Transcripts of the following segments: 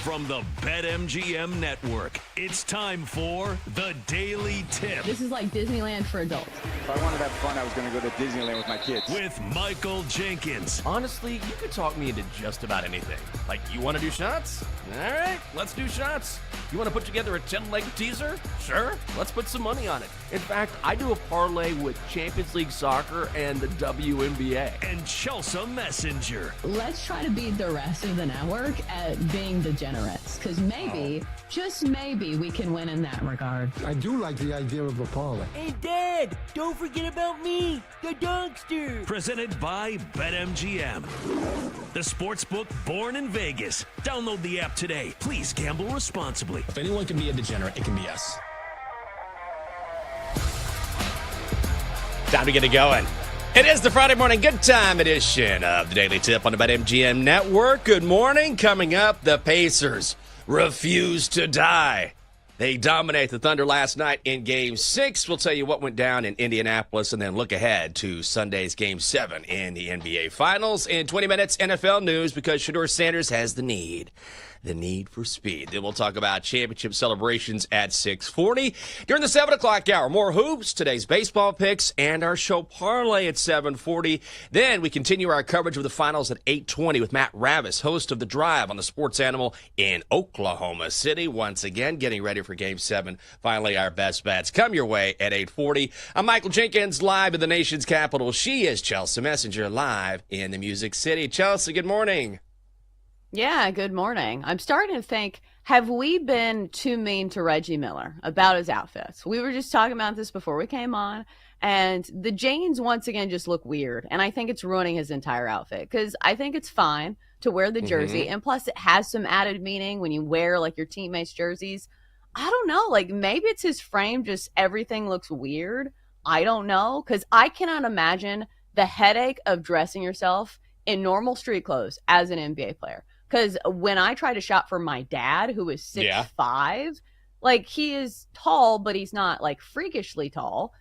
From the BetMGM Network, it's time for The Daily Tip. This is like Disneyland for adults. If I wanted to have fun, I was going to go to Disneyland with my kids. With Michael Jenkins. Honestly, you could talk me into just about anything. Like, you want to do shots? All right, let's do shots. You want to put together a 10-leg teaser? Sure, let's put some money on it. In fact, I do a parlay with Champions League Soccer and the WNBA. And Chelsea Messenger. Let's try to beat the rest of the network at being degenerates, because maybe, just maybe, we can win in that regard. I do like the idea of a parlay. Hey, Dad, don't forget about me, the dogster. Presented by BetMGM. The sportsbook born in Vegas. Download the app today. Please gamble responsibly. If anyone can be a degenerate, it can be us. Time to get it going. It is the Friday morning good time edition of the Daily Tip on the BetMGM Network. Good morning. Coming up, the Pacers refuse to die. They dominate the Thunder last night in Game 6. We'll tell you what went down in Indianapolis and then look ahead to Sunday's Game 7 in the NBA Finals. In 20 minutes, NFL news because Shedeur Sanders has the need for speed. Then we'll talk about championship celebrations at 6:40. During the 7 o'clock hour, more hoops, today's baseball picks, and our show parlay at 7:40. Then we continue our coverage of the finals at 8:20 with Matt Ravis, host of The Drive on the Sports Animal in Oklahoma City. Once again, getting ready for Game 7. Finally, our best bets come your way at 8:40. I'm Michael Jenkins, live in the nation's capital. She is Chelsea Messenger, live in the Music City. Chelsea, good morning. Yeah, good morning. I'm starting to think, have we been too mean to Reggie Miller about his outfits? We were just talking about this before we came on, and the jeans once again just look weird, and I think it's ruining his entire outfit, because I think it's fine to wear the jersey, and plus it has some added meaning when you wear like your teammates' jerseys. I don't know, like maybe it's his frame, just everything looks weird. I don't know, because I cannot imagine the headache of dressing yourself in normal street clothes as an NBA player. Because when I try to shop for my dad, who is 6'5", like he is tall, but he's not like freakishly tall.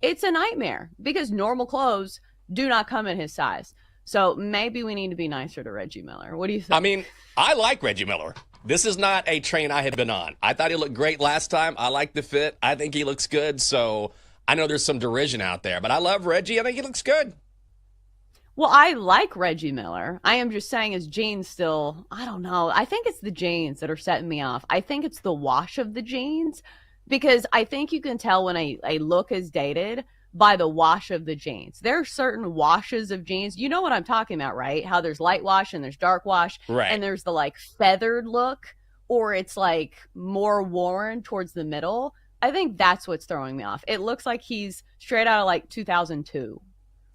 It's a nightmare because normal clothes do not come in his size. So maybe we need to be nicer to Reggie Miller. What do you think? I mean, I like Reggie Miller. This is not a train I have been on. I thought he looked great last time. I like the fit. I think he looks good. So I know there's some derision out there, but I love Reggie. I think he looks good. Well, I like Reggie Miller. I am just saying his jeans still, I don't know. I think it's the jeans that are setting me off. I think it's the wash of the jeans, because I think you can tell when a look is dated by the wash of the jeans. There are certain washes of jeans. You know what I'm talking about, right? How there's light wash and there's dark wash. Right. And there's the like feathered look, or it's like more worn towards the middle. I think that's what's throwing me off. It looks like he's straight out of like 2002.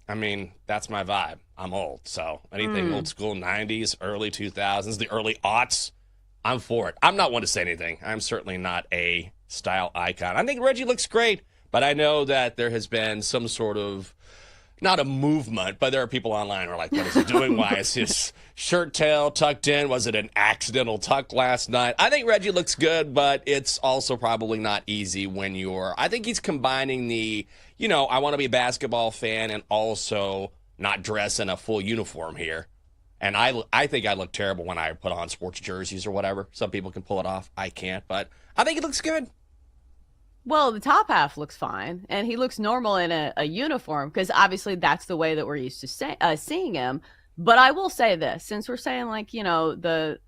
I mean, that's my vibe. I'm old, so anything old school 90s, early 2000s, the early aughts, I'm for it. I'm not one to say anything. I'm certainly not a style icon. I think Reggie looks great, but I know that there has been some sort of, not a movement, but there are people online who are like, what is he doing? Why is his shirt tail tucked in? Was it an accidental tuck last night? I think Reggie looks good, but it's also probably not easy when I think he's combining the, I want to be a basketball fan and also not dress in a full uniform here. And I think I look terrible when I put on sports jerseys or whatever. Some people can pull it off. I can't, but I think it looks good. Well, the top half looks fine, and he looks normal in a uniform, because obviously that's the way that we're used to seeing him. But I will say this, since we're saying like, the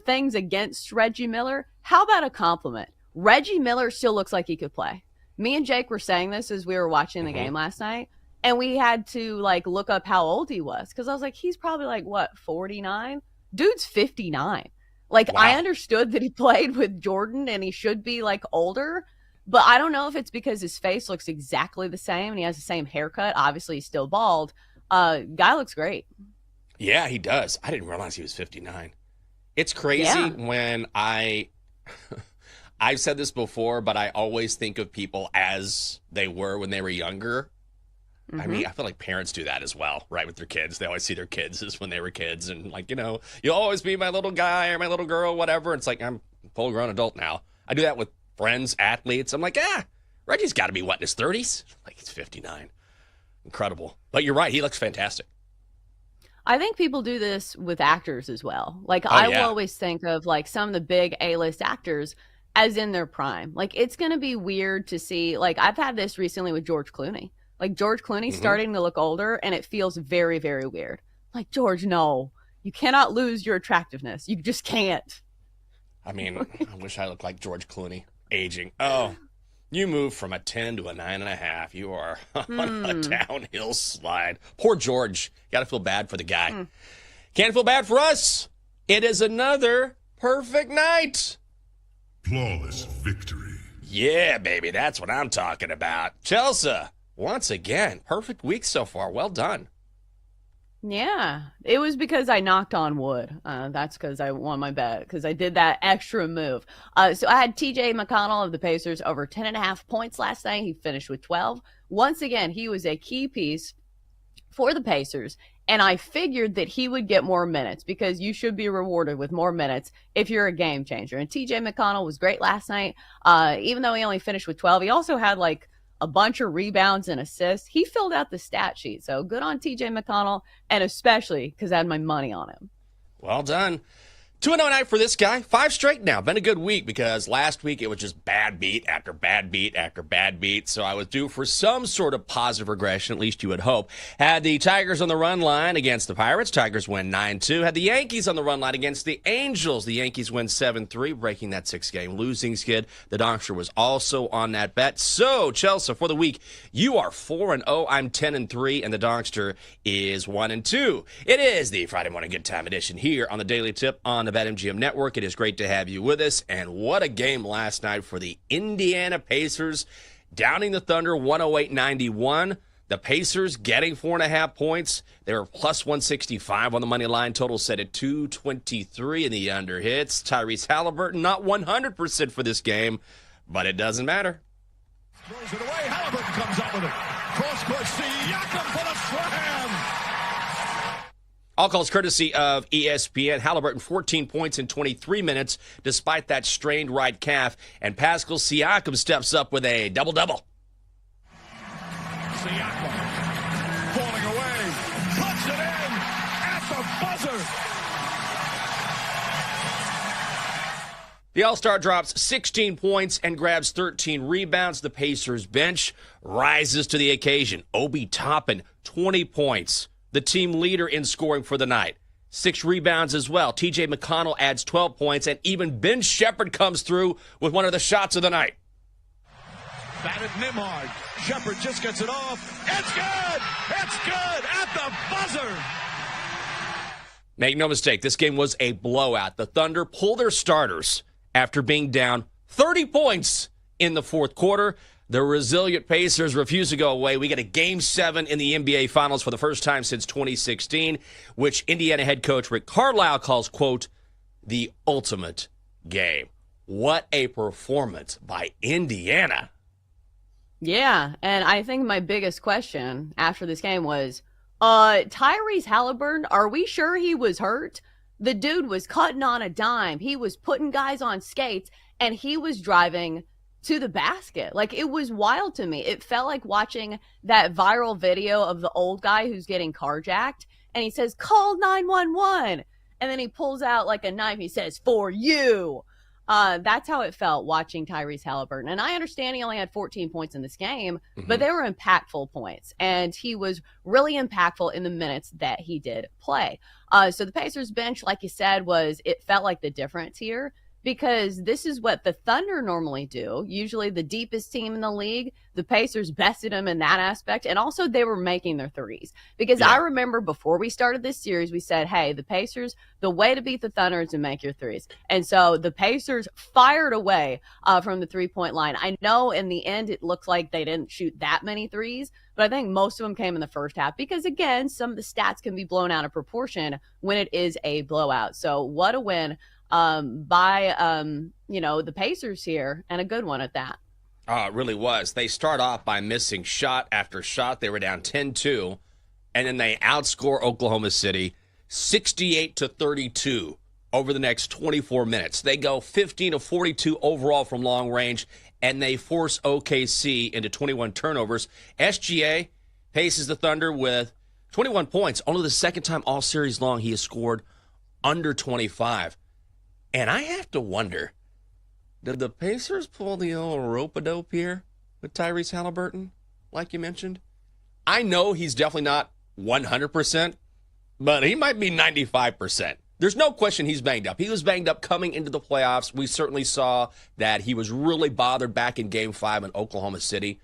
things against Reggie Miller, how about a compliment? Reggie Miller still looks like he could play. Me and Jake were saying this as we were watching the game last night, and we had to like look up how old he was, because I was like, he's probably like, what, 49? Dude's 59. Like, wow. I understood that he played with Jordan and he should be like older, but I don't know if it's because his face looks exactly the same and he has the same haircut. Obviously, he's still bald. Guy looks great. Yeah, he does. I didn't realize he was 59. It's crazy when I've said this before, but I always think of people as they were when they were younger. Mm-hmm. I mean, I feel like parents do that as well, right, with their kids. They always see their kids as when they were kids. And like, you'll always be my little guy or my little girl, whatever. It's like, I'm a full-grown adult now. I do that with friends, athletes. I'm like, Reggie's got to be, what, in his 30s? Like, he's 59. Incredible. But you're right. He looks fantastic. I think people do this with actors as well. Like, I will always think of like some of the big A-list actors as in their prime. Like, it's going to be weird to see, like, I've had this recently with George Clooney. Like, George Clooney's starting to look older, and it feels very, very weird. Like, George, no, you cannot lose your attractiveness. You just can't. I mean, I wish I looked like George Clooney aging. Oh, you moved from a 10 to a 9.5. You are on a downhill slide. Poor George. Got to feel bad for the guy. Can't feel bad for us. It is another perfect night. Flawless victory. Yeah, baby, that's what I'm talking about. Chelsea, once again, perfect week so far. Well done. Yeah, it was because I knocked on wood. That's because I won my bet, because I did that extra move. So I had TJ McConnell of the Pacers over 10.5 points last night. He finished with 12. Once again, he was a key piece for the Pacers, and I figured that he would get more minutes because you should be rewarded with more minutes if you're a game changer. And TJ McConnell was great last night. Even though he only finished with 12, he also had like a bunch of rebounds and assists. He filled out the stat sheet. So good on TJ McConnell, and especially because I had my money on him. Well done. 2-0 night for this guy. 5 straight now. Been a good week because last week it was just bad beat after bad beat after bad beat. So I was due for some sort of positive regression, at least you would hope. Had the Tigers on the run line against the Pirates. Tigers win 9-2. Had the Yankees on the run line against the Angels. The Yankees win 7-3, breaking that 6-game losing skid. The Donkster was also on that bet. So, Chelsea, for the week, you are 4-0. I'm 10-3, and the Donkster is 1-2. It is the Friday Morning Good Time edition here on the Daily Tip on the BetMGM Network. It is great to have you with us, and what a game last night for the Indiana Pacers, downing the Thunder 108-91. The Pacers getting 4.5 points. They were plus 165 on the money line. Total set at 223 in the under hits. Tyrese Halliburton not 100% for this game, but it doesn't matter. Throws it away. Halliburton comes up with it. Cross court. Siakam for the slam. All calls courtesy of ESPN. Halliburton 14 points in 23 minutes despite that strained right calf. And Pascal Siakam steps up with a double-double. Siakam falling away. Puts it in at the buzzer. The All-Star drops 16 points and grabs 13 rebounds. The Pacers bench rises to the occasion. Obi Toppin, 20 points. The team leader in scoring for the night. 6 rebounds as well. TJ McConnell adds 12 points, and even Ben Shepherd comes through with one of the shots of the night. Batted Nimhard. Shepherd just gets it off. It's good! It's good at the buzzer! Make no mistake, this game was a blowout. The Thunder pull their starters after being down 30 points in the fourth quarter. The resilient Pacers refuse to go away. We get a Game 7 in the NBA Finals for the first time since 2016, which Indiana head coach Rick Carlisle calls, quote, the ultimate game. What a performance by Indiana. Yeah, and I think my biggest question after this game was, Tyrese Halliburton, are we sure he was hurt? The dude was cutting on a dime. He was putting guys on skates, and he was driving to the basket. Like, it was wild to me. It felt like watching that viral video of the old guy who's getting carjacked, and he says, call 911. And then he pulls out like a knife. He says, for you. That's how it felt watching Tyrese Halliburton. And I understand he only had 14 points in this game, but they were impactful points. And he was really impactful in the minutes that he did play. So the Pacers bench, like you said, it felt like the difference here, because this is what the Thunder normally do. Usually the deepest team in the league. The Pacers bested them in that aspect. And also they were making their threes. Because I remember before we started this series, we said, hey, the Pacers, the way to beat the Thunder is to make your threes. And so the Pacers fired away from the three-point line. I know in the end it looks like they didn't shoot that many threes, but I think most of them came in the first half because, again, some of the stats can be blown out of proportion when it is a blowout. So what a win by the Pacers here, and a good one at that. It really was. They start off by missing shot after shot. They were down 10-2, and then they outscore Oklahoma City 68-32 over the next 24 minutes. They go 15-42 overall from long range, and they force OKC into 21 turnovers. SGA paces the Thunder with 21 points. Only the second time all series long he has scored under 25. And I have to wonder, did the Pacers pull the old rope-a-dope here with Tyrese Halliburton, like you mentioned? I know he's definitely not 100%, but he might be 95%. There's no question he's banged up. He was banged up coming into the playoffs. We certainly saw that he was really bothered back in Game 5 in Oklahoma City,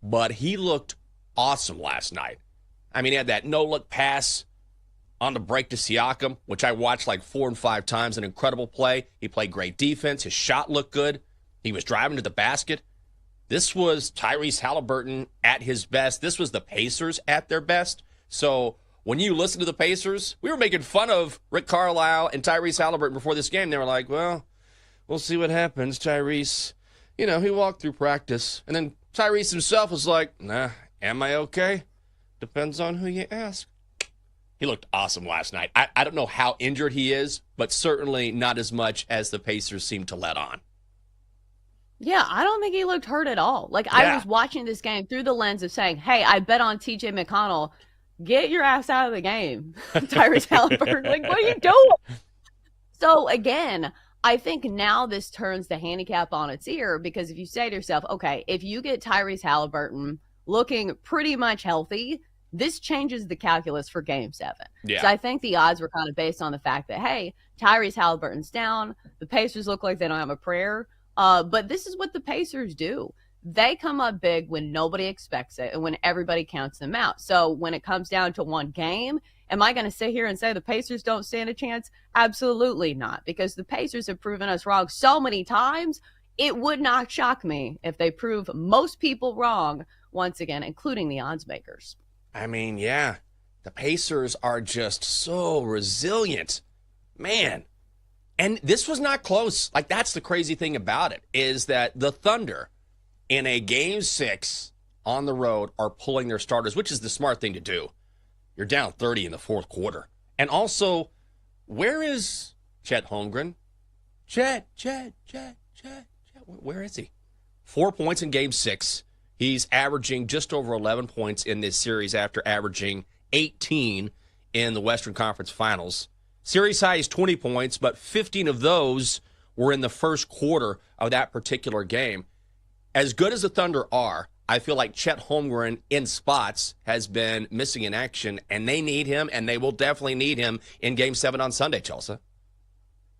but he looked awesome last night. I mean, he had that no-look pass on the break to Siakam, which I watched like 4 and 5 times, an incredible play. He played great defense. His shot looked good. He was driving to the basket. This was Tyrese Halliburton at his best. This was the Pacers at their best. So when you listen to the Pacers, we were making fun of Rick Carlisle and Tyrese Halliburton before this game. They were like, well, we'll see what happens. Tyrese, he walked through practice. And then Tyrese himself was like, nah, am I okay? Depends on who you ask. He looked awesome last night. I don't know how injured he is, but certainly not as much as the Pacers seem to let on. Yeah, I don't think he looked hurt at all. I was watching this game through the lens of saying, hey, I bet on TJ McConnell. Get your ass out of the game, Tyrese Halliburton. What are you doing? So, again, I think now this turns the handicap on its ear because if you say to yourself, okay, if you get Tyrese Halliburton looking pretty much healthy, this changes the calculus for Game 7. Yeah. So I think the odds were kind of based on the fact that, hey, Tyrese Halliburton's down. The Pacers look like they don't have a prayer. But this is what the Pacers do. They come up big when nobody expects it and when everybody counts them out. So when it comes down to one game, am I going to sit here and say the Pacers don't stand a chance? Absolutely not, because the Pacers have proven us wrong so many times. It would not shock me if they prove most people wrong once again, including the odds makers. I mean, yeah, the Pacers are just so resilient, man. And this was not close. That's the crazy thing about it, is that the Thunder in a Game 6 on the road are pulling their starters, which is the smart thing to do. You're down 30 in the fourth quarter. And also, where is Chet Holmgren? Chet. Where is he? 4 points in Game 6. He's averaging just over 11 points in this series after averaging 18 in the Western Conference Finals. Series high is 20 points, but 15 of those were in the first quarter of that particular game. As good as the Thunder are, I feel like Chet Holmgren in spots has been missing in action, and they need him, and they will definitely need him in Game 7 on Sunday, Chelsea.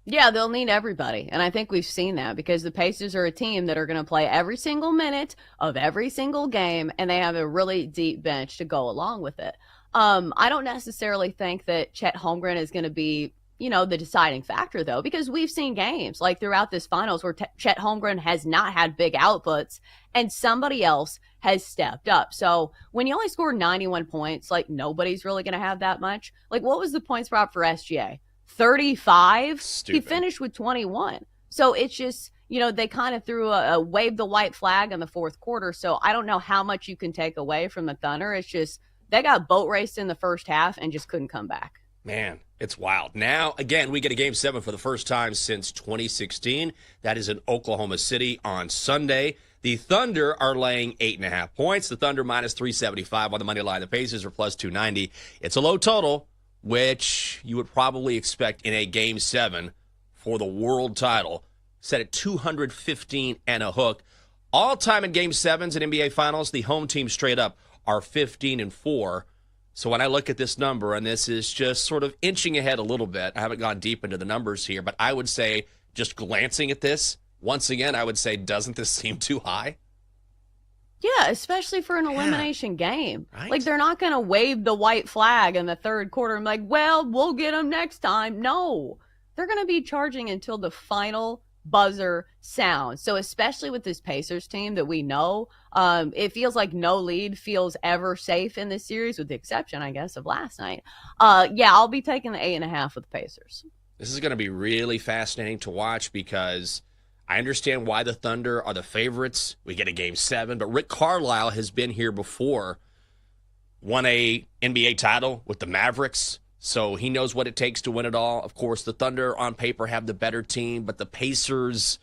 Yeah, they'll need everybody. And I think we've seen that because the Pacers are a team that are going to play every single minute of every single game, and they have a really deep bench to go along with it. I don't necessarily think that Chet Holmgren is going to be, the deciding factor, though, because we've seen games throughout this finals where Chet Holmgren has not had big outputs and somebody else has stepped up. So when you only score 91 points, nobody's really going to have that much. What was the points prop for SGA? 35. Stupid. He finished with 21. So it's just, they kind of threw a wave the white flag in the fourth quarter. So I don't know how much you can take away from the Thunder. It's just they got boat raced in the first half and just couldn't come back. Man, it's wild. Now, again, we get a Game 7 for the first time since 2016. That is in Oklahoma City on Sunday. The Thunder are laying 8.5 points. The Thunder minus 375 on the money line. The Pacers are plus 290. It's a low total, which you would probably expect in a Game 7 for the world title, set at 215 and a hook. All time in Game 7s in NBA Finals, the home team straight up are 15-4. So when I look at this number, and this is just sort of inching ahead a little bit, I haven't gone deep into the numbers here, but I would say, just glancing at this, once again, I would say, doesn't this seem too high? Yeah, especially for an elimination game. Right? They're not going to wave the white flag in the third quarter and we'll get them next time. No, they're going to be charging until the final buzzer sounds. So especially with this Pacers team that we know, it feels like no lead feels ever safe in this series, with the exception, I guess, of last night. I'll be taking the 8.5 with the Pacers. This is going to be really fascinating to watch because I understand why the Thunder are the favorites. We get a Game 7, but Rick Carlisle has been here before, won a NBA title with the Mavericks, so he knows what it takes to win it all. Of course, the Thunder on paper have the better team, but the Pacers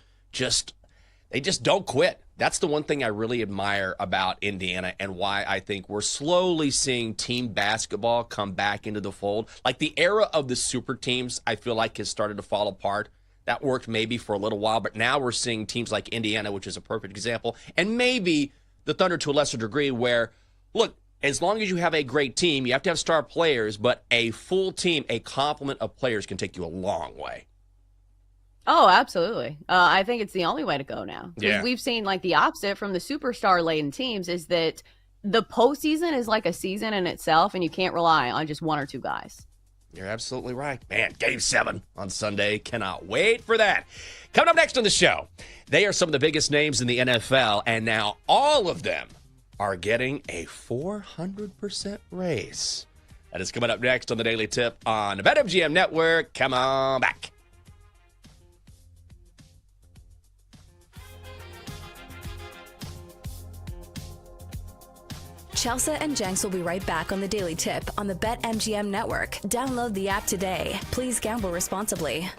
They just don't quit. That's the one thing I really admire about Indiana and why I think we're slowly seeing team basketball come back into the fold. Like the era of the super teams, I feel like has started to fall apart. That worked maybe for a little while, but now we're seeing teams like Indiana, which is a perfect example, and maybe the Thunder to a lesser degree where, look, as long as you have a great team, you have to have star players, but a full team, a complement of players can take you a long way. Oh, absolutely. I think it's the only way to go now. Because Yeah. we've seen like the opposite from the superstar-laden teams is that the postseason is like a season in itself, and you can't rely on just one or two guys. You're absolutely right. Man, Game 7 on Sunday. Cannot wait for that. Coming up next on the show, they are some of the biggest names in the NFL, and now all of them are getting a 400% raise. That is coming up next on the Daily Tip on the BetMGM Network. Come on back. Chelsea and Jenks will be right back on the Daily Tip on the BetMGM Network. Download the app today. Please gamble responsibly.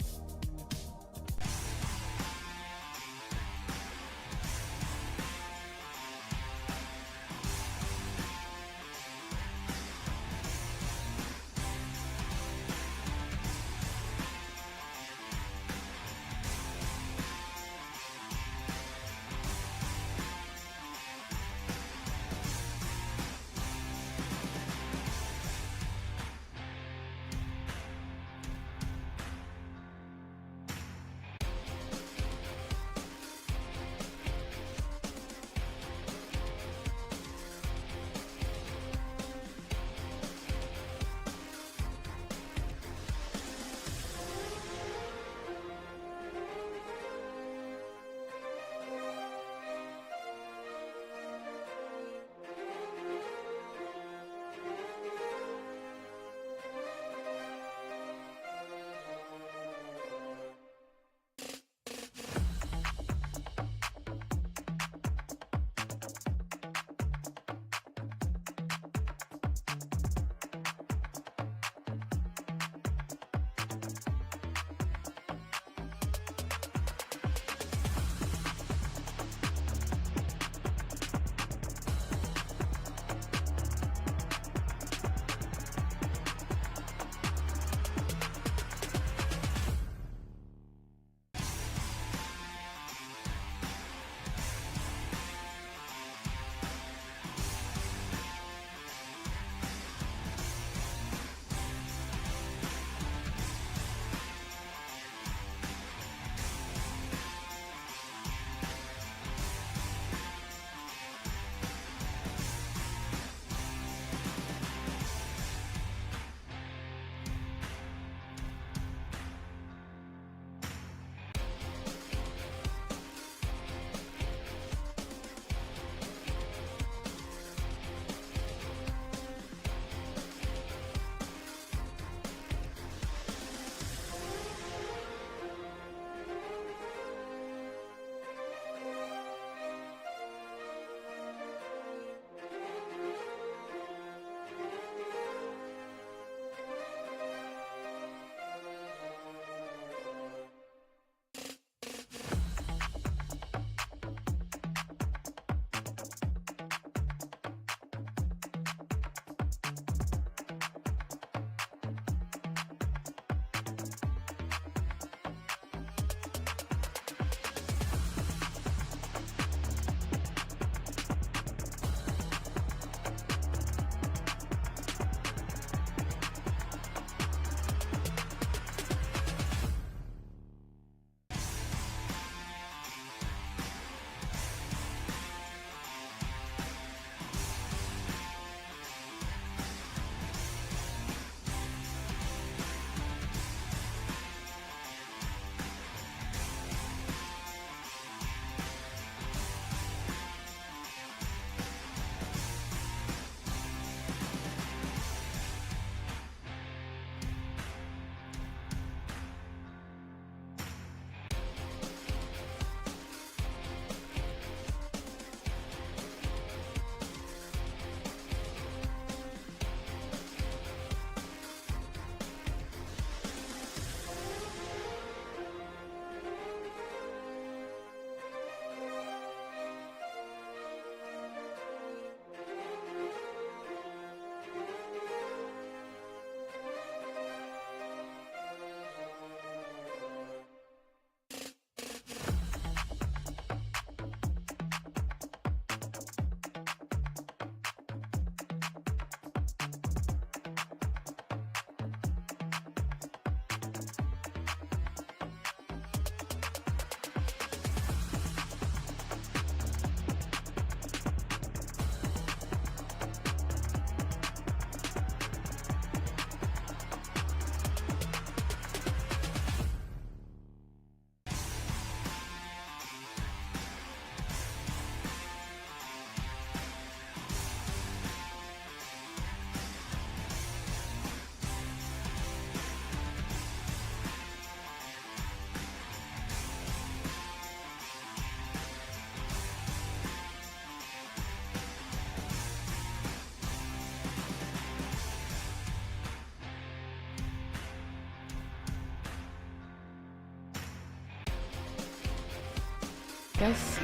Guess.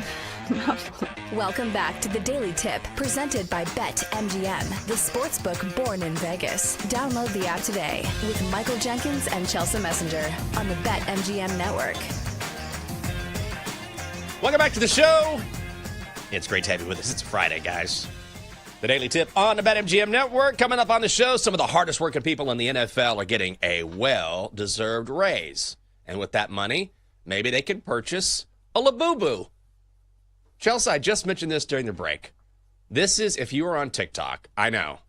Welcome back to the Daily Tip, presented by BetMGM, the sportsbook born in Vegas. Download the app today with Michael Jenkins and Chelsea Messenger on the BetMGM network. Welcome back to the show. It's great to have you with us. It's Friday, guys. The Daily Tip on the BetMGM network. Coming up on the show, some of the hardest working people in the NFL are getting a well-deserved raise. And with that money, maybe they can purchase a Labubu. Chelsea, I just mentioned this during the break. This is, if you were on TikTok, I know.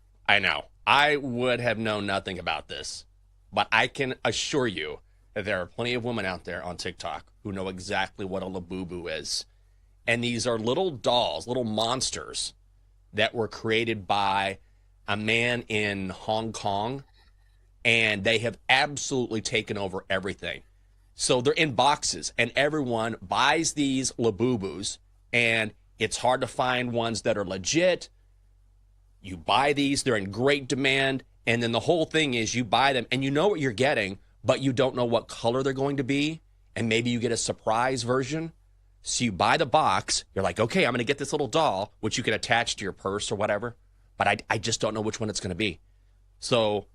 I would have known nothing about this. But I can assure you that there are plenty of women out there on TikTok who know exactly what a Labubu is. And these are little dolls, little monsters that were created by a man in Hong Kong. And they have absolutely taken over everything. So they're in boxes, and everyone buys these Labubus. And it's hard to find ones that are legit. You buy these, they're in great demand, and then the whole thing is you buy them, and you know what you're getting, but you don't know what color they're going to be, and maybe you get a surprise version. So you buy the box, you're like, okay, I'm going to get this little doll, which you can attach to your purse or whatever, but I just don't know which one it's going to be. So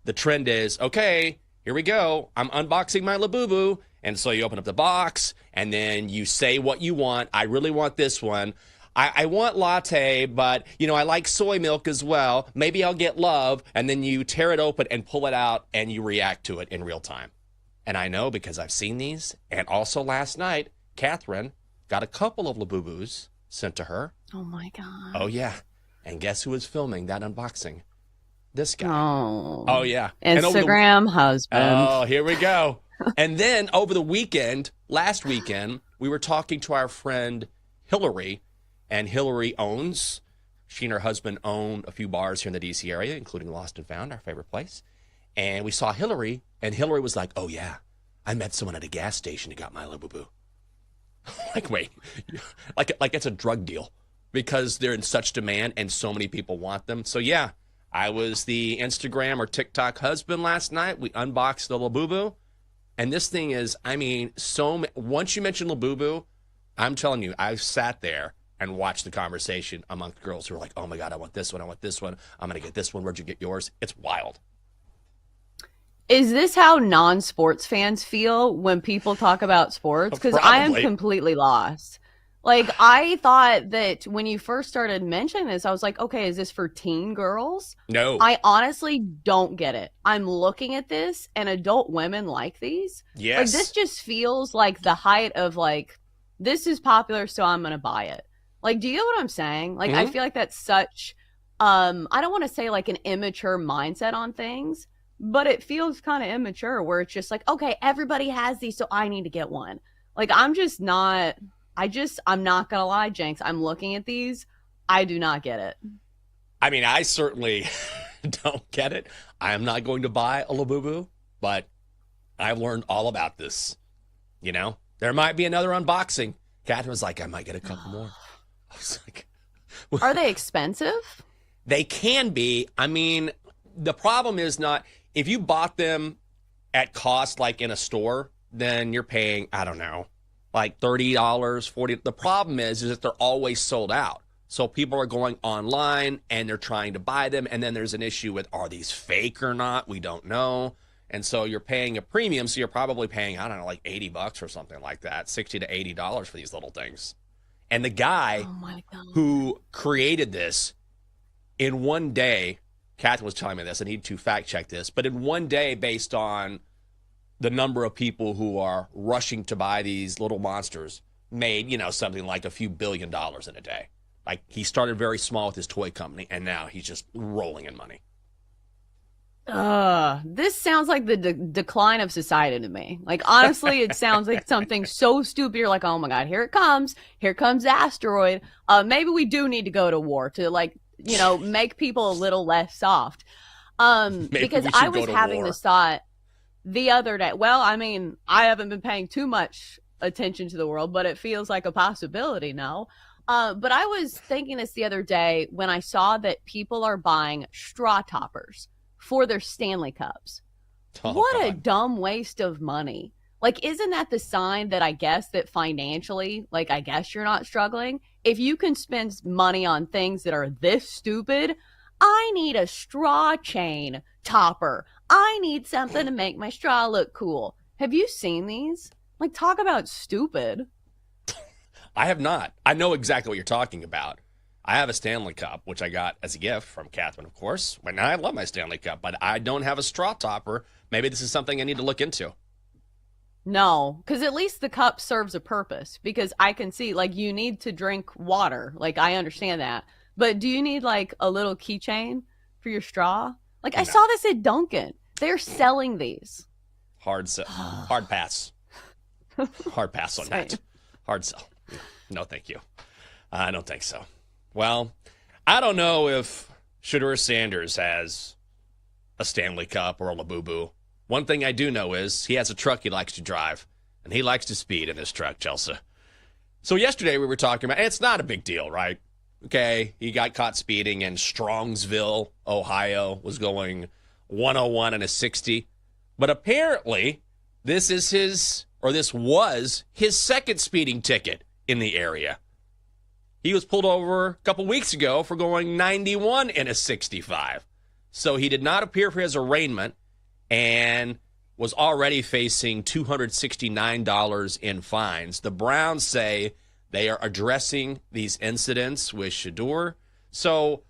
the trend is, okay, here we go. I'm unboxing my Labubu. And so you open up the box, and then you say what you want. I really want this one. I want latte, but, I like soy milk as well. Maybe I'll get love. And then you tear it open and pull it out, and you react to it in real time. And I know because I've seen these. And also last night, Catherine got a couple of Labubus sent to her. Oh, my God. Oh, yeah. And guess who was filming that unboxing? This guy. Oh, yeah. Instagram husband. Oh, here we go. And then over the weekend, last weekend, we were talking to our friend Hillary, and Hillary she and her husband own a few bars here in the D.C. area, including Lost and Found, our favorite place. And we saw Hillary, and Hillary was like, oh, yeah, I met someone at a gas station who got my Labubu. Like, wait, like it's a drug deal because they're in such demand and so many people want them. So, yeah, I was the Instagram or TikTok husband last night. We unboxed the Labubu. And this thing is, once you mention Labubu, I'm telling you, I've sat there and watched the conversation amongst girls who are like, oh my God, I want this one. I'm going to get this one. Where'd you get yours? It's wild. Is this how non-sports fans feel when people talk about sports? Because I am completely lost. Like, I thought that when you first started mentioning this, I was like, okay, is this for teen girls? No. I honestly don't get it. I'm looking at this, and adult women like these. Yes. Like, this just feels like the height of, like, this is popular, so I'm going to buy it. Like, do you know what I'm saying? Like, I feel like that's such, I don't want to say, like, an immature mindset on things, but it feels kind of immature where it's just like, okay, everybody has these, so I need to get one. Like, I'm not going to lie, Jenks. I'm looking at these. I do not get it. I mean, I certainly don't get it. I am not going to buy a Labubu, but I've learned all about this. There might be another unboxing. Catherine was like, I might get a couple more. I was like, are they expensive? They can be. I mean, the problem is not, if you bought them at cost, like in a store, then you're paying, I don't know, like $30, $40. The problem is that they're always sold out. So people are going online and they're trying to buy them. And then there's an issue with, are these fake or not? We don't know. And so you're paying a premium. So you're probably paying, I don't know, like $80 or something like that, $60 to $80 for these little things. And the guy who created this in one day, Catherine was telling me this, I need to fact check this, but in one day, based on the number of people who are rushing to buy these little monsters, made, something like a few $1 billion in a day. Like, he started very small with his toy company, and now he's just rolling in money. This sounds like the decline of society to me. Like, honestly, it sounds like something so stupid. You're like, oh my God, here it comes. Here comes the asteroid. Maybe we do need to go to war to, like, make people a little less soft. Because I was having this thought the other day. Well, I mean, I haven't been paying too much attention to the world, but it feels like a possibility now. But I was thinking this the other day when I saw that people are buying straw toppers for their Stanley Cups. Oh, what God. a dumb waste of money. Like, isn't that the sign that I guess that financially, like, I guess you're not struggling? If you can spend money on things that are this stupid, I need a straw chain topper. I need something to make my straw look cool. Have you seen these? Like, talk about stupid. I have not. I know exactly what you're talking about. I have a Stanley Cup, which I got as a gift from Catherine, of course. And I love my Stanley Cup, but I don't have a straw topper. Maybe this is something I need to look into. No, because at least the cup serves a purpose. Because I can see, like, you need to drink water. Like, I understand that. But do you need, like, a little keychain for your straw? Like, I saw this at Dunkin'. They're selling these. Hard pass. Hard pass on that. Hard sell. No, thank you. I don't think so. Well, I don't know if Shedeur Sanders has a Stanley Cup or a Labubu. One thing I do know is he has a truck he likes to drive, and he likes to speed in his truck, Chelsea. So yesterday we were talking about, and it's not a big deal, right? Okay, he got caught speeding in Strongsville, Ohio, was going 101 and a 60. But apparently, this was his second speeding ticket in the area. He was pulled over a couple weeks ago for going 91 and a 65. So he did not appear for his arraignment and was already facing $269 in fines. The Browns say they are addressing these incidents with Shedeur. So,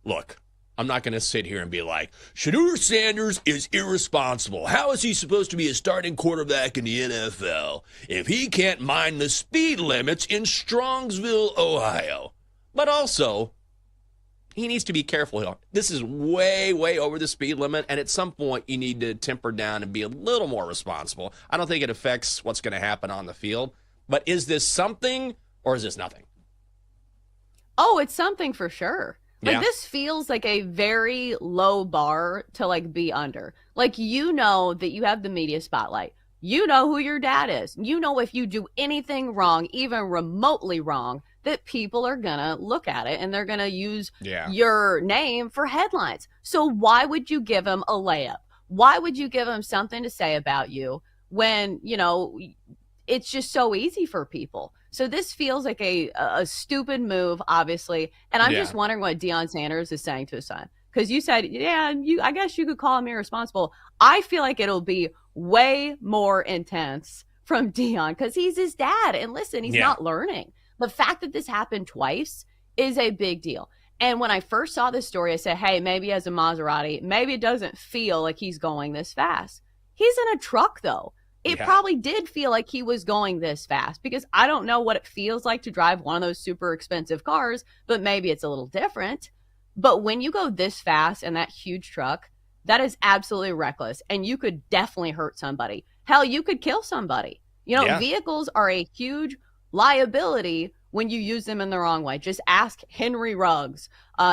look, I'm not going to sit here and be like, Shedeur Sanders is irresponsible. How is he supposed to be a starting quarterback in the NFL if he can't mind the speed limits in Strongsville, Ohio? But also, he needs to be careful. This is way, way over the speed limit, and at some point you need to temper down and be a little more responsible. I don't think it affects what's going to happen on the field, but is this something or is this nothing? Oh, it's something for sure. Like, Yeah. this feels like a very low bar to, like, be under. Like, you know that you have the media spotlight. You know who your dad is. You know if you do anything wrong, even remotely wrong, that people are going to look at it and they're going to use your name for headlines. So why would you give him a layup? Why would you give him something to say about you when, you know, it's just so easy for people? So this feels like a stupid move, obviously. And I'm just wondering what Deion Sanders is saying to his son. Because you said, I guess you could call him irresponsible. I feel like it'll be way more intense from Deion because he's his dad. And listen, he's not learning. The fact that this happened twice is a big deal. And when I first saw this story, I said, hey, maybe he has a Maserati. Maybe it doesn't feel like he's going this fast. He's in a truck, though. It probably did feel like he was going this fast because I don't know what it feels like to drive one of those super expensive cars, but maybe it's a little different. But when you go this fast in that huge truck, that is absolutely reckless. And you could definitely hurt somebody. Hell, you could kill somebody. You know, vehicles are a huge liability when you use them in the wrong way. Just ask Henry Ruggs.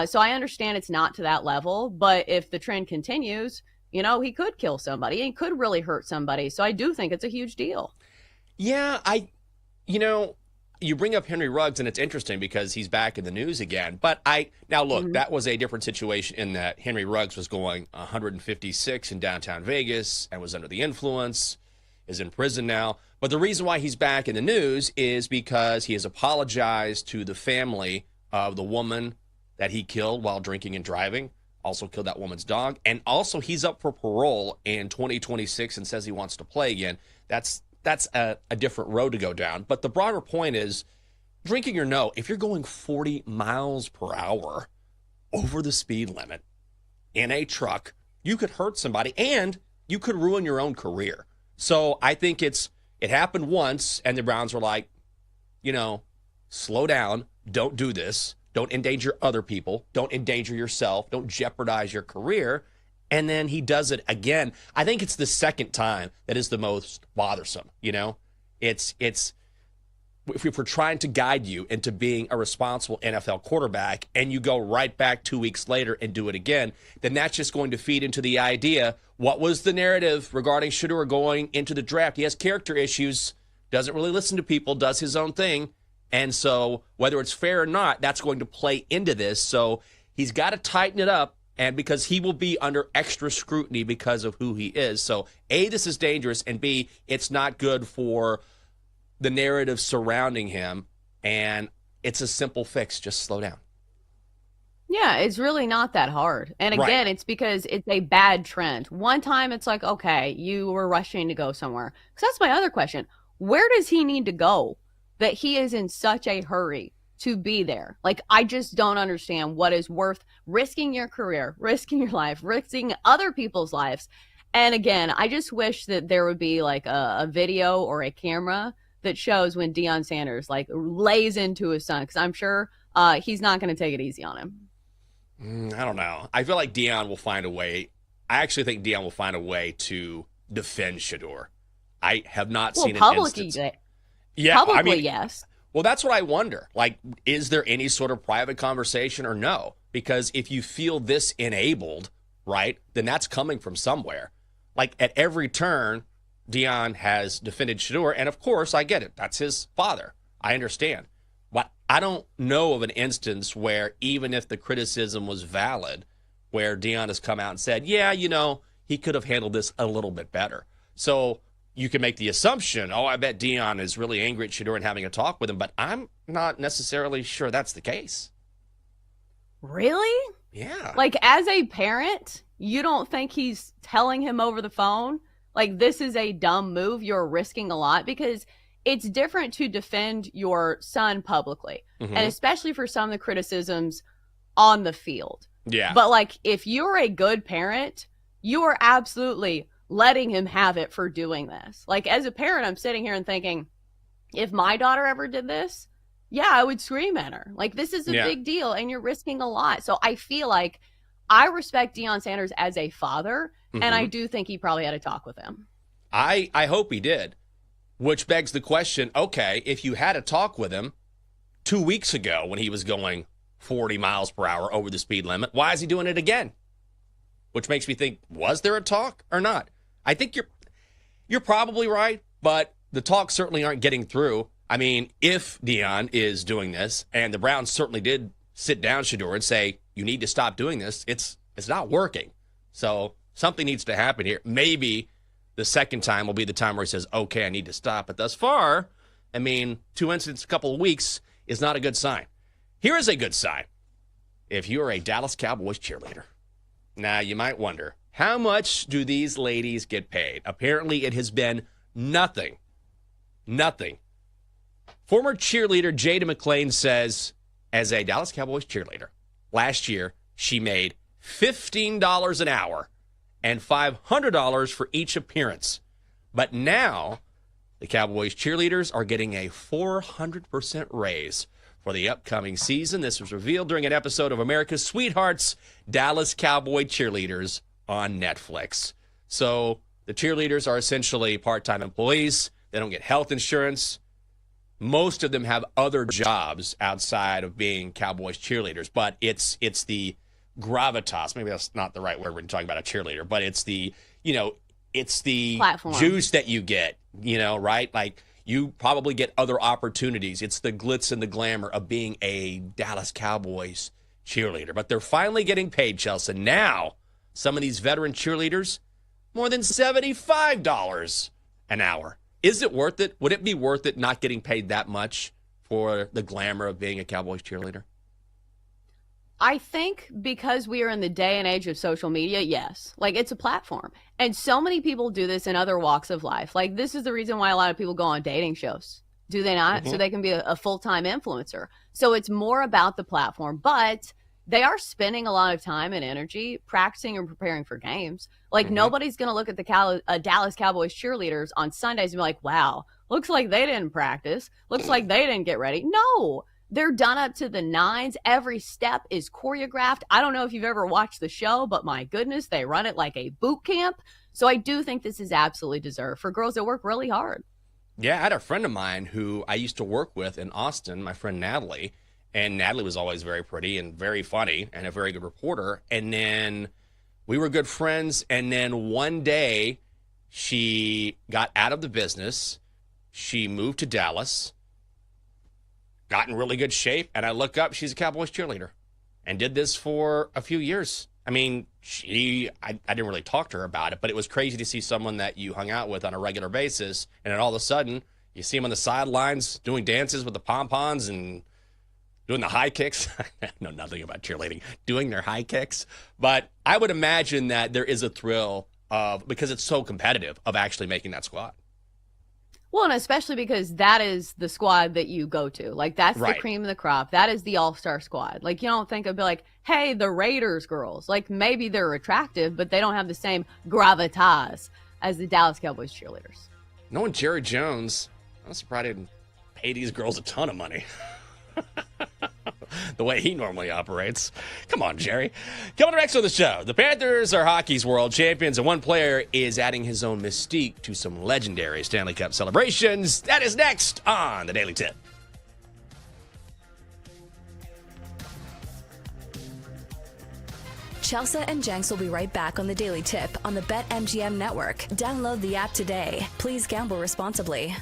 So I understand it's not to that level, but if the trend continues, you know, he could kill somebody and could really hurt somebody. So I do think it's a huge deal. Yeah, you bring up Henry Ruggs, and it's interesting because he's back in the news again. But now look, that was a different situation in that Henry Ruggs was going 156 in downtown Vegas and was under the influence, is in prison now. But the reason why he's back in the news is because he has apologized to the family of the woman that he killed while drinking and driving. Also killed that woman's dog. And also he's up for parole in 2026 and says he wants to play again. That's a different road to go down. But the broader point is, drinking or no, if you're going 40 miles per hour over the speed limit in a truck, you could hurt somebody and you could ruin your own career. So I think it happened once and the Browns were like, slow down, don't do this. Don't endanger other people. Don't endanger yourself. Don't jeopardize your career. And then he does it again. I think it's the second time that is the most bothersome. It's if we're trying to guide you into being a responsible NFL quarterback and you go right back 2 weeks later and do it again, then that's just going to feed into the idea. What was the narrative regarding Shedeur going into the draft? He has character issues, doesn't really listen to people, does his own thing. And so whether it's fair or not, that's going to play into this. So he's got to tighten it up and because he will be under extra scrutiny because of who he is. So, A, this is dangerous, and B, it's not good for the narrative surrounding him, and it's a simple fix. Just slow down. Yeah, it's really not that hard. And again, It's because it's a bad trend. One time it's like, okay, you were rushing to go somewhere. Because that's my other question. Where does he need to go that he is in such a hurry to be there? Like, I just don't understand what is worth risking your career, risking your life, risking other people's lives. And again, I just wish that there would be like a video or a camera that shows when Deion Sanders like lays into his son. Because I'm sure he's not going to take it easy on him. I don't know. I feel like Deion will find a way. I actually think Deion will find a way to defend Shedeur. I have not seen an instance. Publicly, yes. Well, that's what I wonder. Like, is there any sort of private conversation or no? Because if you feel this enabled, right, then that's coming from somewhere. Like, at every turn, Deion has defended Shedeur, and of course, I get it. That's his father. I understand. But I don't know of an instance where, even if the criticism was valid, where Deion has come out and said, yeah, he could have handled this a little bit better. So you can make the assumption, I bet Deion is really angry at Shedeur and having a talk with him, but I'm not necessarily sure that's the case. Really? Yeah. Like, as a parent, you don't think he's telling him over the phone, like, this is a dumb move, you're risking a lot? Because it's different to defend your son publicly, and especially for some of the criticisms on the field. Yeah. But, like, if you're a good parent, you are absolutely letting him have it for doing this. Like, as a parent, I'm sitting here and thinking, if my daughter ever did this, yeah, I would scream at her. Like, this is a big deal, and you're risking a lot. So I feel like I respect Deion Sanders as a father, and I do think he probably had a talk with him. I hope he did. Which begs the question, okay, if you had a talk with him 2 weeks ago when he was going 40 miles per hour over the speed limit, why is he doing it again? Which makes me think, was there a talk or not? I think you're probably right, but the talks certainly aren't getting through. I mean, if Deion is doing this, and the Browns certainly did sit down Shedeur and say, you need to stop doing this, it's not working. So something needs to happen here. Maybe the second time will be the time where he says, okay, I need to stop. But thus far, I mean, 2 incidents a couple of weeks is not a good sign. Here is a good sign. If you are a Dallas Cowboys cheerleader. Now, you might wonder, how much do these ladies get paid? Apparently, it has been nothing. Nothing. Former cheerleader Jada McClain says, as a Dallas Cowboys cheerleader, last year, she made $15 an hour and $500 for each appearance. But now, the Cowboys cheerleaders are getting a 400% raise for the upcoming season. This was revealed during an episode of America's Sweethearts, Dallas Cowboy Cheerleaders on Netflix. So the cheerleaders are essentially part-time employees. They don't get health insurance. Most of them have other jobs outside of being Cowboys cheerleaders, but it's the gravitas. Maybe that's not the right word when you're talking about a cheerleader, but it's the platform juice that you get, right? Like, you probably get other opportunities. It's the glitz and the glamour of being a Dallas Cowboys cheerleader. But they're finally getting paid, Chelsea. Now, some of these veteran cheerleaders, more than $75 an hour. Is it worth it? Would it be worth it not getting paid that much for the glamour of being a Cowboys cheerleader? I think because we are in the day and age of social media, yes. Like, it's a platform. And so many people do this in other walks of life. Like, this is the reason why a lot of people go on dating shows. Do they not? So they can be a full-time influencer. So it's more about the platform. But they are spending a lot of time and energy practicing and preparing for games. Like, nobody's going to look at the Dallas Cowboys cheerleaders on Sundays and be like, wow, looks like they didn't practice. Looks like they didn't get ready. No. They're done up to the nines. Every step is choreographed. I don't know if you've ever watched the show, but my goodness, they run it like a boot camp. So I do think this is absolutely deserved for girls that work really hard. Yeah, I had a friend of mine who I used to work with in Austin, my friend Natalie, and Natalie was always very pretty and very funny and a very good reporter. And then we were good friends, and then one day she got out of the business. She moved to Dallas, got in really good shape, and I look up, she's a Cowboys cheerleader and did this for a few years. I mean, I didn't really talk to her about it, but it was crazy to see someone that you hung out with on a regular basis, and then all of a sudden, you see him on the sidelines doing dances with the pom-poms and doing the high kicks. I know nothing about cheerleading, doing their high kicks. But I would imagine that there is a thrill of, because it's so competitive, of actually making that squad. Well, and especially because that is the squad that you go to. Like, that's the cream of the crop. That is the all-star squad. Like, you don't think it'd be like, hey, the Raiders girls. Like, maybe they're attractive, but they don't have the same gravitas as the Dallas Cowboys cheerleaders. Knowing Jerry Jones, I'm surprised he didn't pay these girls a ton of money. The way he normally operates. Come on, Jerry. Coming up next on the show, the Panthers are hockey's world champions, and one player is adding his own mystique to some legendary Stanley Cup celebrations. That is next on the Daily Tip. Chelsea and Jenks will be right back on the Daily Tip on the BetMGM network. Download the app today. Please gamble responsibly.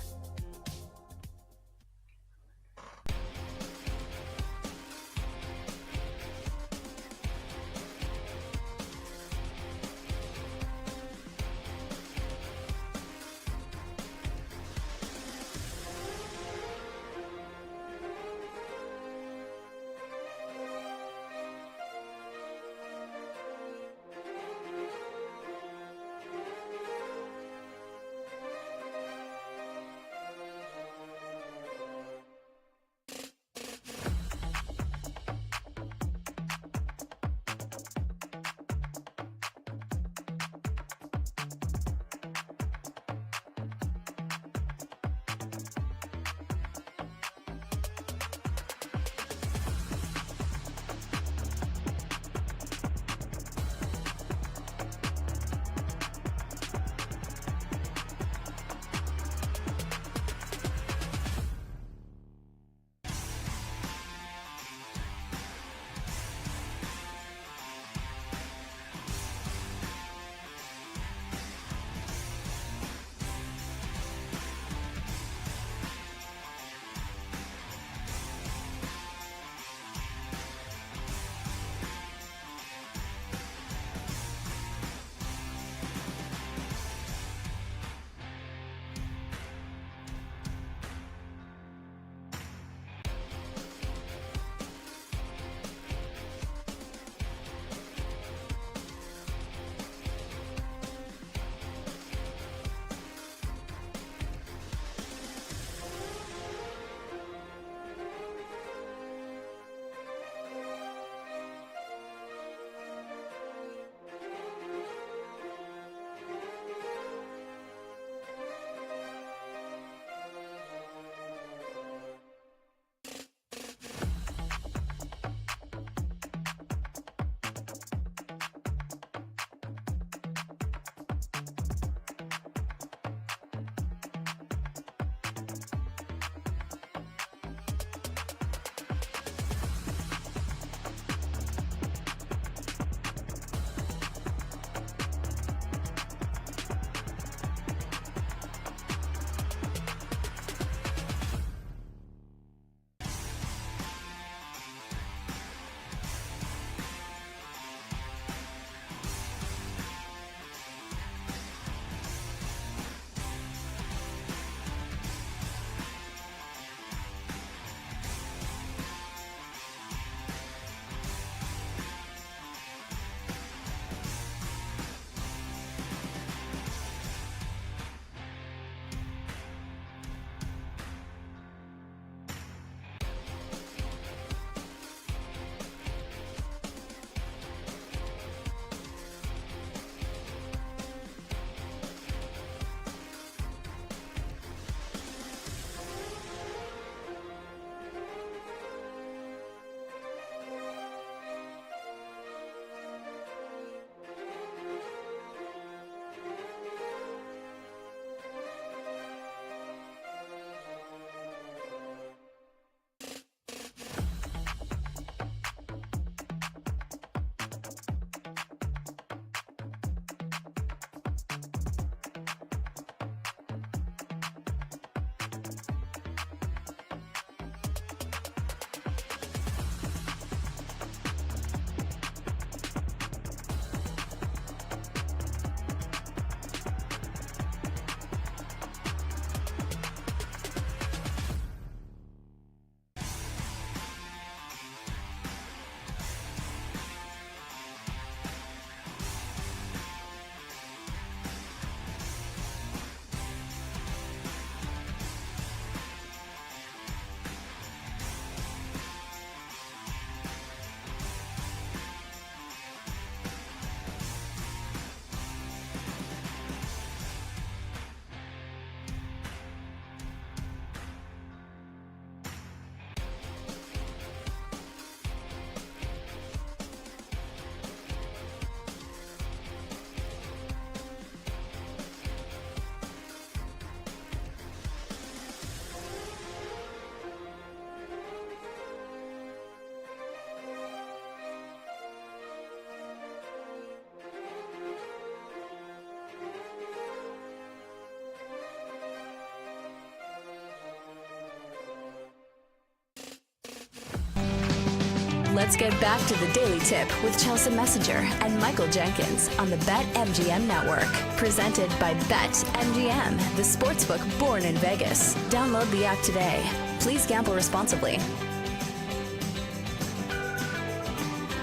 Let's get back to the Daily Tip with Chelsea Messenger and Michael Jenkins on the BetMGM Network. Presented by BetMGM, the sportsbook born in Vegas. Download the app today. Please gamble responsibly.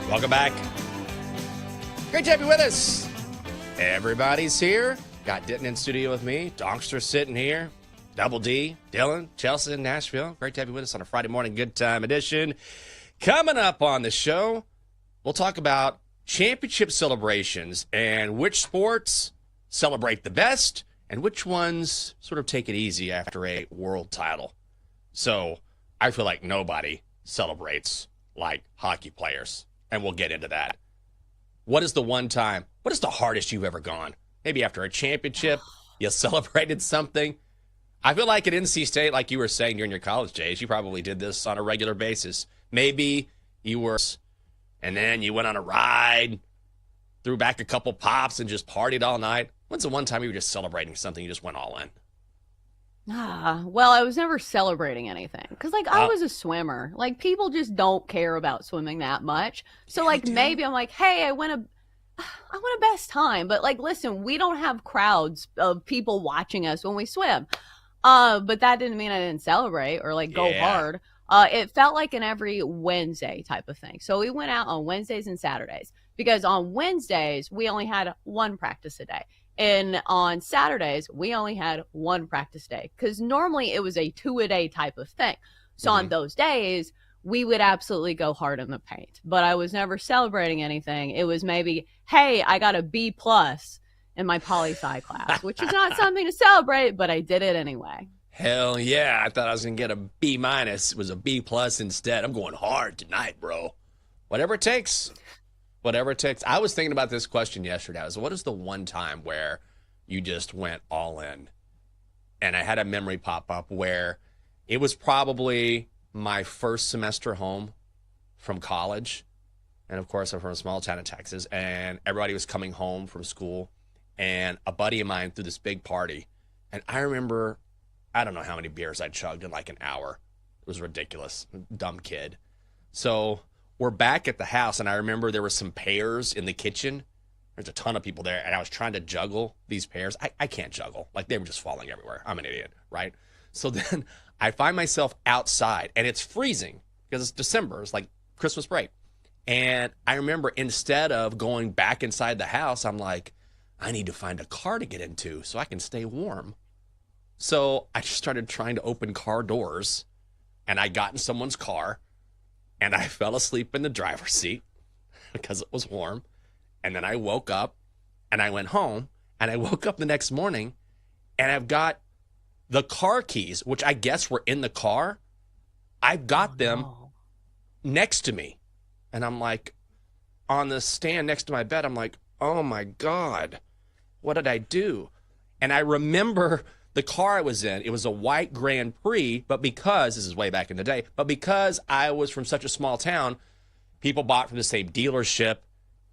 Welcome back. Great to have you with us. Everybody's here. Got Denton in studio with me. Donkster sitting here. Double D, Dylan, Chelsea in Nashville. Great to have you with us on a Friday morning good time edition. Coming up on the show, we'll talk about championship celebrations and which sports celebrate the best and which ones sort of take it easy after a world title. So I feel like nobody celebrates like hockey players, and we'll get into that. What is the hardest you've ever gone? Maybe after a championship, you celebrated something. I feel like at NC State, like you were saying during your college days, you probably did this on a regular basis. Maybe you were, and then you went on a ride, threw back a couple pops, and just partied all night. When's the one time you were just celebrating something, you just went all in? Well, I was never celebrating anything because, I was a swimmer. People just don't care about swimming that much. So, maybe I'm like, hey, I want a best time. But, listen, we don't have crowds of people watching us when we swim. But that didn't mean I didn't celebrate or, go hard. It felt like an every Wednesday type of thing. So we went out on Wednesdays and Saturdays because on Wednesdays, we only had one practice a day. And on Saturdays, we only had one practice day because normally it was a 2-a-day type of thing. So on those days, we would absolutely go hard in the paint. But I was never celebrating anything. It was maybe, hey, I got a B+ in my poli-sci class, which is not something to celebrate, but I did it anyway. Hell yeah. I thought I was going to get a B-. It was a B+ instead. I'm going hard tonight, bro. Whatever it takes. Whatever it takes. I was thinking about this question yesterday. I was, what is the one time where you just went all in? And I had a memory pop up where it was probably my first semester home from college. And, of course, I'm from a small town in Texas. And everybody was coming home from school. And a buddy of mine threw this big party. And I remember, I don't know how many beers I chugged in an hour. It was ridiculous. Dumb kid. So we're back at the house, and I remember there were some pears in the kitchen. There's a ton of people there, and I was trying to juggle these pears. I can't juggle. They were just falling everywhere. I'm an idiot, right? So then I find myself outside, and it's freezing because it's December. It's like Christmas break. And I remember instead of going back inside the house, I'm like, I need to find a car to get into so I can stay warm. So I just started trying to open car doors, and I got in someone's car, and I fell asleep in the driver's seat because it was warm. And then I woke up, and I went home, and I woke up the next morning, and I've got the car keys, which I guess were in the car. I've got them next to me. And I'm like, on the stand next to my bed, I'm like, oh, my God, what did I do? And I remember the car I was in, it was a white Grand Prix, but because, this is way back in the day, but because I was from such a small town, people bought from the same dealership.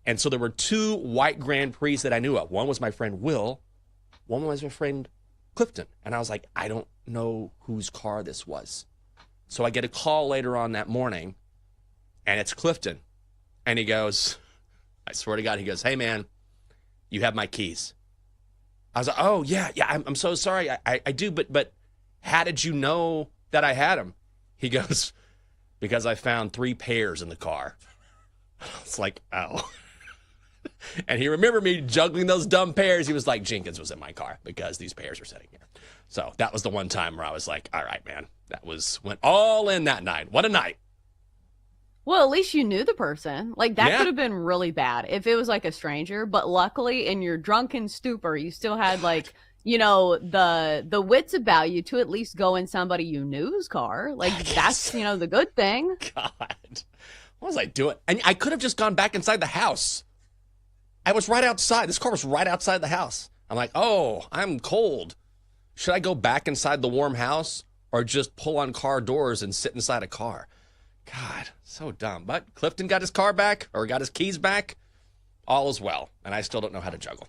And so there were two white Grand Prix that I knew of. One was my friend Will, one was my friend Clifton. And I was like, I don't know whose car this was. So I get a call later on that morning, and it's Clifton. And he goes, I swear to God, he goes, hey, man, you have my keys. I was like, oh, yeah, I'm so sorry. I do, but how did you know that I had them? He goes, because I found 3 pears in the car. It's like, oh. And he remembered me juggling those dumb pears. He was like, Jenkins was in my car because these pears are sitting here. So that was the one time where I was like, all right, man, went all in that night. What a night. Well, at least you knew the person. That could have been really bad if it was a stranger. But luckily, in your drunken stupor, you still had the wits about you to at least go in somebody you knew's car. That's the good thing. God, what was I doing? And I could have just gone back inside the house. I was right outside. This car was right outside the house. I'm like, oh, I'm cold. Should I go back inside the warm house or just pull on car doors and sit inside a car? God, so dumb. But Clifton got his car back, or got his keys back. All is well, and I still don't know how to juggle.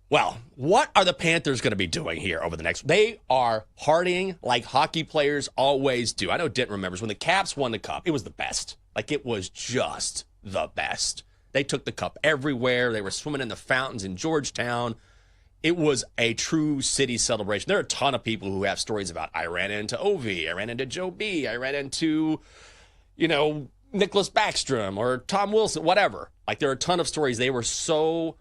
Well, what are the Panthers going to be doing here over the next? They are partying like hockey players always do. I know Denton remembers when the Caps won the Cup. It was the best. Like, it was just the best. They took the cup everywhere. They were swimming in the fountains in Georgetown. It was a true city celebration. There are a ton of people who have stories about, I ran into Ovi, I ran into Joe B, I ran into, Nicholas Backstrom or Tom Wilson, whatever. Like, there are a ton of stories. They were so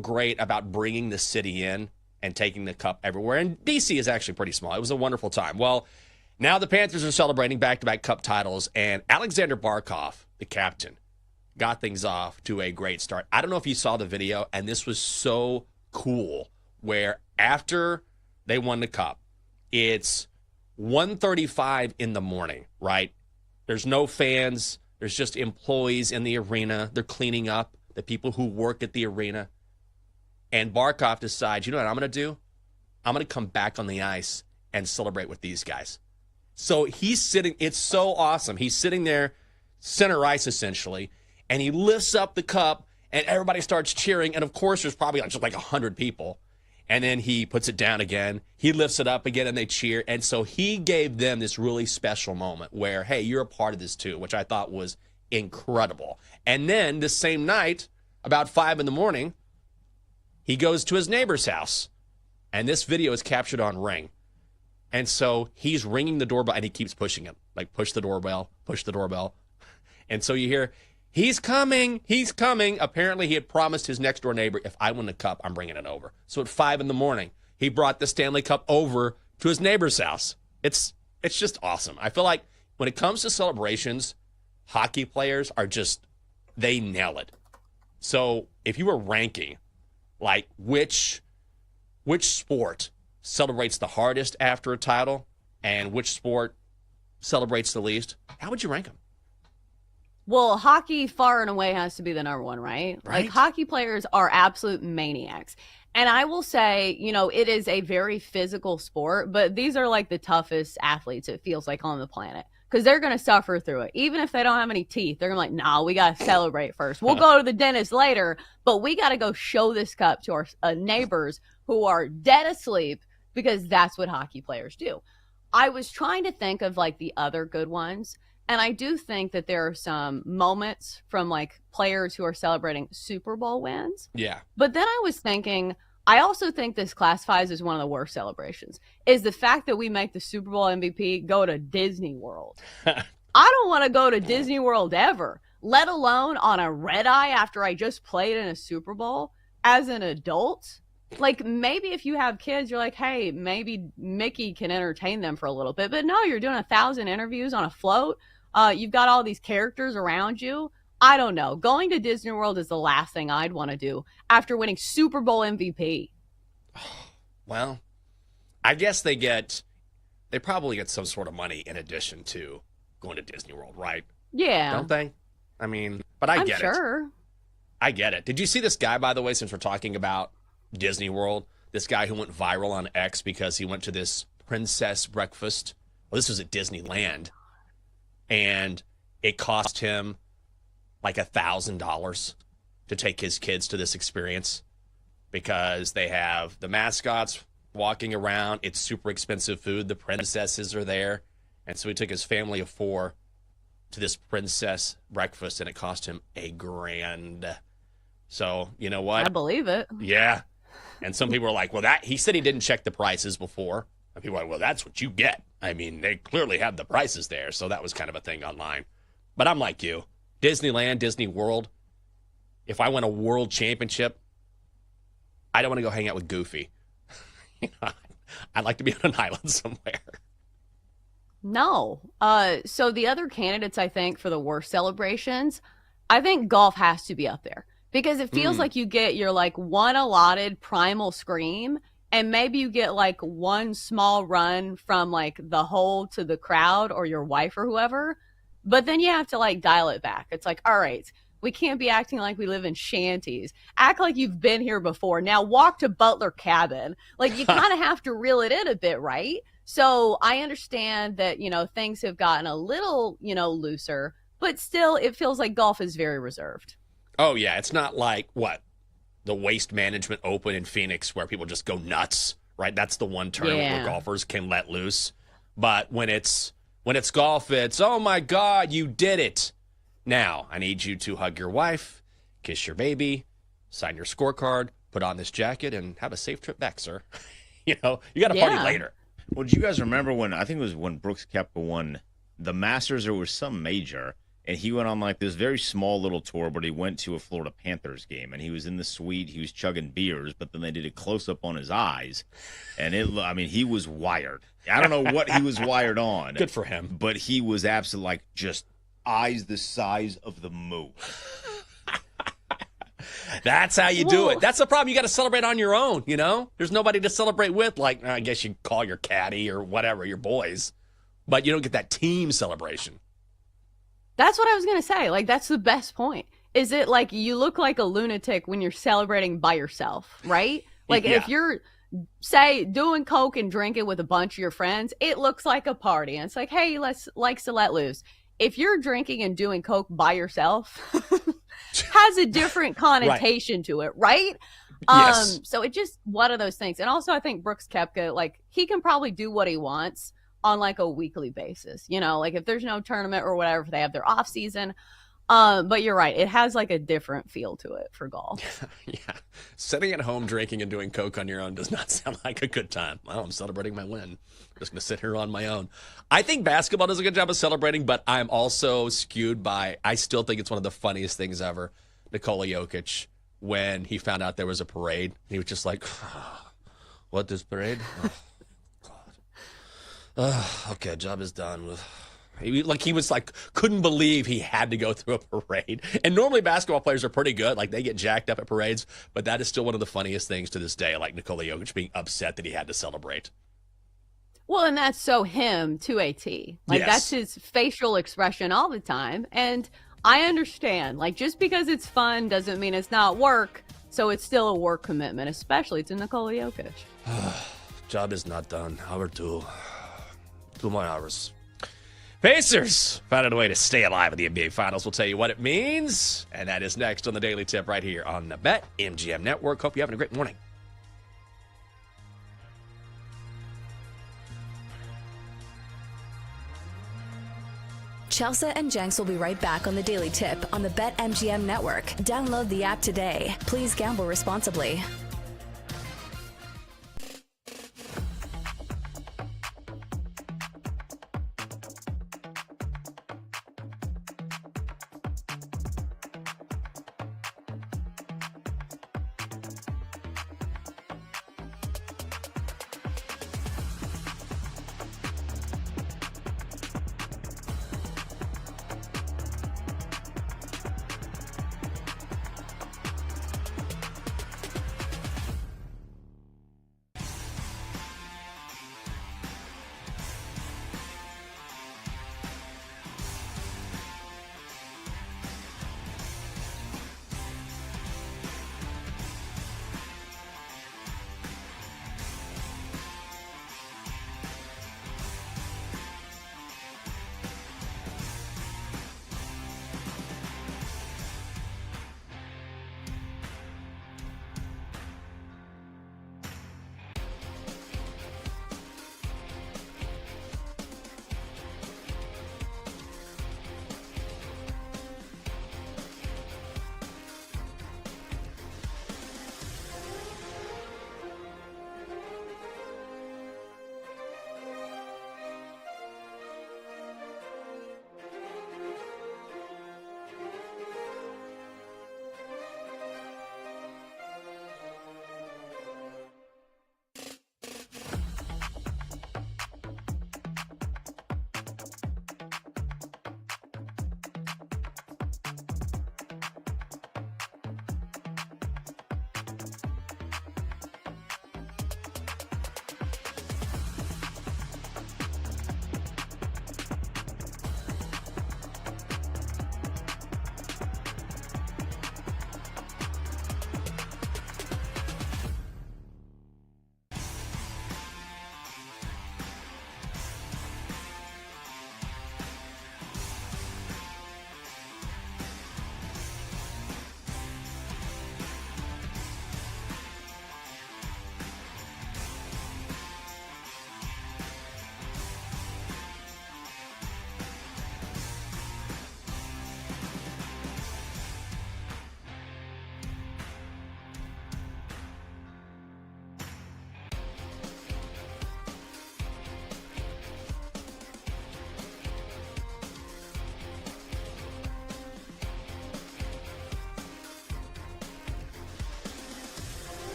great about bringing the city in and taking the cup everywhere. And DC is actually pretty small. It was a wonderful time. Well, now the Panthers are celebrating back-to-back cup titles, and Alexander Barkov, the captain, got things off to a great start. I don't know if you saw the video, and this was so cool, where after they won the cup, it's 1:35 in the morning, right? There's no fans. There's just employees in the arena. They're cleaning up, the people who work at the arena. And Barkov decides, you know what I'm going to do? I'm going to come back on the ice and celebrate with these guys. So he's sitting, it's so awesome. He's sitting there, center ice essentially, and he lifts up the cup, and everybody starts cheering. And of course, there's probably just like 100 people. And then he puts it down again. He lifts it up again, and they cheer. And so he gave them this really special moment where, hey, you're a part of this too, which I thought was incredible. And then the same night, about 5 in the morning, he goes to his neighbor's house. And this video is captured on Ring. And so he's ringing the doorbell, and he keeps pushing it. Like, push the doorbell, push the doorbell. And so you hear, he's coming, he's coming. Apparently, he had promised his next-door neighbor, if I win the cup, I'm bringing it over. So at 5 in the morning, he brought the Stanley Cup over to his neighbor's house. It's just awesome. I feel like when it comes to celebrations, hockey players are just, they nail it. So if you were ranking, like, which sport celebrates the hardest after a title and which sport celebrates the least, how would you rank them? Well, hockey far and away has to be the number one, right? Like, hockey players are absolute maniacs. And I will say, it is a very physical sport, but these are like the toughest athletes, it feels like, on the planet. Because they're going to suffer through it. Even if they don't have any teeth, they're going to be like, nah, we got to celebrate first. We'll go to the dentist later, but we got to go show this cup to our neighbors who are dead asleep, because that's what hockey players do. I was trying to think of like the other good ones. And I do think that there are some moments from like players who are celebrating Super Bowl wins. Yeah. But then I was thinking, I also think this classifies as one of the worst celebrations, is the fact that we make the Super Bowl MVP go to Disney World. I don't want to go to Disney World ever, let alone on a red eye after I just played in a Super Bowl as an adult. Like, maybe if you have kids, you're like, hey, maybe Mickey can entertain them for a little bit. But no, you're doing 1,000 interviews on a float. You've got all these characters around you. I don't know. Going to Disney World is the last thing I'd want to do after winning Super Bowl MVP. Well, I guess they probably get some sort of money in addition to going to Disney World, right? Yeah. Don't they? I mean, but I'm get sure. it. I get it. Did you see this guy, by the way, since we're talking about Disney World? This guy who went viral on X because he went to this princess breakfast. Well, this was at Disneyland. And it cost him like $1,000 to take his kids to this experience because they have the mascots walking around. It's super expensive food. The princesses are there. And so he took his family of 4 to this princess breakfast, and it cost him $1,000. So, you know what? I believe it. Yeah. And some people are like, well, he said he didn't check the prices before. And people are like, well, that's what you get. I mean, they clearly have the prices there. So that was kind of a thing online. But I'm like you. Disneyland, Disney World. If I win a world championship, I don't want to go hang out with Goofy. I'd like to be on an island somewhere. No. So the other candidates, I think, for the worst celebrations, I think golf has to be up there. Because it feels like you get your like one allotted primal scream, and maybe you get like one small run from like the hole to the crowd or your wife or whoever. But then you have to like dial it back. It's like, all right, we can't be acting like we live in shanties. Act like you've been here before. Now walk to Butler Cabin. Like, you kind of have to reel it in a bit, right? So I understand that, things have gotten a little, looser, but still it feels like golf is very reserved. Oh, yeah. It's not like, the Waste Management Open in Phoenix where people just go nuts, right? That's the one tournament where golfers can let loose. But when it's When it's golf, it's, oh my God, you did it. Now, I need you to hug your wife, kiss your baby, sign your scorecard, put on this jacket, and have a safe trip back, sir. You got to party later. Well, do you guys remember I think it was when Brooks Koepka won the Masters, or was some major, and he went on like this very small little tour, but he went to a Florida Panthers game, and he was in the suite, he was chugging beers, but then they did a close-up on his eyes, and he was wired. I don't know what he was wired on. Good for him. But he was absolutely like just eyes the size of the moon. That's how you do it. That's the problem. You got to celebrate on your own, There's nobody to celebrate with. Like, I guess you call your caddy or whatever, your boys. But you don't get that team celebration. That's what I was going to say. Like, that's the best point. Is it like you look like a lunatic when you're celebrating by yourself, right? Like, if you're, say, doing coke and drinking with a bunch of your friends, it looks like a party. And it's like, hey, let's let loose. If you're drinking and doing coke by yourself, has a different connotation to it, right? Yes. So it just one of those things. And also, I think Brooks Koepka, like, he can probably do what he wants on like a weekly basis, like if there's no tournament or whatever, if they have their off season. But you're right, it has like a different feel to it for golf. Yeah, sitting at home drinking and doing coke on your own does not sound like a good time. Well, I'm celebrating my win. Just gonna sit here on my own. I think basketball does a good job of celebrating, but I'm also skewed by, I still think it's one of the funniest things ever, Nikola Jokic, when he found out there was a parade. He was just like, what, this parade? Okay, job is done. He was like, couldn't believe he had to go through a parade. And normally basketball players are pretty good. Like, they get jacked up at parades. But that is still one of the funniest things to this day, like Nikola Jokic being upset that he had to celebrate. Well, and that's so him to a T. Like, that's his facial expression all the time. And I understand. Like, just because it's fun doesn't mean it's not work. So it's still a work commitment, especially to Nikola Jokic. Job is not done. Hour 2. 2 more hours. Pacers found a way to stay alive in the NBA Finals. We'll tell you what it means. And that is next on the Daily Tip right here on the BetMGM Network. Hope you're having a great morning. Chelsea and Jenks will be right back on the Daily Tip on the BetMGM Network. Download the app today. Please gamble responsibly.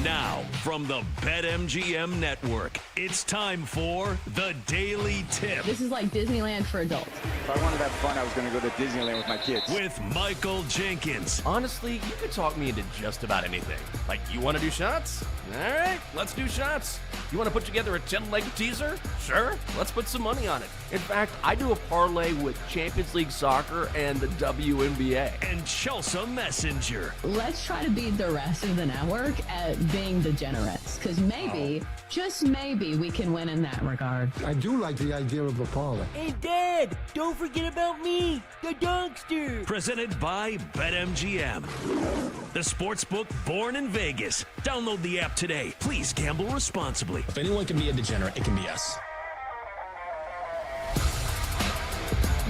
Now, from the BetMGM Network, it's time for the Daily Tip This is like Disneyland for adults. If I wanted to have fun, I was going to go to Disneyland with my kids. with Michael Jenkins. Honestly, you could talk me into just about anything. Like, you want to do shots? All right, let's do shots. You want to put together a 10-leg teaser? Sure, let's put some money on it. In fact, I do a parlay with Champions League Soccer and the WNBA. And Chelsea Messenger. Let's try to beat the rest of the network at being degenerates, because maybe, just maybe, we can win in that regard. I do like the idea of a parlay. Hey, Dad, don't forget about me, the dogster. Presented by BetMGM. The sportsbook born in Vegas. Download the app today. Please gamble responsibly. If anyone can be a degenerate, it can be us.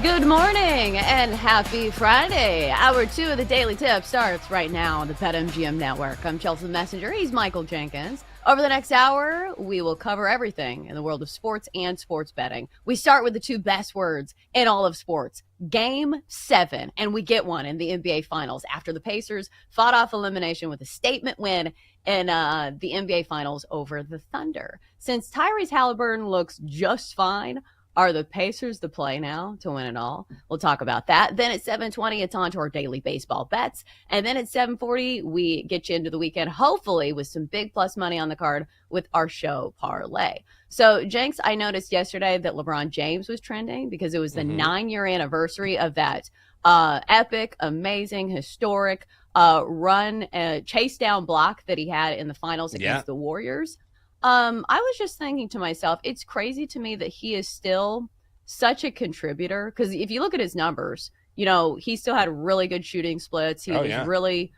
Good morning and happy Friday. Hour 2 of the Daily Tip starts right now on the BetMGM Network. I'm Chelsea Messenger. He's Michael Jenkins. Over the next hour, we will cover everything in the world of sports and sports betting. We start with the two best words in all of sports, Game 7, and we get one in the NBA Finals after the Pacers fought off elimination with a statement win in the NBA Finals over the Thunder. Since Tyrese Halliburton looks just fine, are the Pacers the play now to win it all? We'll talk about that. Then at 7:20, it's on to our daily baseball bets. And then at 7:40, we get you into the weekend, hopefully with some big plus money on the card with our show parlay. So, Jenks, I noticed yesterday that LeBron James was trending because it was the 9-year anniversary of that epic, amazing, historic run, chase down block that he had in the finals against the Warriors. I was just thinking to myself, it's crazy to me that he is still such a contributor, because if you look at his numbers, you know, he still had really good shooting splits. He was really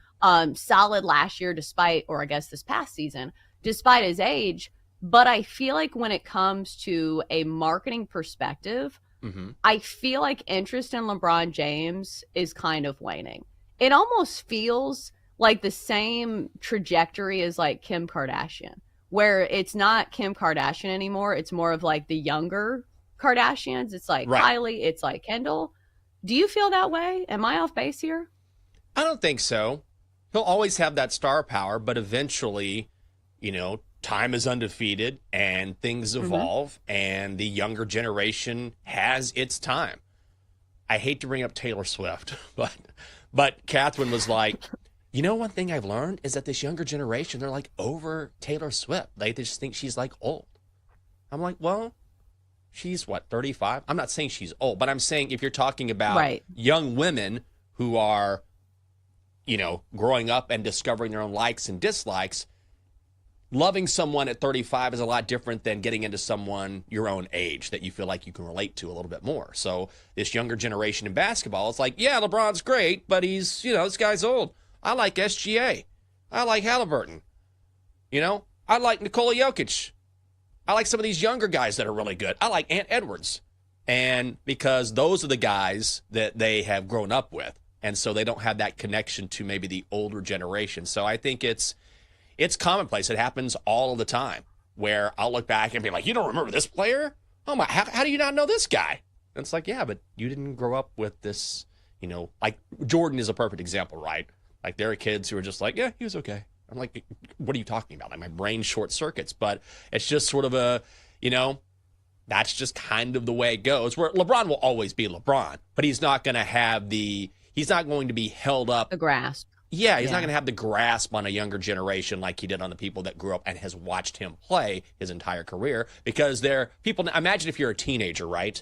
solid last year, despite, or I guess this past season, despite his age. But I feel like when it comes to a marketing perspective, I feel like interest in LeBron James is kind of waning. It almost feels like the same trajectory as like Kim Kardashian, where it's not Kim Kardashian anymore. It's more of like the younger Kardashians. It's like Kylie, it's like Kendall. Do you feel that way? Am I off base here? I don't think so. He'll always have that star power, but eventually, you know, time is undefeated and things evolve and the younger generation has its time. I hate to bring up Taylor Swift, but Catherine was like, you know, one thing I've learned is that this younger generation, they're like over Taylor Swift. They just think she's like old. I'm like, well, she's what, 35? I'm not saying she's old, but I'm saying if you're talking about young women who are, you know, growing up and discovering their own likes and dislikes, loving someone at 35 is a lot different than getting into someone your own age that you feel like you can relate to a little bit more. So this younger generation in basketball, it's like, yeah, LeBron's great, but he's, you know, this guy's old. I like SGA. I like Halliburton. You know, I like Nikola Jokic. I like some of these younger guys that are really good. I like Ant Edwards. And because those are the guys that they have grown up with. And so they don't have that connection to maybe the older generation. So I think it's commonplace. It happens all of the time where I'll look back and be like, you don't remember this player? Oh my, how do you not know this guy? And it's like, yeah, but you didn't grow up with this, you know, like Jordan is a perfect example, right? Like there are kids who are just like, yeah, he was okay. I'm like, what are you talking about? Like my brain short circuits, but it's just sort of a, you know, that's just kind of the way it goes, where LeBron will always be LeBron, but he's not going to be held up. The grasp. Yeah, he's not going to have the grasp on a younger generation like he did on the people that grew up and has watched him play his entire career, because they're people. Imagine if you're a teenager, right?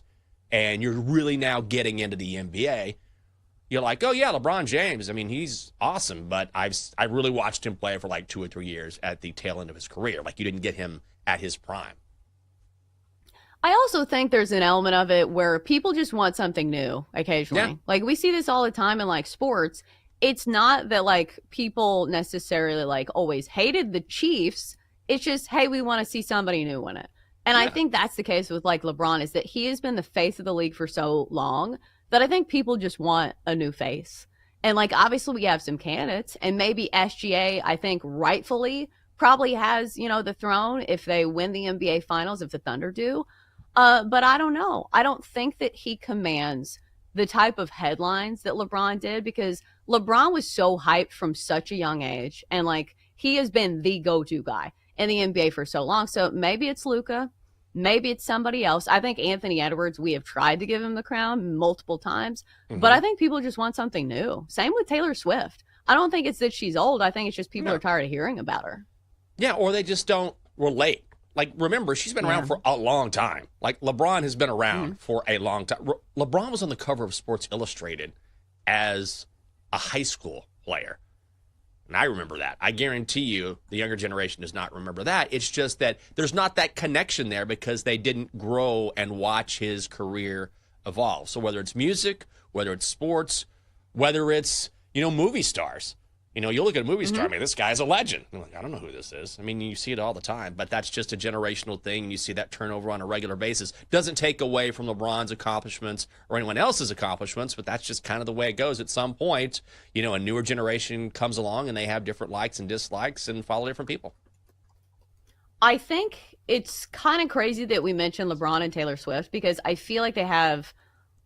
And you're really now getting into the NBA. You're like, oh yeah, LeBron James. I mean, he's awesome, but I really watched him play for like 2 or 3 years at the tail end of his career. Like you didn't get him at his prime. I also think there's an element of it where people just want something new occasionally. Yeah. Like we see this all the time in like sports. It's not that like people necessarily like always hated the Chiefs. It's just, hey, we want to see somebody new in it. And I think that's the case with like LeBron, is that he has been the face of the league for so long that I think people just want a new face. And like, obviously we have some candidates, and maybe SGA, I think rightfully probably has, you know, the throne if they win the NBA finals, if the Thunder do. But I don't know. I don't think that he commands the type of headlines that LeBron did, because LeBron was so hyped from such a young age. And like he has been the go-to guy in the NBA for so long. So maybe it's Luka. Maybe it's somebody else. I think Anthony Edwards, we have tried to give him the crown multiple times, but I think people just want something new. Same with Taylor Swift. I don't think it's that she's old. I think it's just people are tired of hearing about her. Yeah, or they just don't relate. Like, remember, she's been around for a long time. Like, LeBron has been around for a long time. LeBron was on the cover of Sports Illustrated as a high school player. And I remember that. I guarantee you the younger generation does not remember that. It's just that there's not that connection there because they didn't grow and watch his career evolve. So whether it's music, whether it's sports, whether it's, movie stars. You look at a movie star, I mean, this guy's a legend. You're like, I don't know who this is. I mean, you see it all the time, but that's just a generational thing. You see that turnover on a regular basis. Doesn't take away from LeBron's accomplishments or anyone else's accomplishments, but that's just kind of the way it goes. At some point, a newer generation comes along and they have different likes and dislikes and follow different people. I think it's kind of crazy that we mentioned LeBron and Taylor Swift because I feel like they have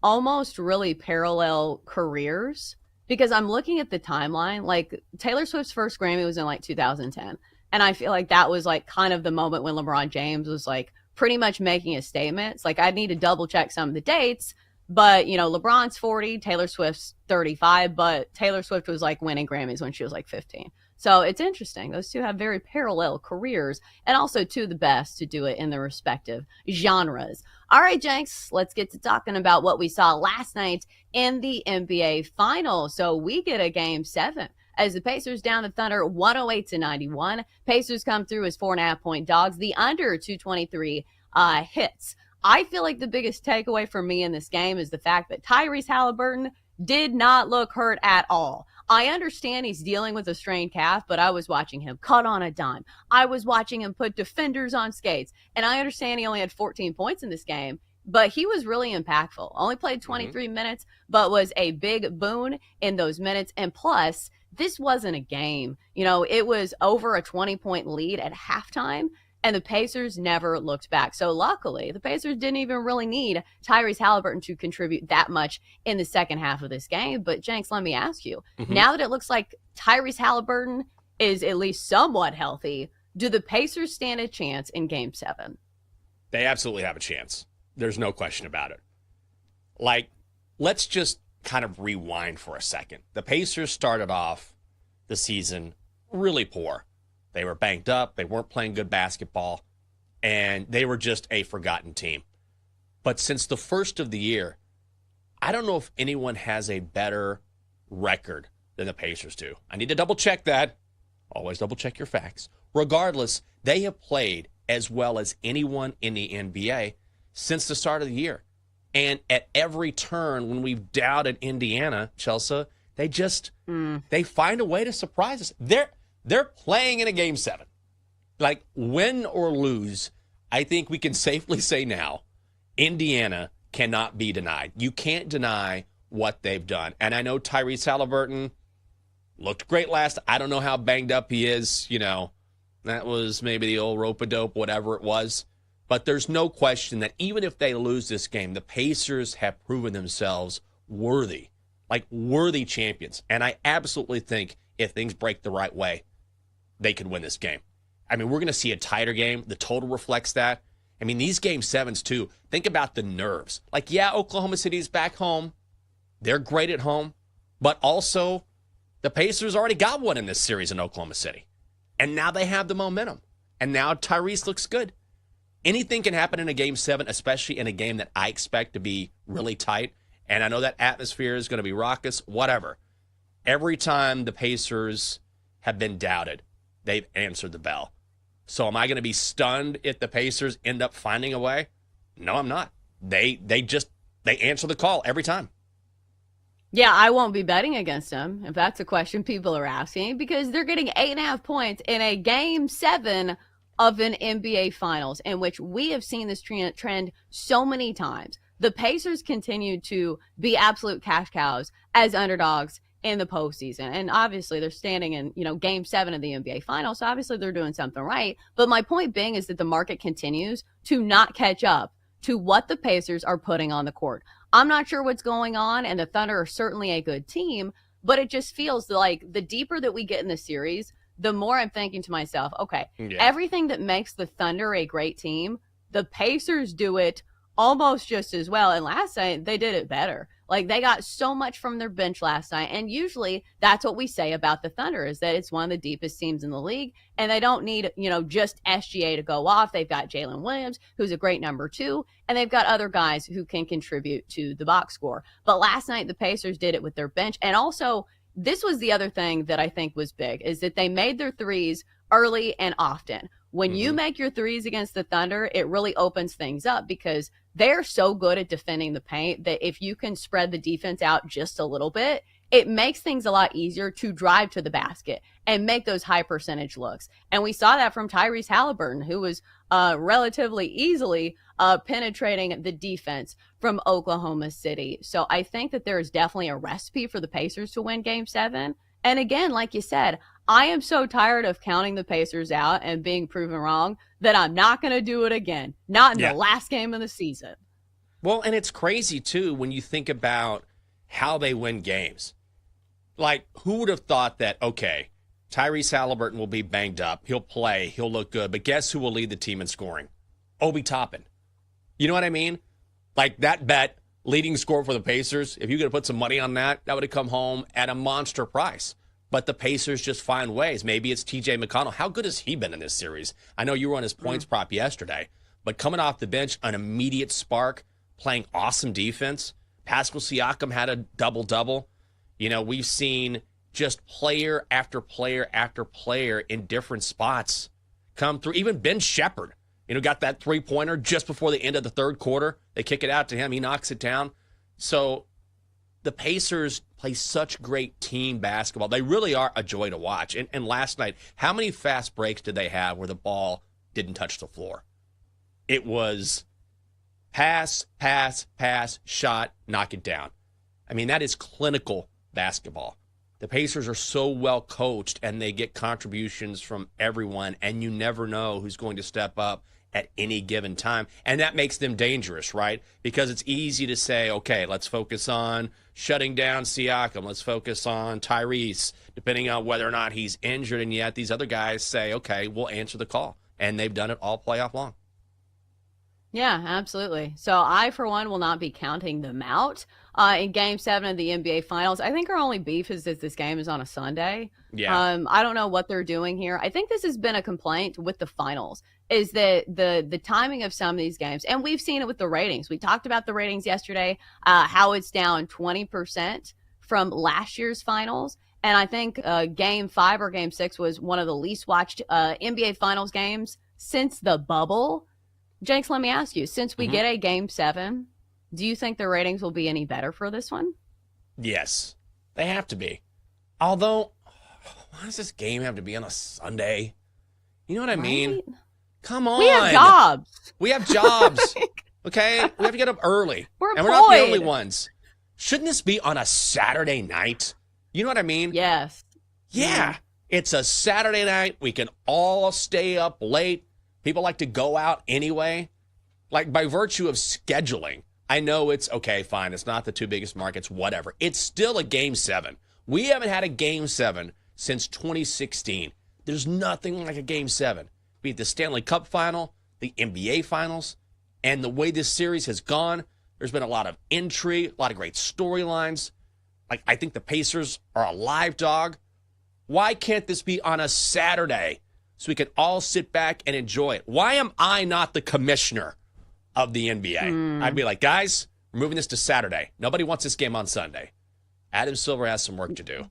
almost really parallel careers. Because I'm looking at the timeline, like Taylor Swift's first Grammy was in like 2010. And I feel like that was like kind of the moment when LeBron James was like pretty much making a statement. It's like I need to double check some of the dates, but LeBron's 40, Taylor Swift's 35, but Taylor Swift was like winning Grammys when she was like 15. So it's interesting. Those two have very parallel careers and also two of the best to do it in their respective genres. All right, Jenks, let's get to talking about what we saw last night in the NBA Finals. So we get a Game 7 as the Pacers down the Thunder 108-91. Pacers come through as 4.5-point dogs. The under 223 hits. I feel like the biggest takeaway for me in this game is the fact that Tyrese Halliburton did not look hurt at all. I understand he's dealing with a strained calf, but I was watching him cut on a dime. I was watching him put defenders on skates. And I understand he only had 14 points in this game, but he was really impactful. Only played 23 minutes, but was a big boon in those minutes. And plus, this wasn't a game. It was over a 20-point lead at halftime. And the Pacers never looked back. So luckily, the Pacers didn't even really need Tyrese Halliburton to contribute that much in the second half of this game. But Jenks, let me ask you, now that it looks like Tyrese Halliburton is at least somewhat healthy, do the Pacers stand a chance in Game 7? They absolutely have a chance. There's no question about it. Like, let's just kind of rewind for a second. The Pacers started off the season really poor. They were banged up. They weren't playing good basketball. And they were just a forgotten team. But since the first of the year, I don't know if anyone has a better record than the Pacers do. I need to double check that. Always double check your facts. Regardless, they have played as well as anyone in the NBA since the start of the year. And at every turn when we've doubted Indiana, Chelsea, they find a way to surprise us. They're playing in a Game 7. Like, win or lose, I think we can safely say now, Indiana cannot be denied. You can't deny what they've done. And I know Tyrese Halliburton looked great last. I don't know how banged up he is. That was maybe the old rope-a-dope, whatever it was. But there's no question that even if they lose this game, the Pacers have proven themselves worthy champions. And I absolutely think if things break the right way, they could win this game. I mean, we're going to see a tighter game. The total reflects that. I mean, these Game 7s, too, think about the nerves. Like, yeah, Oklahoma City's back home. They're great at home. But also, the Pacers already got one in this series in Oklahoma City. And now they have the momentum. And now Tyrese looks good. Anything can happen in a Game 7, especially in a game that I expect to be really tight. And I know that atmosphere is going to be raucous, whatever. Every time the Pacers have been doubted, they've answered the bell. So am I going to be stunned if the Pacers end up finding a way? No, I'm not. They answer the call every time. Yeah, I won't be betting against them, if that's a question people are asking, because they're getting 8.5 points in a Game 7 of an NBA Finals, in which we have seen this trend so many times. The Pacers continue to be absolute cash cows as underdogs in the postseason. And obviously they're standing in, Game 7 of the NBA Finals. So obviously they're doing something right. But my point being is that the market continues to not catch up to what the Pacers are putting on the court. I'm not sure what's going on, and the Thunder are certainly a good team, but it just feels like the deeper that we get in the series, the more I'm thinking to myself, okay, everything that makes the Thunder a great team, the Pacers do it almost just as well. And last night, they did it better. Like, they got so much from their bench last night. And usually that's what we say about the Thunder, is that it's one of the deepest teams in the league. And they don't need, just SGA to go off. They've got Jalen Williams, who's a great number 2. And they've got other guys who can contribute to the box score. But last night, the Pacers did it with their bench. And also, this was the other thing that I think was big, is that they made their threes early and often. When you make your threes against the Thunder, it really opens things up, because they're so good at defending the paint that if you can spread the defense out just a little bit, it makes things a lot easier to drive to the basket and make those high percentage looks. And we saw that from Tyrese Halliburton, who was relatively easily penetrating the defense from Oklahoma City. So I think that there is definitely a recipe for the Pacers to win Game 7. And again, like you said, I am so tired of counting the Pacers out and being proven wrong that I'm not going to do it again. Not in the last game of the season. Well, and it's crazy, too, when you think about how they win games. Like, who would have thought that, okay, Tyrese Halliburton will be banged up. He'll play. He'll look good. But guess who will lead the team in scoring? Obi Toppin. You know what I mean? Like, that bet, leading scorer for the Pacers, if you could have put some money on that, that would have come home at a monster price. But the Pacers just find ways. Maybe it's TJ McConnell. How good has he been in this series? I know you were on his points prop yesterday, but coming off the bench, an immediate spark, playing awesome defense. Pascal Siakam had a double-double. We've seen just player after player after player in different spots come through. Even Ben Shepherd, got that three-pointer just before the end of the third quarter. They kick it out to him. He knocks it down. So the Pacers play such great team basketball. They really are a joy to watch. And last night, how many fast breaks did they have where the ball didn't touch the floor? It was pass, pass, pass, shot, knock it down. I mean, that is clinical basketball. The Pacers are so well coached, and they get contributions from everyone, and you never know who's going to step up at any given time. And that makes them dangerous, right? Because it's easy to say, okay, let's focus on shutting down Siakam. Let's focus on Tyrese, depending on whether or not he's injured. And yet these other guys say, okay, we'll answer the call. And they've done it all playoff long. Yeah, absolutely. So I, for one, will not be counting them out in Game 7 of the NBA Finals. I think our only beef is that this game is on a Sunday. Yeah. I don't know what they're doing here. I think this has been a complaint with the finals, is that the timing of some of these games, and we've seen it with the ratings. We talked about the ratings yesterday, how it's down 20% from last year's finals. And I think Game 5 or Game 6 was one of the least watched NBA Finals games since the bubble. Jenks, let me ask you, since we get a Game 7, do you think the ratings will be any better for this one? Yes, they have to be. Although, why does this game have to be on a Sunday? You know what I mean? Come on. We have jobs. We have jobs. Okay? We have to get up early. We're and we're not the only ones. Shouldn't this be on a Saturday night? You know what I mean? Yes. Yeah. It's a Saturday night. We can all stay up late. People like to go out anyway. Like, by virtue of scheduling, I know it's, okay, fine, it's not the two biggest markets, whatever. It's still a Game 7. We haven't had a Game 7 since 2016. There's nothing like a Game 7. Be it the Stanley Cup Final, the NBA Finals, and the way this series has gone, there's been a lot of intrigue, a lot of great storylines. Like, I think the Pacers are a live dog. Why can't this be on a Saturday so we can all sit back and enjoy it? Why am I not the commissioner of the NBA? I'd be like, guys, we're moving this to Saturday. Nobody wants this game on Sunday. Adam Silver has some work to do.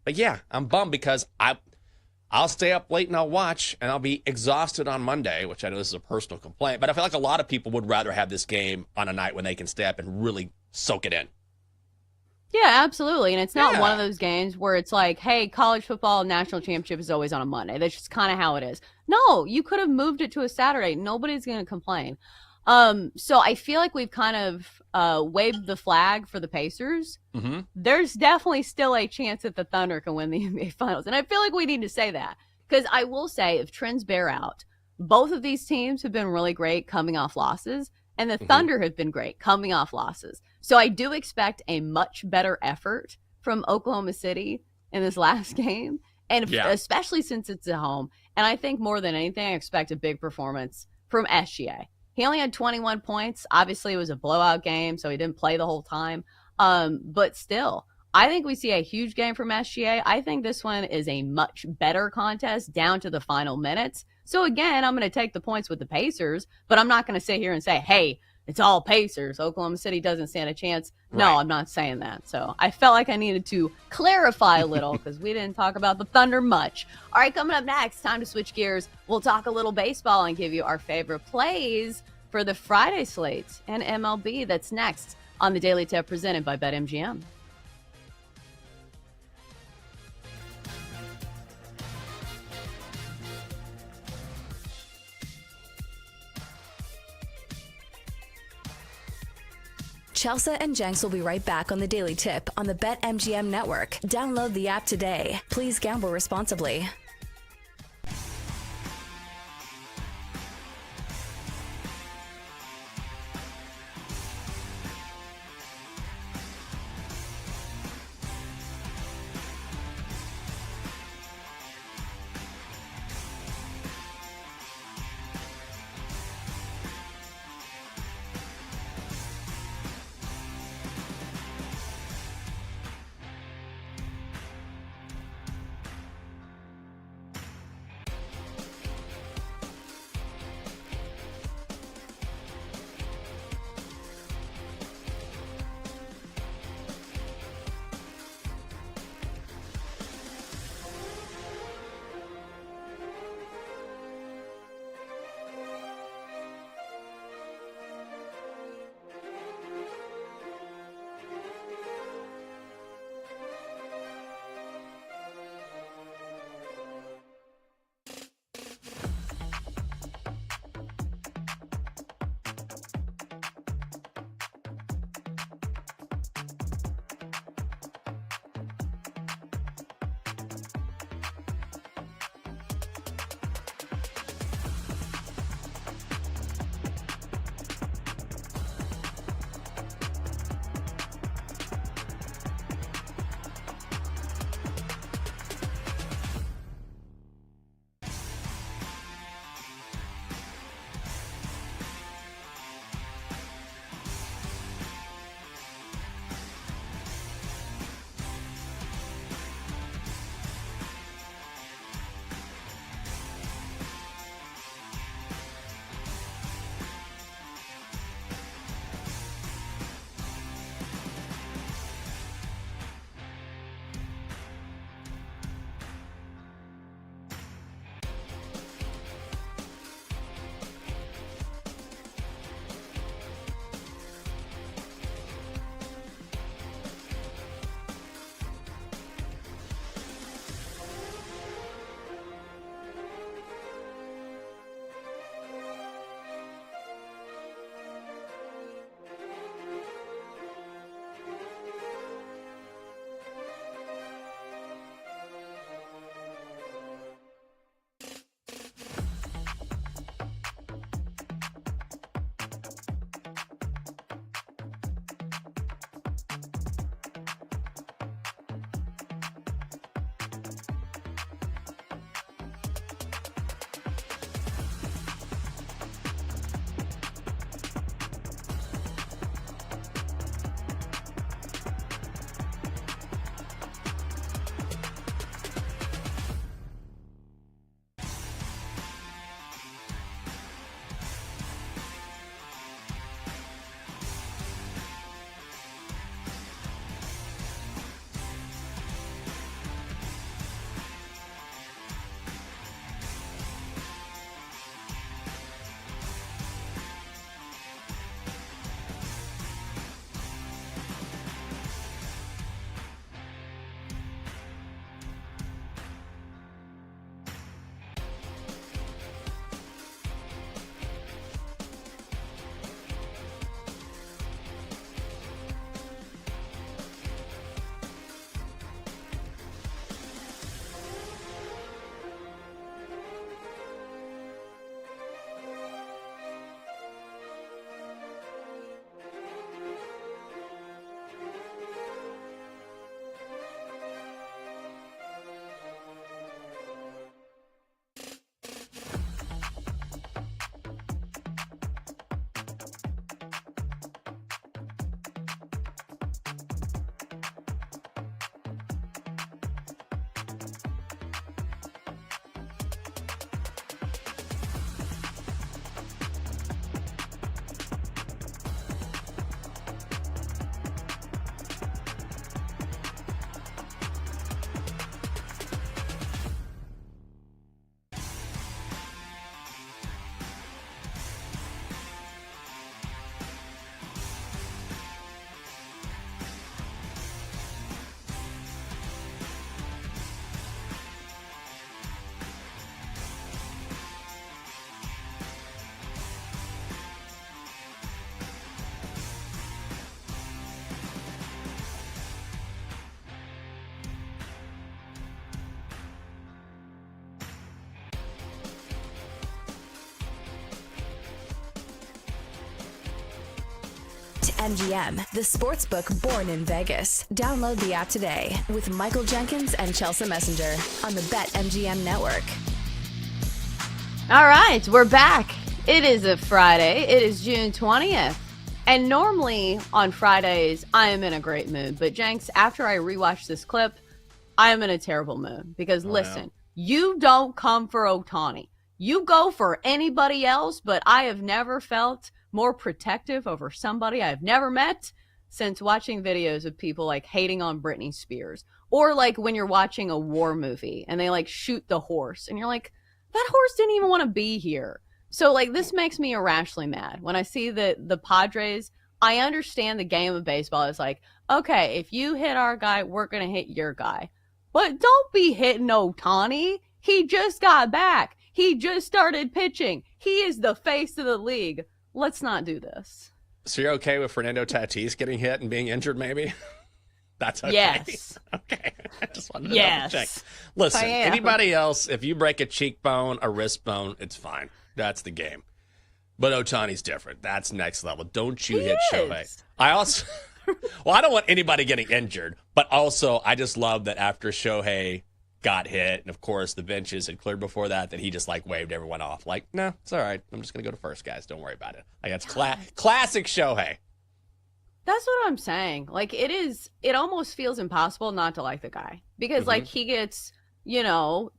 But yeah, I'm bummed because I'll stay up late and I'll watch, and I'll be exhausted on Monday, which I know this is a personal complaint, but I feel like a lot of people would rather have this game on a night when they can stay up and really soak it in. Yeah, absolutely. And it's not one of those games where it's like, hey, college football national championship is always on a Monday. That's just kind of how it is. No, you could have moved it to a Saturday. Nobody's going to complain. So I feel like we've kind of waved the flag for the Pacers. There's definitely still a chance that the Thunder can win the NBA Finals. And I feel like we need to say that. Because I will say, if trends bear out, both of these teams have been really great coming off losses. And the Thunder have been great coming off losses. So I do expect a much better effort from Oklahoma City in this last game. And Yeah. especially since it's at home. And I think more than anything, I expect a big performance from SGA. He only had 21 points. Obviously, it was a blowout game, so he didn't play the whole time. But still, I think we see a huge game from SGA. I think this one is a much better contest down to the final minutes. So again, I'm going to take the points with the Pacers, but I'm not going to sit here and say, hey, it's all Pacers. Oklahoma City doesn't stand a chance. No, Right. I'm not saying that. So I felt like I needed to clarify a little because we didn't talk about the Thunder much. All right, coming up next, time to switch gears. We'll talk a little baseball and give you our favorite plays for the Friday slate and MLB. That's next on the Daily Tip presented by BetMGM. Chelsea and Jenks will be right back on the Daily Tip on the BetMGM network. Download the app today. Please gamble responsibly. BetMGM, the sportsbook born in Vegas. Download the app today with Michael Jenkins and Chelsea Messenger on the BetMGM network. All right, we're back. It is a Friday. It is June 20th. And normally on Fridays, I am in a great mood. But Jenks, after I rewatch this clip, I am in a terrible mood. Because listen, you don't come for Ohtani. You go for anybody else, but I have never felt more protective over somebody I've never met since watching videos of people like hating on Britney Spears. Or like when you're watching a war movie and they like shoot the horse and you're like, that horse didn't even want to be here. So like this makes me irrationally mad when I see that the Padres, I understand the game of baseball is like, okay, if you hit our guy, we're going to hit your guy. But don't be hitting Ohtani. He just got back. He just started pitching. He is the face of the league. Let's not do this. So you're okay with Fernando Tatis getting hit and being injured, maybe? That's okay. Yes. Okay. I just wanted to double check. Listen, I am. anybody else, if you break a cheekbone, a wrist bone, it's fine. That's the game. But Ohtani's different. That's next level. Don't you hit Shohei. I also, well, I don't want anybody getting injured, but also I just love that after Shohei got hit, and of course the benches had cleared before that he just like waved everyone off. Like, no, it's all right. I'm just going to go to first, guys. Don't worry about it. Like, that's classic Shohei. That's what I'm saying. Like, it almost feels impossible not to like the guy. Because, like, he gets,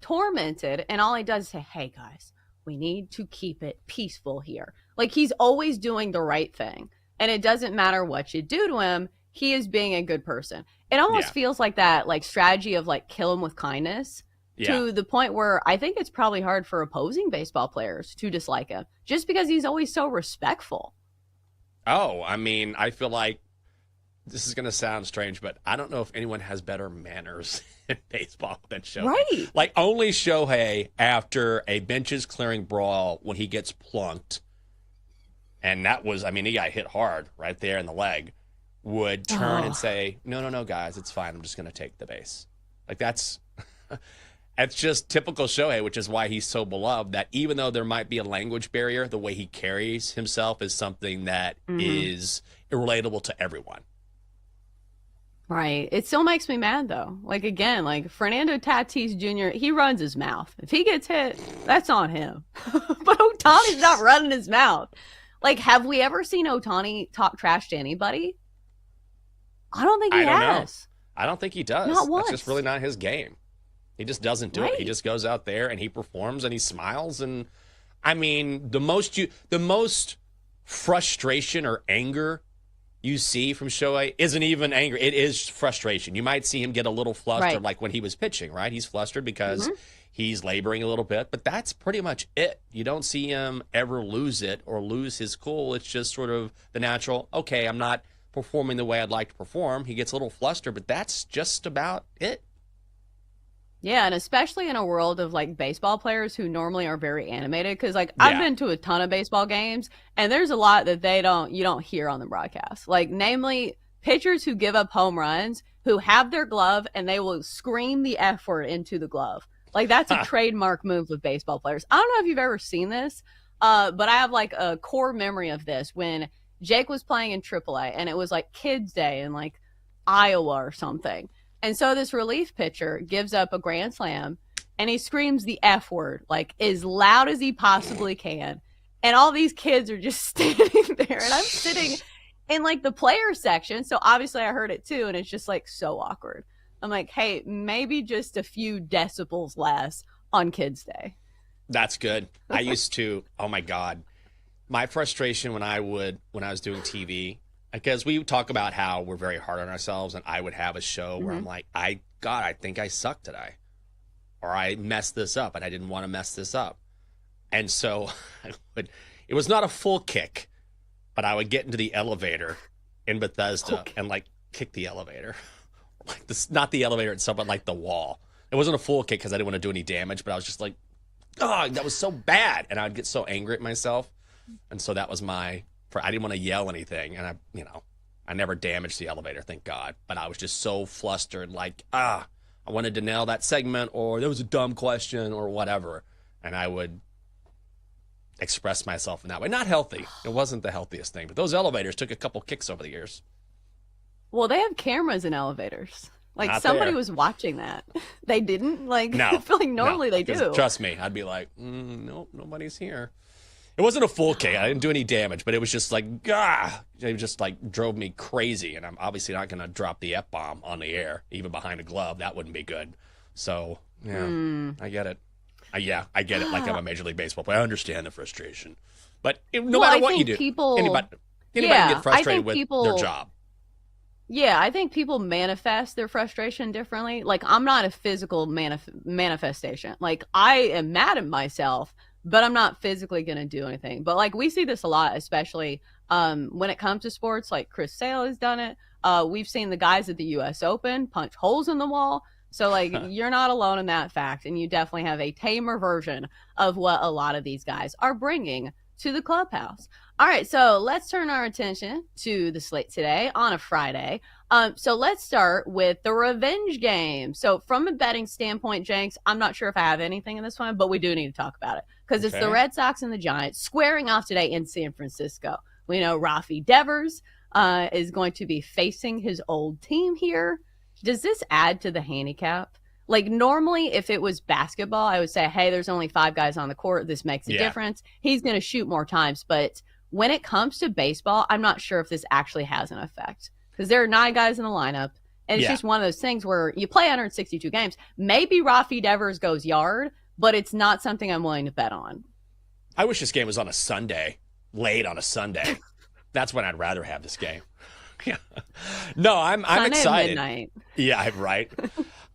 tormented, and all he does is say, hey, guys, we need to keep it peaceful here. Like, he's always doing the right thing. And it doesn't matter what you do to him, he is being a good person. It almost feels like that, like, strategy of, like, kill him with kindness to the point where I think it's probably hard for opposing baseball players to dislike him just because he's always so respectful. Oh, I mean, I feel like this is going to sound strange, but I don't know if anyone has better manners in baseball than Shohei. Right. Like, only Shohei, after a benches clearing brawl, when he gets plunked, and that was, I mean, he got hit hard right there in the leg, would turn and say, no, guys, it's fine. I'm just going to take the base. Like, that's just typical Shohei, which is why he's so beloved, that even though there might be a language barrier, the way he carries himself is something that is relatable to everyone. Right. It still makes me mad, though. Like, again, like, Fernando Tatis Jr., he runs his mouth. If he gets hit, that's on him. But Ohtani's not running his mouth. Like, have we ever seen Ohtani talk trash to anybody? I don't think he has. I don't think he does. Not once. That's just really not his game. He just doesn't do it. He just goes out there and he performs and he smiles. And, I mean, the most frustration or anger you see from Shohei isn't even anger. It is frustration. You might see him get a little flustered, like when he was pitching, right? He's flustered because he's laboring a little bit, but that's pretty much it. You don't see him ever lose it or lose his cool. It's just sort of the natural, okay, I'm not performing the way I'd like to perform. He gets a little flustered, but that's just about it. Yeah, and especially in a world of, like, baseball players who normally are very animated, because, like, I've been to a ton of baseball games, and there's a lot that you don't hear on the broadcast. Like, namely, pitchers who give up home runs, who have their glove, and they will scream the F word into the glove. Like, that's a trademark move with baseball players. I don't know if you've ever seen this, but I have, like, a core memory of this when Jake was playing in AAA, and it was, like, Kids Day in, like, Iowa or something. And so this relief pitcher gives up a grand slam and he screams the F word, like, as loud as he possibly can. And all these kids are just standing there. And I'm sitting in, like, the player section. So obviously I heard it too. And it's just, like, so awkward. I'm like, hey, maybe just a few decibels less on Kids Day. That's good. I used to, oh my God. My frustration when I was doing TV, because we talk about how we're very hard on ourselves, and I would have a show where I'm like, I think I suck today. Or I messed this up, and I didn't want to mess this up. And so it was not a full kick, but I would get into the elevator in Bethesda and, like, kick the elevator. Like, this, not the elevator itself, but, like, the wall. It wasn't a full kick because I didn't want to do any damage, but I was just like, oh, that was so bad. And I'd get so angry at myself. And so that was I didn't want to yell anything, and I never damaged the elevator, thank God. But I was just so flustered, like, I wanted to nail that segment, or there was a dumb question, or whatever. And I would express myself in that way. Not healthy. It wasn't the healthiest thing, but those elevators took a couple kicks over the years. Well, they have cameras in elevators. Like, Not somebody there. was watching that. They didn't? Like, No. I feel like normally they 'Cause do. Trust me, I'd be like, nope, nobody's here. It wasn't a full kick. I didn't do any damage, but it was just like, it just like drove me crazy. And I'm obviously not going to drop the F-bomb on the air, even behind a glove. That wouldn't be good. So, yeah, I get it. I get it. Like I'm a Major League Baseball player. I understand the frustration. But no matter what you do, anybody can get frustrated with their job. Yeah, I think people manifest their frustration differently. Like, I'm not a physical manifestation. Like, I am mad at myself, but I'm not physically going to do anything. But, like, we see this a lot, especially when it comes to sports. Like, Chris Sale has done it. We've seen the guys at the U.S. Open punch holes in the wall. So, like, you're not alone in that fact. And you definitely have a tamer version of what a lot of these guys are bringing to the clubhouse. All right, so let's turn our attention to the slate today on a Friday. So let's start with the revenge game. So from a betting standpoint, Jenks, I'm not sure if I have anything in this one, but we do need to talk about it because it's the Red Sox and the Giants squaring off today in San Francisco. We know Rafi Devers is going to be facing his old team here. Does this add to the handicap? Like, normally, if it was basketball, I would say, hey, there's only 5 guys on the court. This makes a difference. He's going to shoot more times. But when it comes to baseball, I'm not sure if this actually has an effect because there are 9 guys in the lineup. And it's just one of those things where you play 162 games. Maybe Rafi Devers goes yard, but it's not something I'm willing to bet on. I wish this game was on a Sunday, late on a Sunday. That's when I'd rather have this game. No, I'm excited. Midnight. Yeah, right.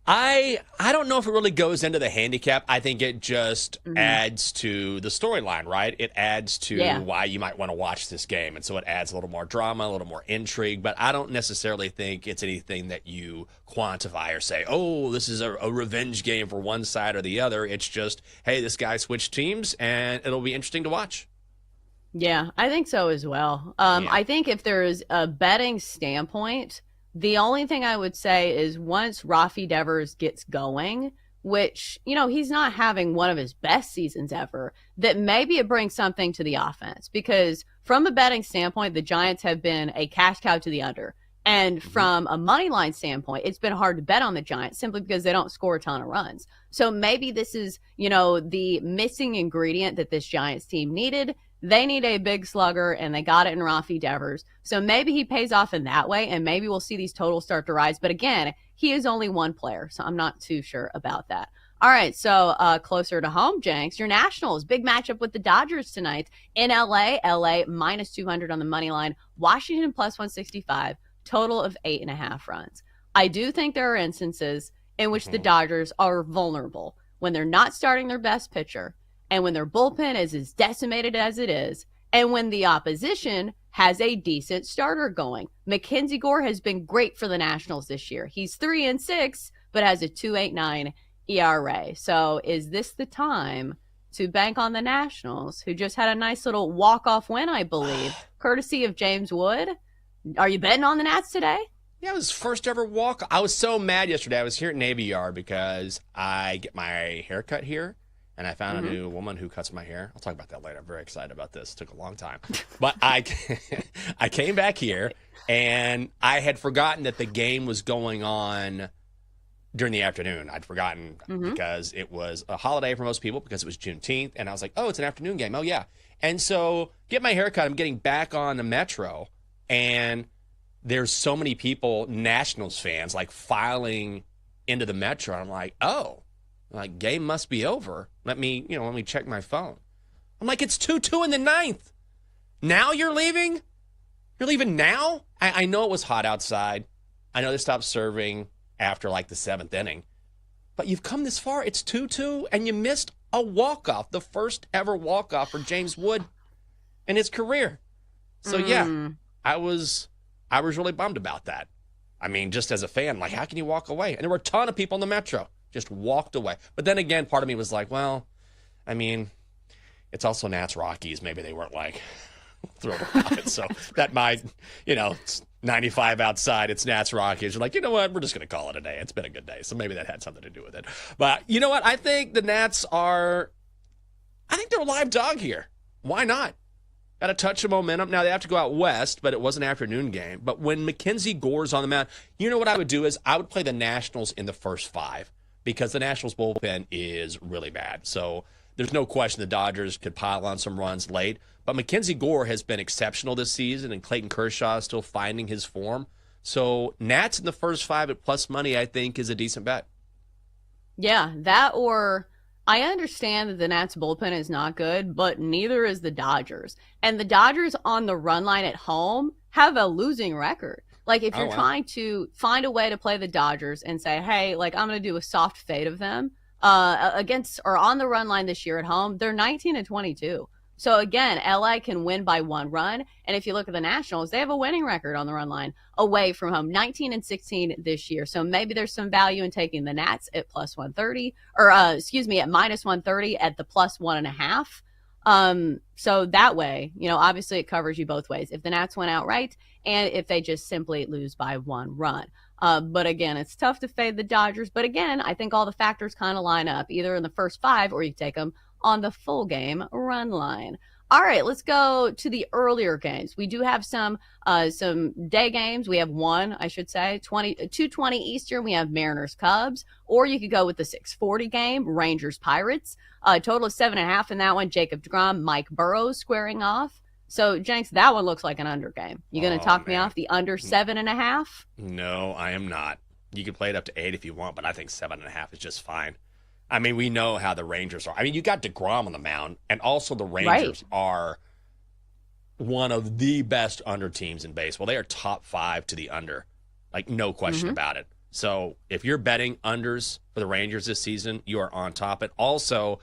I don't know if it really goes into the handicap. I think it just adds to the storyline, right? It adds to why you might want to watch this game. And so it adds a little more drama, a little more intrigue. But I don't necessarily think it's anything that you quantify or say, oh, this is a revenge game for one side or the other. It's just, hey, this guy switched teams, and it'll be interesting to watch. Yeah, I think so as well. I think if there is a betting standpoint, the only thing I would say is once Rafi Devers gets going, which, you know, he's not having one of his best seasons ever, that maybe it brings something to the offense. Because from a betting standpoint, the Giants have been a cash cow to the under. And from a money line standpoint, it's been hard to bet on the Giants simply because they don't score a ton of runs. So maybe this is, you know, the missing ingredient that this Giants team needed. They need a big slugger, and they got it in Rafi Devers. So maybe he pays off in that way, and maybe we'll see these totals start to rise. But again, he is only one player, so I'm not too sure about that. All right, so closer to home, Jenks, your Nationals, big matchup with the Dodgers tonight in LA. LA minus 200 on the money line. Washington plus 165, total of 8.5 runs. I do think there are instances in which the Dodgers are vulnerable when they're not starting their best pitcher, and when their bullpen is as decimated as it is, and when the opposition has a decent starter going. Mackenzie Gore has been great for the Nationals this year. He's 3-6, but has a 2.89 ERA. So is this the time to bank on the Nationals, who just had a nice little walk-off win, I believe, courtesy of James Wood? Are you betting on the Nats today? Yeah, it was first ever walk. I was so mad yesterday. I was here at Navy Yard because I get my hair cut here. And I found a new woman who cuts my hair. I'll talk about that later. I'm very excited about this. It took a long time. But I came back here, and I had forgotten that the game was going on during the afternoon. I'd forgotten because it was a holiday for most people because it was Juneteenth. And I was like, oh, it's an afternoon game. Oh, yeah. And so get my hair cut. I'm getting back on the Metro, and there's so many people, Nationals fans, like filing into the Metro. I'm like, oh. Like, game must be over. Let me check my phone. I'm like, it's 2-2 in the ninth. Now you're leaving? You're leaving now? I know it was hot outside. I know they stopped serving after, like, the 7th inning. But you've come this far. It's 2-2, and you missed a walk-off, the first ever walk-off for James Wood in his career. So, yeah, I was really bummed about that. I mean, just as a fan, like, how can you walk away? And there were a ton of people in the Metro. Just walked away. But then again, part of me was like, well, I mean, it's also Nats Rockies. Maybe they weren't like thrilled about it. So that might, it's 95 outside. It's Nats Rockies. You're like, you know what? We're just going to call it a day. It's been a good day. So maybe that had something to do with it. But you know what? I think the Nats they're a live dog here. Why not? Got a touch of momentum. Now, they have to go out west, but it was an afternoon game. But when Mackenzie Gore's on the mound, you know what I would do is I would play the Nationals in the first 5 because the Nationals bullpen is really bad. So there's no question the Dodgers could pile on some runs late. But Mackenzie Gore has been exceptional this season, and Clayton Kershaw is still finding his form. So Nats in the first 5 at plus money, I think, is a decent bet. Yeah, that or I understand that the Nats bullpen is not good, but neither is the Dodgers. And the Dodgers on the run line at home have a losing record. Like, if you're trying to find a way to play the Dodgers and say, hey, like, I'm going to do a soft fade of them against or on the run line this year at home, they're 19-22. So, again, LA can win by 1 run. And if you look at the Nationals, they have a winning record on the run line away from home, 19-16 this year. So maybe there's some value in taking the Nats at plus 130 or, at minus 130 at the plus 1.5. So that way, obviously it covers you both ways. If the Nats went outright and if they just simply lose by 1 run. But again, it's tough to fade the Dodgers. But again, I think all the factors kind of line up either in the first 5 or you take them on the full game run line. All right, let's go to the earlier games. We do have some day games. We have one, I should say, 2:20 Eastern. We have Mariners Cubs, or you could go with the 6:40 game, Rangers Pirates. Total of 7.5 in that one. Jacob deGrom, Mike Burrows squaring off. So, Jenks, that one looks like an under game. You going to talk me off the under 7.5? No, I am not. You can play it up to 8 if you want, but I think 7.5 is just fine. I mean, we know how the Rangers are. I mean, you got DeGrom on the mound, and also the Rangers are one of the best under teams in baseball. They are top 5 to the under, like no question about it. So if you're betting unders for the Rangers this season, you are on top. And also,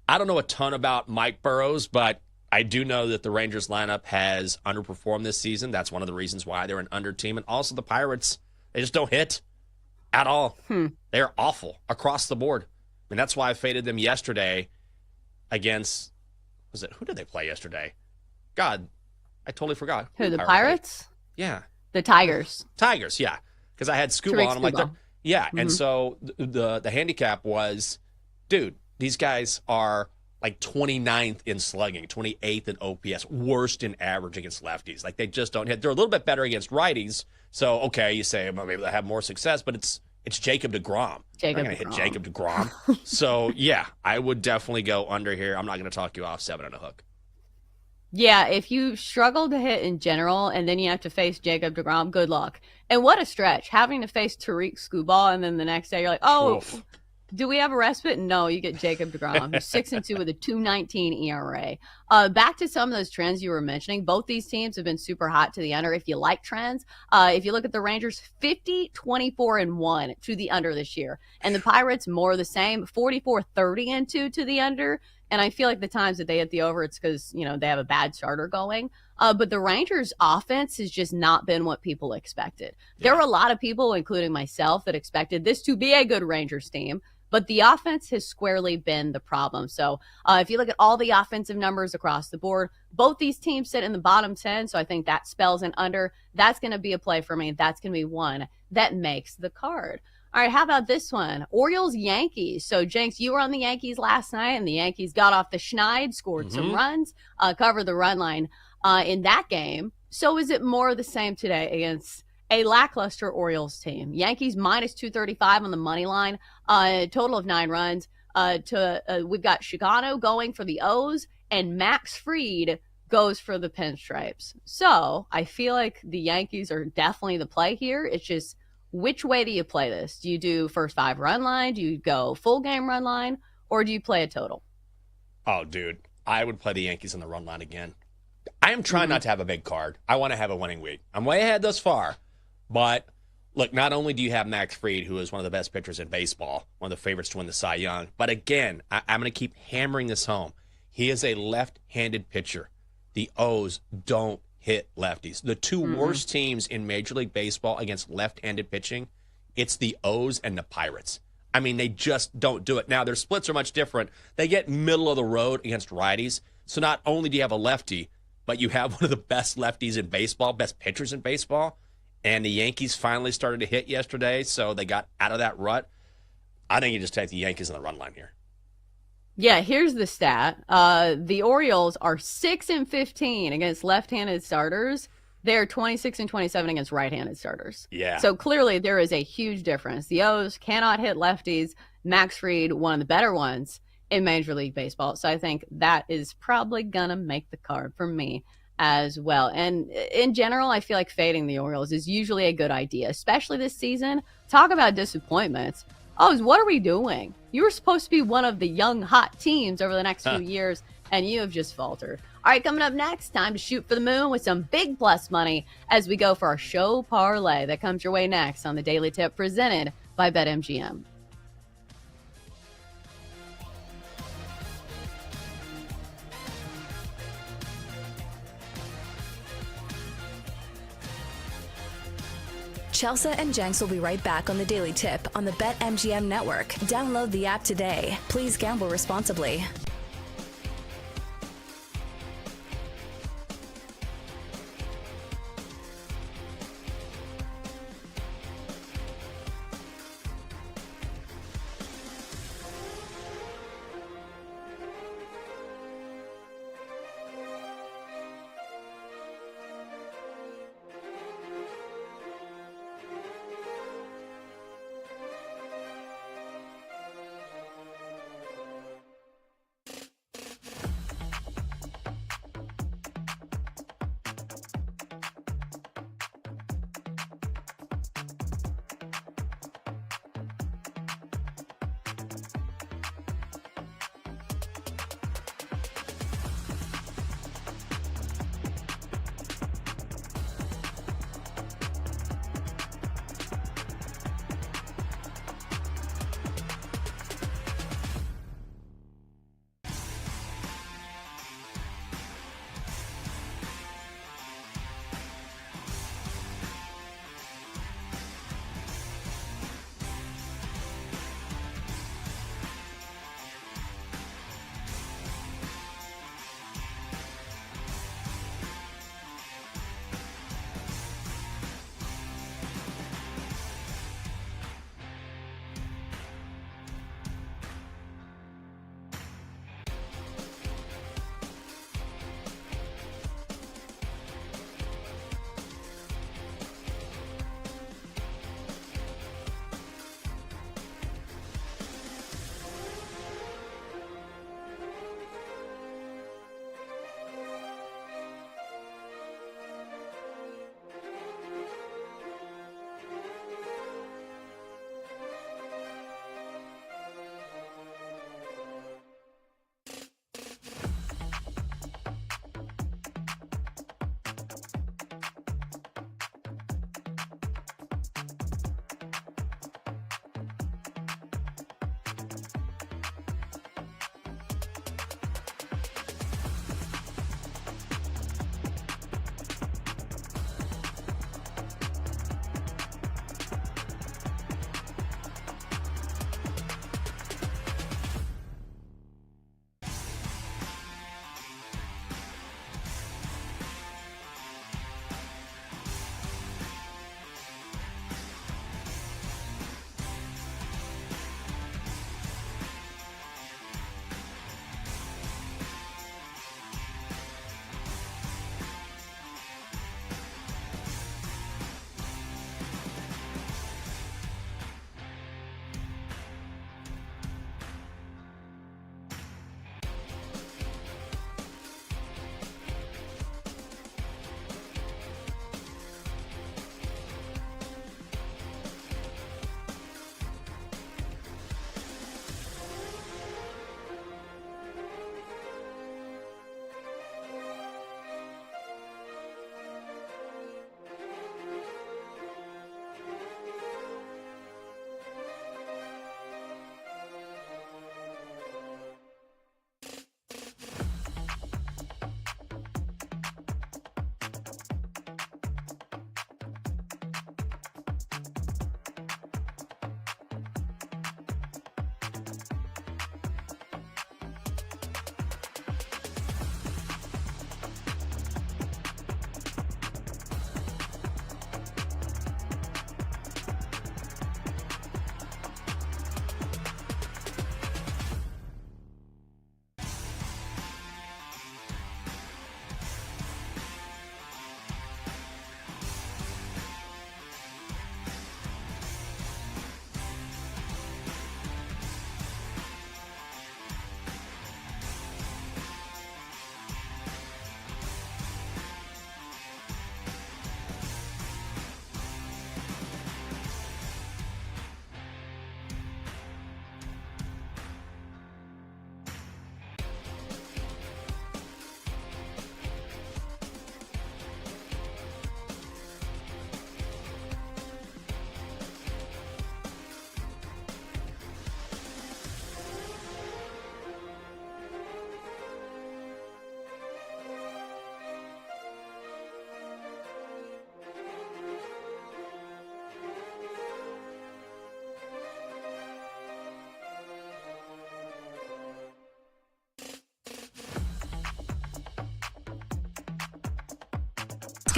I don't know a ton about Mike Burrows, but I do know that the Rangers lineup has underperformed this season. That's one of the reasons why they're an under team. And also the Pirates, they just don't hit at all. They're awful across the board. And that's why I faded them yesterday against, who did they play yesterday? God, I totally forgot. Who, the Pirates? Yeah. The Tigers. Tigers, yeah. Because I had Scuba on. I'm like, yeah. And so the handicap was, dude, these guys are like 29th in slugging, 28th in OPS, worst in average against lefties. Like, they just don't hit. They're a little bit better against righties. So, okay, you say, well, maybe they have more success, but it's Jacob deGrom. I'm not going to hit Jacob deGrom. So, yeah, I would definitely go under here. I'm not going to talk you off 7 on a hook. Yeah, if you struggle to hit in general and then you have to face Jacob deGrom, good luck. And what a stretch, having to face Tariq Skubal, and then the next day you're like, oof. Do we have a respite? No, you get Jacob deGrom, 6-2 with a 2.19 ERA. Back to some of those trends you were mentioning. Both these teams have been super hot to the under. If you like trends, if you look at the Rangers, 50-24-1 to the under this year. And the Pirates, more of the same, 44-30-2 to the under. And I feel like the times that they hit the over, it's because, they have a bad starter going. But the Rangers' offense has just not been what people expected. There were a lot of people, including myself, that expected this to be a good Rangers team. But the offense has squarely been the problem. So if you look at all the offensive numbers across the board, both these teams sit in the bottom 10. So I think that spells an under. That's going to be a play for me. That's going to be one that makes the card. All right, how about this one? Orioles-Yankees. So, Jenks, you were on the Yankees last night, and the Yankees got off the schneid, scored some runs, covered the run line in that game. So is it more of the same today against a lackluster Orioles team? Yankees minus 235 on the money line, total of 9 runs. We've got Shigano going for the O's, and Max Fried goes for the Pinstripes. So I feel like the Yankees are definitely the play here. It's just, which way do you play this? Do you do first 5 run line? Do you go full game run line? Or do you play a total? Oh, dude, I would play the Yankees on the run line again. I am trying not to have a big card. I want to have a winning week. I'm way ahead thus far. But, look, not only do you have Max Fried, who is one of the best pitchers in baseball, one of the favorites to win the Cy Young, but again, I'm going to keep hammering this home. He is a left-handed pitcher. The O's don't hit lefties. The 2 worst teams in Major League Baseball against left-handed pitching, it's the O's and the Pirates. I mean, they just don't do it. Now, their splits are much different. They get middle of the road against righties. So not only do you have a lefty, but you have one of the best lefties in baseball, best pitchers in baseball. And the Yankees finally started to hit yesterday, so they got out of that rut. I think you just take the Yankees on the run line here. Yeah, here's the stat. The Orioles are 6-15 against left-handed starters. They're 26-27 against right-handed starters. Yeah. So clearly there is a huge difference. The O's cannot hit lefties. Max Fried, one of the better ones in Major League Baseball. So I think that is probably gonna make the card for me as well. And in general, I feel like fading the Orioles is usually a good idea, especially this season. Talk about disappointments. Oh, what are we doing? You were supposed to be one of the young, hot teams over the next few years, and you have just faltered. All right, coming up next, time to shoot for the moon with some big plus money as we go for our show parlay that comes your way next on the Daily Tip presented by BetMGM. Chelsea and Jenks will be right back on the Daily Tip on the BetMGM network. Download the app today. Please gamble responsibly.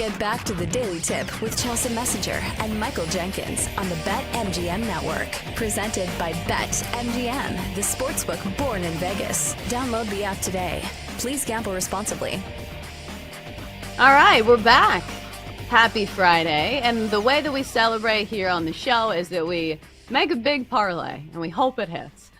get back to the Daily Tip with Chelsea Messenger and Michael Jenkins on the BetMGM Network. Presented by BetMGM, the sportsbook born in Vegas. Download the app today. Please gamble responsibly. All right, we're back. Happy Friday. And the way that we celebrate here on the show is that we make a big parlay, and we hope it hits.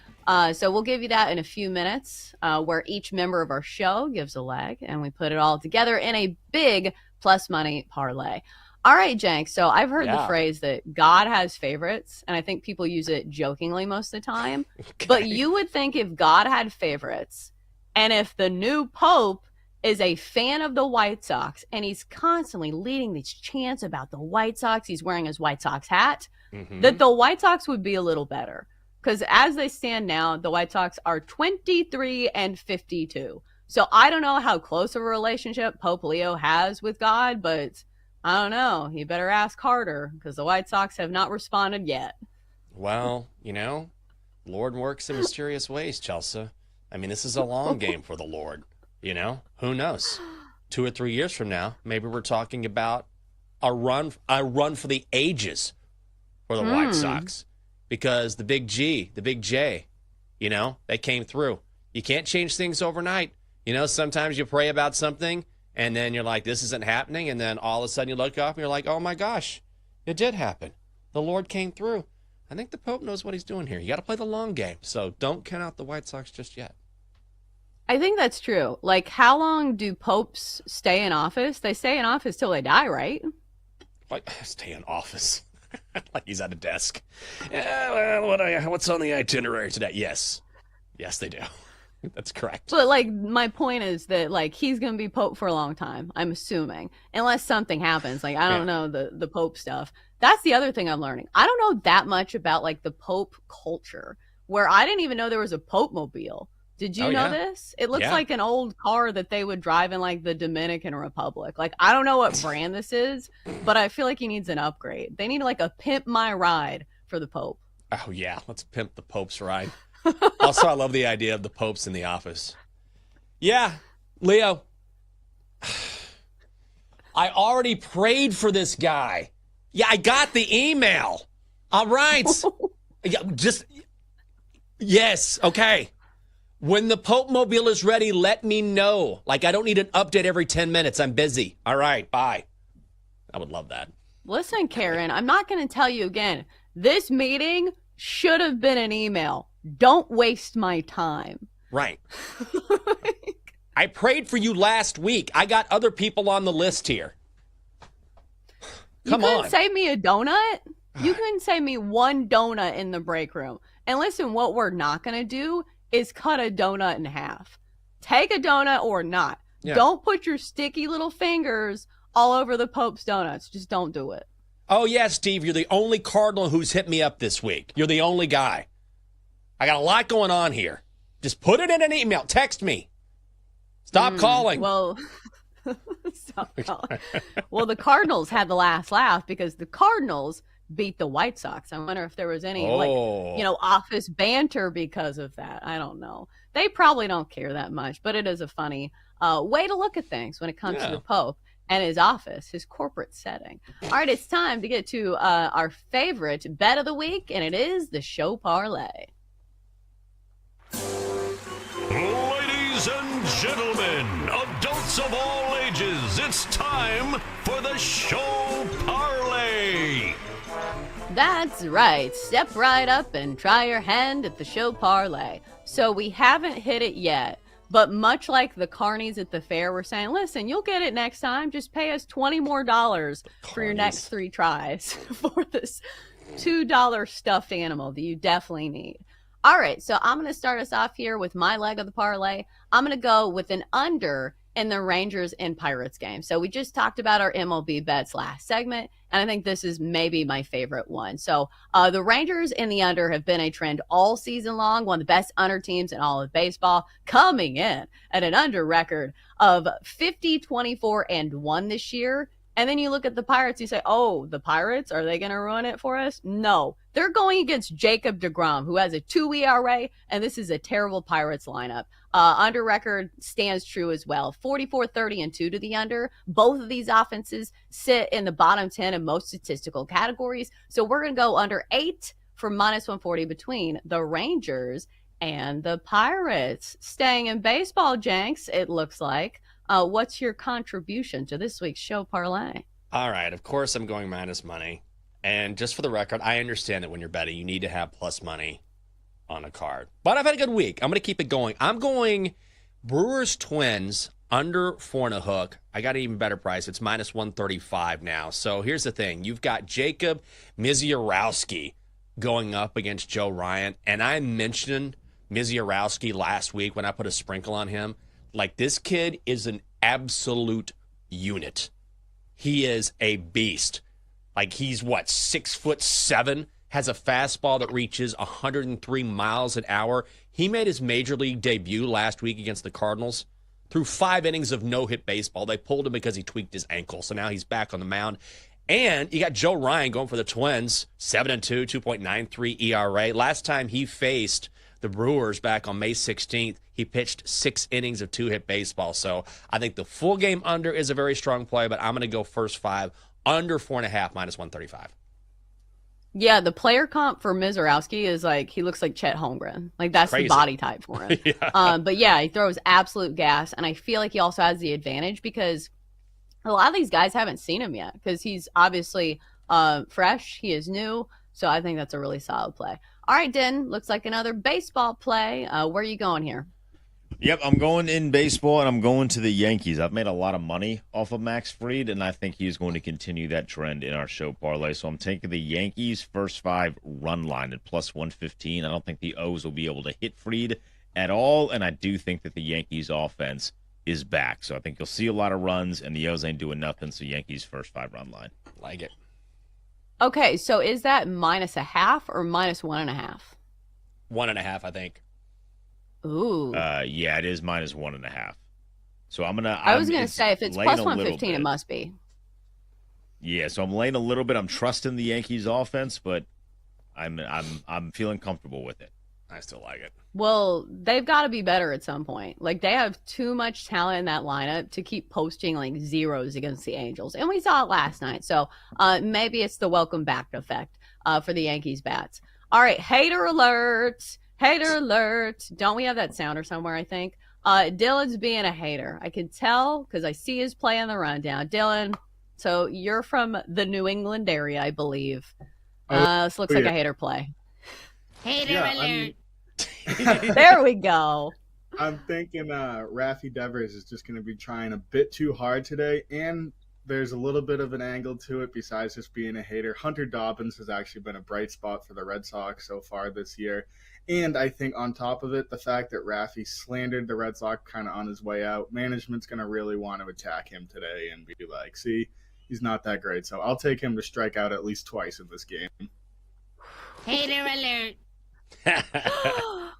So we'll give you that in a few minutes, where each member of our show gives a leg, and we put it all together in a big plus money parlay. All right, Jank. So I've heard the phrase that God has favorites, and I think people use it jokingly most of the time. Okay. But you would think if God had favorites, and if the new Pope is a fan of the White Sox, and he's constantly leading these chants about the White Sox, he's wearing his White Sox hat, that the White Sox would be a little better. Because as they stand now, the White Sox are 23-52. So I don't know how close of a relationship Pope Leo has with God, but I don't know. He better ask harder, because the White Sox have not responded yet. Well, Lord works in mysterious ways, Chelsea. I mean, this is a long game for the Lord. Who knows? 2 or 3 years from now, maybe we're talking about a run for the ages for the White Sox, because the big G, the big J, they came through. You can't change things overnight. Sometimes you pray about something and then you're like, this isn't happening. And then all of a sudden you look up and you're like, oh my gosh, it did happen. The Lord came through. I think the Pope knows what he's doing here. You got to play the long game. So don't count out the White Sox just yet. I think that's true. Like, how long do popes stay in office? They stay in office till they die, right? Like, stay in office. Like he's at a desk. Yeah, well, what's on the itinerary today? Yes, they do. That's correct. But, my point is that, he's going to be Pope for a long time, I'm assuming. Unless something happens. I don't know the Pope stuff. That's the other thing I'm learning. I don't know that much about, the Pope culture, where I didn't even know there was a Pope mobile. Did you know this? It looks like an old car that they would drive in the Dominican Republic. I don't know what brand this is, but I feel like he needs an upgrade. They need a pimp my ride for the Pope. Oh yeah, let's pimp the Pope's ride. Also, I love the idea of the Popes in the office. Yeah, Leo. I already prayed for this guy. Yeah, I got the email. All right. Yes, okay. When the Pope Mobile is ready, let me know. I don't need an update every 10 minutes. I'm busy. All right, bye. I would love that. Listen, Karen, I'm not going to tell you again. This meeting should have been an email. Don't waste my time. Right. I prayed for you last week. I got other people on the list here. Come on. You couldn't save me a donut? You couldn't save me one donut in the break room. And listen, what we're not going to do is cut a donut in half. Take a donut or not. Yeah. Don't put your sticky little fingers all over the Pope's donuts. Just don't do it. Oh, yeah, Steve, you're the only Cardinal who's hit me up this week. You're the only guy. I got a lot going on here. Just put it in an email. Text me. Stop calling. Well, stop calling. Well, the Cardinals had the last laugh because the Cardinals beat the White Sox. I wonder if there was any office banter because of that. I don't know. They probably don't care that much, but it is a funny way to look at things when it comes to the Pope and his office, his corporate setting. All right, it's time to get to our favorite bet of the week, and it is the show parlay. Ladies and gentlemen, adults of all ages, it's time for the show parlay. That's right. Step right up and try your hand at the show parlay. So we haven't hit it yet, but much like the carnies at the fair, we're saying, listen, you'll get it next time. Just pay us $20 more for your next 3 tries for this $2 stuffed animal that you definitely need. All right, so I'm going to start us off here with my leg of the parlay. I'm going to go with an under in the Rangers and Pirates game. So we just talked about our MLB bets last segment, and I think this is maybe my favorite one. So the Rangers in the under have been a trend all season long, one of the best under teams in all of baseball, coming in at an under record of 50-24-1 this year. And then you look at the Pirates, you say, oh, the Pirates, are they going to ruin it for us? No. They're going against Jacob deGrom, who has a 2 ERA, and this is a terrible Pirates lineup. Under record stands true as well. 44, 30, and 2 to the under. Both of these offenses sit in the bottom 10 in most statistical categories. So we're going to go under 8 for minus 140 between the Rangers and the Pirates. Staying in baseball, Jenks, it looks like. What's your contribution to this week's show parlay? All right, of course I'm going minus money. And just for the record, I understand that when you're betting, you need to have plus money on a card. But I've had a good week. I'm going to keep it going. I'm going Brewers Twins under 4.5. I got an even better price. It's minus 135 now. So here's the thing. You've got Jacob Misiorowski going up against Joe Ryan. And I mentioned Misiorowski last week when I put a sprinkle on him. Like, this kid is an absolute unit. He is a beast. Like, he's 6'7", has a fastball that reaches 103 miles an hour. He made his major league debut last week against the Cardinals. Through 5 innings of no-hit baseball, they pulled him because he tweaked his ankle. So now he's back on the mound. And you got Joe Ryan going for the Twins, 7-2, 2.93 ERA. Last time he faced the Brewers back on May 16th, he pitched 6 innings of 2-hit baseball. So I think the full game under is a very strong play, but I'm going to go first 5 under 4.5 minus 135. Yeah, the player comp for Misiorowski is he looks like Chet Holmgren. That's Crazy. The body type for him. Yeah. But yeah, he throws absolute gas. And I feel like he also has the advantage because a lot of these guys haven't seen him yet because he's obviously fresh. He is new. So I think that's a really solid play. All right, Den, looks like another baseball play. Where are you going here? Yep, I'm going in baseball, and I'm going to the Yankees. I've made a lot of money off of Max Fried, and I think he's going to continue that trend in our show parlay. So I'm taking the Yankees first 5 run line at plus 115. I don't think the O's will be able to hit Fried at all, and I do think that the Yankees offense is back. So I think you'll see a lot of runs, and the O's ain't doing nothing, so Yankees first 5 run line. Like it. Okay, so is that minus 0.5 or minus 1.5? 1.5, I think. Ooh. Yeah, it is minus 1.5. So I'm gonna. I was gonna say if it's plus 115, it must be. Yeah, so I'm laying a little bit. I'm trusting the Yankees offense, but I'm feeling comfortable with it. I still like it. Well, they've got to be better at some point. They have too much talent in that lineup to keep posting zeros against the Angels. And we saw it last night. So maybe it's the welcome back effect for the Yankees bats. All right, hater alert. Hater alert. Don't we have that sounder somewhere, I think? Dylan's being a hater. I can tell because I see his play on the rundown. Dylan, so you're from the New England area, I believe. This looks like a hater play. Hater alert. There we go. I'm thinking Rafi Devers is just going to be trying a bit too hard today, and there's a little bit of an angle to it besides just being a hater. Hunter Dobbins has actually been a bright spot for the Red Sox so far this year, and I think on top of it, the fact that Rafi slandered the Red Sox kind of on his way out, management's going to really want to attack him today and be like, see, he's not that great. So I'll take him to strike out at least twice in this game. Hater alert.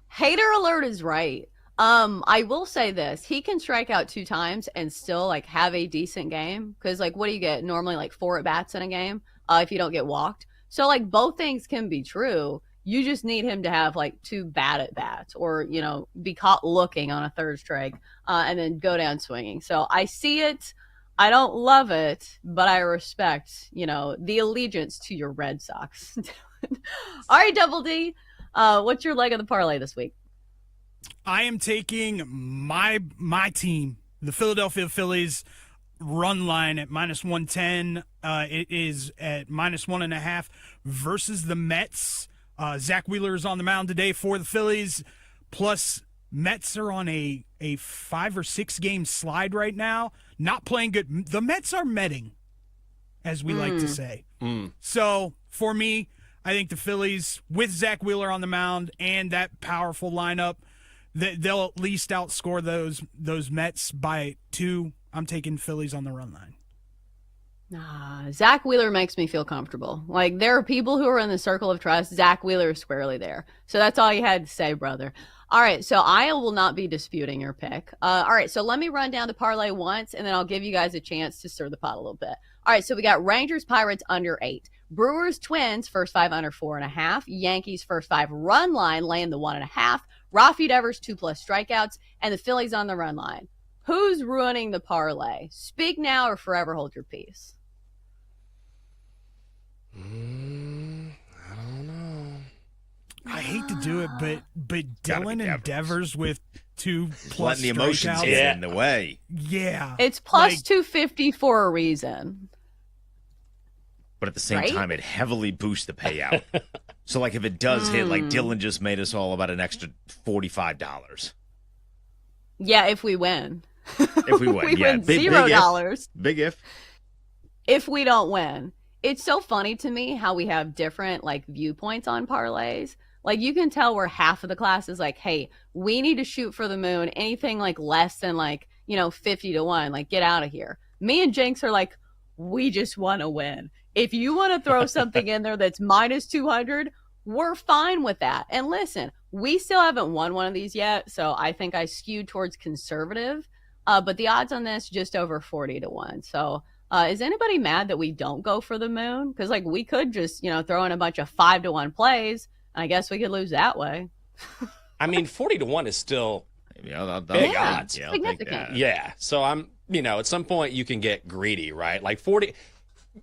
Hater alert is right. I will say this. He can strike out 2 times and still have a decent game. Because what do you get? Normally 4 at-bats in a game if you don't get walked. So both things can be true. You just need him to have 2 bad at-bats or, be caught looking on a 3rd strike and then go down swinging. So I see it. I don't love it, but I respect, the allegiance to your Red Sox. All right, Double D. What's your leg of the parlay this week? I am taking my team, the Philadelphia Phillies, run line at minus 110. It is at minus 1.5 versus the Mets. Zach Wheeler is on the mound today for the Phillies. Plus, Mets are on a 5 or 6 game slide right now. Not playing good. The Mets are metting, as we like to say. So, for me, I think the Phillies, with Zach Wheeler on the mound and that powerful lineup, they'll at least outscore those Mets by 2. I'm taking Phillies on the run line. Zach Wheeler makes me feel comfortable. Like, there are people who are in the circle of trust. Zach Wheeler is squarely there. So that's all you had to say, brother. All right, so I will not be disputing your pick. All right, so let me run down the parlay once, and then I'll give you guys a chance to stir the pot a little bit. All right, so we got Rangers Pirates under 8. Brewers Twins first 5 under 4.5. Yankees first 5 run line laying the 1.5. Rafi Devers 2+ strikeouts, and the Phillies on the run line. Who's ruining the parlay? Speak now or forever hold your peace. I don't know. I hate to do it, but Dylan and Devers with 2+ letting the emotions strikeouts. get in the way. Yeah. It's plus 250 for a reason. But at the same time, it heavily boosts the payout. So, like, if it does hit, like Dylan just made us all about an extra $45. Yeah, if we win. If we win, we yeah. win Big $0. Big if. If we don't win. It's so funny to me how we have different, like, viewpoints on parlays. Like, you can tell where half of the class is like, hey, we need to shoot for the moon. Anything, like, less than, like, 50 to 1, like, get out of here. Me and Jinx are like, we just want to win. If you want to throw something in there that's minus 200, we're fine with that. And listen, we still haven't won one of these yet, so I think I skewed towards conservative. But the odds on this, just over 40 to 1. So is anybody mad that we don't go for the moon? Because, like, we could just, throw in a bunch of 5 to 1 plays. I guess we could lose that way. I mean, 40 to 1 is still big odds. Yeah, significant. Yeah. So I'm, at some point you can get greedy, right? Like 40,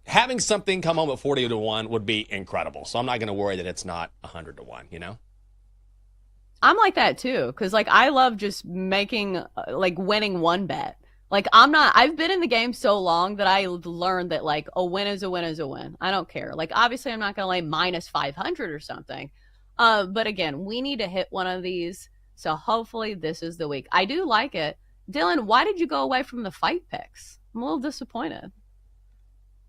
having something come home at 40 to 1 would be incredible. So I'm not going to worry that it's not 100 to 1, I'm like that too. Because, like, I love just making, winning one bet. Like, I've been in the game so long that I've learned that, like, a win is a win is a win. I don't care. Like, obviously I'm not going to lay minus 500 or something. But again, we need to hit one of these. So hopefully this is the week. I do like it. Dylan, why did you go away from the fight picks? I'm a little disappointed.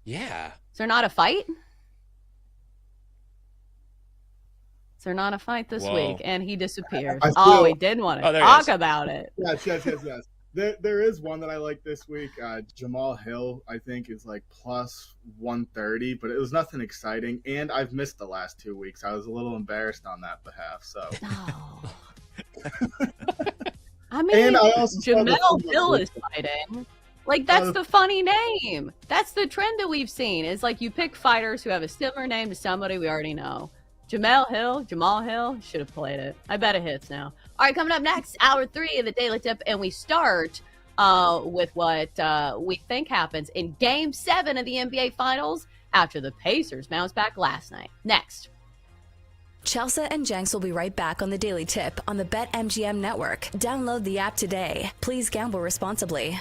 Yeah. Is there not a fight? Is there not a fight this week? And he disappeared. He didn't want to talk about it. Yes. There is one that I like this week. Jamal Hill, I think, is like plus 130, but it was nothing exciting. And I've missed the last 2 weeks. I was a little embarrassed on that behalf. So. Oh. I mean, Jamal Hill is fighting. Like, that's the funny name. That's the trend that we've seen. Is like you pick fighters who have a similar name to somebody we already know. Jamal Hill, should have played it. I bet it hits now. All right, coming up next, hour 3 of the Daily Tip, and we start with what we think happens in Game 7 of the NBA Finals after the Pacers bounced back last night. Next. Chelsea and Jenks will be right back on the Daily Tip on the BetMGM network. Download the app today. Please gamble responsibly.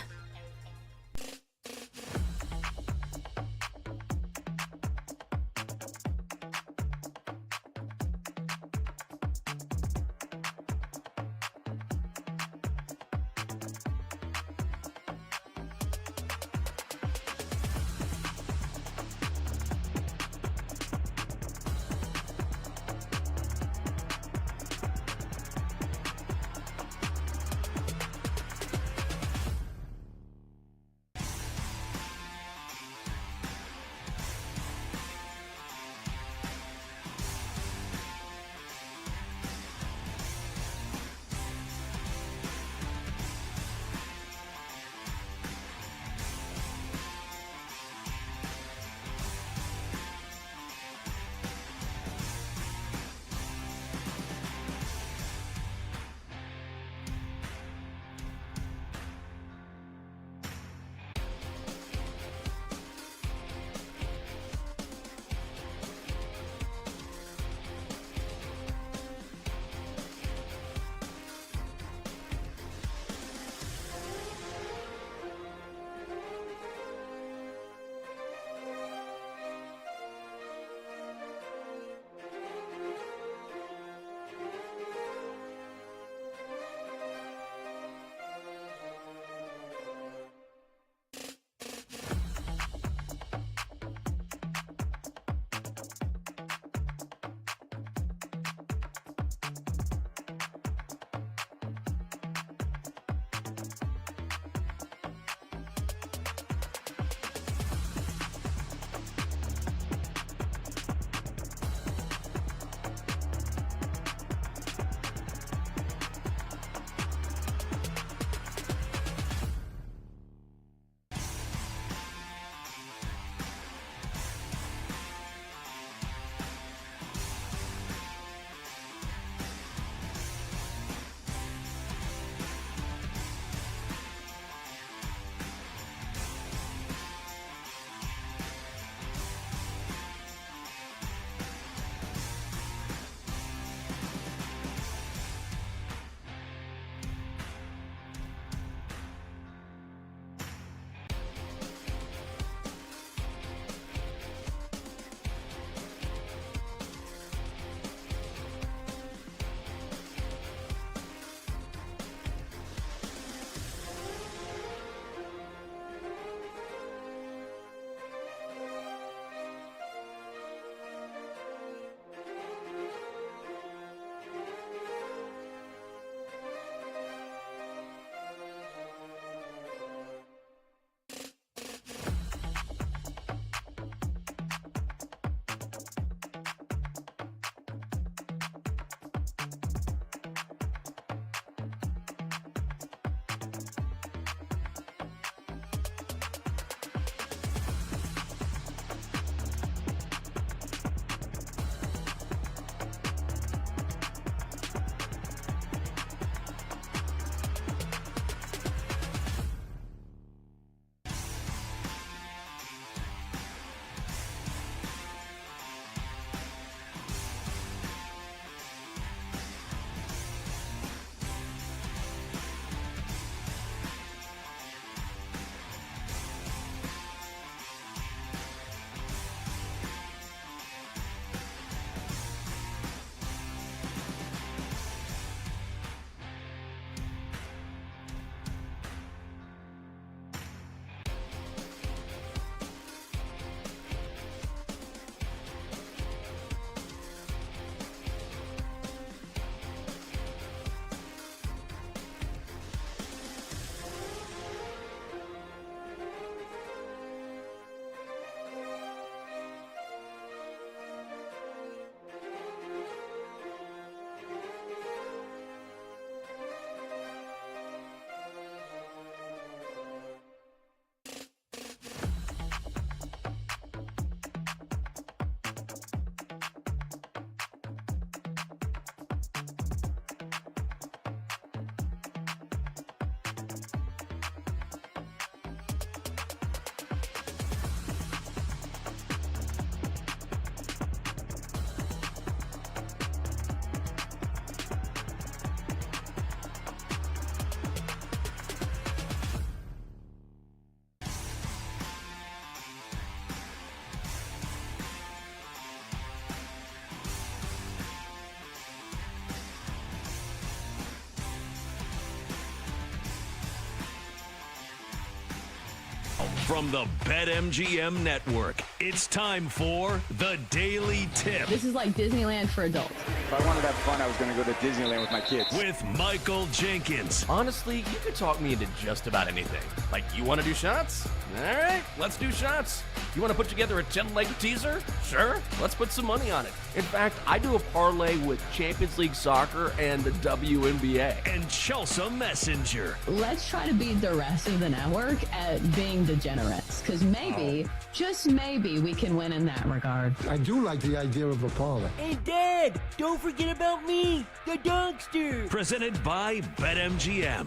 From the BetMGM Network, it's time for The Daily Tip. This is like Disneyland for adults. If I wanted to have fun, I was going to go to Disneyland with my kids. With Michael Jenkins. Honestly, you could talk me into just about anything. Like, you want to do shots? All right, let's do shots. You want to put together a 10-leg teaser? Sure, let's put some money on it. In fact, I do a parlay with Champions League soccer and the WNBA. And Chelsea Messenger. Let's try to beat the rest of the network at being degenerates, because maybe, just maybe, we can win in that regard. I do like the idea of a parlay. Hey, Dad, don't forget about me, the dogster. Presented by BetMGM.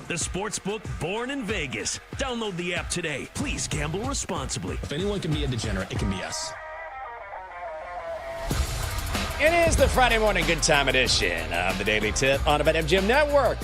The sportsbook born in Vegas. Download the app today. Please gamble responsibly. If anyone can be a degenerate, it can be us. It is the Friday morning good time edition of the Daily Tip on the BetMGM Network.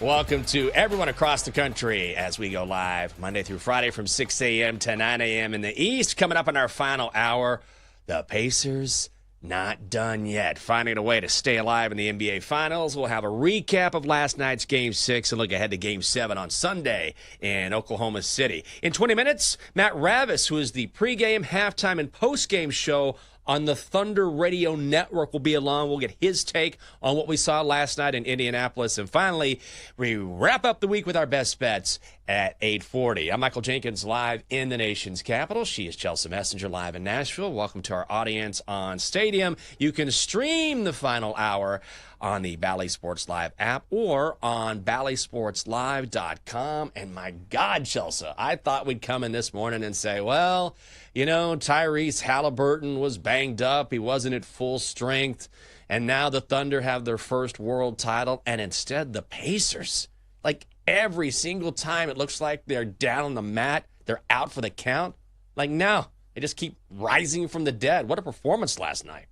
Welcome to everyone across the country as we go live Monday through Friday from 6 a.m. to 9 a.m. in the East. Coming up in our final hour, the Pacers not done yet. Finding a way to stay alive in the NBA Finals. We'll have a recap of last night's Game 6 and look ahead to Game 7 on Sunday in Oklahoma City. In 20 minutes, Matt Ravis, who is the pregame, halftime, and postgame show on the Thunder Radio Network, will be along. We'll get his take on what we saw last night in Indianapolis. And finally, we wrap up the week with our best bets at 8:40. I'm Michael Jenkins, live in the nation's capital. She is Chelsea Messenger, live in Nashville. Welcome to our audience on Stadium. You can stream the final hour on the Bally Sports Live app or on ballysportslive.com. And my God, Chelsea, I thought we'd come in this morning and say, well, you know, Tyrese Halliburton was banged up. He wasn't at full strength. And now the Thunder have their first world title. And instead, the Pacers, like every single time it looks like they're down on the mat, they're out for the count. Like, no, they just keep rising from the dead. What a performance last night.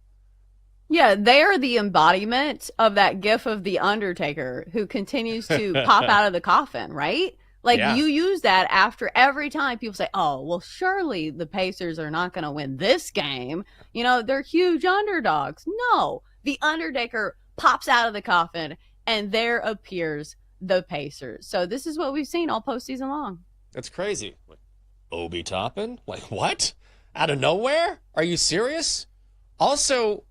Yeah, they are the embodiment of that gif of The Undertaker who continues to pop out of the coffin, right? Like, you use that after every time people say, oh, well, surely the Pacers are not going to win this game. You know, they're huge underdogs. No, The Undertaker pops out of the coffin, and there appears the Pacers. So this is what we've seen all postseason long. That's crazy. Obi Toppin? Like, what? Out of nowhere? Are you serious? Also,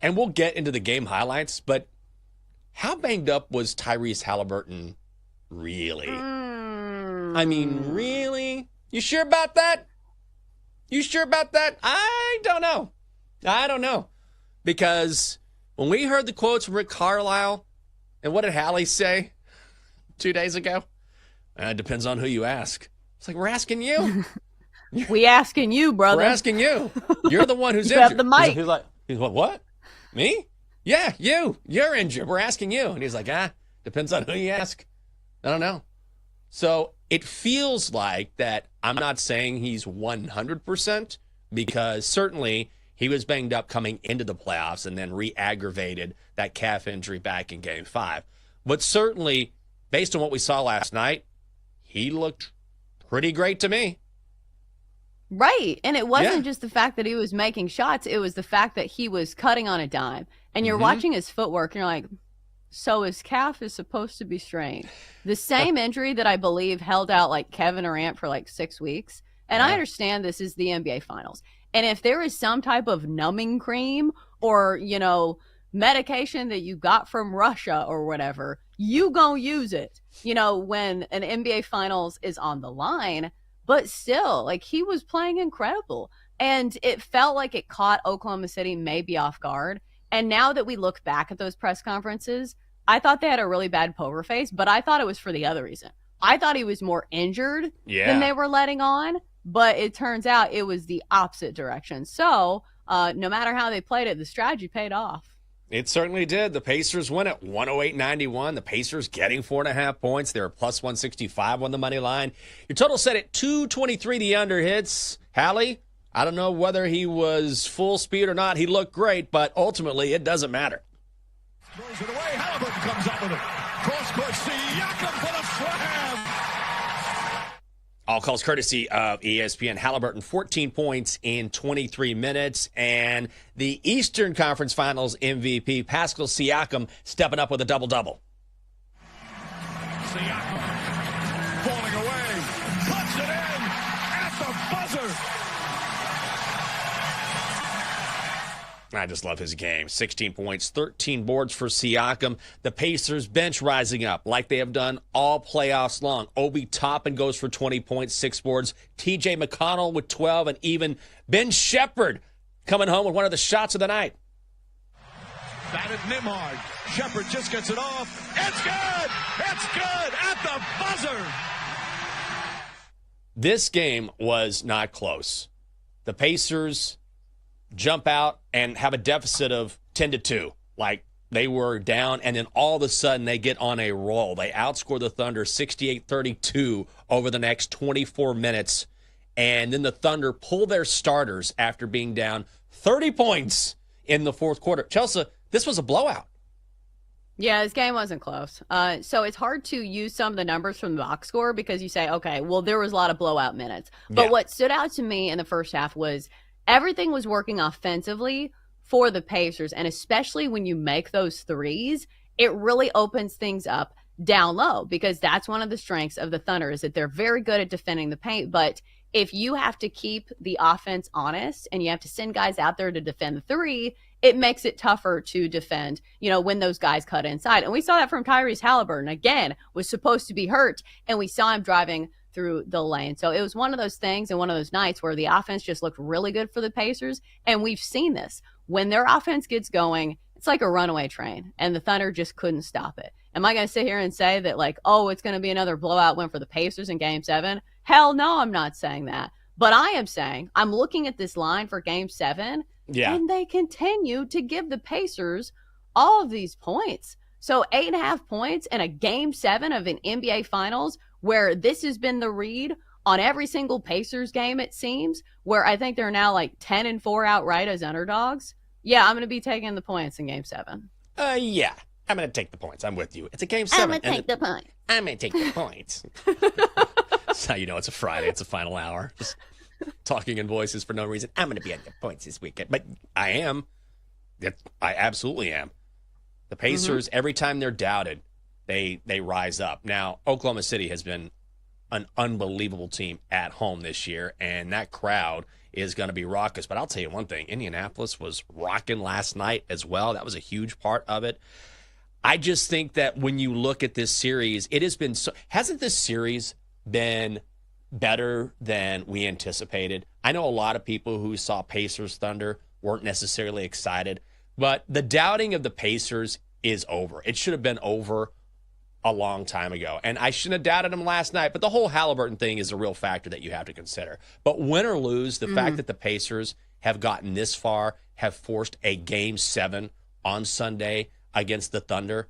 and we'll get into the game highlights, but how banged up was Tyrese Halliburton really? I mean, really? You sure about that? You sure about that? I don't know. Because when we heard the quotes from Rick Carlisle, and what did Hallie say 2 days ago? It depends on who you ask. It's like, we're asking you. We asking you, brother. We're asking you. You're the one who's you injured. have the mic. He's like, what? Me? Yeah, you. You're injured. We're asking you. And he's like, depends on who you ask. I don't know. So it feels like that. I'm not saying he's 100% because certainly he was banged up coming into the playoffs and then re-aggravated that calf injury back in Game 5. But certainly, based on what we saw last night, he looked pretty great to me. Right. And it wasn't just the fact that he was making shots. It was the fact that he was cutting on a dime. And you're watching his footwork and you're like, so his calf is supposed to be strained. The same injury that I believe held out like Kevin Durant for like 6 weeks. And I understand this is the NBA Finals. And if there is some type of numbing cream or, you know, medication that you got from Russia or whatever, you gonna use it, you know, when an NBA Finals is on the line. But still, like, he was playing incredible. And it felt like it caught Oklahoma City maybe off guard. And now that we look back at those press conferences, I thought they had a really bad poker face, but I thought it was for the other reason. I thought he was more injured than they were letting on. But it turns out it was the opposite direction. So no matter how they played it, the strategy paid off. It certainly did. The Pacers win at 108.91. The Pacers getting 4.5 points. They're plus 165 on the money line. Your total set at 223. The under hits. Hallie, I don't know whether he was full speed or not. He looked great, but ultimately it doesn't matter. Throws it away. Halliburton comes up with it. Cross court. Siakam for the slam. All calls courtesy of ESPN. Halliburton, 14 points in 23 minutes. And the Eastern Conference Finals MVP, Pascal Siakam, stepping up with a double-double. Siakam falling away. Puts it buzzer. I just love his game. 16 points, 13 boards for Siakam. The Pacers bench rising up like they have done all playoffs long. Obi Toppin goes for 20 points, 6 boards. TJ McConnell with 12, and even Ben Shepherd coming home with one of the shots of the night. Batted Nimhard. Shepard just gets it off. It's good! It's good at the buzzer! This game was not close. The Pacers jump out and have a deficit of 10-2. Like, they were down, and then all of a sudden they get on a roll. They outscore the Thunder 68-32 over the next 24 minutes, and then the Thunder pull their starters after being down 30 points in the fourth quarter. Chelsea, this was a blowout. Yeah, this game wasn't close. So it's hard to use some of the numbers from the box score because you say, okay, well, there was a lot of blowout minutes. But what stood out to me in the first half was everything was working offensively for the Pacers, and especially when you make those threes, it really opens things up down low because that's one of the strengths of the Thunder is that they're very good at defending the paint, but if you have to keep the offense honest and you have to send guys out there to defend the three, it makes it tougher to defend, when those guys cut inside. And we saw that from Tyrese Halliburton, again, was supposed to be hurt, and we saw him driving through the lane. So it was one of those things and one of those nights where the offense just looked really good for the Pacers. And we've seen this. When their offense gets going, it's like a runaway train, and the Thunder just couldn't stop it. Am I going to sit here and say that, it's going to be another blowout win for the Pacers in Game 7? Hell no, I'm not saying that. But I am saying I'm looking at this line for Game 7, and they continue to give the Pacers all of these points. So 8.5 points in a Game 7 of an NBA Finals where this has been the read on every single Pacers game, it seems, where I think they're now 10-4 outright as underdogs. Yeah, I'm going to be taking the points in Game 7. Yeah, I'm going to take the points. I'm with you. It's a Game 7. I'm going to take the points. I'm going to take the points. That's how you know it's a Friday. It's a final hour. Just talking in voices for no reason. I'm going to be at the points this weekend. But I am. I absolutely am. The Pacers, every time they're doubted, they rise up. Now, Oklahoma City has been an unbelievable team at home this year, and that crowd is going to be raucous. But I'll tell you one thing, Indianapolis was rocking last night as well. That was a huge part of it. I just think that when you look at this series, it has been so – hasn't this series been better than we anticipated? I know a lot of people who saw Pacers Thunder weren't necessarily excited, but the doubting of the Pacers is over. It should have been over a long time ago. And I shouldn't have doubted him last night, but the whole Halliburton thing is a real factor that you have to consider. But win or lose, the fact that the Pacers have gotten this far, have forced a Game 7 on Sunday against the Thunder,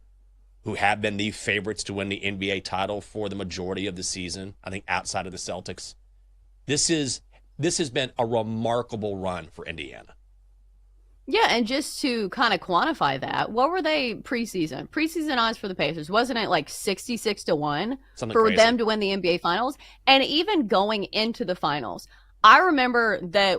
who have been the favorites to win the NBA title for the majority of the season, I think outside of the Celtics. This has been a remarkable run for Indiana. Yeah, and just to kind of quantify that, what were they preseason? Preseason odds for the Pacers, wasn't it 66-1 for crazy. them to win the NBA Finals? And even going into the Finals, I remember that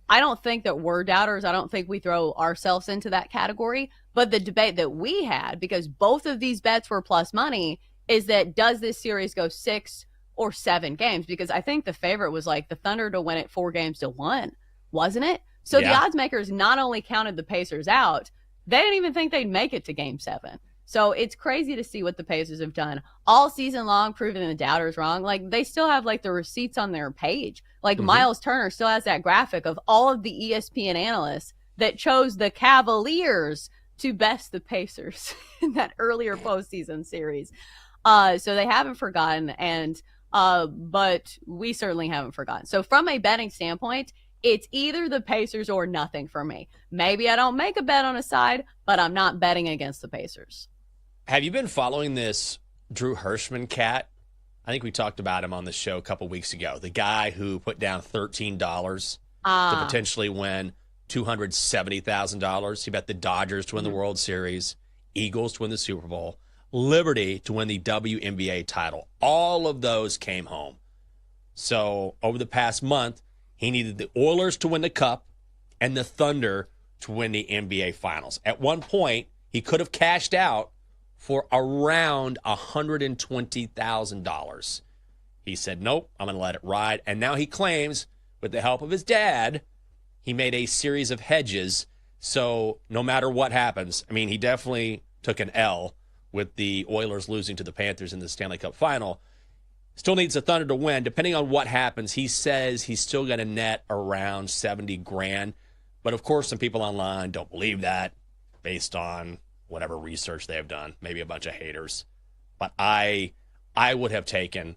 I don't think that we're doubters. I don't think we throw ourselves into that category. But the debate that we had, because both of these bets were plus money, is that does this series go 6 or 7 games? Because I think the favorite was the Thunder to win it 4-1, wasn't it? So the odds makers not only counted the Pacers out, they didn't even think they'd make it to Game 7. So it's crazy to see what the Pacers have done all season long, proving the doubters wrong. They still have the receipts on their page. Miles Turner still has that graphic of all of the ESPN analysts that chose the Cavaliers to best the Pacers in that earlier postseason series. So they haven't forgotten, but we certainly haven't forgotten. So from a betting standpoint, it's either the Pacers or nothing for me. Maybe I don't make a bet on a side, but I'm not betting against the Pacers. Have you been following this Drew Hirschman cat? I think we talked about him on the show a couple weeks ago. The guy who put down $13 to potentially win $270,000. He bet the Dodgers to win the World Series, Eagles to win the Super Bowl, Liberty to win the WNBA title. All of those came home. So over the past month, he needed the Oilers to win the Cup and the Thunder to win the NBA Finals. At one point, he could have cashed out for around $120,000. He said, nope, I'm going to let it ride. And now he claims with the help of his dad, he made a series of hedges. So no matter what happens, I mean, he definitely took an L with the Oilers losing to the Panthers in the Stanley Cup final. Still needs the Thunder to win. Depending on what happens, he says he's still going to net around $70,000. But of course, some people online don't believe that based on whatever research they have done. Maybe a bunch of haters. But I would have taken,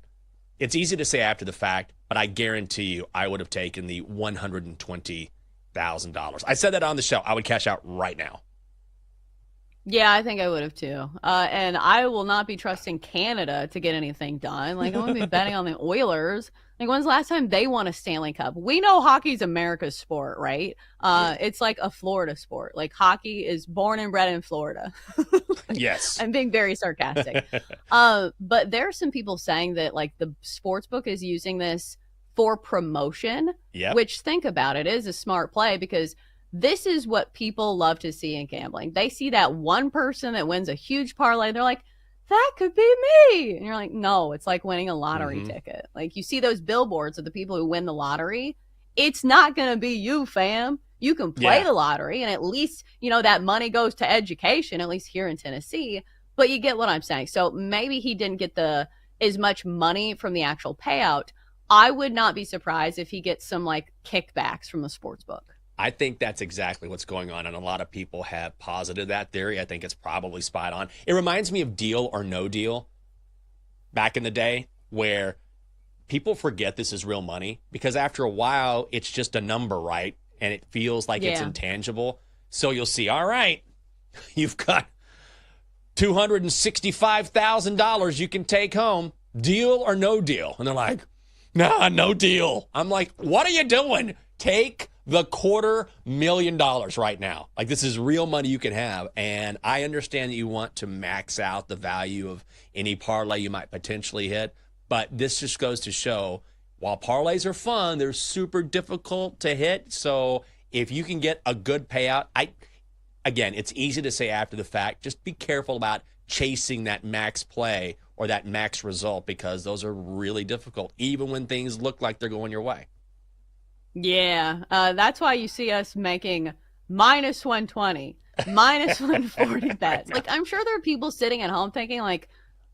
it's easy to say after the fact, but I guarantee you I would have taken the $120,000. I said that on the show. I would cash out right now. Yeah, I think I would have too. And I will not be trusting Canada to get anything done. Like, I wouldn't be betting on the Oilers. Like, when's the last time they won a Stanley Cup? We know hockey's America's sport, right? It's like a Florida sport. Like, hockey is born and bred in Florida. Yes. I'm being very sarcastic. But there are some people saying that, like, the sports book is using this for promotion, which, think about it, is a smart play because this is what people love to see in gambling. They see that one person that wins a huge parlay. They're like, that could be me. And you're like, no, it's like winning a lottery ticket. Like, you see those billboards of the people who win the lottery. It's not going to be you, fam. You can play the lottery, and at least, you know, that money goes to education, at least here in Tennessee. But you get what I'm saying. So maybe he didn't get as much money from the actual payout. I would not be surprised if he gets some, like, kickbacks from the sports book. I think that's exactly what's going on, and a lot of people have posited that theory. I think it's probably spot on. It reminds me of Deal or No Deal back in the day, where people forget this is real money because after a while, it's just a number, right? And it feels like it's intangible. So you'll see, all right, you've got $265,000 you can take home. Deal or no deal? And they're like, nah, no deal. I'm like, what are you doing? Take the $250,000 right now. Like, this is real money you can have. And I understand that you want to max out the value of any parlay you might potentially hit. But this just goes to show, while parlays are fun, they're super difficult to hit. So if you can get a good payout, again, it's easy to say after the fact, just be careful about chasing that max play or that max result because those are really difficult, even when things look like they're going your way. Yeah, that's why you see us making minus 120, minus 140 bets. Like, I'm sure there are people sitting at home thinking, like,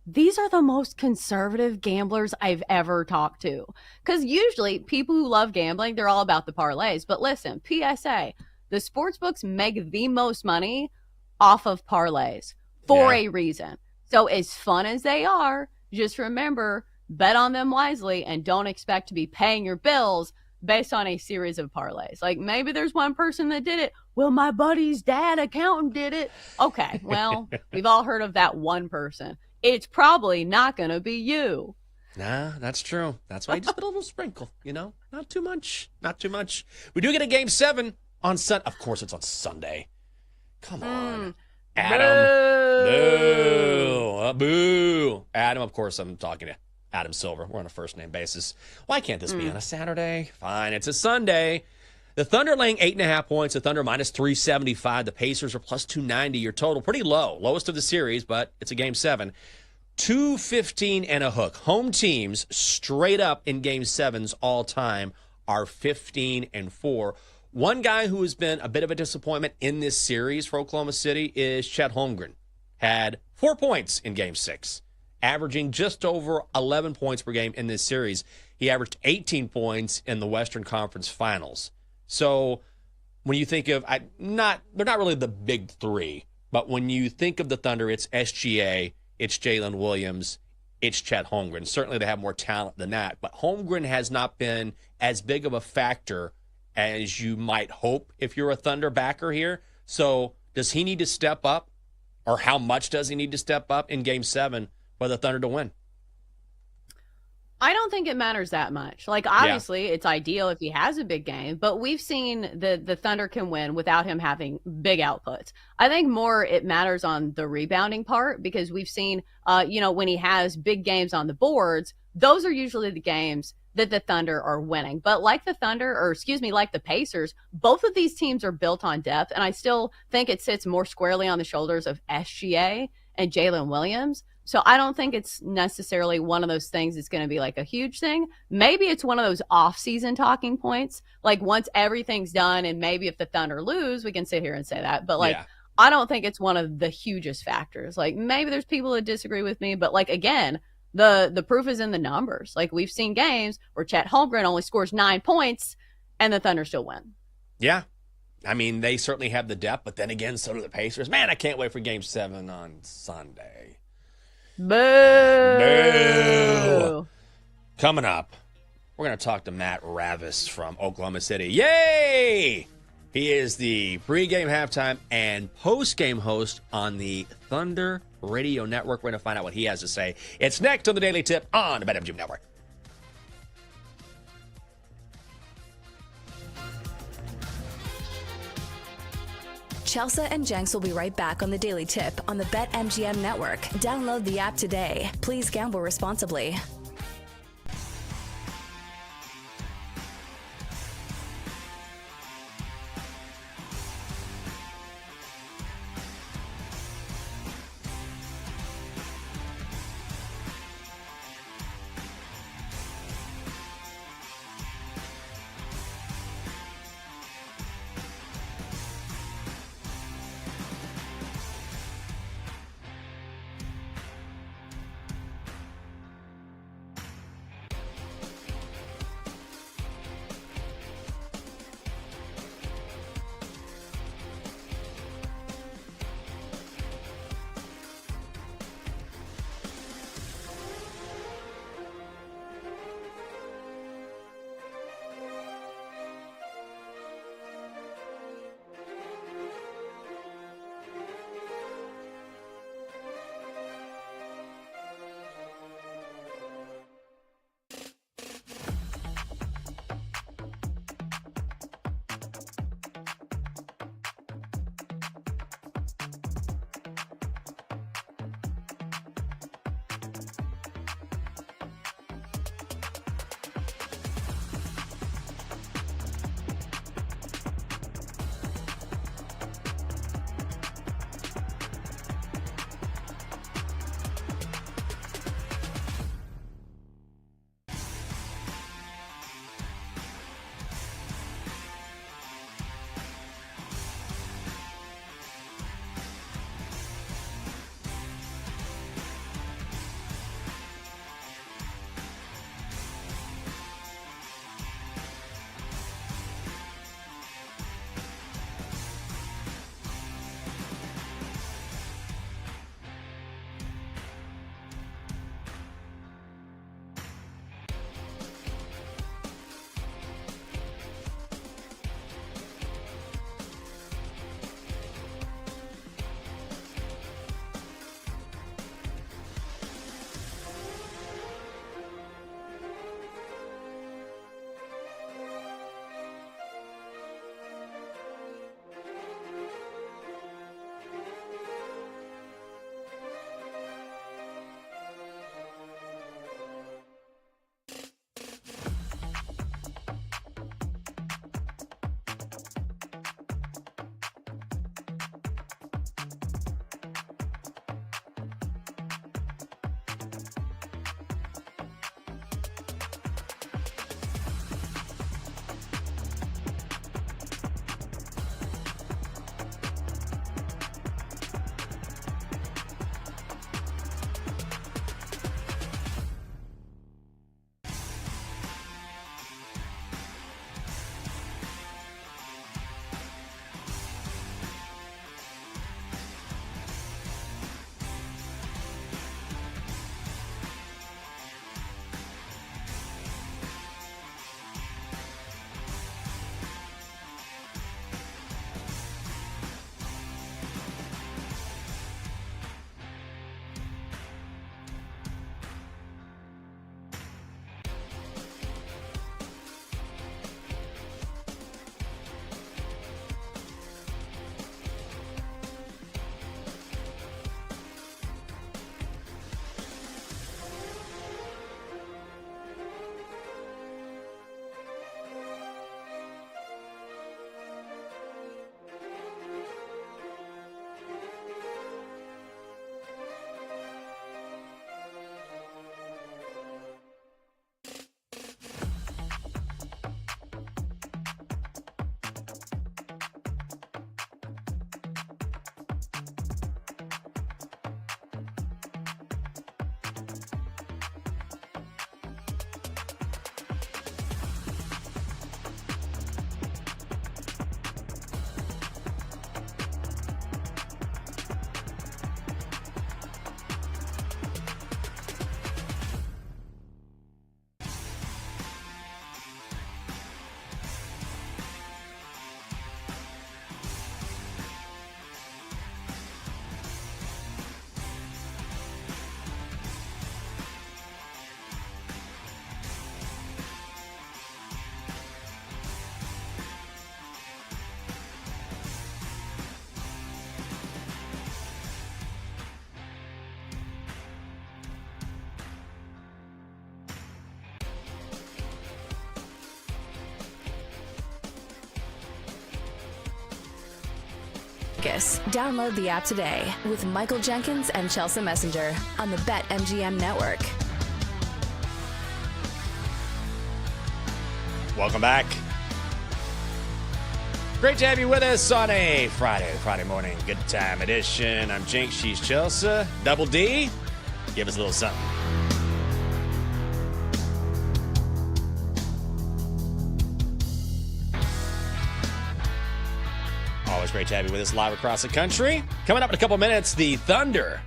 these are the most conservative gamblers I've ever talked to. Because usually people who love gambling, they're all about the parlays. But listen, PSA, the sportsbooks make the most money off of parlays for a reason. So as fun as they are, just remember, bet on them wisely and don't expect to be paying your bills based on a series of parlays. Like, maybe there's one person that did it. Well, my buddy's dad, accountant, did it. Okay, well, we've all heard of that one person. It's probably not going to be you. Nah, that's true. That's why you just put a little sprinkle, you know? Not too much. Not too much. We do get a Game 7 on Sunday. Of course, it's on Sunday. Come on. Adam. Boo. Boo. Adam, of course, I'm talking to Adam Silver. We're on a first-name basis. Why can't this be on a Saturday? Fine, it's a Sunday. The Thunder laying 8.5 points. The Thunder minus 375. The Pacers are plus 290. Your total pretty low. Lowest of the series, but it's a Game 7. 215 and a hook. Home teams straight up in Game 7s all time are 15-4. One guy who has been a bit of a disappointment in this series for Oklahoma City is Chet Holmgren. Had 4 points in Game 6. Averaging just over 11 points per game in this series. He averaged 18 points in the Western Conference Finals. So when you think of, they're not really the big three, but when you think of the Thunder, it's SGA, it's Jalen Williams, it's Chet Holmgren. Certainly they have more talent than that, but Holmgren has not been as big of a factor as you might hope if you're a Thunder backer here. So does he need to step up, or how much does he need to step up in Game 7 for the Thunder to win? I don't think it matters that much. Like, obviously, it's ideal if he has a big game, but we've seen the Thunder can win without him having big outputs. I think more it matters on the rebounding part because we've seen, when he has big games on the boards, those are usually the games that the Thunder are winning. But like the like the Pacers, both of these teams are built on depth, and I still think it sits more squarely on the shoulders of SGA and Jalen Williams. So I don't think it's necessarily one of those things that's going to be like a huge thing. Maybe it's one of those off-season talking points. Like once everything's done, and maybe if the Thunder lose, we can sit here and say that. But like, I don't think it's one of the hugest factors. Like maybe there's people that disagree with me, but like again, the proof is in the numbers. Like we've seen games where Chet Holmgren only scores 9 points and the Thunder still win. Yeah. I mean, they certainly have the depth, but then again, so do the Pacers. Man, I can't wait for Game 7 on Sunday. Boo! Boo! Coming up, we're going to talk to Matt Ravis from Oklahoma City. Yay! He is the pregame, halftime, and postgame host on the Thunder Radio Network. We're going to find out what he has to say. It's next on the Daily Tip on the BetMGM Network. Chelsea and Jenks will be right back on the Daily Tip on the BetMGM Network. Download the app today. Please gamble responsibly. Vegas. Download the app today with Michael Jenkins and Chelsea Messenger on the BetMGM network. Welcome back. Great to have you with us on a Friday morning good time edition. I'm Jinx, she's Chelsea. Double D, give us a little something. Always great to have you with us live across the country. Coming up in a couple minutes, the Thunder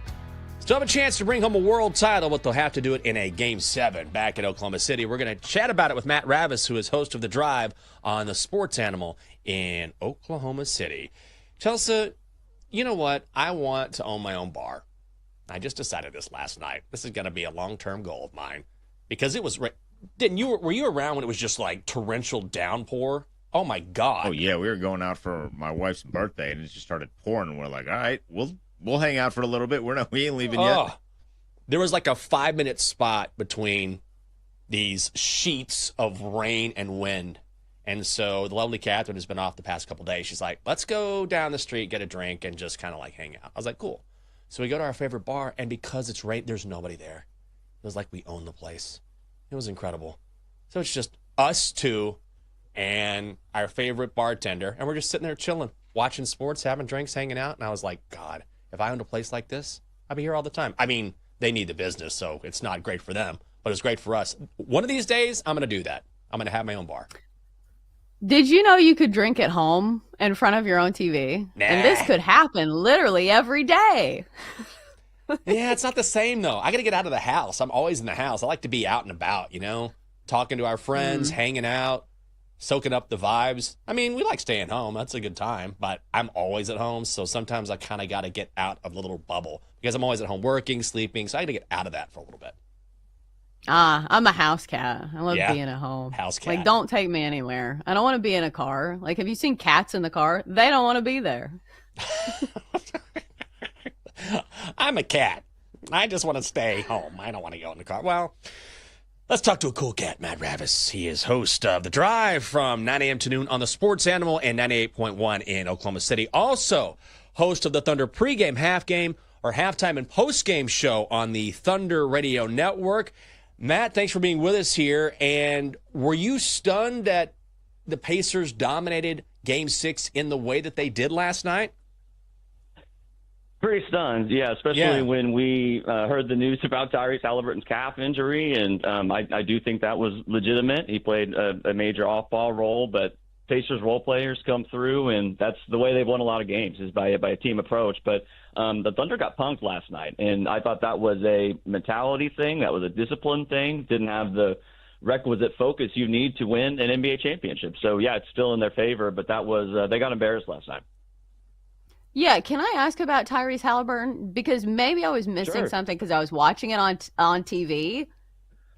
still have a chance to bring home a world title, but they'll have to do it in a Game 7 back in Oklahoma City. We're going to chat about it with Matt Ravis, who is host of The Drive on the Sports Animal in Oklahoma City. Chelsea, you know what? I want to own my own bar. I just decided this last night. This is going to be a long-term goal of mine because it was. Were you around when it was just like torrential downpour? Oh my God! Oh yeah, we were going out for my wife's birthday and it just started pouring. And we're like, all right, we'll hang out for a little bit. We ain't leaving yet. There was like a 5-minute spot between these sheets of rain and wind. And so the lovely Catherine has been off the past couple days. She's like, let's go down the street, get a drink, and just kind of like hang out. I was like, cool. So we go to our favorite bar, and because it's rain, there's nobody there. It was like we own the place. It was incredible. So it's just us two and our favorite bartender, and we're just sitting there chilling, watching sports, having drinks, hanging out. And I was like, God, if I owned a place like this, I'd be here all the time. I mean, they need the business, so it's not great for them, but it's great for us. One of these days, I'm going to do that. I'm going to have my own bar. Did you know you could drink at home in front of your own TV? Nah. And this could happen literally every day. Yeah, it's not the same, though. I got to get out of the house. I'm always in the house. I like to be out and about, talking to our friends, hanging out, soaking up the vibes. I mean, we like staying home. That's a good time, but I'm always at home, so sometimes I kind of got to get out of the little bubble because I'm always at home working, sleeping, so I got to get out of that for a little bit. I'm a house cat. I love being at home. House cat. Like, don't take me anywhere. I don't want to be in a car. Like, have you seen cats in the car? They don't want to be there. I'm a cat. I just want to stay home. I don't want to go in the car. Well, let's talk to a cool cat, Matt Ravis. He is host of The Drive from 9 a.m. to noon on the Sports Animal and 98.1 in Oklahoma City. Also, host of the Thunder pregame, halfgame, or halftime and postgame show on the Thunder Radio Network. Matt, thanks for being with us here. And were you stunned that the Pacers dominated Game 6 in the way that they did last night? Pretty stunned, yeah, especially when we heard the news about Tyrese Halliburton's calf injury. And I do think that was legitimate. He played a major off-ball role, but Pacers role players come through, and that's the way they've won a lot of games is by a team approach. But the Thunder got punked last night, and I thought that was a mentality thing. That was a discipline thing. Didn't have the requisite focus you need to win an NBA championship. So, yeah, it's still in their favor, but that was they got embarrassed last night. Yeah, can I ask about Tyrese Halliburton? Because maybe I was missing something because I was watching it on TV.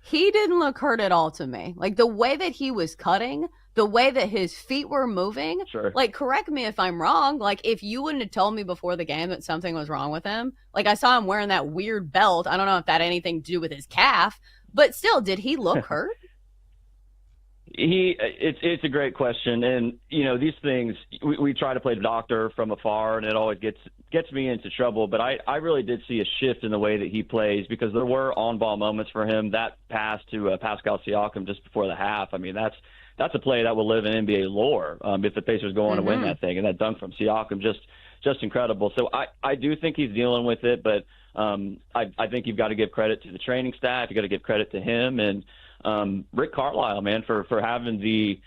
He didn't look hurt at all to me. Like, the way that he was cutting, the way that his feet were moving, like, correct me if I'm wrong. Like, if you wouldn't have told me before the game that something was wrong with him, like, I saw him wearing that weird belt. I don't know if that had anything to do with his calf, but still, did he look hurt? It's a great question, and these things we try to play the doctor from afar, and it always gets me into trouble. But I really did see a shift in the way that he plays because there were on-ball moments for him. That pass to Pascal Siakam just before the half. I mean, that's a play that will live in NBA lore if the Pacers go on to win that thing. And that dunk from Siakam just incredible. So I do think he's dealing with it, but I think you've got to give credit to the training staff. You got to give credit to him and Rick Carlisle, man, for having the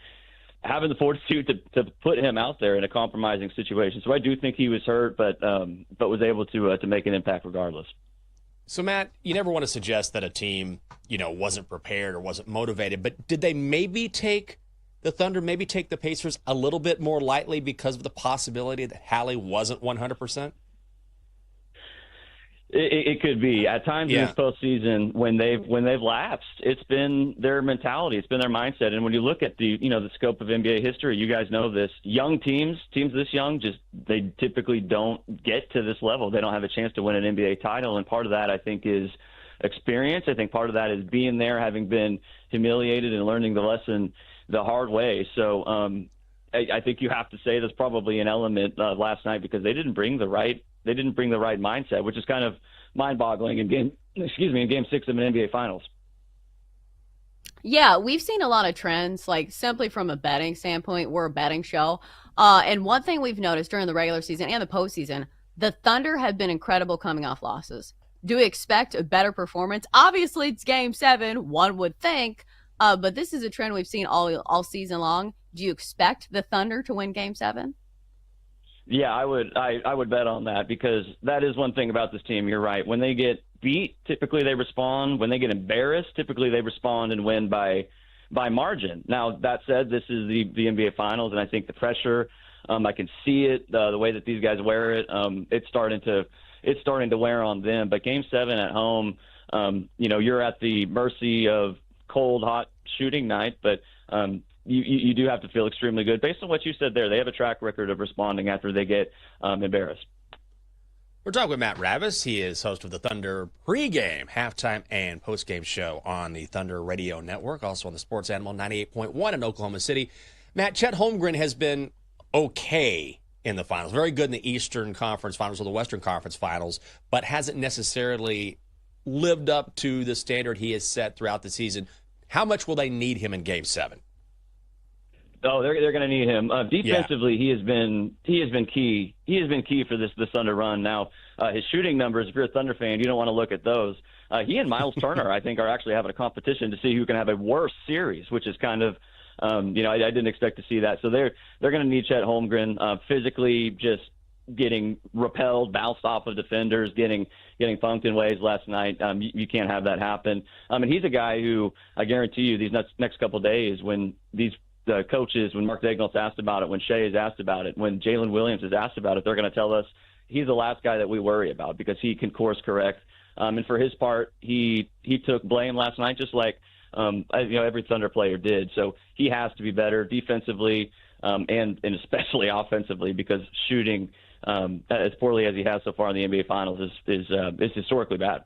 fortitude to put him out there in a compromising situation. So I do think he was hurt, but was able to make an impact regardless. So, Matt, you never want to suggest that a team, wasn't prepared or wasn't motivated, but did they maybe take the Thunder, maybe take the Pacers a little bit more lightly because of the possibility that Hallie wasn't 100%? It could be at times in this postseason when they've lapsed. It's been their mentality, it's been their mindset. And when you look at the scope of NBA history, you guys know this. Young teams this young, they typically don't get to this level. They don't have a chance to win an NBA title, and part of that I think is experience. I think part of that is being there, having been humiliated, and learning the lesson the hard way. So I think you have to say there's probably an element last night because they didn't bring the right mindset, which is kind of mind-boggling in game 6 of an NBA Finals. Yeah, we've seen a lot of trends, like simply from a betting standpoint. We're a betting show. And one thing we've noticed during the regular season and the postseason, the Thunder have been incredible coming off losses. Do we expect a better performance? Obviously, it's Game 7, one would think, but this is a trend we've seen all season long. Do you expect the Thunder to win Game 7? Yeah, I would bet on that because that is one thing about this team. You're right. When they get beat, typically they respond. When they get embarrassed, typically they respond and win by margin. Now, that said, this is the NBA Finals, and I think the pressure, I can see it, the way that these guys wear it, it's starting to wear on them. But Game 7 at home, you're at the mercy of cold, hot shooting night, but you do have to feel extremely good. Based on what you said there, they have a track record of responding after they get embarrassed. We're talking with Matt Ravis. He is host of the Thunder pregame, halftime, and postgame show on the Thunder Radio Network, also on the Sports Animal 98.1 in Oklahoma City. Matt, Chet Holmgren has been okay in the finals, very good in the Eastern Conference Finals or the Western Conference Finals, but hasn't necessarily lived up to the standard he has set throughout the season. How much will they need him in Game 7? Oh, they're going to need him. Defensively, he has been key. He has been key for this Thunder run. Now, his shooting numbers, if you're a Thunder fan, you don't want to look at those. He and Miles Turner, I think, are actually having a competition to see who can have a worse series, which is kind of, I didn't expect to see that. So they're going to need Chet Holmgren physically, just getting repelled, bounced off of defenders, getting punked in ways last night. You can't have that happen. And he's a guy who I guarantee you these next couple of days when these coaches, when Mark Daigneault's asked about it, when Shea is asked about it, when Jalen Williams is asked about it, they're going to tell us he's the last guy that we worry about because he can course correct. And for his part, he took blame last night, just like every Thunder player did. So he has to be better defensively and especially offensively because shooting as poorly as he has so far in the NBA Finals is historically bad.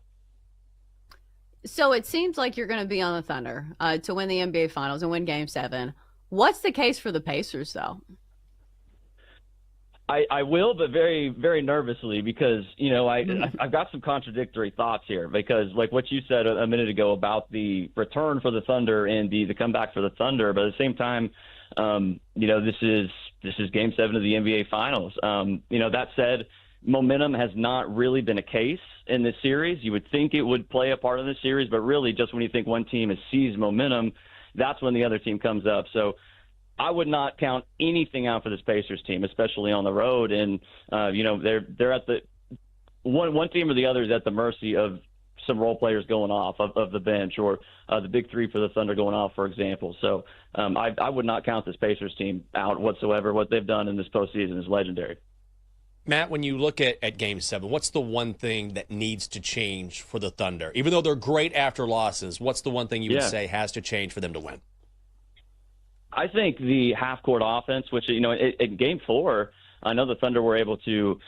So it seems like you're going to be on the Thunder to win the NBA Finals and win Game 7. What's the case for the Pacers, though? I will, but very, very nervously because, I've got some contradictory thoughts here because like what you said a minute ago about the return for the Thunder and the comeback for the Thunder, but at the same time, this is Game 7 of the NBA Finals. That said, momentum has not really been a case in this series. You would think it would play a part in this series, but really just when you think one team has seized momentum, that's when the other team comes up. So I would not count anything out for this Pacers team, especially on the road. And, they're at the one team or the other is at the mercy of some role players going off of the bench or the big three for the Thunder going off, for example. So I would not count this Pacers team out whatsoever. What they've done in this postseason is legendary. Matt, when you look at Game 7, what's the one thing that needs to change for the Thunder? Even though they're great after losses, what's the one thing you would say has to change for them to win? I think the half-court offense, which, in Game 4, I know the Thunder were able to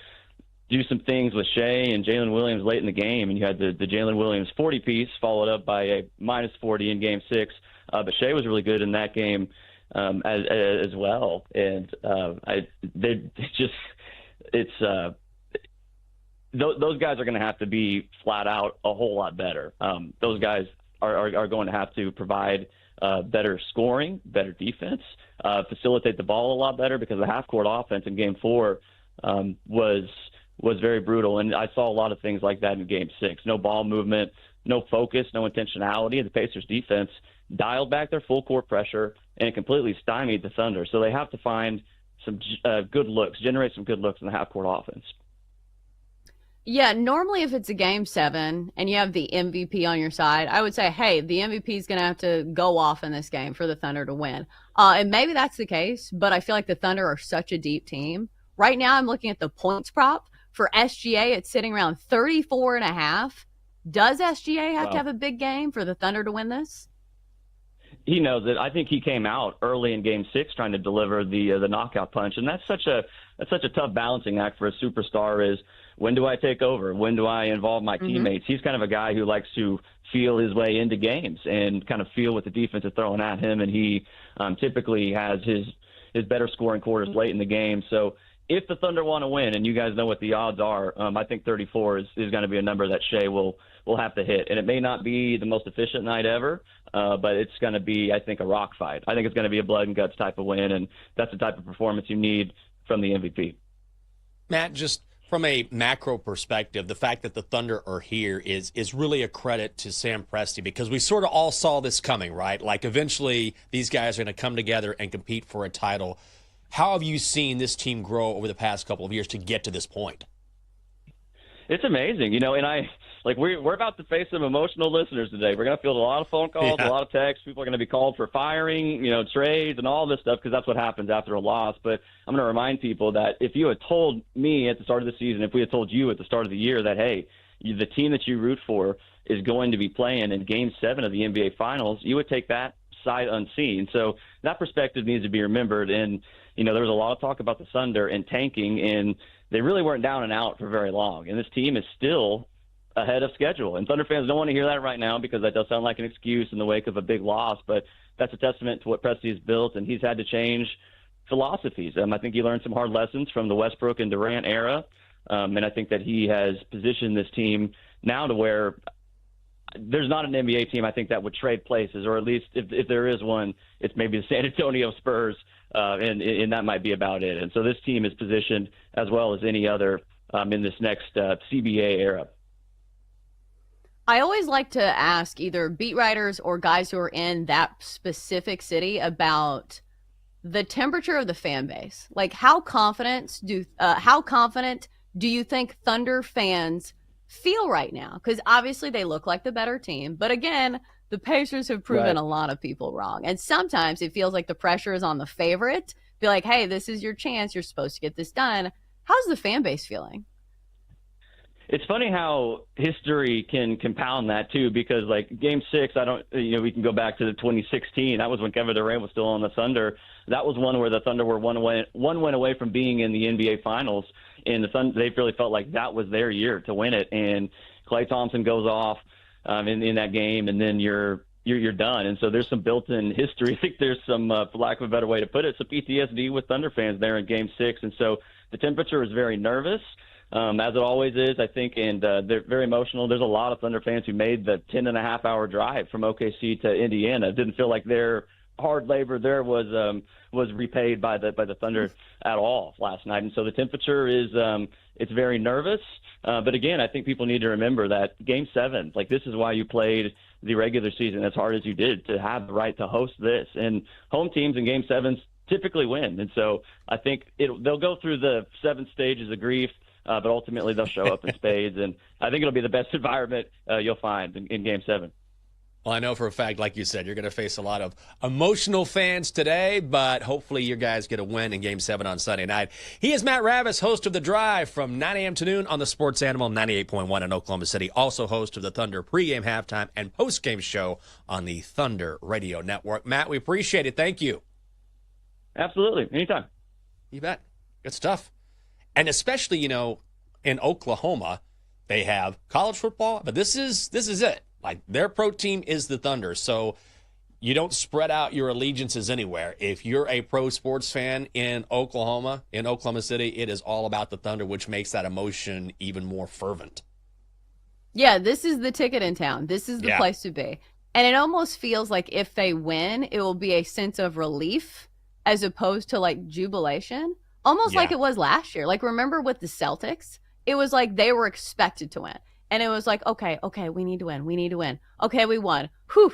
do some things with Shea and Jalen Williams late in the game, and you had the Jalen Williams 40-piece followed up by a minus 40 in Game 6. But Shea was really good in that game as well. And those guys are going to have to be flat out a whole lot better. Those guys are going to have to provide better scoring, better defense, facilitate the ball a lot better because the half-court offense in Game 4 was very brutal. And I saw a lot of things like that in Game 6. No ball movement, no focus, no intentionality. The Pacers defense dialed back their full-court pressure and completely stymied the Thunder. So they have to find some good looks, generate some good looks in the half-court offense. Yeah, normally if it's a Game 7 and you have the MVP on your side, I would say, hey, the MVP is going to have to go off in this game for the Thunder to win. And maybe that's the case, but I feel like the Thunder are such a deep team. Right now I'm looking at the points prop. For SGA, it's sitting around 34.5. Does SGA have to have a big game for the Thunder to win this? He knows it. I think he came out early in Game 6 trying to deliver the knockout punch, and that's such a tough balancing act for a superstar. Is when do I take over? When do I involve my teammates? He's kind of a guy who likes to feel his way into games and kind of feel what the defense is throwing at him, and he typically has better scoring quarters late in the game. So if the Thunder want to win, and you guys know what the odds are, I think 34 is going to be a number that Shea will have to hit. And it may not be the most efficient night ever, but it's going to be, I think, a rock fight. I think it's going to be a blood and guts type of win, and that's the type of performance you need from the MVP. Matt, just from a macro perspective, the fact that the Thunder are here is really a credit to Sam Presti, because we sort of all saw this coming, right? Like, eventually these guys are going to come together and compete for a title. How have you seen this team grow over the past couple of years to get to this point? It's amazing, and we're about to face some emotional listeners today. We're going to field a lot of phone calls, a lot of texts. People are going to be called for firing, trades and all this stuff, because that's what happens after a loss. But I'm going to remind people that if you had told me at the start of the season, if we had told you at the start of the year that, hey, the team that you root for is going to be playing in Game 7 of the NBA Finals, you would take that sight unseen. So that perspective needs to be remembered. And, there was a lot of talk about the Thunder and tanking, and they really weren't down and out for very long. And this team is still ahead of schedule. And Thunder fans don't want to hear that right now, because that does sound like an excuse in the wake of a big loss. But that's a testament to what Presti has built, and he's had to change philosophies. I think he learned some hard lessons from the Westbrook and Durant era. And I think that he has positioned this team now to where there's not an NBA team, I think, that would trade places, or at least if there is one, it's maybe the San Antonio Spurs, and that might be about it. And so this team is positioned as well as any other in this next CBA era. I always like to ask either beat writers or guys who are in that specific city about the temperature of the fan base. Like, how confident do you think Thunder fans feel right now? Because obviously they look like the better team, but again, the Pacers have proven a lot of people wrong. And sometimes it feels like the pressure is on the favorite. Be like, hey, this is your chance. You're supposed to get this done. How's the fan base feeling? It's funny how history can compound that too, because like Game 6, we can go back to the 2016. That was when Kevin Durant was still on the Thunder. That was one where the Thunder were one win away from being in the NBA Finals, and the Thunder, they really felt like that was their year to win it. And Klay Thompson goes off in that game, and then you're done. And so there's some built-in history. I think there's some, for lack of a better way to put it, some PTSD with Thunder fans there in Game 6. And so the temperature is very nervous. As it always is, I think, and they're very emotional. There's a lot of Thunder fans who made the 10.5-hour drive from OKC to Indiana. It didn't feel like their hard labor there was repaid by the Thunder at all last night. And so the temperature is it's very nervous. But again, I think people need to remember that Game 7, like, this is why you played the regular season as hard as you did, to have the right to host this. And home teams in Game 7s typically win. And so I think they'll go through the 7 stages of grief. But ultimately, they'll show up in spades, and I think it'll be the best environment you'll find in Game 7. Well, I know for a fact, like you said, you're going to face a lot of emotional fans today, but hopefully you guys get a win in Game 7 on Sunday night. He is Matt Ravis, host of The Drive from 9 a.m. to noon on the Sports Animal 98.1 in Oklahoma City, also host of the Thunder pregame, halftime, and postgame show on the Thunder Radio Network. Matt, we appreciate it. Thank you. Absolutely. Anytime. You bet. Good stuff. And especially, in Oklahoma, they have college football, but this is it. Like, their pro team is the Thunder, so you don't spread out your allegiances anywhere. If you're a pro sports fan in Oklahoma City, it is all about the Thunder, which makes that emotion even more fervent. Yeah, this is the ticket in town. This is the place to be. And it almost feels like if they win, it will be a sense of relief as opposed to, like, jubilation. Almost like it was last year. Like, remember with the Celtics? It was like they were expected to win. And it was like, okay, we need to win. Okay, we won. Whew.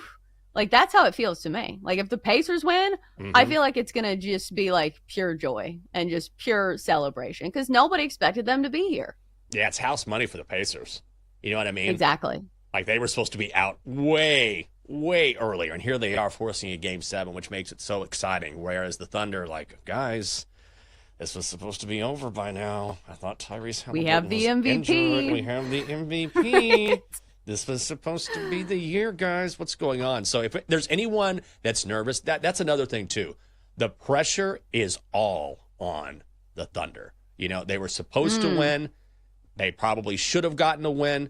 Like, that's how it feels to me. Like, if the Pacers win, I feel like it's going to just be, like, pure joy and just pure celebration, because nobody expected them to be here. Yeah, it's house money for the Pacers. You know what I mean? Exactly. Like, they were supposed to be out way earlier, and here they are forcing a Game 7, which makes it so exciting, whereas the Thunder, like, guys, this was supposed to be over by now. I thought Tyrese Halliburton We have the MVP. Injured. We have the MVP. This was supposed to be the year, guys. What's going on? So if there's anyone that's nervous, that's another thing, too. The pressure is all on the Thunder. They were supposed to win. They probably should have gotten a win.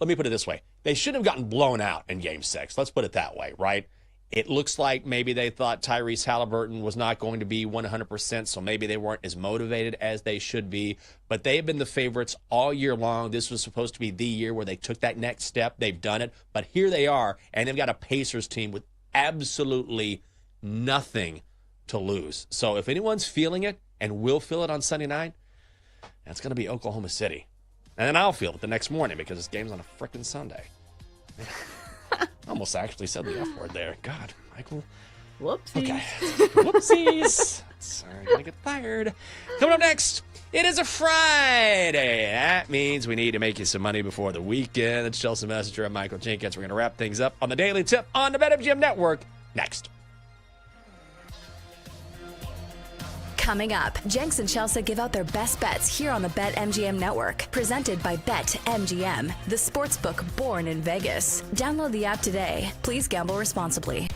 Let me put it this way. They shouldn't have gotten blown out in Game 6. Let's put it that way, right? It looks like maybe they thought Tyrese Halliburton was not going to be 100%, so maybe they weren't as motivated as they should be. But they've been the favorites all year long. This was supposed to be the year where they took that next step. They've done it. But here they are, and they've got a Pacers team with absolutely nothing to lose. So if anyone's feeling it and will feel it on Sunday night, that's going to be Oklahoma City. And then I'll feel it the next morning because this game's on a frickin' Sunday. Almost actually said the F word there. God, Michael. Whoopsies. Okay. Whoopsies. Sorry, gonna get fired. Coming up next, it is a Friday. That means we need to make you some money before the weekend. It's Chelsea Messenger and Michael Jenkins. We're going to wrap things up on the Daily Tip on the BetMGM Network next. Coming up, Jenks and Chelsea give out their best bets here on the BetMGM Network, presented by BetMGM, the sportsbook born in Vegas. Download the app today. Please gamble responsibly.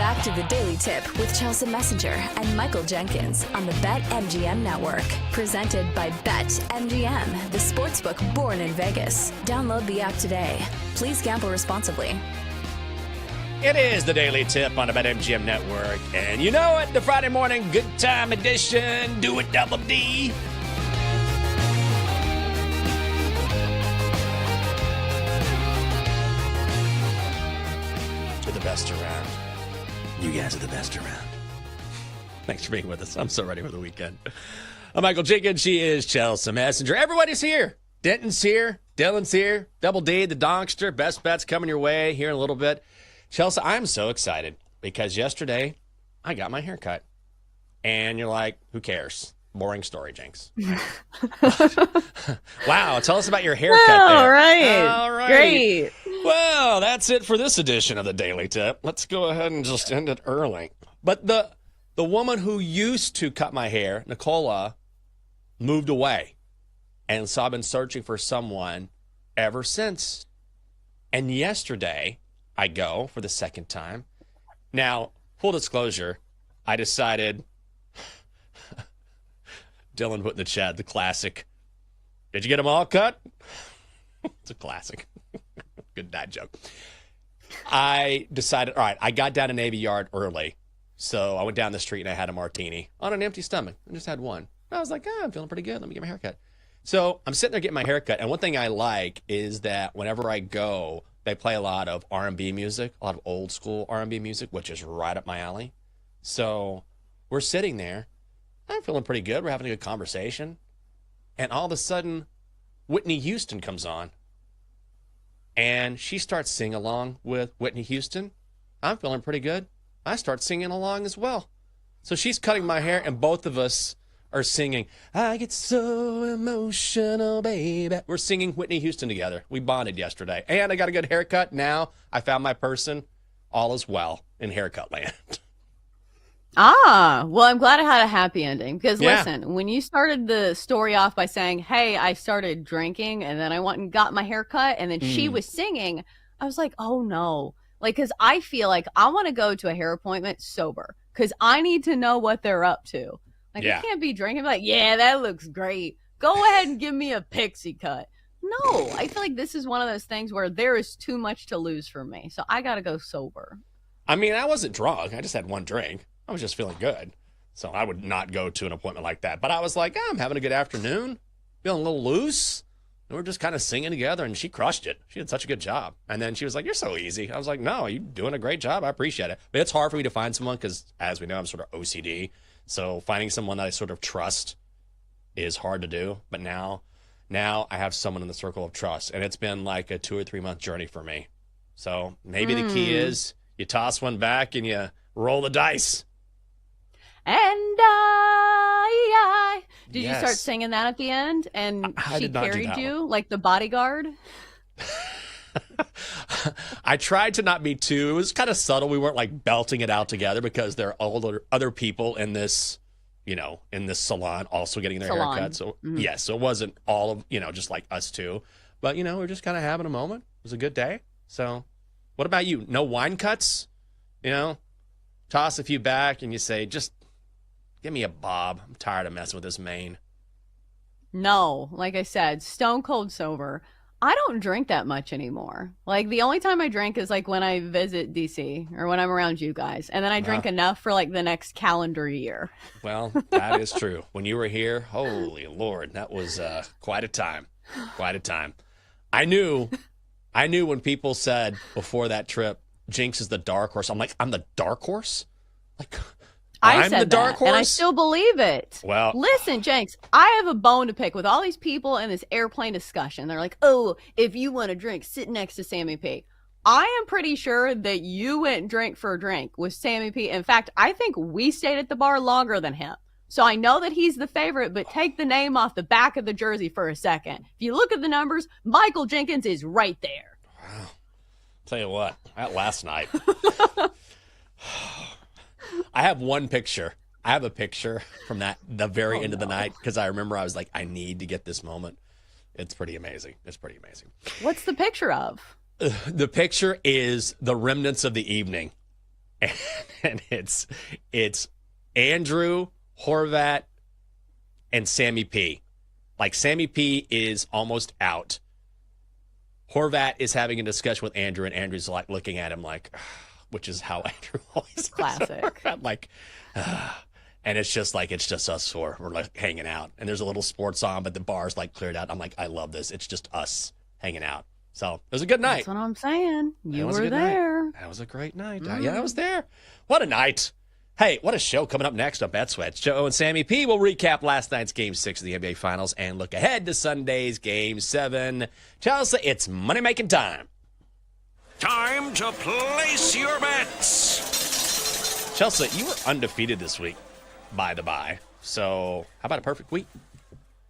back to the Daily Tip with Chelsea Messenger and Michael Jenkins on the BetMGM Network. Presented by BetMGM, the sportsbook born in Vegas. Download the app today. Please gamble responsibly. It is the Daily Tip on the BetMGM Network. And you know it, the Friday morning good time edition. Do it, Double D. You're the best around. You guys are the best around. Thanks for being with us. I'm so ready for the weekend. I'm Michael Jenkins. She is Chelsea Messenger. Everybody's here. Denton's here. Dylan's here. Double D, the Donkster. Best bets coming your way here in a little bit. Chelsea, I'm so excited because yesterday I got my hair cut. And you're like, who cares? Boring story, Jenks. Wow, tell us about your haircut there. All right. All right. Great. Well, that's it for this edition of the Daily Tip. Let's go ahead and just end it early. But the woman who used to cut my hair, Nicola, moved away. And so I've been searching for someone ever since. And yesterday, I go for the second time. Now, full disclosure, I decided, Dylan put in the chat, the classic, did you get them all cut? It's a classic. Good dad joke. I decided, all right, I got down to Navy Yard early. So I went down the street and I had a martini on an empty stomach. I just had one. I was like, I'm feeling pretty good. Let me get my hair cut. So I'm sitting there getting my hair cut. And one thing I like is that whenever I go, they play a lot of R&B music, a lot of old school R&B music, which is right up my alley. So we're sitting there. I'm feeling pretty good. We're having a good conversation. And all of a sudden, Whitney Houston comes on. And she starts singing along with Whitney Houston. I'm feeling pretty good. I start singing along as well. So she's cutting my hair, and both of us are singing, I get so emotional, baby. We're singing Whitney Houston together. We bonded yesterday. And I got a good haircut. Now I found my person. All is well in haircut land. Well, I'm glad I had a happy ending because listen, when you started the story off by saying, hey, I started drinking and then I went and got my hair cut and then she was singing, I was like, oh no. Like, because I feel like I want to go to a hair appointment sober because I need to know what they're up to. Like, I can't be drinking. Like, yeah, that looks great. Go ahead and give me a pixie cut. No, I feel like this is one of those things where there is too much to lose for me. So I got to go sober. I mean, I wasn't drunk. I just had one drink. I was just feeling good. So I would not go to an appointment like that. But I was like, I'm having a good afternoon, feeling a little loose. And we're just kind of singing together, and she crushed it. She did such a good job. And then she was like, you're so easy. I was like, no, you're doing a great job. I appreciate it. But it's hard for me to find someone because, as we know, I'm sort of OCD. So finding someone that I sort of trust is hard to do. But now I have someone in the circle of trust. And it's been like a 2 or 3 month journey for me. So maybe the key is you toss one back and you roll the dice. And did you start singing that at the end? And she carried you like the bodyguard? I tried to not be too. It was kind of subtle. We weren't like belting it out together because there are other people in this, in this salon also getting their haircut. So so it wasn't all of, just like us two. But, we're just kind of having a moment. It was a good day. So what about you? No wine cuts? Toss a few back and you say, just give me a bob. I'm tired of messing with this mane. No, like I said, stone cold sober. I don't drink that much anymore. Like the only time I drink is like when I visit DC or when I'm around you guys. And then I drink enough for like the next calendar year. Well, that is true. When you were here, holy Lord, that was quite a time. Quite a time. I knew when people said before that trip, Jinx is the dark horse. I'm like, I'm the dark horse? Like, I'm the dark horse? And I still believe it. Well, listen, Jinx, I have a bone to pick with all these people in this airplane discussion. They're like, oh, if you want to drink, sit next to Sammy P. I am pretty sure that you went and drank for a drink with Sammy P. In fact, I think we stayed at the bar longer than him. So I know that he's the favorite, but take the name off the back of the jersey for a second. If you look at the numbers, Michael Jenkins is right there. Wow. Tell you what, that last night. I have one picture. I have a picture from the very end of the night because I remember I was like, I need to get this moment. It's pretty amazing. It's pretty amazing. What's the picture of? The picture is the remnants of the evening. and it's Andrew, Horvat, and Sammy P. Like, Sammy P is almost out. Horvat is having a discussion with Andrew, and Andrew's like looking at him like, which is how Andrew always classic. Like, and it's just us four. We're like hanging out, and there's a little sports on, but the bar's like cleared out. I'm like, I love this. It's just us hanging out. So it was a good night. That's what I'm saying. You were Night. there. That was a great night. Yeah, I was there. What a night. Hey, what a show coming up next on Bet Sweats. Joe and Sammy P will recap last night's Game 6 of the NBA Finals and look ahead to Sunday's Game 7. Chelsea, it's money-making time. Time to place your bets. Chelsea, you were undefeated this week, by the by. So how about a perfect week?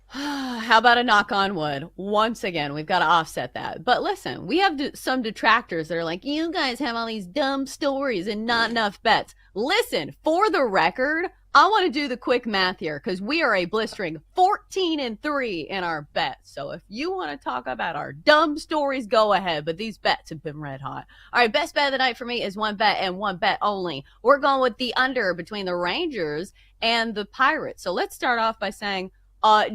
How about a knock on wood? Once again, we've got to offset that. But listen, we have some detractors that are like, you guys have all these dumb stories and not enough bets. Listen, for the record, I want to do the quick math here because we are a blistering 14-3 in our bets. So if you want to talk about our dumb stories, go ahead. But these bets have been red hot. All right, best bet of the night for me is one bet and one bet only. We're going with the under between the Rangers and the Pirates. So let's start off by saying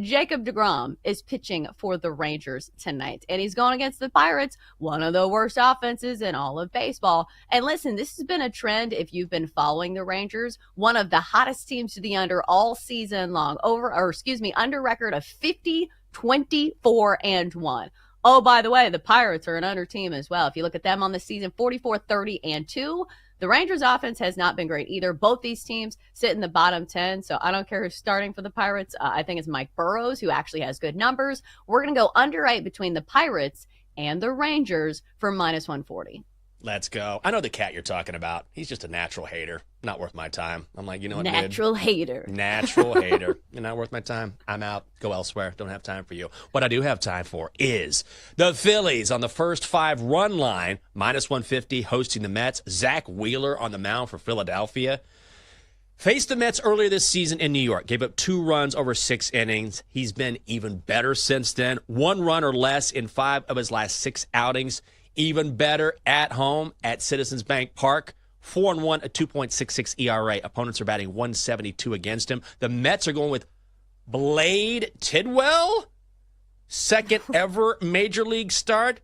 Jacob deGrom is pitching for the Rangers tonight, and he's going against the Pirates, one of the worst offenses in all of baseball. And listen, this has been a trend if you've been following the Rangers, one of the hottest teams to the under all season long, under record of 50, 24, and 1. Oh, by the way, the Pirates are an under team as well. If you look at them on the season, 44, 30, and 2. The Rangers offense has not been great either. Both these teams sit in the bottom 10, so I don't care who's starting for the Pirates. I think it's Mike Burrows, who actually has good numbers. We're going to go under 8 between the Pirates and the Rangers for minus 140. Let's go. I know the cat you're talking about. He's just a natural hater. Not worth my time. I'm like, you know what, Natural hater. Natural hater. You're not worth my time. I'm out. Go elsewhere. Don't have time for you. What I do have time for is the Phillies on the first 5 run line, minus 150, hosting the Mets. Zach Wheeler on the mound for Philadelphia. Faced the Mets earlier this season in New York. Gave up 2 runs over 6 innings. He's been even better since then. 1 run or less in 5 of his last 6 outings. Even better at home at Citizens Bank Park. 4-1, a 2.66 ERA. Opponents are batting 172 against him. The Mets are going with Blade Tidwell. Second ever Major League start.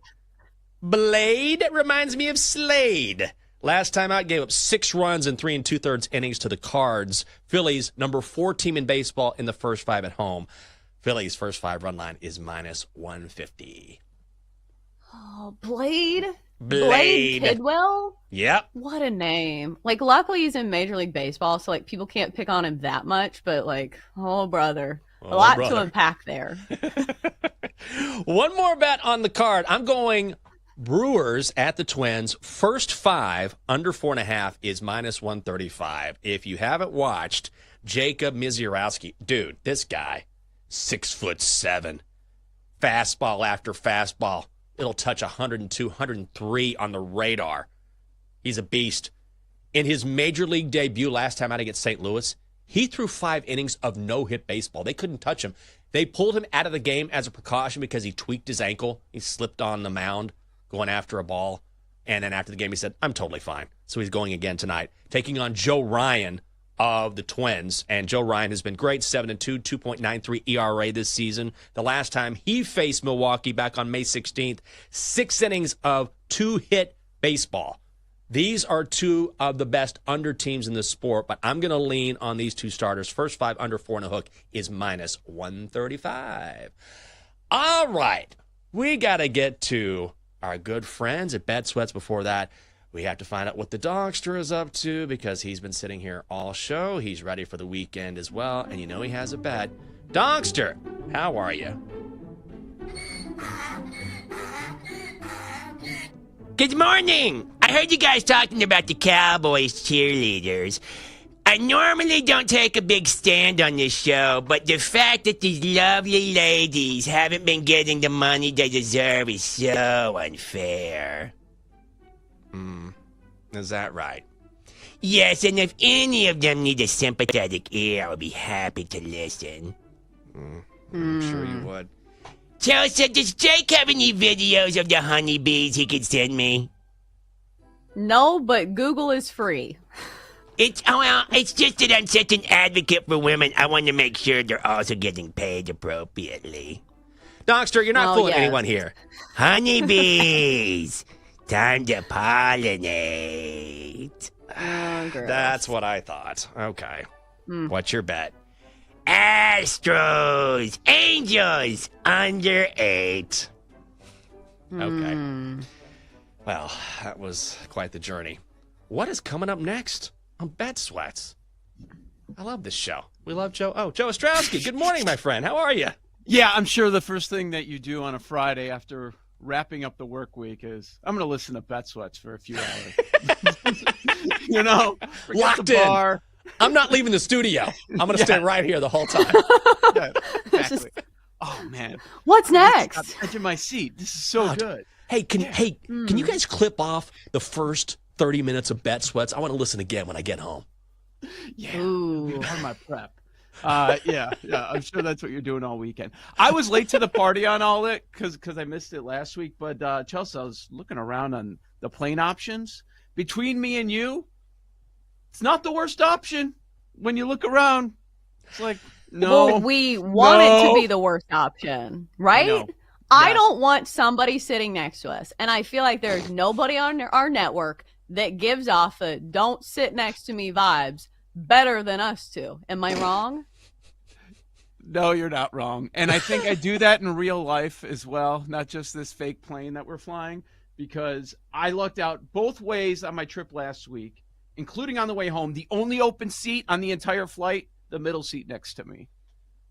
Blade reminds me of Slade. Last time out, gave up 6 runs in 3 2/3 innings to the Cards. Phillies, number 4 team in baseball in the first 5 at home. Phillies' first 5 run line is minus 150. Oh, Blade Tidwell? Yep. What a name. Like, luckily he's in Major League Baseball, so, like, people can't pick on him that much, but, like, oh, brother. A lot to unpack there. One more bet on the card. I'm going Brewers at the Twins. First 5, under 4.5 is minus 135. If you haven't watched Jacob Misiorowski, dude, this guy, 6'7", fastball after fastball. It'll touch 102, 103 on the radar. He's a beast. In his Major League debut last time out against St. Louis, he threw 5 innings of no-hit baseball. They couldn't touch him. They pulled him out of the game as a precaution because he tweaked his ankle. He slipped on the mound going after a ball. And then after the game, he said, I'm totally fine. So he's going again tonight, taking on Joe Ryan of the Twins. And Joe Ryan has been great, 7-2, 2.93 ERA this season. The last time he faced Milwaukee back on May 16th, 6 innings of 2-hit baseball. These are 2 of the best under teams in the sport, but I'm going to lean on these 2 starters. First 5 under 4.5 is minus 135. All right, we got to get to our good friends at Bet Sweats. Before that, we have to find out what the Dogster is up to because he's been sitting here all show. He's ready for the weekend as well, and you know he has a bet. Dogster, how are you? Good morning. I heard you guys talking about the Cowboys cheerleaders. I normally don't take a big stand on this show, but the fact that these lovely ladies haven't been getting the money they deserve is so unfair. Is that right? Yes, and if any of them need a sympathetic ear, I'll be happy to listen. I'm sure you would. Chelsea, does Jake have any videos of the honeybees he could send me? No, but Google is free. It's just that I'm such an advocate for women. I want to make sure they're also getting paid appropriately. Donkster, you're not fooling yes. anyone here. Honeybees, time to pollinate. That's what I thought. Okay. What's your bet? Astros, Angels, under 8. Okay. Well, that was quite the journey. What is coming up next on Bet Sweats? I love this show. We love Joe. Oh, Joe Ostrowski. Good morning, my friend. How are you? Yeah, I'm sure the first thing that you do on a Friday after wrapping up the work week is I'm going to listen to Bet Sweats for a few hours. Locked in. I'm not leaving the studio. I'm going to stay right here the whole time. Yeah, exactly. Oh, man. What's next? I'm edge of my seat. This is so good. Hey, can you guys clip off the first 30 minutes of Bet Sweats? I want to listen again when I get home. Yeah. On my prep. Yeah, I'm sure that's what you're doing all weekend. I was late to the party on all it because I missed it last week. But Chelsea, I was looking around on the plane options. Between me and you, it's not the worst option. When you look around, it's like, no. Well, we want it to be the worst option, right? I don't want somebody sitting next to us. And I feel like there's nobody on our network that gives off a don't sit next to me vibes better than us two. Am I wrong? No, you're not wrong. And I think I do that in real life as well, not just this fake plane that we're flying, because I lucked out both ways on my trip last week, including on the way home. The only open seat on the entire flight, the middle seat next to me.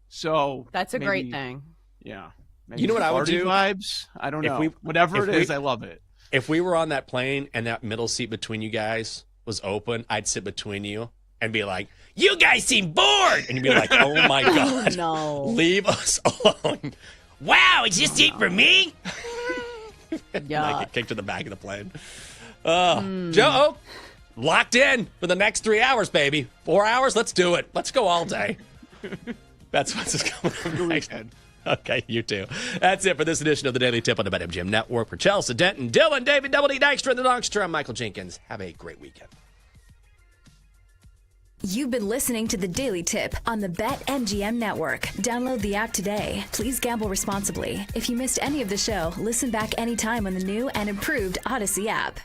So that's a great thing. Yeah. You know what I would do? Vibes? I don't know. Whatever it is, I love it. If we were on that plane and that middle seat between you guys was open, I'd sit between you and be like, "You guys seem bored," and you'd be like, "Oh my god, no, leave us alone." Wow, is this seat for me? Yeah, I get kicked to the back of the plane. Joe, locked in for the next 3 hours, baby. 4 hours, let's do it. Let's go all day. That's what's coming up next. Okay, you too. That's it for this edition of the Daily Tip on the BetMGM Network. For Chelsea Denton, Dylan, David, Double D, Dykstra, and the Donkster, I'm Michael Jenkins. Have a great weekend. You've been listening to the Daily Tip on the BetMGM Network. Download the app today. Please gamble responsibly. If you missed any of the show, listen back anytime on the new and improved Odyssey app.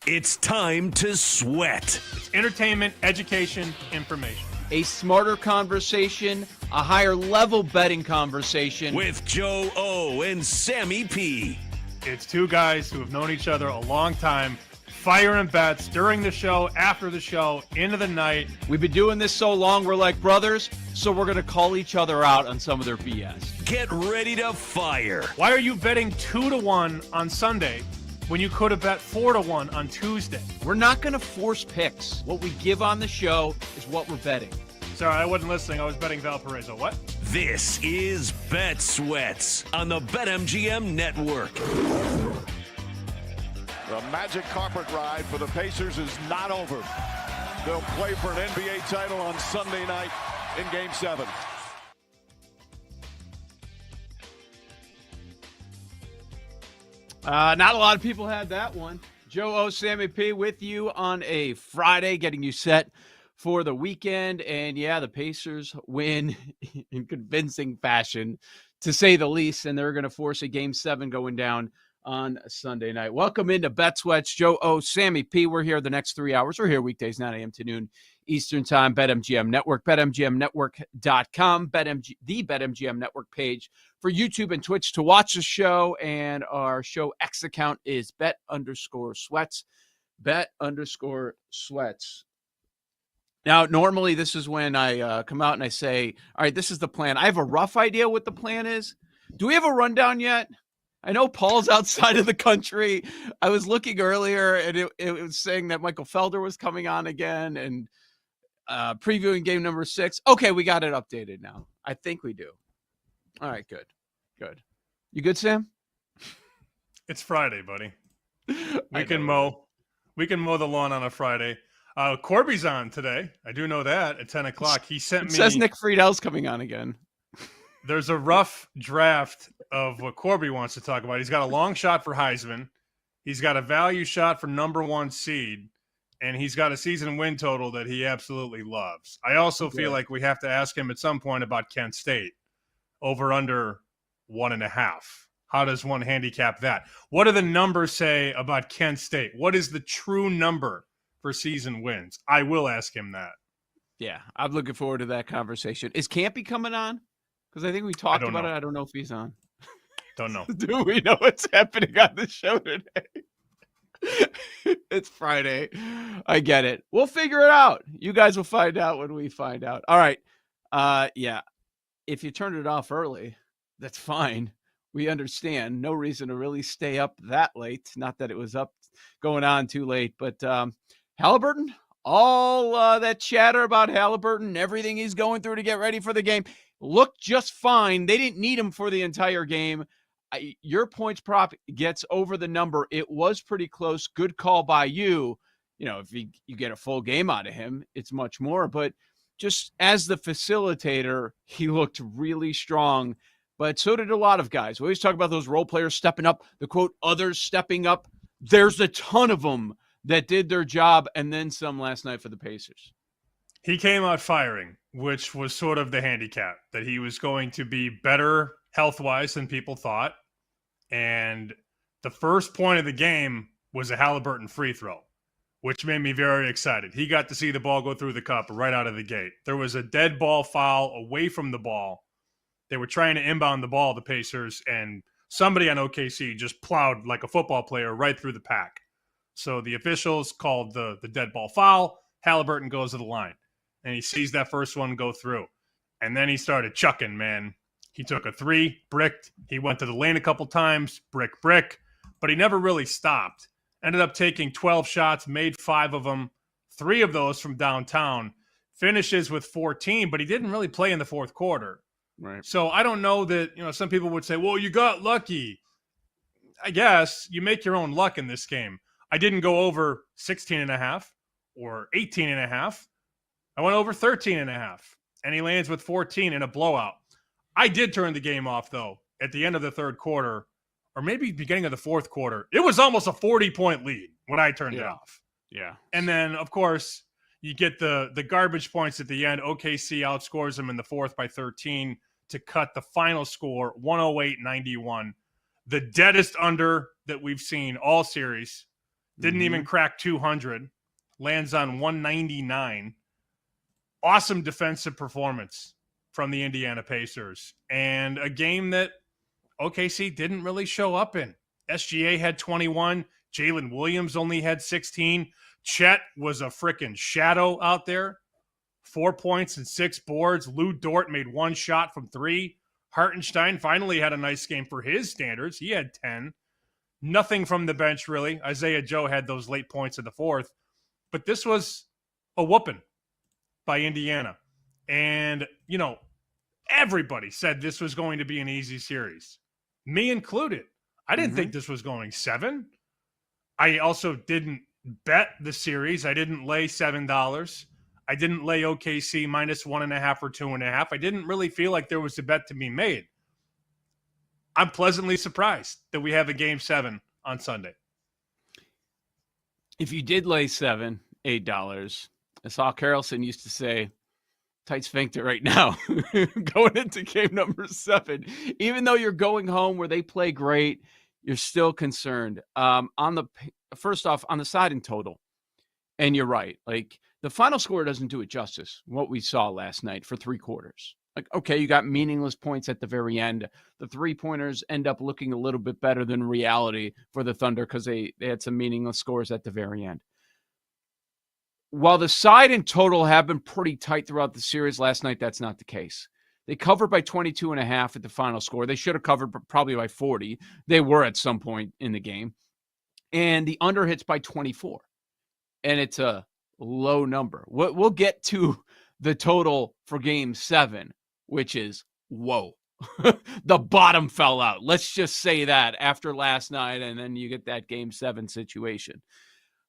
It's time to sweat. It's entertainment, education, information. A smarter conversation, a higher level betting conversation. With Joe O and Sammy P. It's two guys who have known each other a long time, firing bets during the show, after the show, into the night. We've been doing this so long, we're like brothers, so we're going to call each other out on some of their BS. Get ready to fire. Why are you betting 2-1 on Sunday when you could have bet 4-1 on Tuesday? We're not going to force picks. What we give on the show is what we're betting. Sorry, I wasn't listening. I was betting Valparaiso. What? This is Bet Sweats on the BetMGM Network. The magic carpet ride for the Pacers is not over. They'll play for an NBA title on Sunday night in Game 7. Not a lot of people had that one. Joe O, Sammy P with you on a Friday, getting you set for the weekend. And yeah, the Pacers win in convincing fashion, to say the least, and they're going to force a Game 7 going down on Sunday night. Welcome into Bet Sweats. Joe O, Sammy P. We're here the next 3 hours. We're here weekdays, 9 a.m. to noon Eastern Time. BetMGM Network, BetMGMNetwork.com, the BetMGM Network page for YouTube and Twitch to watch the show. And our show X account is Bet_Sweats, Bet_Sweats. Now, normally this is when I come out and I say, all right, this is the plan. I have a rough idea what the plan is. Do we have a rundown yet? I know Paul's outside of the country. I was looking earlier, and it was saying that Michael Felder was coming on again and previewing game number 6. Okay, we got it updated now. I think we do. All right, good. You good, Sam? It's Friday, buddy. We can mow the lawn on a Friday. Corby's on today. I do know that at 10 o'clock. He sent me. It says Nick Friedel's coming on again. There's a rough draft of what Corby wants to talk about. He's got a long shot for Heisman. He's got a value shot for number 1 seed. And he's got a season win total that he absolutely loves. I also feel like we have to ask him at some point about Kent State. Over under 1.5. How does one handicap that? What do the numbers say about Kent State? What is the true number for season wins? I will ask him that. Yeah, I'm looking forward to that conversation. Is Campy coming on? Because I think we talked about it. I don't know if he's on. Don't know. Do we know what's happening on the show today? It's Friday. I get it. We'll figure it out. You guys will find out when we find out. All right. Yeah. If you turned it off early, that's fine. We understand. No reason to really stay up that late. Not that it was up going on too late, but Halliburton, all that chatter about Halliburton, everything he's going through to get ready for the game, looked just fine. They didn't need him for the entire game. Your points prop gets over the number. It was pretty close. Good call by you. You know, if you get a full game out of him, it's much more. But just as the facilitator, he looked really strong. But so did a lot of guys. We always talk about those role players stepping up, the quote, others stepping up. There's a ton of them that did their job and then some last night for the Pacers. He came out firing, which was sort of the handicap, that he was going to be better health-wise than people thought. And the first point of the game was a Halliburton free throw, which made me very excited. He got to see the ball go through the cup right out of the gate. There was a dead ball foul away from the ball. They were trying to inbound the ball, the Pacers, and somebody on OKC just plowed like a football player right through the pack. So the officials called the dead ball foul. Halliburton goes to the line, and he sees that first one go through. And then he started chucking, man. He took a 3, bricked. He went to the lane a couple times, brick, but he never really stopped. Ended up taking 12 shots, made 5 of them, 3 of those from downtown. Finishes with 14, but he didn't really play in the fourth quarter. Right. So I don't know that, some people would say, well, you got lucky. I guess you make your own luck in this game. I didn't go over 16.5 or 18.5. I went over 13.5, and he lands with 14 in a blowout. I did turn the game off, though, at the end of the third quarter, or maybe beginning of the fourth quarter. It was almost a 40-point lead when I turned it off. Yeah. And then, of course, you get the garbage points at the end. OKC outscores them in the fourth by 13 to cut the final score, 108-91. The deadest under that we've seen all series. Didn't even crack 200. Lands on 199. Awesome defensive performance from the Indiana Pacers. And a game that OKC didn't really show up in. SGA had 21. Jalen Williams only had 16. Chet was a freaking shadow out there. 4 points and 6 boards. Lou Dort made 1 shot from 3. Hartenstein finally had a nice game for his standards. He had 10. Nothing from the bench, really. Isaiah Joe had those late points in the fourth. But this was a whooping by Indiana. And, you know, everybody said this was going to be an easy series. Me included. I didn't think this was going 7. I also didn't bet the series. I didn't lay $7. I didn't lay OKC minus 1.5 or 2.5. I didn't really feel like there was a bet to be made. I'm pleasantly surprised that we have a game 7 on Sunday. If you did lay $7, $8, as Saul Carlson used to say, tight sphincter right now going into game number 7. Even though you're going home where they play great, you're still concerned. First off, on the side and total, and you're right. Like, the final score doesn't do it justice, what we saw last night for 3 quarters. Like, okay, you got meaningless points at the very end. The 3-pointers end up looking a little bit better than reality for the Thunder because they had some meaningless scores at the very end. While the side and total have been pretty tight throughout the series last night, that's not the case. They covered by 22.5 at the final score. They should have covered probably by 40. They were at some point in the game. And the under hits by 24. And it's a low number. We'll get to the total for game 7, which is, whoa, the bottom fell out. Let's just say that after last night, and then you get that game 7 situation.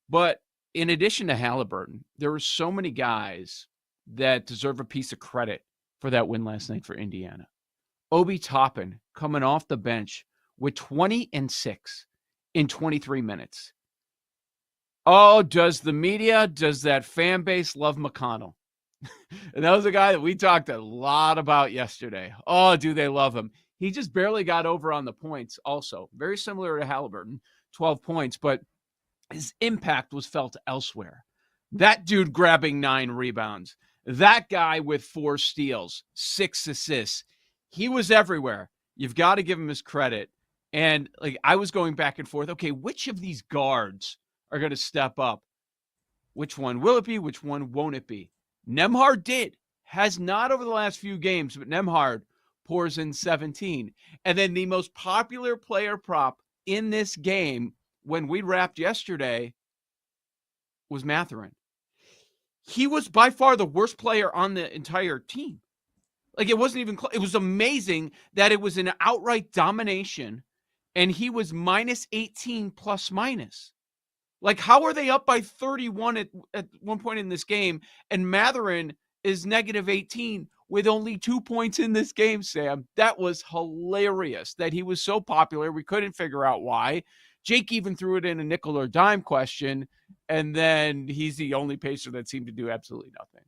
But in addition to Halliburton, there were so many guys that deserve a piece of credit for that win last night for Indiana. Obi Toppin coming off the bench with 20 and 6 in 23 minutes. Oh, does the media, does that fan base love McConnell? And that was a guy that we talked a lot about yesterday. Oh, do they love him? He just barely got over on the points also. Very similar to Halliburton, 12 points, but his impact was felt elsewhere. That dude grabbing 9 rebounds. That guy with 4 steals, 6 assists. He was everywhere. You've got to give him his credit. And like, I was going back and forth. Okay, which of these guards are going to step up? Which one will it be? Which one won't it be? Nembhard did. Has not over the last few games, but Nembhard pours in 17. And then the most popular player prop in this game when we wrapped yesterday was Mathurin. He was by far the worst player on the entire team. Like, it wasn't even close. It was amazing that it was an outright domination, and he was minus 18 plus minus. Like, how are they up by 31 at one point in this game, and Mathurin is negative 18 with only 2 points in this game, Sam? That was hilarious that he was so popular. We couldn't figure out why. Jake even threw it in a nickel or dime question, and then he's the only Pacer that seemed to do absolutely nothing.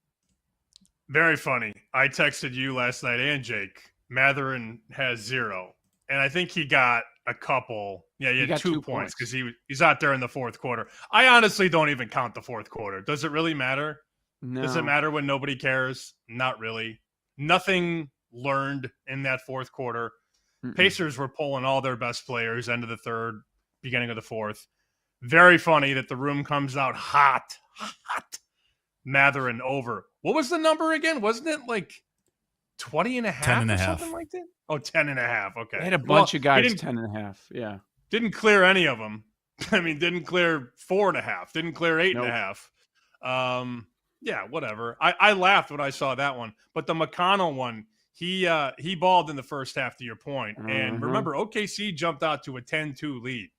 Very funny. I texted you last night and Jake. Mathurin has 0. And I think he got a couple. Yeah, he had 2 points because he's out there in the fourth quarter. I honestly don't even count the fourth quarter. Does it really matter? No. Does it matter when nobody cares? Not really. Nothing learned in that fourth quarter. Pacers were pulling all their best players, end of the third, beginning of the fourth. Very funny that the room comes out hot. Mathurin over. What was the number again? Wasn't it like 20 and a half 10 and or a half. something like that? Oh, 10 and a half. Okay. They had a bunch of guys 10 and a half. Yeah. Didn't clear any of them. I mean, didn't clear 4.5. Didn't clear 8.5. Yeah, whatever. I laughed when I saw that one. But the McConnell one, he balled in the first half, to your point. And remember, OKC jumped out to a 10-2 lead.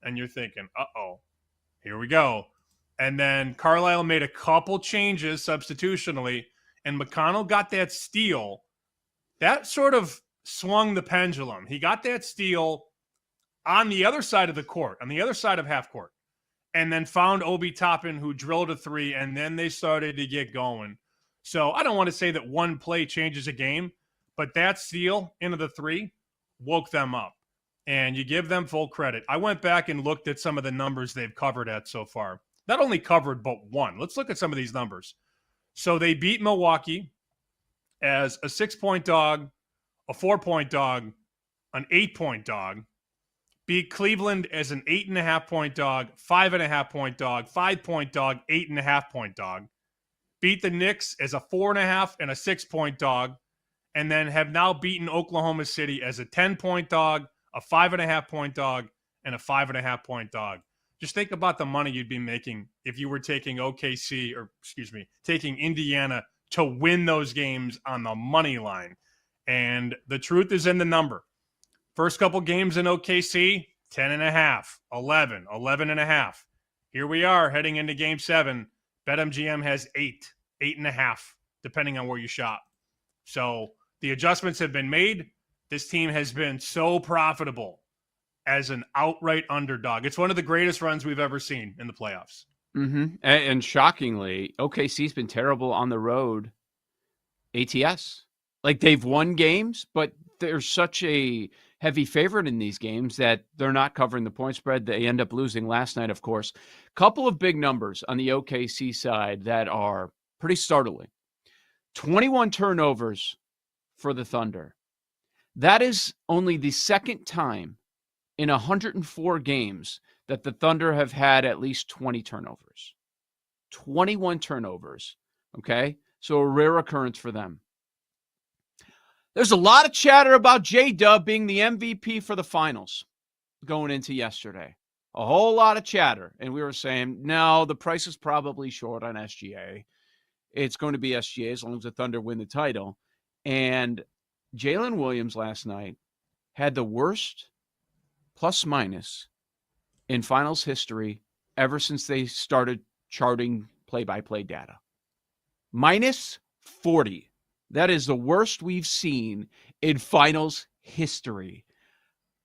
And you're thinking, uh-oh, here we go. And then Carlisle made a couple changes substitutionally, and McConnell got that steal. That sort of swung the pendulum. He got that steal on the other side of the court, on the other side of half court, and then found Obi Toppin, who drilled a 3, and then they started to get going. So I don't want to say that one play changes a game, but that steal into the 3 woke them up. and you give them full credit. I went back and looked at some of the numbers they've covered at so far. Not only covered, but won. Let's look at some of these numbers. So they beat Milwaukee as a 6-point dog, a 4-point dog, an 8-point dog. Beat Cleveland as an 8.5-point dog, 5.5-point dog, 5-point dog, 8.5-point dog. Beat the Knicks as a 4.5 and a 6-point dog, and then have now beaten Oklahoma City as a 10-point dog, a 5.5-point dog, and a 5.5-point dog. Just think about the money you'd be making if you were taking taking Indiana to win those games on the money line. And the truth is in the number. First couple games in OKC, 10.5, 11, 11.5. Here we are heading into game 7. BetMGM has 8.5, depending on where you shop. So the adjustments have been made. This team has been so profitable as an outright underdog. It's one of the greatest runs we've ever seen in the playoffs. Mm-hmm. And shockingly, OKC's been terrible on the road. ATS. Like, they've won games, but they're such a heavy favorite in these games that they're not covering the point spread. They end up losing last night, of course. Couple of big numbers on the OKC side that are pretty startling. 21 turnovers for the Thunder. That is only the second time in 104 games that the Thunder have had at least 20 turnovers. 21 turnovers, okay? So a rare occurrence for them. There's a lot of chatter about J-Dub being the MVP for the finals going into yesterday. A whole lot of chatter. And we were saying, no, the price is probably short on SGA. It's going to be SGA as long as the Thunder win the title. And Jalen Williams last night had the worst plus-minus in finals history ever since they started charting play-by-play data. Minus 40. That is the worst we've seen in finals history.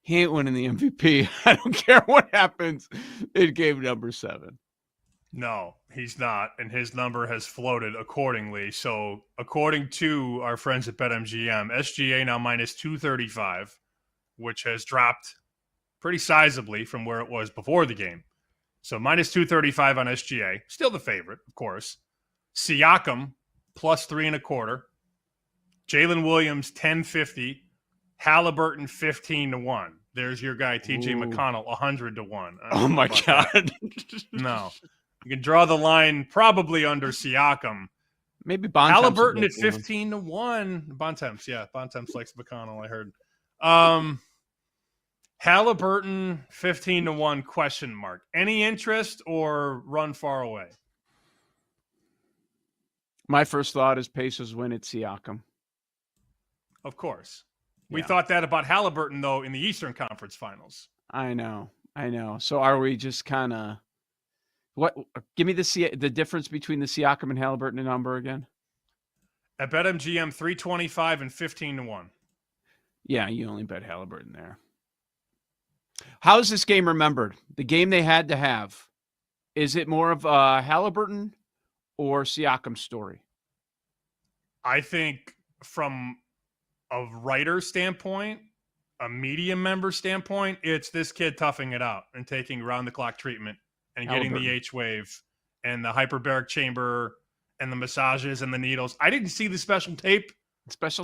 He ain't winning the MVP. I don't care what happens in game number 7. No, he's not, and his number has floated accordingly. So according to our friends at BetMGM, SGA now minus 235, which has dropped pretty sizably from where it was before the game. So minus 235 on SGA, still the favorite, of course. Siakam plus 3.25. Jalen Williams 1050, Halliburton 15-1. There's your guy TJ McConnell 100-1. Oh my God! No, you can draw the line probably under Siakam. Maybe Bontemps. Halliburton at 15-1. Bontemps likes McConnell. I heard. Halliburton 15-1 question mark. Any interest or run far away? My first thought is Pacers win at Siakam. Of course. We thought that about Halliburton, though, in the Eastern Conference Finals. I know. So are we just kind of what? Give me the difference between the Siakam and Halliburton number again. At BetMGM, 325 and 15-1. Yeah, you only bet Halliburton there. How is this game remembered? The game they had to have. Is it more of a Halliburton or Siakam story? I think from a writer standpoint, a media member standpoint, it's this kid toughing it out and taking round-the-clock treatment and getting the H-wave and the hyperbaric chamber and the massages and the needles. I didn't see the special tape.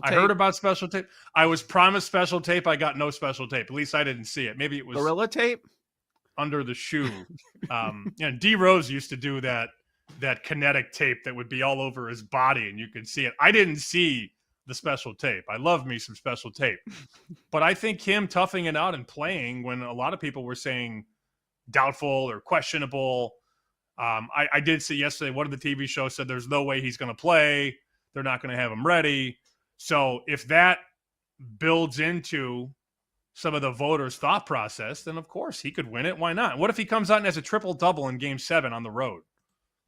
I heard about special tape. I was promised special tape. I got no special tape. At least I didn't see it. Maybe it was Gorilla tape under the shoe. D Rose used to do that kinetic tape that would be all over his body and you could see it. I didn't see the special tape. I love me some special tape. But I think him toughing it out and playing when a lot of people were saying doubtful or questionable. I did see yesterday one of the TV shows said there's no way he's going to play. They're not going to have him ready. So if that builds into some of the voters' thought process, then of course he could win it. Why not? What if he comes out and has a triple-double in Game 7 on the road?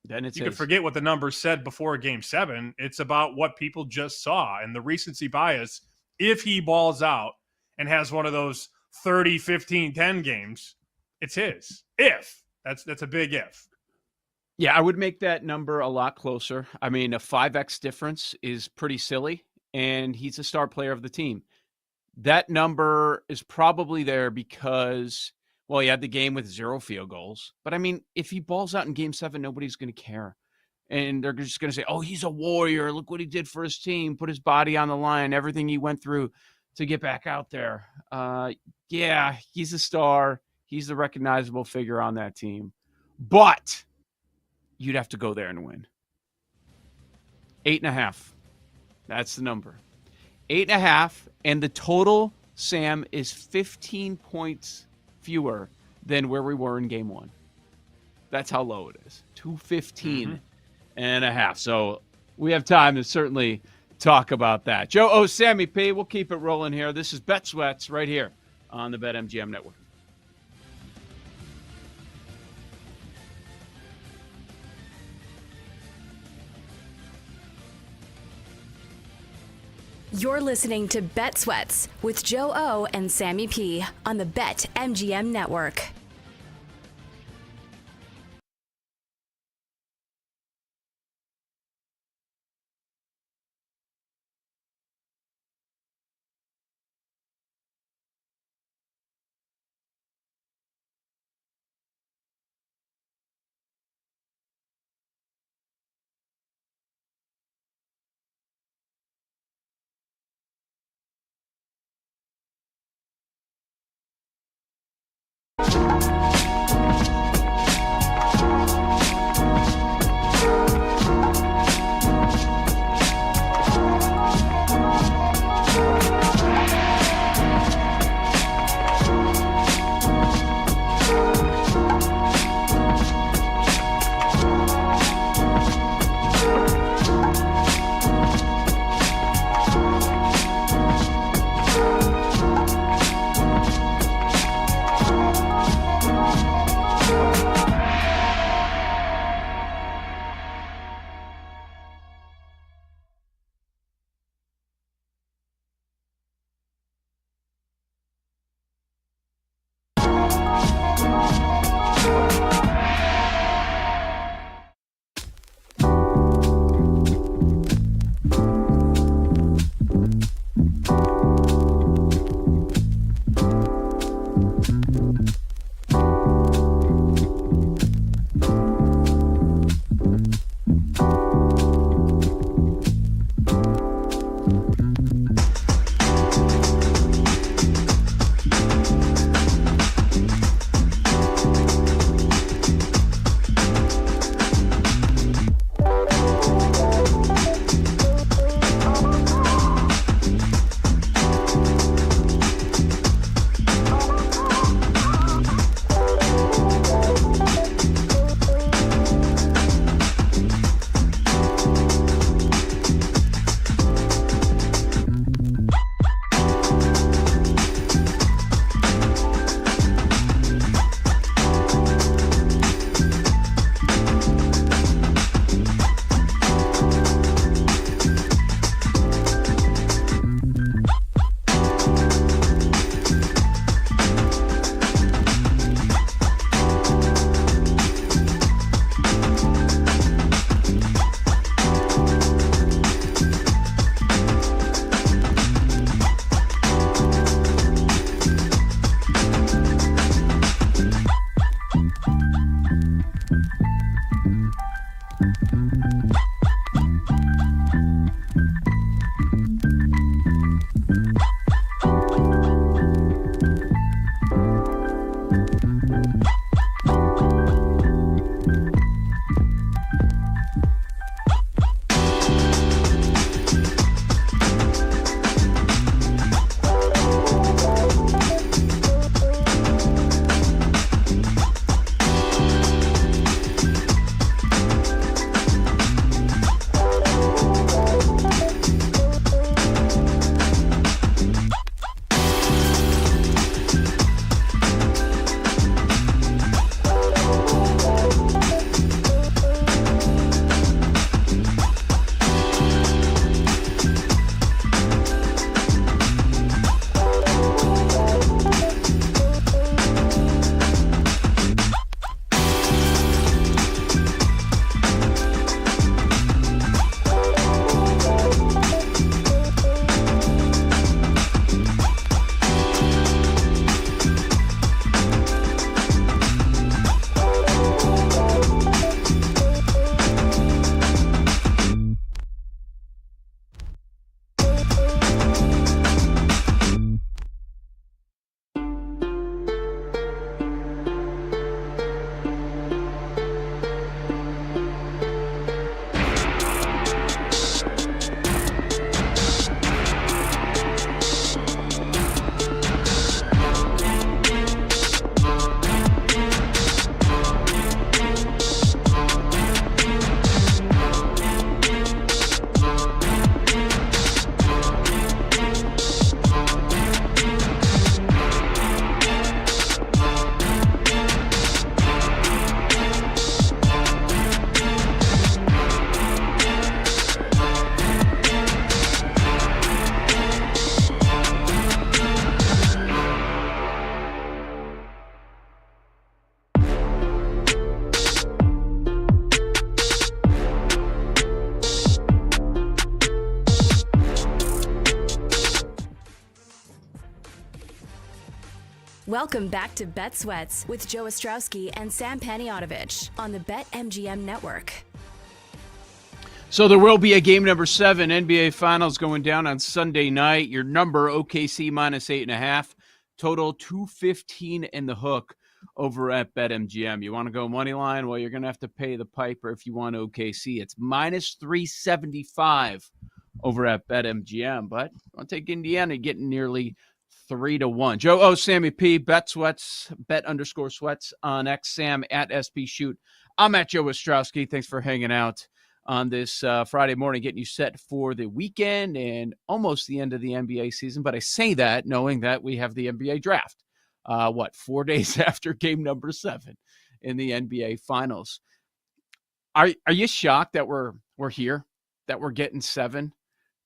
Then you can forget what the numbers said before Game 7. It's about what people just saw and the recency bias. If he balls out and has one of those 30, 15, 10 games, it's his. If. That's a big if. Yeah, I would make that number a lot closer. I mean, a 5x difference is pretty silly, and he's a star player of the team. That number is probably there because, well, he had the game with 0 field goals. But, I mean, if he balls out in Game 7, nobody's going to care. And they're just going to say, oh, he's a warrior. Look what he did for his team. Put his body on the line. Everything he went through to get back out there. Yeah, he's a star. He's the recognizable figure on that team. But you'd have to go there and win. 8.5. That's the number. 8.5. And the total, Sam, is 15 points fewer than where we were in Game 1. That's how low it is. 215 and a half. So we have time to certainly talk about that. Joe O, Sammy P, we'll keep it rolling here. This is Bet Sweats right here on the BetMGM Network. You're listening to Bet Sweats with Joe O and Sammy P on the BetMGM Network. Welcome back to Bet Sweats with Joe Ostrowski and Sam Paniotovich on the BetMGM network. So there will be a game number 7 NBA Finals going down on Sunday night. Your number, OKC minus 8.5. Total 215 in the hook over at BetMGM. You want to go money line? Well, you're going to have to pay the piper if you want OKC. It's minus 375 over at BetMGM. But I'll take Indiana getting nearly 3-1. Joe, Sammy P, Bet Sweats, Bet_Sweats on X, Sam at SP Shoot. I'm at Joe Ostrowski. Thanks for hanging out on this Friday morning, getting you set for the weekend and almost the end of the NBA season. But I say that knowing that we have the NBA draft, 4 days after game number 7 in the NBA Finals. Are you shocked that we're here, that we're getting 7?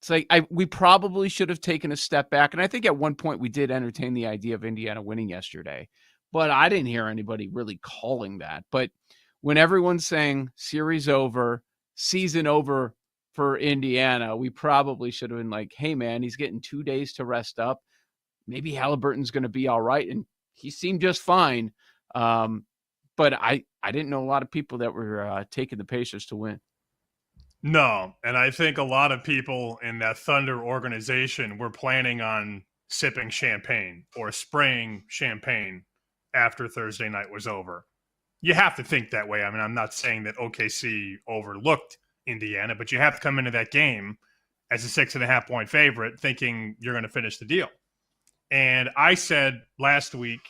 It's like we probably should have taken a step back. And I think at one point we did entertain the idea of Indiana winning yesterday, but I didn't hear anybody really calling that. But when everyone's saying series over, season over for Indiana, we probably should have been like, hey, man, he's getting 2 days to rest up. Maybe Halliburton's going to be all right. And he seemed just fine. But I didn't know a lot of people that were taking the Pacers to win. No, and I think a lot of people in that Thunder organization were planning on sipping champagne or spraying champagne after Thursday night was over. You have to think that way. I mean, I'm not saying that OKC overlooked Indiana, but you have to come into that game as a 6.5 point favorite thinking you're going to finish the deal. And I said last week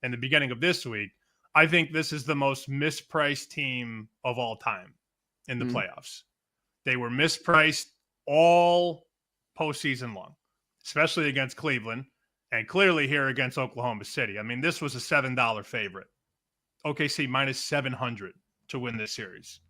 and the beginning of this week, I think this is the most mispriced team of all time in the playoffs. They were mispriced all postseason long, especially against Cleveland and clearly here against Oklahoma City. I mean, this was a $7 favorite. OKC minus 700 to win this series,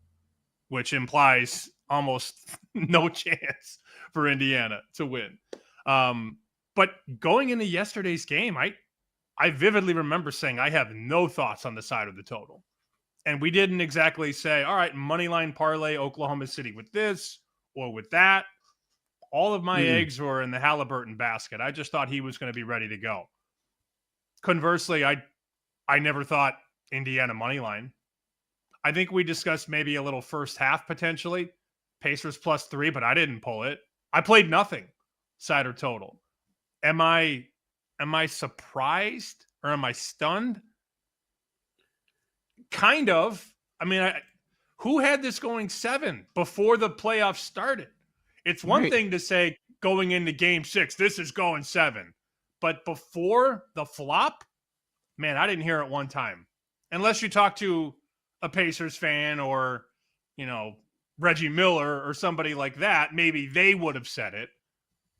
which implies almost no chance for Indiana to win. But going into yesterday's game, I vividly remember saying I have no thoughts on the side of the total. And we didn't exactly say, all right, money line parlay Oklahoma City with this or with that. All of my eggs were in the Halliburton basket. I just thought he was going to be ready to go. Conversely, I never thought Indiana money line. I think we discussed maybe a little first half potentially. Pacers +3, but I didn't pull it. I played nothing, side or total. Am I surprised or am I stunned? Kind of. I mean, who had this going 7 before the playoffs started? It's one thing to say going into game 6, this is going 7. But before the flop, man, I didn't hear it one time. Unless you talk to a Pacers fan or, Reggie Miller or somebody like that, maybe they would have said it.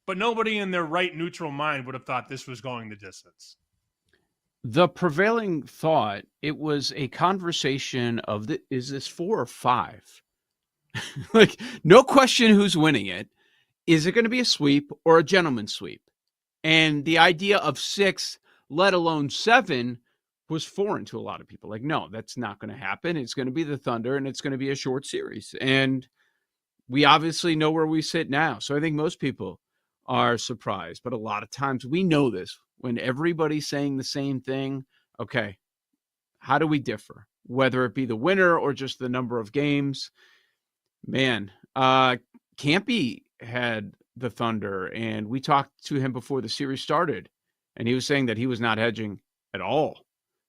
But nobody in their right neutral mind would have thought this was going the distance. The prevailing thought, it was a conversation of, is this 4 or 5? Like, no question who's winning it. Is it going to be a sweep or a gentleman's sweep? And the idea of 6, let alone 7, was foreign to a lot of people. Like, no, that's not going to happen. It's going to be the Thunder, and it's going to be a short series. And we obviously know where we sit now. So I think most people are surprised. But a lot of times we know this. When everybody's saying the same thing, okay, how do we differ? Whether it be the winner or just the number of games. Man, Campy had the Thunder, and we talked to him before the series started, and he was saying that he was not hedging at all.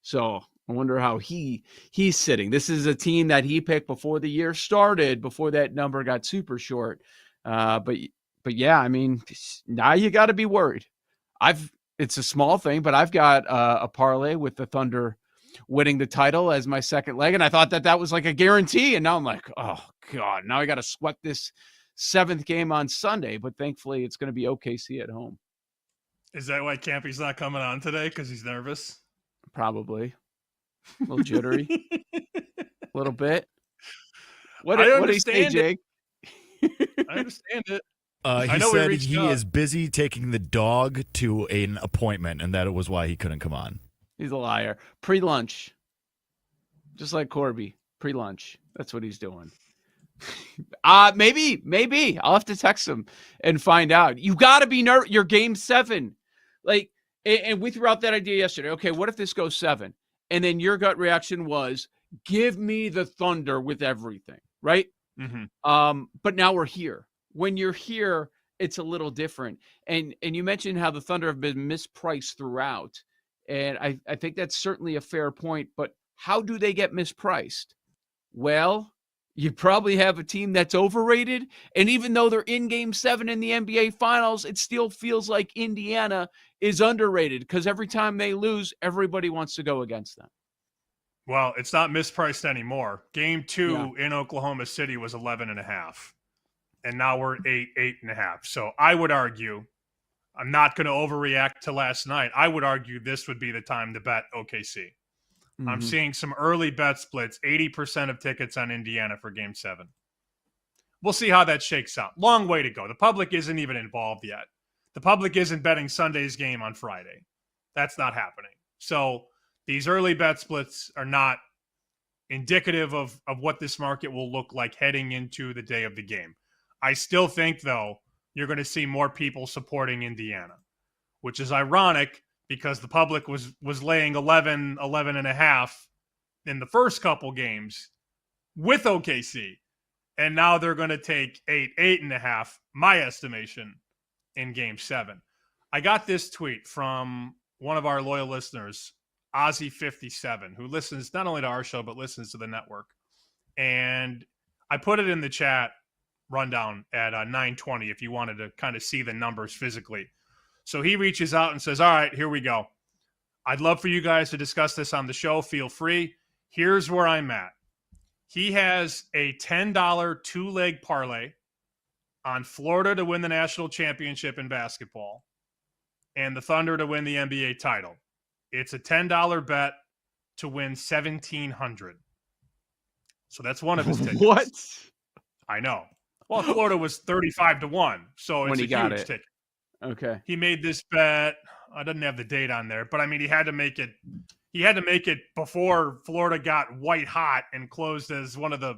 So I wonder how he's sitting. This is a team that he picked before the year started, before that number got super short. But yeah, I mean, now you got to be worried. It's a small thing, but I've got a parlay with the Thunder winning the title as my second leg, and I thought that was like a guarantee, and now I'm like, oh God, now I got to sweat this 7th game on Sunday, but thankfully it's going to be OKC at home. Is that why Campy's not coming on today? Because he's nervous? Probably. A little jittery. A little bit. What I do you say, Jake? I understand it. He said he is busy taking the dog to an appointment, and that was why he couldn't come on. He's a liar. Pre-lunch. Just like Corby. Pre-lunch. That's what he's doing. Maybe. I'll have to text him and find out. You got to be nervous. You're game 7. Like, And we threw out that idea yesterday. Okay, what if this goes 7? And then your gut reaction was, give me the Thunder with everything, right? But now we're here. When you're here, it's a little different. And you mentioned how the Thunder have been mispriced throughout. And I think that's certainly a fair point. But how do they get mispriced? Well, you probably have a team that's overrated. And even though they're in Game 7 in the NBA Finals, it still feels like Indiana is underrated because every time they lose, everybody wants to go against them. Well, it's not mispriced anymore. Game 2 in Oklahoma City was 11.5. And now we're 8.5. So I would argue, I'm not going to overreact to last night. I would argue this would be the time to bet OKC. I'm seeing some early bet splits, 80% of tickets on Indiana for Game 7. We'll see how that shakes out. Long way to go. The public isn't even involved yet. The public isn't betting Sunday's game on Friday. That's not happening. So these early bet splits are not indicative of what this market will look like heading into the day of the game. I still think, though, you're going to see more people supporting Indiana, which is ironic because the public was laying 11.5 in the first couple games with OKC. And now they're going to take 8.5, my estimation, in Game 7. I got this tweet from one of our loyal listeners, Ozzy57, who listens not only to our show, but listens to the network. And I put it in the chat rundown at 9:20 if you wanted to kind of see the numbers physically. So he reaches out and says, all right, here we go. I'd love for you guys to discuss this on the show. Feel free. Here's where I'm at. He has a $10 two-leg parlay on Florida to win the national championship in basketball and the Thunder to win the NBA title. It's a $10 bet to win $1,700. So that's one of his tickets. What? I know. Well, Florida was 35-1, so it's a huge ticket. Okay. He made this bet. I didn't have the date on there, but I mean, he had to make it. He had to make it before Florida got white hot and closed as one of the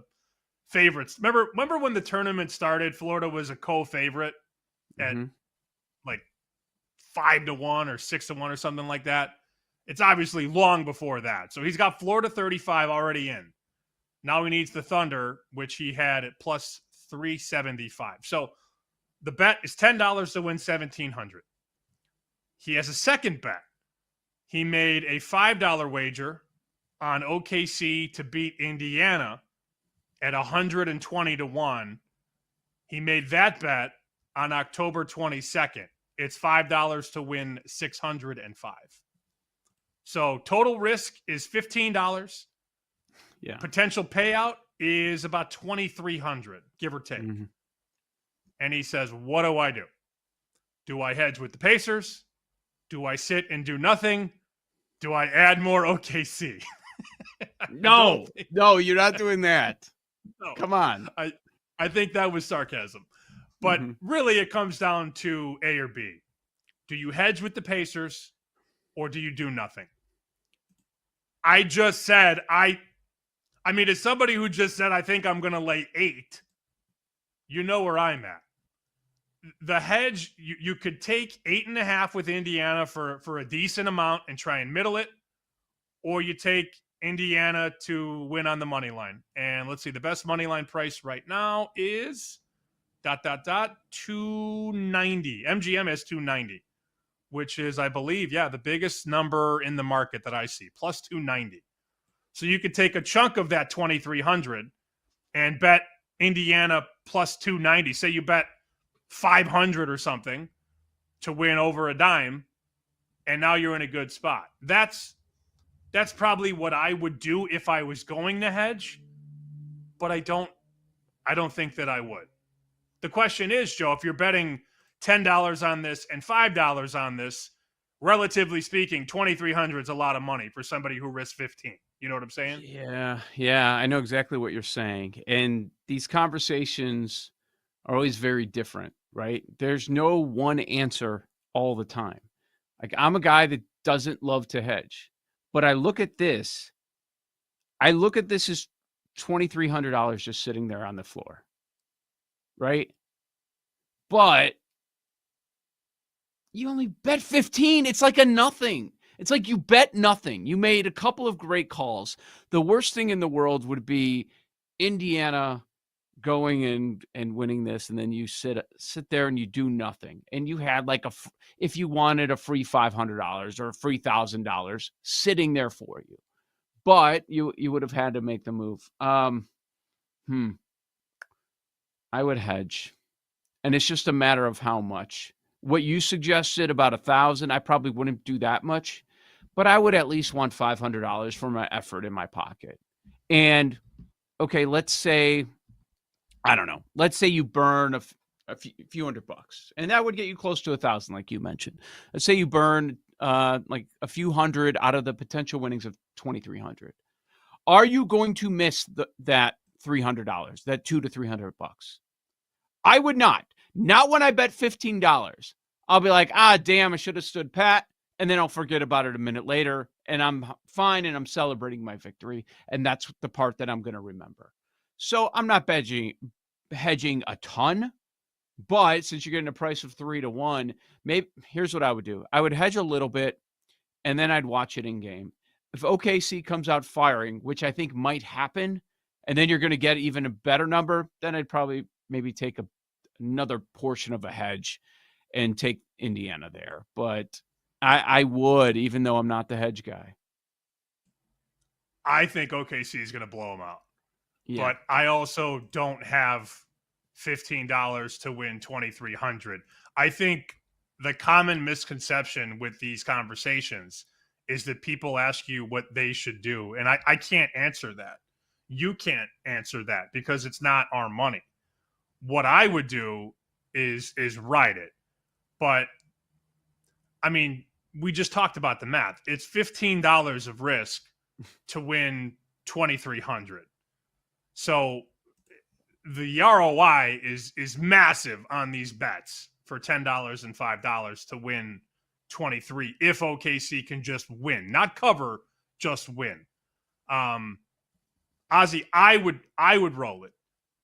favorites. Remember when the tournament started? Florida was a co-favorite at like 5-1 or 6-1 or something like that. It's obviously long before that. So he's got Florida 35 already in. Now he needs the Thunder, which he had at plus 375. So the bet is $10 to win $1,700. He has a second bet. He made a $5 wager on OKC to beat Indiana at 120-1. He made that bet on October 22nd. It's $5 to win $605. So total risk is $15. Yeah. Potential payout is about $2,300, give or take. And he says, what do I do? Do I hedge with the Pacers? Do I sit and do nothing? Do I add more OKC? No, you're not doing that. No. Come on. I think that was sarcasm. But really it comes down to A or B. Do you hedge with the Pacers or do you do nothing? I just said, I mean, as somebody who just said, I think I'm going to lay 8, you know where I'm at. The hedge, you could take 8.5 with Indiana for a decent amount and try and middle it, or you take Indiana to win on the money line. And let's see, the best money line price right now is ... 290. MGM has 290, which is, I believe, the biggest number in the market that I see, plus 290. So you could take a chunk of that 2,300 and bet Indiana plus 290. Say you bet 500 or something to win over a dime, and now you're in a good spot. That's probably what I would do if I was going to hedge, but I don't think that I would. The question is, Joe, if you're betting $10 on this and $5 on this, relatively speaking, $2,300 is a lot of money for somebody who risks 15. You know what I'm saying? Yeah, I know exactly what you're saying. And these conversations are always very different, right? There's no one answer all the time. Like, I'm a guy that doesn't love to hedge, but I look at this as $2,300 just sitting there on the floor, right? But you only bet 15. It's like a nothing. It's like you bet nothing. You made a couple of great calls. The worst thing in the world would be Indiana going and winning this, and then you sit there and you do nothing. And you had like if you wanted a free $500 or a free $1,000 sitting there for you. But you would have had to make the move. I would hedge. And it's just a matter of how much. What you suggested about 1,000, I probably wouldn't do that much, but I would at least want $500 for my effort in my pocket. And okay, let's say, I don't know, let's say you burn a few $100, and that would get you close to 1,000, like you mentioned. Let's say you burn like a few hundred out of the potential winnings of 2,300. Are you going to miss that $300, that $200 to $300? I would not. Not when I bet $15. I'll be like, damn, I should have stood pat. And then I'll forget about it a minute later. And I'm fine and I'm celebrating my victory. And that's the part that I'm going to remember. So I'm not hedging a ton. But since you're getting a price of 3-1, maybe here's what I would do. I would hedge a little bit and then I'd watch it in game. If OKC comes out firing, which I think might happen, and then you're going to get even a better number, then I'd probably maybe take another portion of a hedge and take Indiana there. But I would, even though I'm not the hedge guy. I think OKC is going to blow them out. Yeah. But I also don't have $15 to win 2,300. I think the common misconception with these conversations is that people ask you what they should do. And I can't answer that. You can't answer that because it's not our money. What I would do is ride it. But I mean, we just talked about the math. It's $15 of risk to win 2,300. So the ROI is massive on these bets for $10 and $5 to win 23 if OKC can just win, not cover, just win. Ozzy, I would roll it,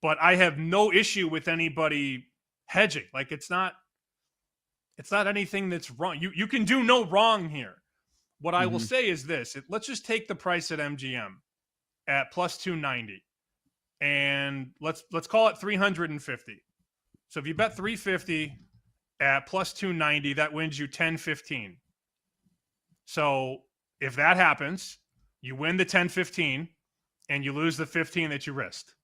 but I have no issue with anybody hedging. Like it's not anything that's wrong. You can do no wrong here. What I will say is this: let's just take the price at MGM at plus 290, and let's call it 350. So if you bet 350 at plus 290, that wins you 10-15. So if that happens, you win the 10-15, and you lose the 15 that you risked.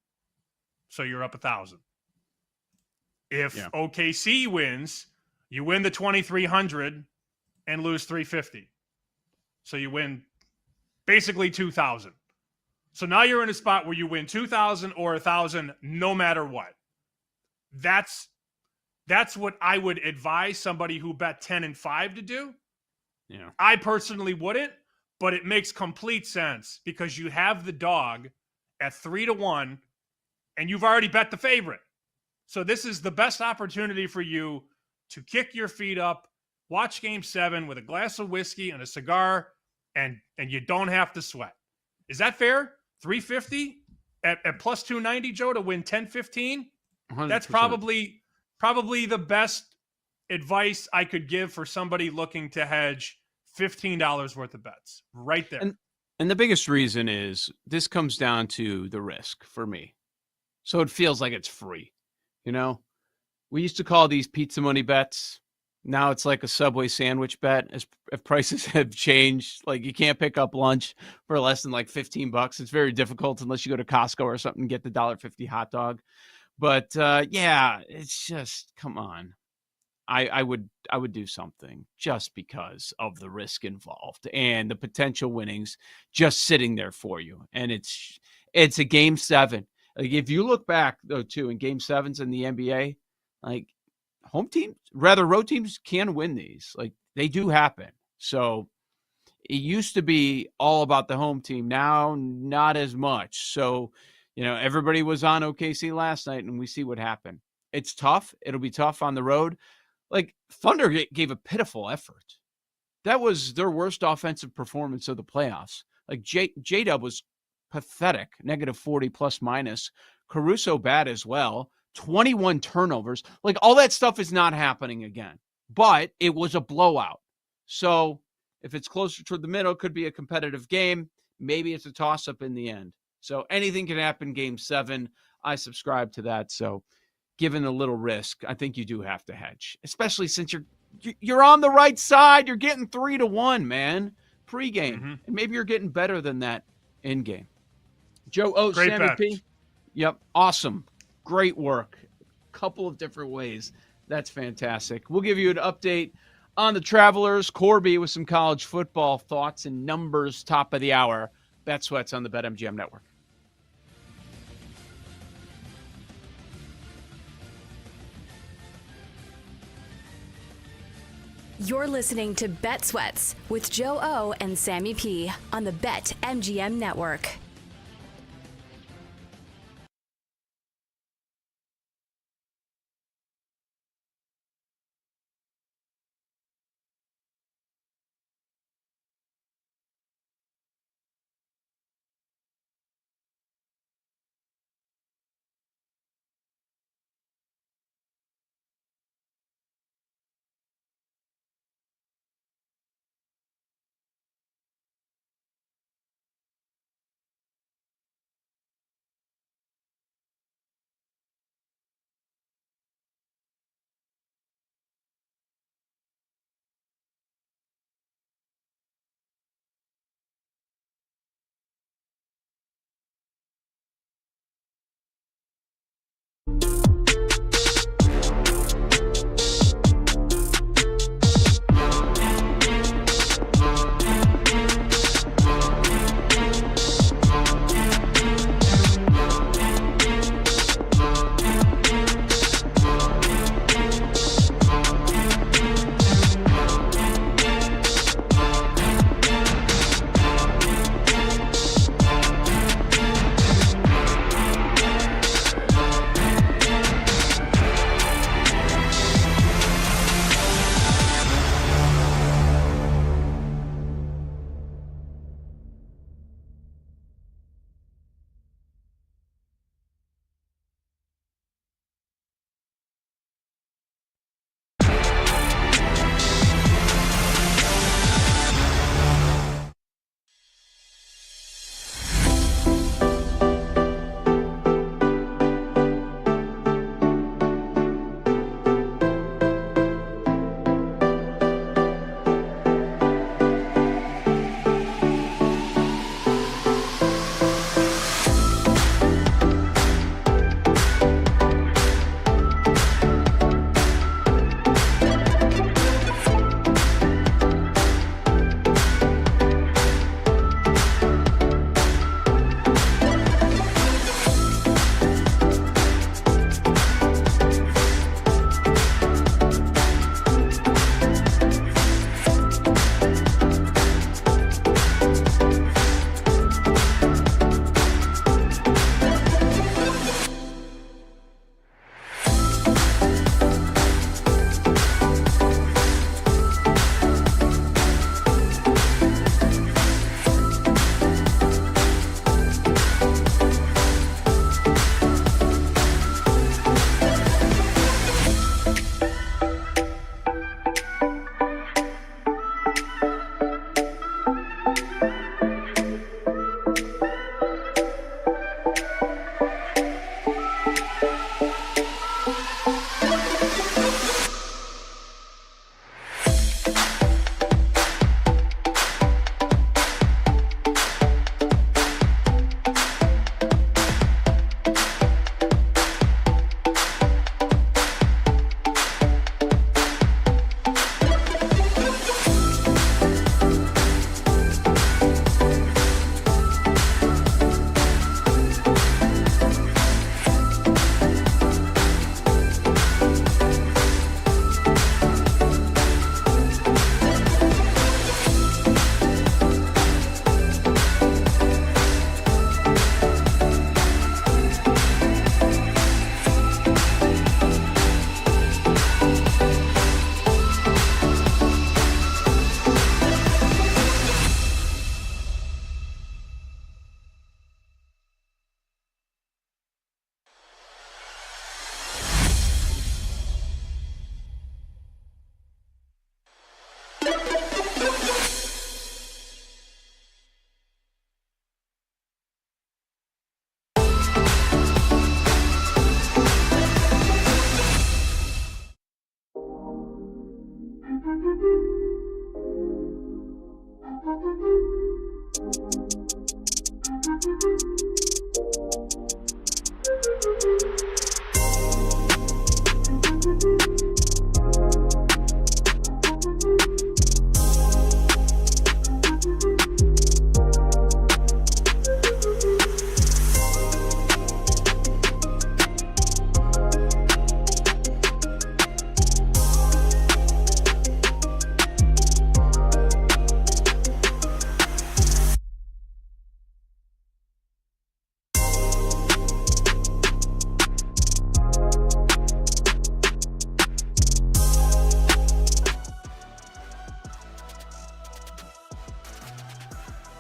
So you're up 1,000. If OKC wins, you win the 2,300 and lose 350. So you win basically 2,000. So now you're in a spot where you win 2,000 or 1,000 no matter what. That's what I would advise somebody who bet 10 and 5 to do. Yeah. I personally wouldn't, but it makes complete sense because you have the dog at 3-1 and you've already bet the favorite. So this is the best opportunity for you to kick your feet up, watch Game 7 with a glass of whiskey and a cigar, and you don't have to sweat. Is that fair? 350 at plus 290, Joe, to win 10-15? That's probably the best advice I could give for somebody looking to hedge $15 worth of bets right there. And the biggest reason is this comes down to the risk for me. So it feels like it's free. You know, we used to call these pizza money bets. Now it's like a Subway sandwich bet. As if prices have changed, like you can't pick up lunch for less than like $15. It's very difficult unless you go to Costco or something and get the $1.50 hot dog. But yeah, it's just, come on. I would do something just because of the risk involved and the potential winnings just sitting there for you. And it's a Game 7. Like if you look back though too in Game 7s in the NBA, like road teams can win these. Like they do happen. So it used to be all about the home team. Now not as much. So everybody was on OKC last night, and we see what happened. It's tough. It'll be tough on the road. Like Thunder gave a pitiful effort. That was their worst offensive performance of the playoffs. Like J-Dub was pathetic, -40 plus minus. Caruso bad as well. 21 turnovers. Like all that stuff is not happening again. but it was a blowout. So if it's closer to the middle, it could be a competitive game. Maybe it's a toss-up in the end. So anything can happen game 7. I subscribe to that. So given a little risk, I think you do have to hedge, especially since you're on the right side. You're getting 3-1, man, pregame. And maybe you're getting better than that in game. Joe O, Great Sammy bet. P. Yep, awesome. Great work. Couple of different ways. That's fantastic. We'll give you an update on the Travelers. Corby with some college football thoughts and numbers, top of the hour. Bet Sweats on the BetMGM Network. You're listening to Bet Sweats with Joe O and Sammy P on the BetMGM Network.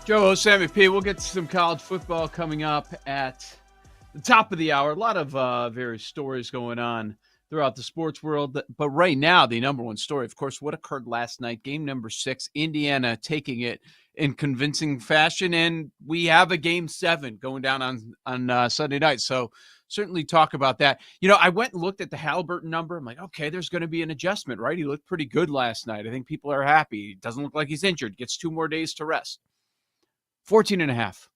Joe, Sammy P. We'll get to some college football coming up at the top of the hour. A lot of various stories going on throughout the sports world. But right now, the number one story, of course, what occurred last night, game number 6, Indiana taking it in convincing fashion. And we have a game 7 going down on Sunday night. So certainly talk about that. I went and looked at the Halliburton number. I'm like, okay, there's going to be an adjustment, right? He looked pretty good last night. I think people are happy. He doesn't look like he's injured. Gets 2 more days to rest. 14.5.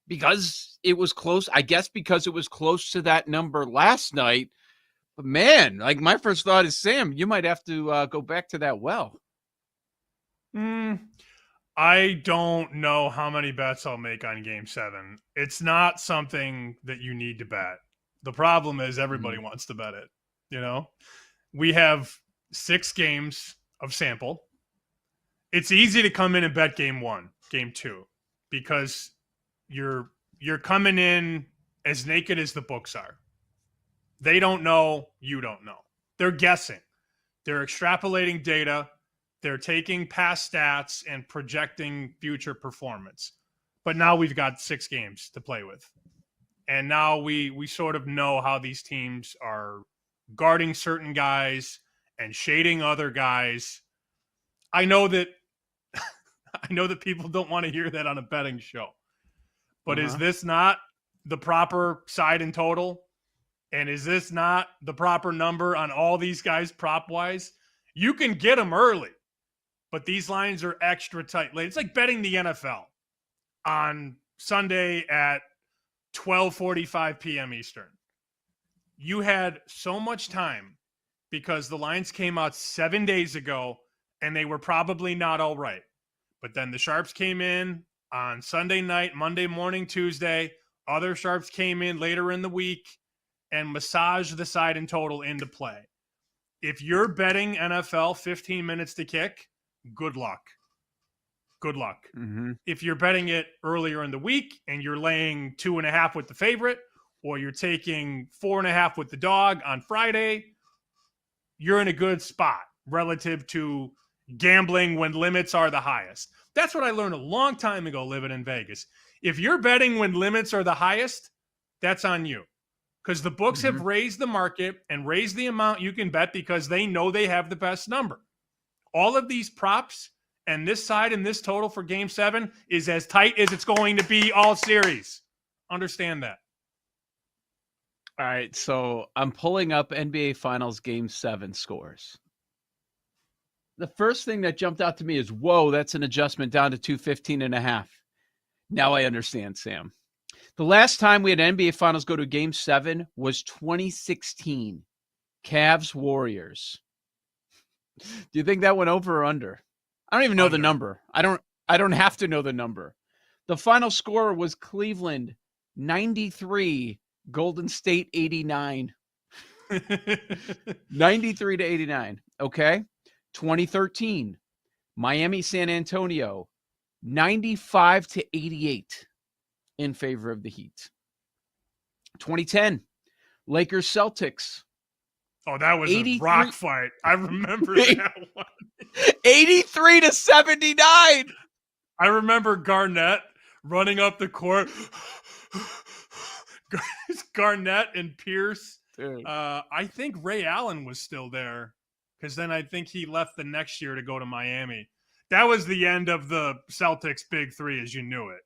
Because it was close, I guess because it was close to that number last night. But man, like my first thought is, Sam, you might have to go back to that well. I don't know how many bets I'll make on game 7. It's not something that you need to bet. The problem is everybody wants to bet it. We have 6 games of sample. It's easy to come in and bet game 1, game 2, because you're coming in as naked as the books are. They don't know, you don't know. They're guessing. They're extrapolating data. They're taking past stats and projecting future performance. But now we've got 6 games to play with. And now we sort of know how these teams are guarding certain guys and shading other guys. I know that people don't want to hear that on a betting show. But is this not the proper side and total? And is this not the proper number on all these guys prop-wise? You can get them early, but these lines are extra tight. It's like betting the NFL on Sunday at 12:45 p.m. Eastern. You had so much time because the lines came out 7 days ago, and they were probably not all right. But then the sharps came in on Sunday night, Monday morning, Tuesday. Other sharps came in later in the week and massaged the side and total into play. If you're betting NFL 15 minutes to kick, good luck. Good luck. If you're betting it earlier in the week and you're laying 2.5 with the favorite, or you're taking 4.5 with the dog on Friday, you're in a good spot relative to gambling when limits are the highest. That's what I learned a long time ago living in Vegas. If you're betting when limits are the highest, that's on you. Because the books have raised the market and raised the amount you can bet because they know they have the best number. All of these props and this side and this total for game 7 is as tight as it's going to be all series. Understand that. All right, so I'm pulling up NBA Finals Game 7 scores. The first thing that jumped out to me is, whoa, that's an adjustment down to 215.5. Now I understand, Sam. The last time we had NBA Finals go to Game 7 was 2016. Cavs Warriors. Do you think that went over or under? I don't even know the number. I don't have to know the number. The final score was Cleveland 93, Golden State 89. 93 to 89. Okay. 2013, Miami San Antonio 95 to 88 in favor of the Heat. 2010, Lakers Celtics. Oh, that was a rock fight. I remember that one. 83 to 79. I remember Garnett running up the court. Garnett and Pierce. I think Ray Allen was still there, because then I think he left the next year to go to Miami. That was the end of the Celtics Big Three as you knew it.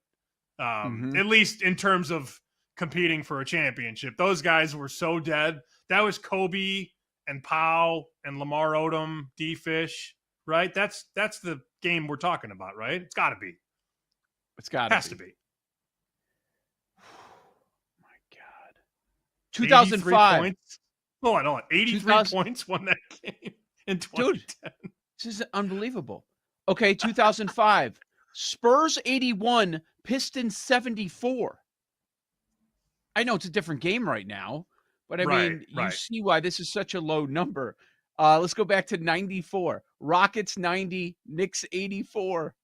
At least in terms of competing for a championship. Those guys were so dead. That was Kobe and Powell and Lamar Odom, D-Fish, right? That's the game we're talking about, right? It's got to be. It's got to be. Has to be. My God. 2005. Points. Hold on. 83 points won that game in 2010. Dude, this is unbelievable. Okay, 2005. Spurs 81, Pistons 74. I know it's a different game right now, but I mean, you see why this is such a low number. Let's go back to 94. Rockets 90, Knicks 84.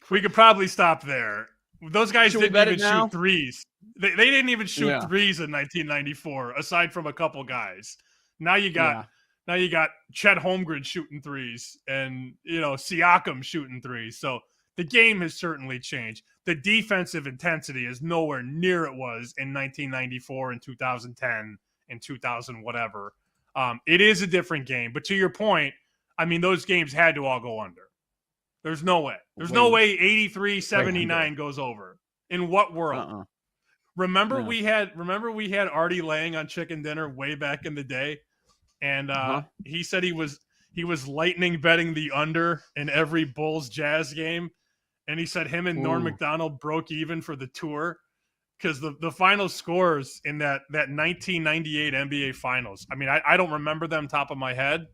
We could probably stop there. Those guys didn't even shoot threes. They didn't even shoot threes in 1994, aside from a couple guys. Now you got Now you got Chet Holmgren shooting threes and, Siakam shooting threes. So the game has certainly changed. The defensive intensity is nowhere near it was in 1994 and 2010 and 2000 whatever. It is a different game. But to your point, I mean, those games had to all go under. There's no way. There's no way 83-79 goes over. In what world? Remember we had Artie Lang on Chicken Dinner way back in the day, and he said he was lightning betting the under in every Bulls Jazz game, and he said him and Norm Macdonald broke even for the tour because the final scores in that 1998 NBA Finals. I mean, I don't remember them top of my head,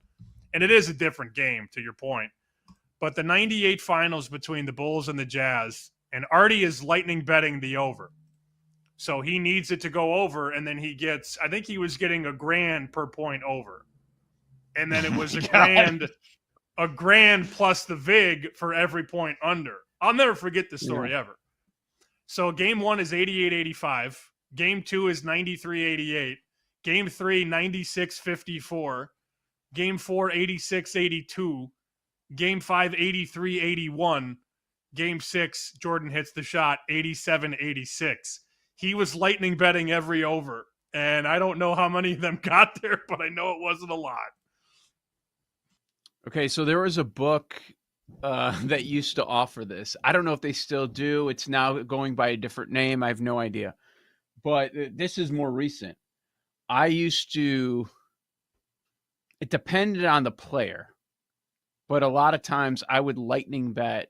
and it is a different game to your point. But the 98 Finals between the Bulls and the Jazz, and Artie is lightning betting the over. So he needs it to go over, and then I think he was getting $1,000 per point over. And then it was a grand plus the VIG for every point under. I'll never forget this story ever. So game 1 is 88-85. Game 2 is 93-88. Game 3, 96-54. Game 4, 86-82. Game 5, 83-81. Game 6, Jordan hits the shot, 87-86. He was lightning betting every over, and I don't know how many of them got there, but I know it wasn't a lot. Okay, so there was a book that used to offer this. I don't know if they still do. It's now going by a different name. I have no idea. But this is more recent. It depended on the player, but a lot of times I would lightning bet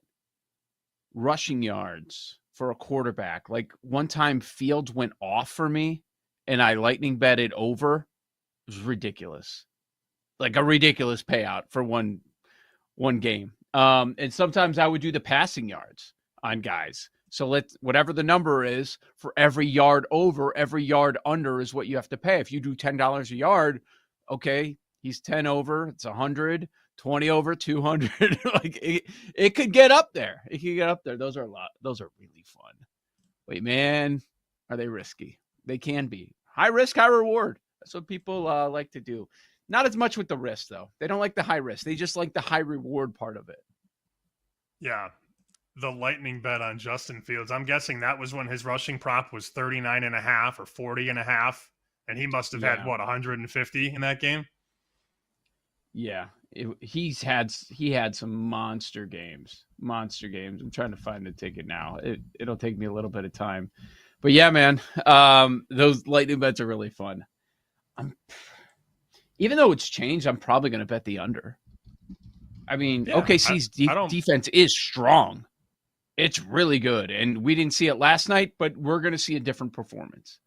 rushing yards for a quarterback. Like one time Fields went off for me and I lightning betted over. It was ridiculous. Like a ridiculous payout for one game. And sometimes I would do the passing yards on guys. So whatever the number is for every yard over, every yard under is what you have to pay. If you do $10 a yard, okay, he's 10 over, it's 100, 20 over, 200. Like it could get up there. It could get up there. Those are really fun. Wait, man, are they risky? They can be. High risk, high reward. That's what people like to do. Not as much with the risk, though. They don't like the high risk. They just like the high reward part of it. Yeah. The lightning bet on Justin Fields. I'm guessing that was when his rushing prop was 39.5 or 40.5. And he must have had, 150 in that game? Yeah. He had some monster games. I'm trying to find the ticket now. It'll take me a little bit of time. But yeah, man, those lightning bets are really fun. Even though it's changed, I'm probably going to bet the under. I mean, OKC's defense is strong. It's really good. And we didn't see it last night, but we're going to see a different performance.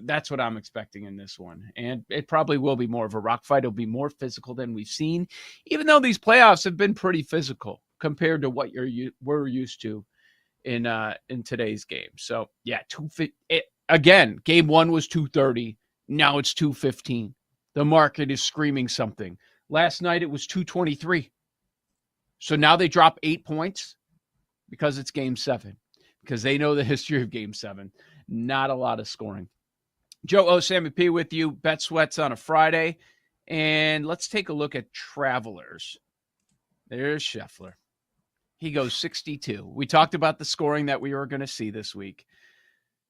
That's what I'm expecting in this one. And it probably will be more of a rock fight. It'll be more physical than we've seen, even though these playoffs have been pretty physical compared to what we're used to in today's game. So, yeah, again, game 1 was 230. Now it's 215. The market is screaming something. Last night it was 223. So now they drop 8 points because it's game 7, because they know the history of game 7. Not a lot of scoring. Joe O, Sammy P with you. Bet Sweats on a Friday. And let's take a look at Travelers. There's Scheffler. He goes 62. We talked about the scoring that we were going to see this week.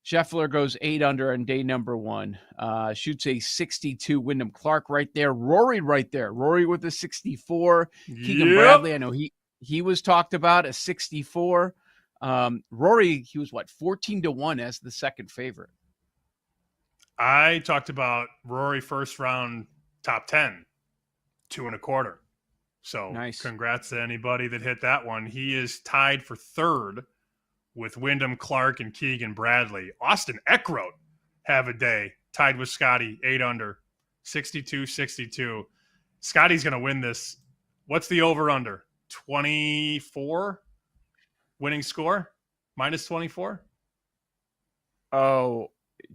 Scheffler goes 8 under on day number 1. Shoots a 62. Wyndham Clark right there. Rory right there. Rory with a 64. Keegan Bradley, I know he was talked about, a 64. Rory, he was 14-1 as the second favorite. I talked about Rory first round top 10, 2.25. So nice. Congrats to anybody that hit that one. He is tied for third with Wyndham Clark and Keegan Bradley. Austin Eckroat have a day, tied with Scotty, 8 under, 62-62. Scotty's going to win this. What's the over-under? 24 winning score? Minus 24? Oh,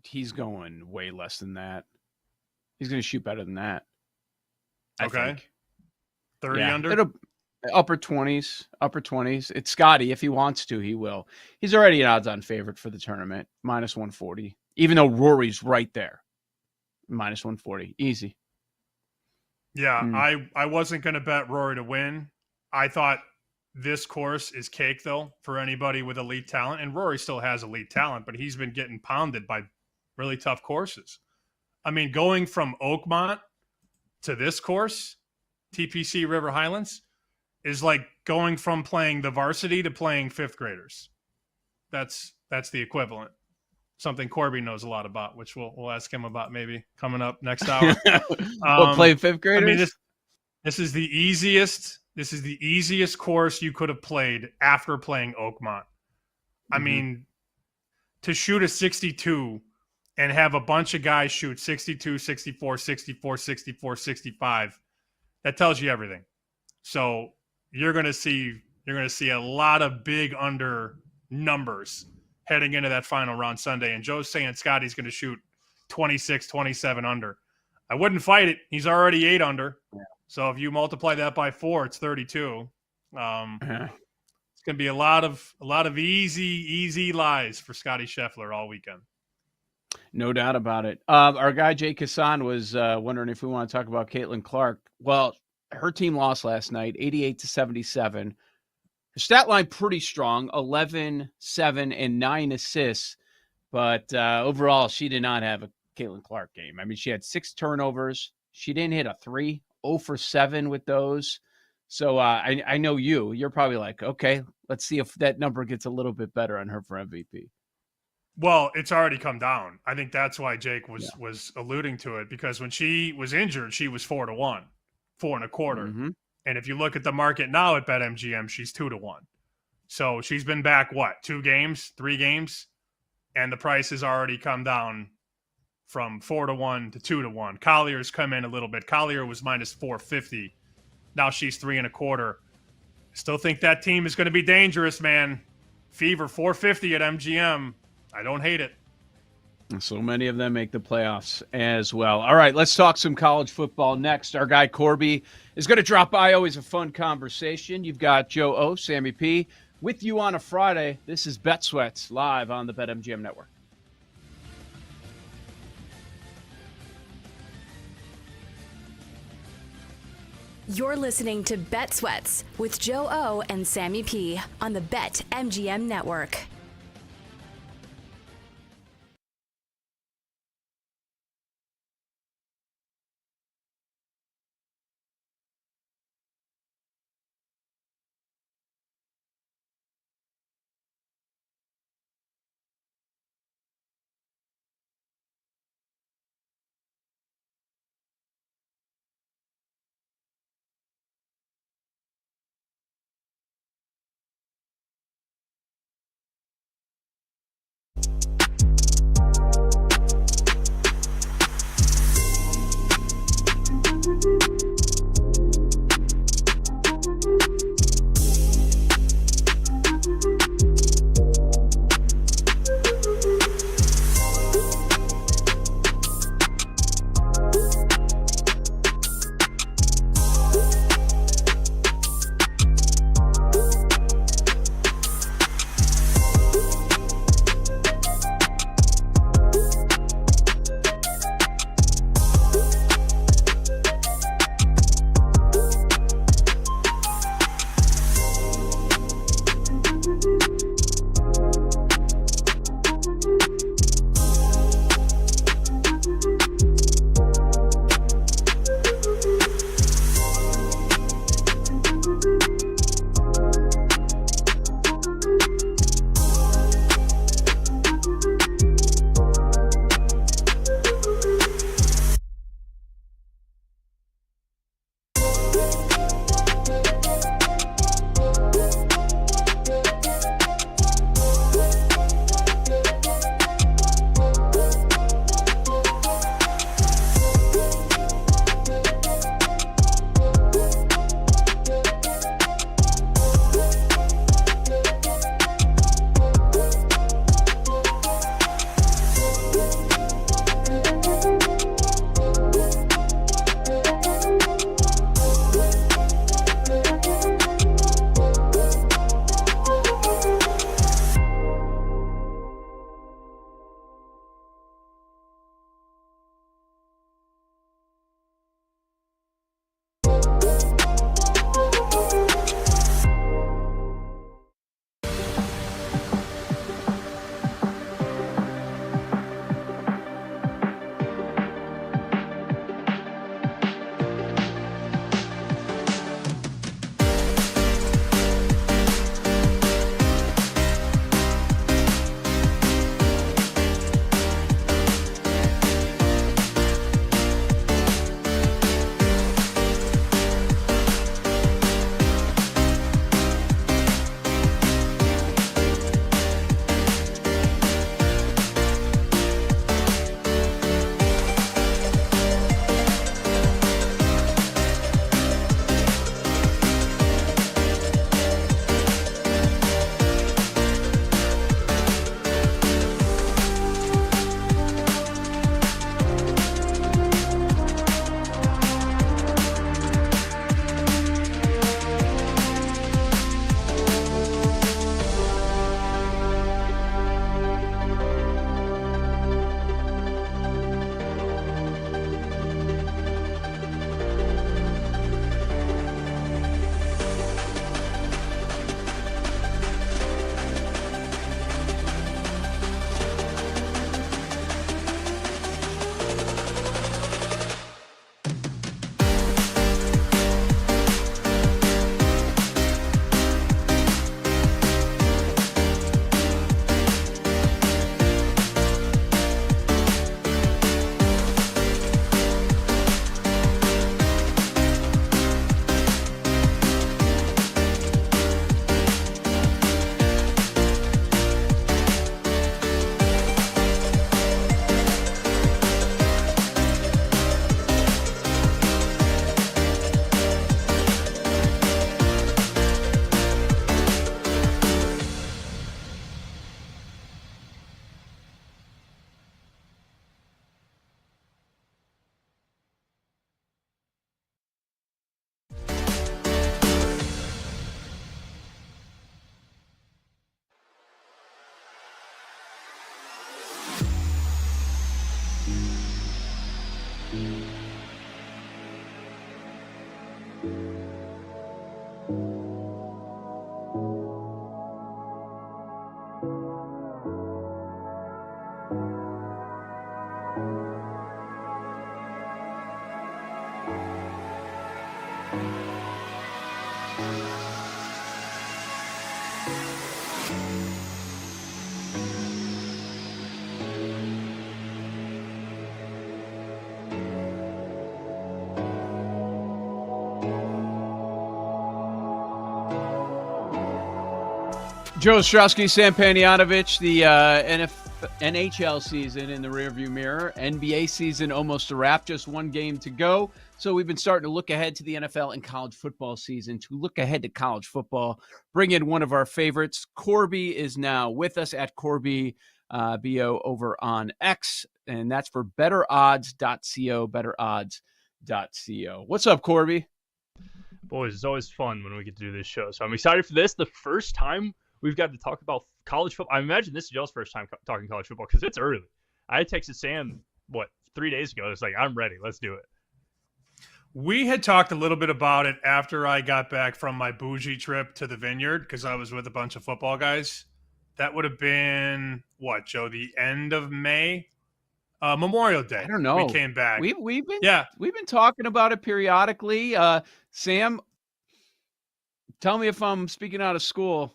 he's going way less than that. He's going to shoot better than that. I think. 30 under? Upper 20s. It's Scotty. If he wants to, he will. He's already an odds-on favorite for the tournament, minus 140. Even though Rory's right there, minus 140. Easy. Yeah, Mm. I wasn't going to bet Rory to win. I thought this course is cake, though, for anybody with elite talent. And Rory still has elite talent, but he's been getting pounded by really tough courses. I mean, going from Oakmont to this course, TPC River Highlands, is like going from playing the varsity to playing fifth graders. That's the equivalent. Something Corby knows a lot about, which we'll ask him about maybe coming up next hour. What, play fifth I mean, graders? this is the easiest. This is the easiest course you could have played after playing Oakmont. I mean, to shoot a 62 and have a bunch of guys shoot 62, 64, 64, 64, 65, that tells you everything. So you're going to see a lot of big under numbers heading into that final round Sunday. And Joe's saying Scotty's going to shoot 26, 27 under. I wouldn't fight it. He's already 8 under. Yeah. So if you multiply that by 4, it's 32. It's going to be a lot of easy lies for Scotty Scheffler all weekend. No doubt about it. Our guy Jay Kassan was wondering if we want to talk about Caitlin Clark. Well, her team lost last night, 88-77. Her stat line pretty strong, 11, 7, and 9 assists. But overall, she did not have a Caitlin Clark game. I mean, she had 6 turnovers. She didn't hit a 3, 0 for 7 with those. So I know you're probably like, okay, let's see if that number gets a little bit better on her for MVP. Well, it's already come down. I think that's why Jake was alluding to it, because when she was injured, she was 4-1, 4.25. Mm-hmm. And if you look at the market now at BetMGM, she's 2-1. So she's been back, 2 games, 3 games, and the price has already come down from 4-1 to 2-1. Collier's come in a little bit. Collier was minus 450. Now she's 3.25. Still think that team is going to be dangerous, man. Fever 450 at MGM. I don't hate it. So many of them make the playoffs as well. All right, let's talk some college football next. Our guy Corby is going to drop by. Always a fun conversation. You've got Joe O, Sammy P, with you on a Friday. This is Bet Sweats live on the BetMGM Network. You're listening to Bet Sweats with Joe O and Sammy P on the BetMGM Network. Joe Ostrowski, Sam Panayotovich, the NHL season in the rearview mirror. NBA season almost a wrap, just one game to go. So we've been starting to look ahead to the NFL and college football season. To look ahead to college football, bring in one of our favorites. Corby is now with us at Corby BO over on X, and that's for betterodds.co, betterodds.co. What's up, Corby? Boys, it's always fun when we get to do this show. So I'm excited for this. The first time we've got to talk about college football. I imagine this is Joe's first time talking college football because it's early. I texted Sam, 3 days ago. It's like, I'm ready. Let's do it. We had talked a little bit about it after I got back from my bougie trip to the Vineyard because I was with a bunch of football guys. That would have been, Joe, the end of May? Memorial Day. I don't know. We came back. We've been talking about it periodically. Sam, tell me if I'm speaking out of school.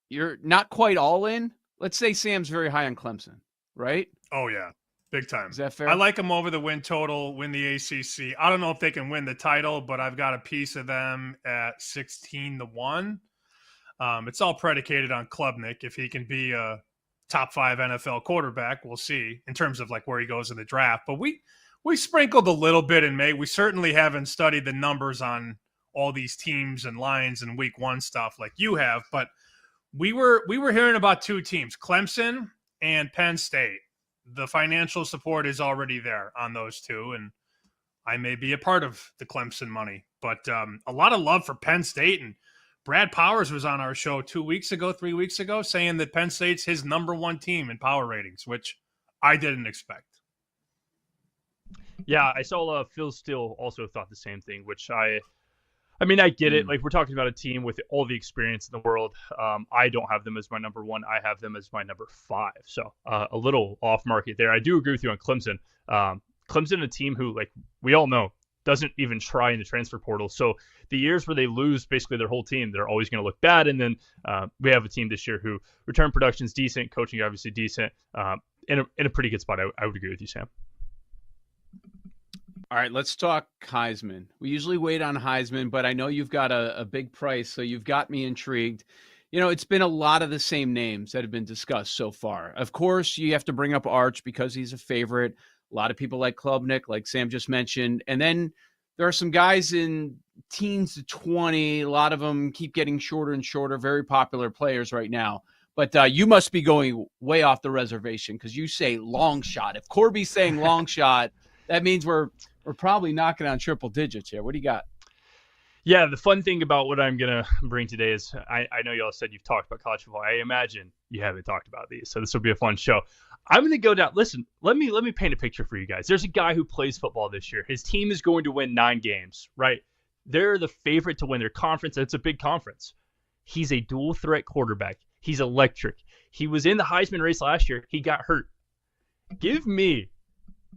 You're not quite all in. Let's say Sam's very high on Clemson, right? Oh, yeah. Big time. Is that fair? I like them over the win total, win the ACC. I don't know if they can win the title, but I've got a piece of them at 16-1. It's all predicated on Klubnik. If he can be a top 5 NFL quarterback, we'll see in terms of where he goes in the draft. But we sprinkled a little bit in May. We certainly haven't studied the numbers on all these teams and lines and week 1 stuff like you have, but we were hearing about 2 teams, Clemson and Penn State. The financial support is already there on those 2, and I may be a part of the Clemson money. But a lot of love for Penn State, and Brad Powers was on our show 3 weeks ago, saying that Penn State's his number 1 team in power ratings, which I didn't expect. Yeah, I saw Phil Steele also thought the same thing, which I get it. We're talking about a team with all the experience in the world. I don't have them as my number 1. I have them as my number 5. So a little off market there. I do agree with you on Clemson. Clemson, a team who, we all know, doesn't even try in the transfer portal. So the years where they lose basically their whole team, they're always going to look bad. And then we have a team this year who return production's decent, coaching obviously decent, in a pretty good spot. I would agree with you, Sam. All right, let's talk Heisman. We usually wait on Heisman, but I know you've got a big price, so you've got me intrigued. It's been a lot of the same names that have been discussed so far. Of course, you have to bring up Arch because he's a favorite. A lot of people like Klubnik, like Sam just mentioned. And then there are some guys in teens to 20. A lot of them keep getting shorter and shorter, very popular players right now. But you must be going way off the reservation because you say long shot. If Corby's saying long shot, that means we're probably knocking on triple digits here. What do you got? Yeah, the fun thing about what I'm going to bring today is I know y'all said you've talked about college football. I imagine you haven't talked about these, so this will be a fun show. I'm going to go down. Listen, let me paint a picture for you guys. There's a guy who plays football this year. His team is going to win 9 games, right? They're the favorite to win their conference. It's a big conference. He's a dual threat quarterback. He's electric. He was in the Heisman race last year. He got hurt. Give me,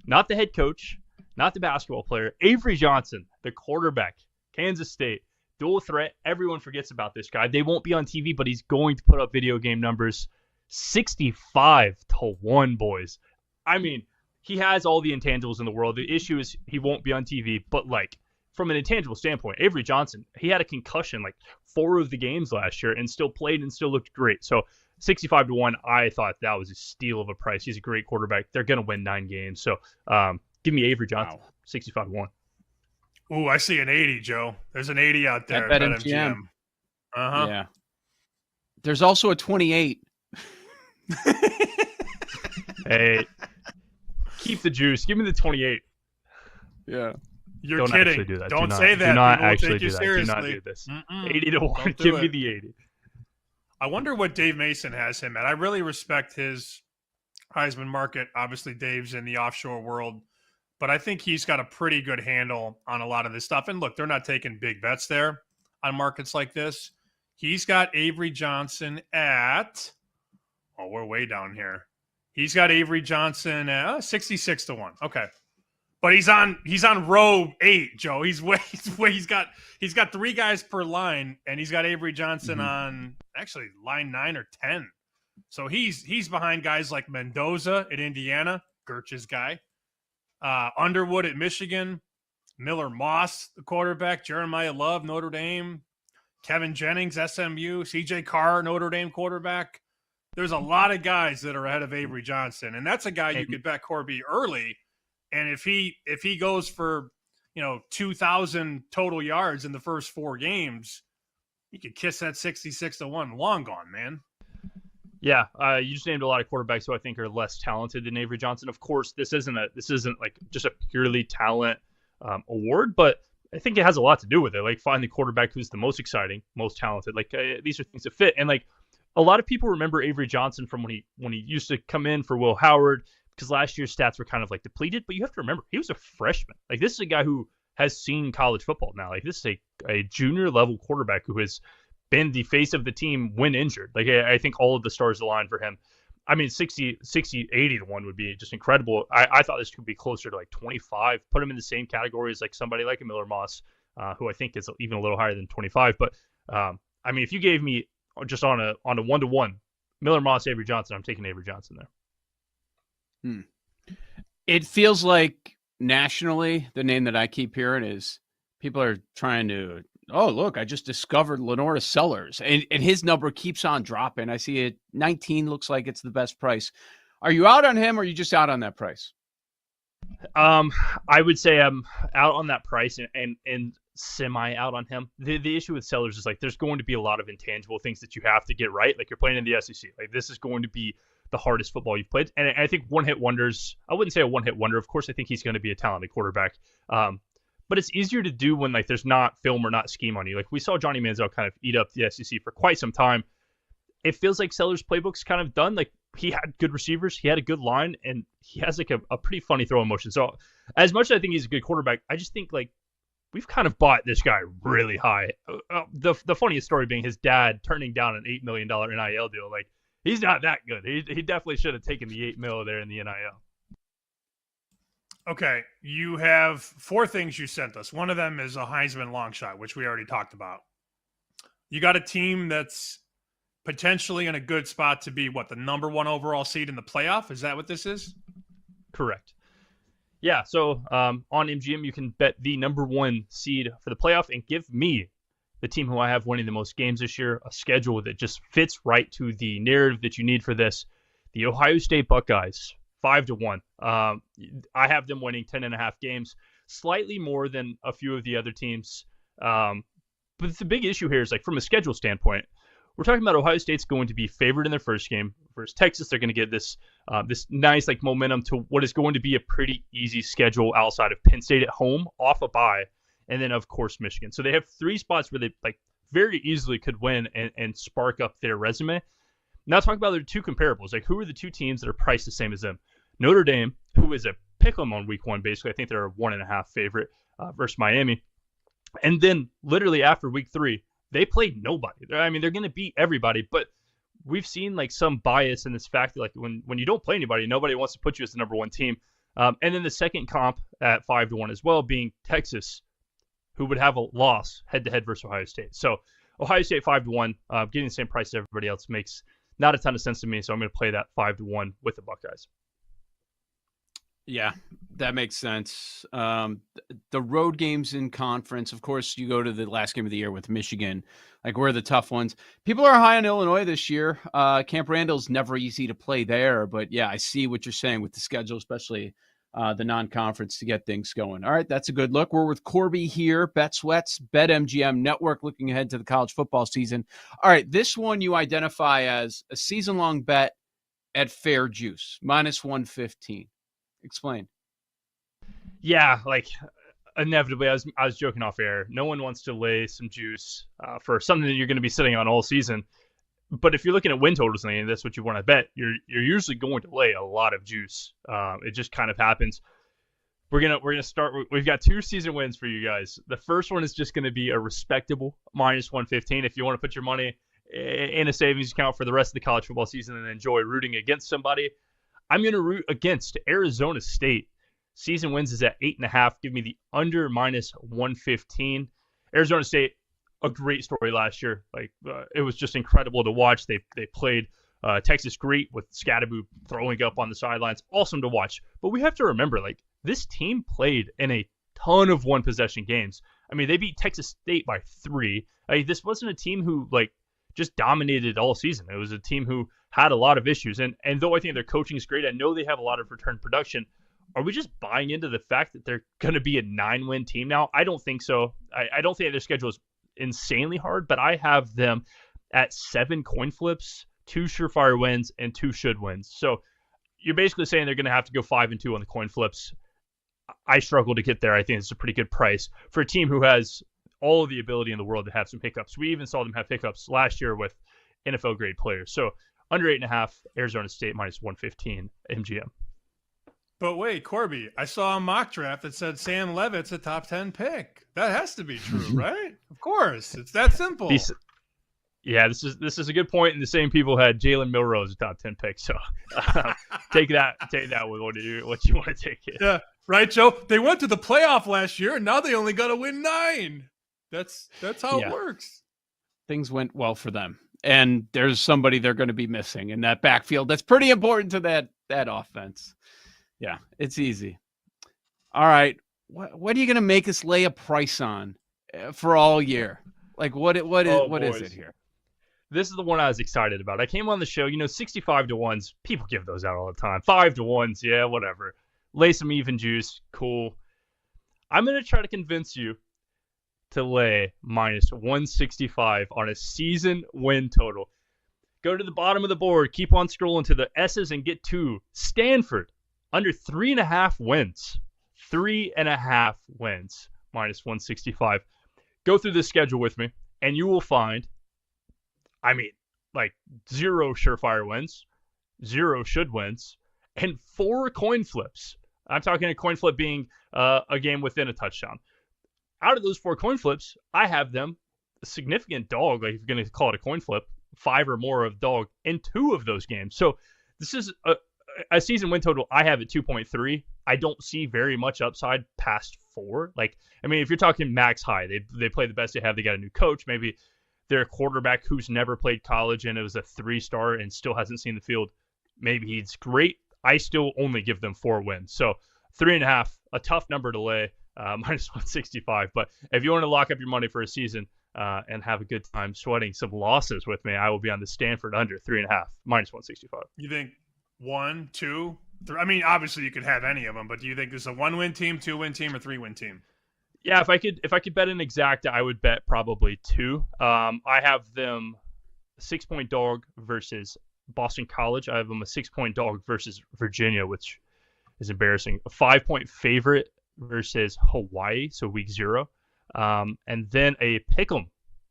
not the head coach, not the basketball player, Avery Johnson, the quarterback, Kansas State, dual threat. Everyone forgets about this guy. They won't be on TV, but he's going to put up video game numbers. 65-1, boys. I mean, he has all the intangibles in the world. The issue is he won't be on TV, but from an intangible standpoint, Avery Johnson, he had a concussion 4 of the games last year and still played and still looked great. So 65-1, I thought that was a steal of a price. He's a great quarterback. They're going to win 9 games. So give me Avery Johnson, 65-1. Ooh, I see an 80, Joe. There's an 80 out there at BetMGM. Uh-huh. Yeah. There's also a 28. Hey, keep the juice. Give me the 28. Yeah. You're Don't kidding. actually do that. Don't say that. Do not People actually take you do that. seriously. Do not do this. Mm-mm. 80-1. Give me the 80. I wonder what Dave Mason has him at. I really respect his Heisman market. Obviously, Dave's in the offshore world, but I think he's got a pretty good handle on a lot of this stuff. And look, they're not taking big bets there on markets like this. He's got Avery Johnson at, we're way down here. He's got Avery Johnson at 66 to 1. Okay. But he's on row 8, Joe. He's got 3 guys per line, and he's got Avery Johnson on actually line 9 or 10. So he's behind guys like Mendoza at Indiana, Gertch's guy, Underwood at Michigan, Miller Moss, the quarterback, Jeremiah Love, Notre Dame, Kevin Jennings, SMU, CJ Carr, Notre Dame quarterback. There's a lot of guys that are ahead of Avery Johnson, and that's a guy you could bet Corby early. And if he goes for 2,000 total yards in the first 4 games, you could kiss that 66 to 1. Long gone, man. Yeah, you just named a lot of quarterbacks who I think are less talented than Avery Johnson. Of course, this isn't like just a purely talent award, but I think it has a lot to do with it. Like, find the quarterback who's the most exciting, most talented. Like, these are things that fit. And like, a lot of people remember Avery Johnson from when he used to come in for Will Howard, because last year's stats were kind of like depleted. But you have to remember, he was a freshman. Like, this is a guy who has seen college football now. Like, this is a junior level quarterback who has been the face of the team when injured. Like, I think all of the stars aligned for him. I mean, 80 to 1 would be just incredible. I thought this could be closer to like 25. Put him in the same category as like somebody like a Miller Moss, who I think is even a little higher than 25. But I mean, if you gave me just on a 1-to-1, Miller Moss, Avery Johnson, I'm taking Avery Johnson there. It feels like nationally, the name that I keep hearing is people are trying to, oh, look, I just discovered Lenora Sellers, and his number keeps on dropping. I see it 19 looks like it's the best price. Are you out on him, or are you just out on that price? I would say I'm out on that price and semi out on him. The issue with Sellers is like there's going to be a lot of intangible things that you have to get right. Like, you're playing in the SEC. Like, this is going to be the hardest football you've played. And I think one-hit wonders, I wouldn't say a one-hit wonder. Of course, I think he's going to be a talented quarterback. But it's easier to do when like there's not film or not scheme on you. Like, we saw Johnny Manziel kind of eat up the SEC for quite some time. It feels like Sellers' playbook's kind of done. Like, he had good receivers, he had a good line, and he has like a pretty funny throwing motion. So as much as I think he's a good quarterback, I just think like we've kind of bought this guy really high. The funniest story being his dad turning down an $8 million NIL deal. Like, he's not that good. He definitely should have taken the $8 million there in the NIL. Okay, you have 4 things you sent us. One of them is a Heisman long shot, which we already talked about. You got a team that's potentially in a good spot to be, the number 1 overall seed in the playoff? Is that what this is? Correct. Yeah, so on MGM, you can bet the number 1 seed for the playoff and give me, the team who I have winning the most games this year, a schedule that just fits right to the narrative that you need for this. The Ohio State Buckeyes, 5-1. I have them winning 10.5 games, slightly more than a few of the other teams. But the big issue here is, like, from a schedule standpoint, we're talking about Ohio State's going to be favored in their first game versus Texas. They're going to get this nice like momentum to what is going to be a pretty easy schedule outside of Penn State at home, off a bye, and then of course Michigan. So they have 3 spots where they like very easily could win and spark up their resume. Now talking about their 2 comparables, like who are the 2 teams that are priced the same as them? Notre Dame, who is a pick'em on week 1, basically. I think they're a 1.5 favorite versus Miami, and then literally after week 3. They played nobody. I mean, they're going to beat everybody, but we've seen like some bias in this fact that like when you don't play anybody, nobody wants to put you as the number 1 team. And then the second comp at 5-1 as well being Texas, who would have a loss head-to-head versus Ohio State. So Ohio State 5-1, getting the same price as everybody else makes not a ton of sense to me. So I'm going to play that 5-1 with the Buckeyes. Yeah, that makes sense. The road games in conference, of course, you go to the last game of the year with Michigan. Like, where are the tough ones? People are high on Illinois this year. Camp Randall's never easy to play there. But, yeah, I see what you're saying with the schedule, especially the non-conference to get things going. All right, that's a good look. We're with Corby here, Bet Sweats, BetMGM Network, looking ahead to the college football season. All right, this one you identify as a season-long bet at fair juice, -115. Explain. Yeah, like inevitably, I was joking off air. No one wants to lay some juice for something that you're going to be sitting on all season. But if you're looking at win totals and that's what you want to bet, you're usually going to lay a lot of juice. It just kind of happens. We're gonna start. We've got 2 season wins for you guys. The first one is just going to be a respectable -115. If you want to put your money in a savings account for the rest of the college football season and enjoy rooting against somebody, I'm going to root against Arizona State. Season wins is at 8.5. Give me the under -115. Arizona State, a great story last year. It was just incredible to watch. They played Texas great with Scadaboo throwing up on the sidelines. Awesome to watch. But we have to remember, this team played in a ton of one-possession games. I mean, they beat Texas State by 3. This wasn't a team who, just dominated all season. It was a team who had a lot of issues. And though I think their coaching is great, I know they have a lot of return production. Are we just buying into the fact that they're going to be a 9-win team now? I don't think so. I don't think their schedule is insanely hard, but I have them at 7 coin flips, 2 surefire wins, and 2 should wins. So you're basically saying they're going to have to go 5-2 on the coin flips. I struggle to get there. I think it's a pretty good price for a team who has all of the ability in the world to have some hiccups. We even saw them have hiccups last year with NFL grade players. So under 8.5, Arizona State -115 MGM. But wait, Corby, I saw a mock draft that said Sam Levitt's a top 10 pick. That has to be true, right? Of course. It's that simple. This is a good point, and the same people had Jalen Milroe as a top 10 pick. So take that with what you want to take it. Yeah, right, Joe. They went to the playoff last year, and now they only got to win 9. That's how it works. Things went well for them, and there's somebody they're going to be missing in that backfield. That's pretty important to that offense. Yeah, it's easy. All right, what are you going to make us lay a price on for all year? What is it here? This is the one I was excited about. I came on the show, 65 to 1s. People give those out all the time. 5 to 1s, yeah, whatever. Lay some even juice, cool. I'm going to try to convince you to lay -165 on a season win total. Go to the bottom of the board, keep on scrolling to the S's and get to Stanford. Under 3.5 wins. 3.5 wins. -165. Go through this schedule with me, and you will find, 0 surefire wins, 0 should wins, and 4 coin flips. I'm talking a coin flip being a game within a touchdown. Out of those 4 coin flips, I have them a significant dog, if you're going to call it a coin flip, 5 or more of dog in 2 of those games. So this is a season win total I have at 2.3. I don't see very much upside past 4. If you're talking max high, they play the best they have. They got a new coach. Maybe they're a quarterback who's never played college and it was a 3-star and still hasn't seen the field. Maybe he's great. I still only give them 4 wins. So 3.5, a tough number to lay, -165. But if you want to lock up your money for a season and have a good time sweating some losses with me, I will be on the Stanford under 3.5, -165. You think 1, 2, 3? Obviously you could have any of them, but do you think this is a 1-win team, 2-win team, or 3-win team? Yeah, if I could bet an exact, I would bet probably 2. I have them 6-point dog versus Boston College. I have them a 6-point dog versus Virginia, which is embarrassing. A 5-point favorite versus Hawaii, so week 0. And then a pick'em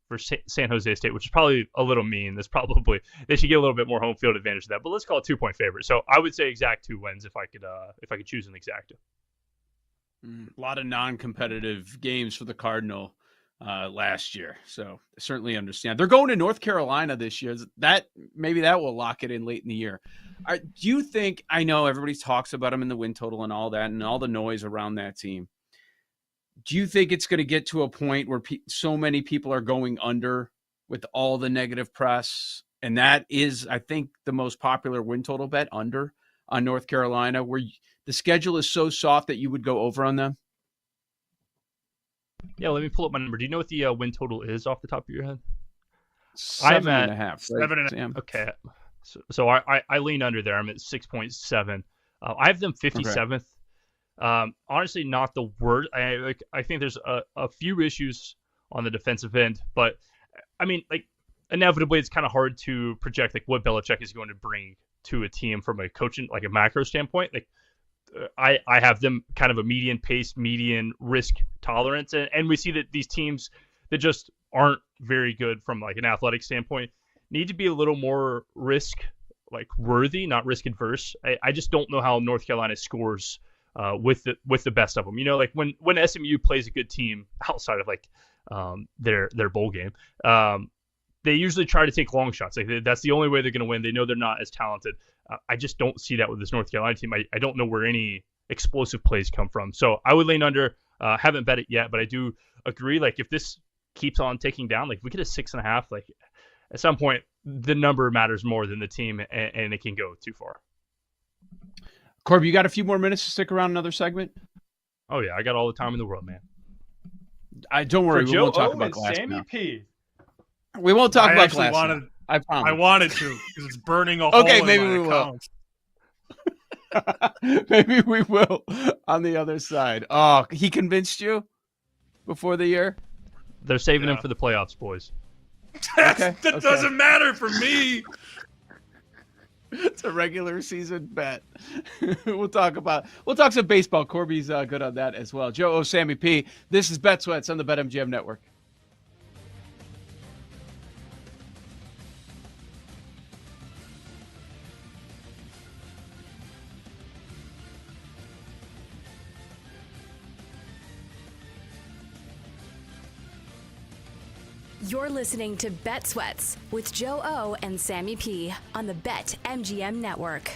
for San Jose State, which is probably a little mean. They should get a little bit more home field advantage to that. But let's call it 2-point favorite. So I would say exact 2 wins if I could choose an exact. A lot of non-competitive games for the Cardinal last year, so I certainly understand. They're going to North Carolina this year. Maybe that will lock it in late in the year. Do you think? I know everybody talks about them in the win total and all that, and all the noise around that team. Do you think it's going to get to a point where so many people are going under with all the negative press, and that is, I think, the most popular win total bet, under on North Carolina, where the schedule is so soft that you would go over on them? Yeah, let me pull up my number. Do you know what the win total is off the top of your head? 7.5. Right, 7.5. Okay. So I lean under there. I'm at 6.7. I have them 57th. Okay. Honestly, not the worst. I think there's a few issues on the defensive end, but inevitably it's kind of hard to project what Belichick is going to bring to a team from a coaching, a macro standpoint. I have them kind of a median pace, median risk tolerance, and we see that these teams that just aren't very good from an athletic standpoint, need to be a little more risk worthy, not risk adverse. I just don't know how North Carolina scores with the best of them. Like when SMU plays a good team outside of their bowl game, they usually try to take long shots. That's the only way they're going to win. They know they're not as talented. I just don't see that with this North Carolina team. I don't know where any explosive plays come from. So I would lean under. Haven't bet it yet, but I do agree. If this keeps on ticking down, we get a 6.5. At some point, the number matters more than the team, and it can go too far. Corby, you got a few more minutes to stick around another segment? Oh yeah, I got all the time in the world, man. Don't worry, we won't talk about glass Sammy now. P. We won't talk about glass now. I promise. I wanted to because it's burning a hole in maybe my we account. will. Maybe we will on the other side. Oh, he convinced you before the year? They're saving him for the playoffs, boys. That doesn't matter for me. It's a regular season bet. We'll talk some baseball. Corby's good on that as well. Joe O, Sammy P. This is Bet Sweats on the BetMGM Network. You're listening to Bet Sweats with Joe O and Sammy P on the BetMGM Network.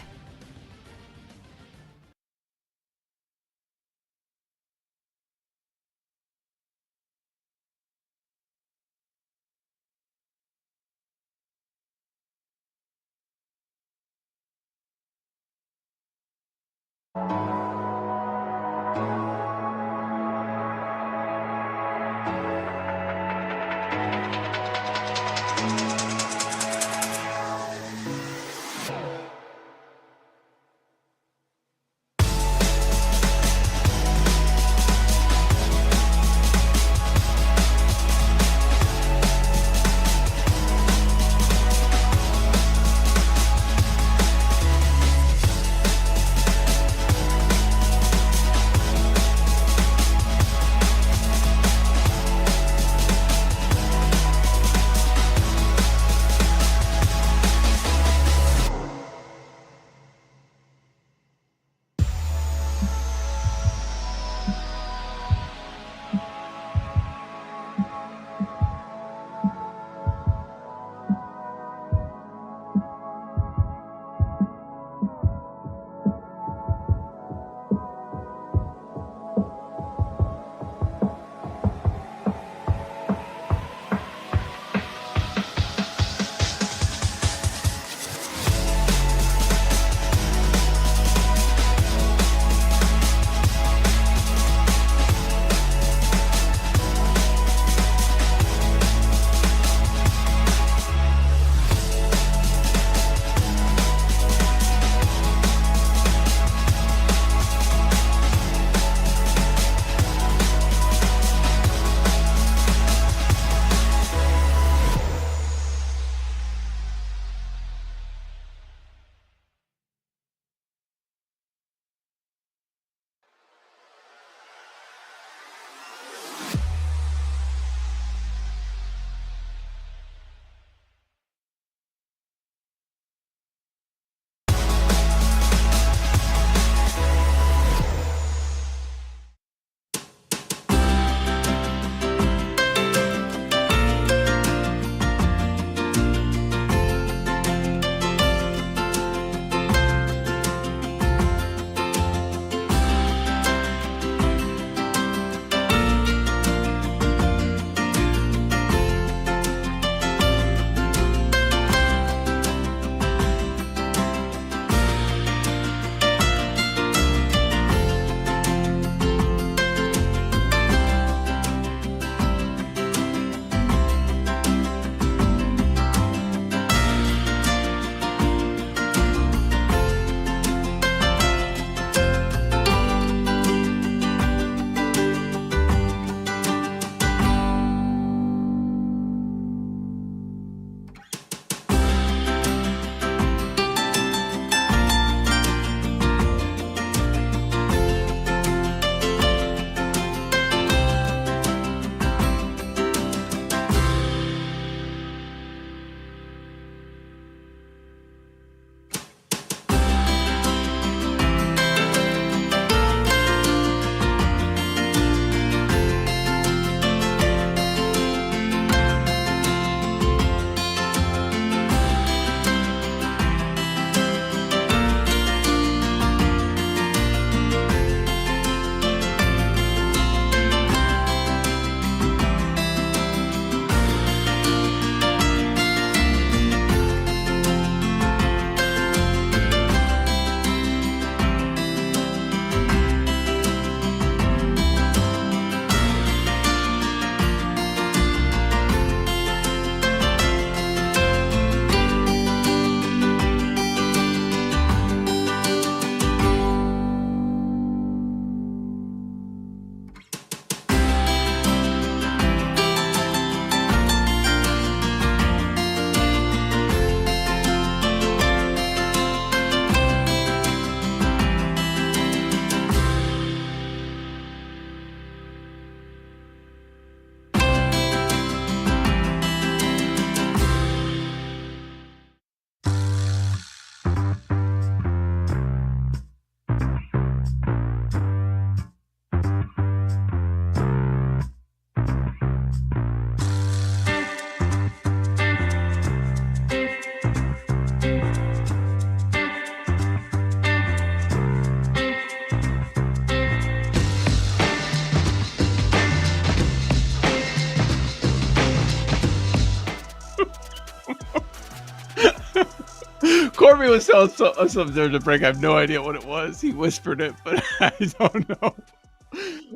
Corby was telling something there to break. I have no idea what it was. He whispered it, but I don't know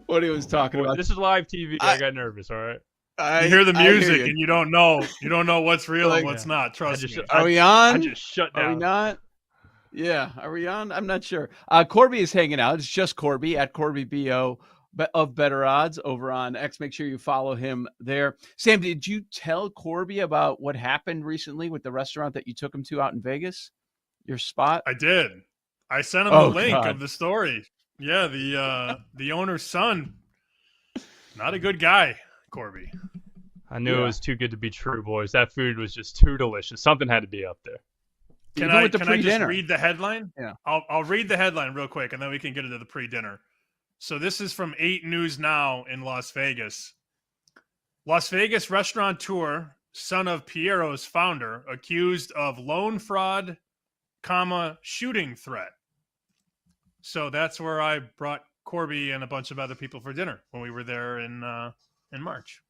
what he was talking about. This is live TV. I got nervous. All right. You hear the music hear and you don't know what's real and what's not. Trust me. Are we on? I just shut down. Are we not? Yeah. Are we on? I'm not sure. Corby is hanging out. It's just Corby at CorbyBO of Better Odds over on X. Make sure you follow him there. Sam, did you tell Corby about what happened recently with the restaurant that you took him to out in Vegas? Your spot? I did. I sent him the link of the story. Yeah, the owner's son. Not a good guy, Corby. I knew it was too good to be true, boys. That food was just too delicious. Something had to be up there. Can I just read the headline? Yeah. I'll read the headline real quick, and then we can get into the pre-dinner. So this is from 8 News Now in Las Vegas. Las Vegas restaurateur, son of Piero's founder, accused of loan fraud, shooting threat. So that's where I brought Corby and a bunch of other people for dinner when we were there in March.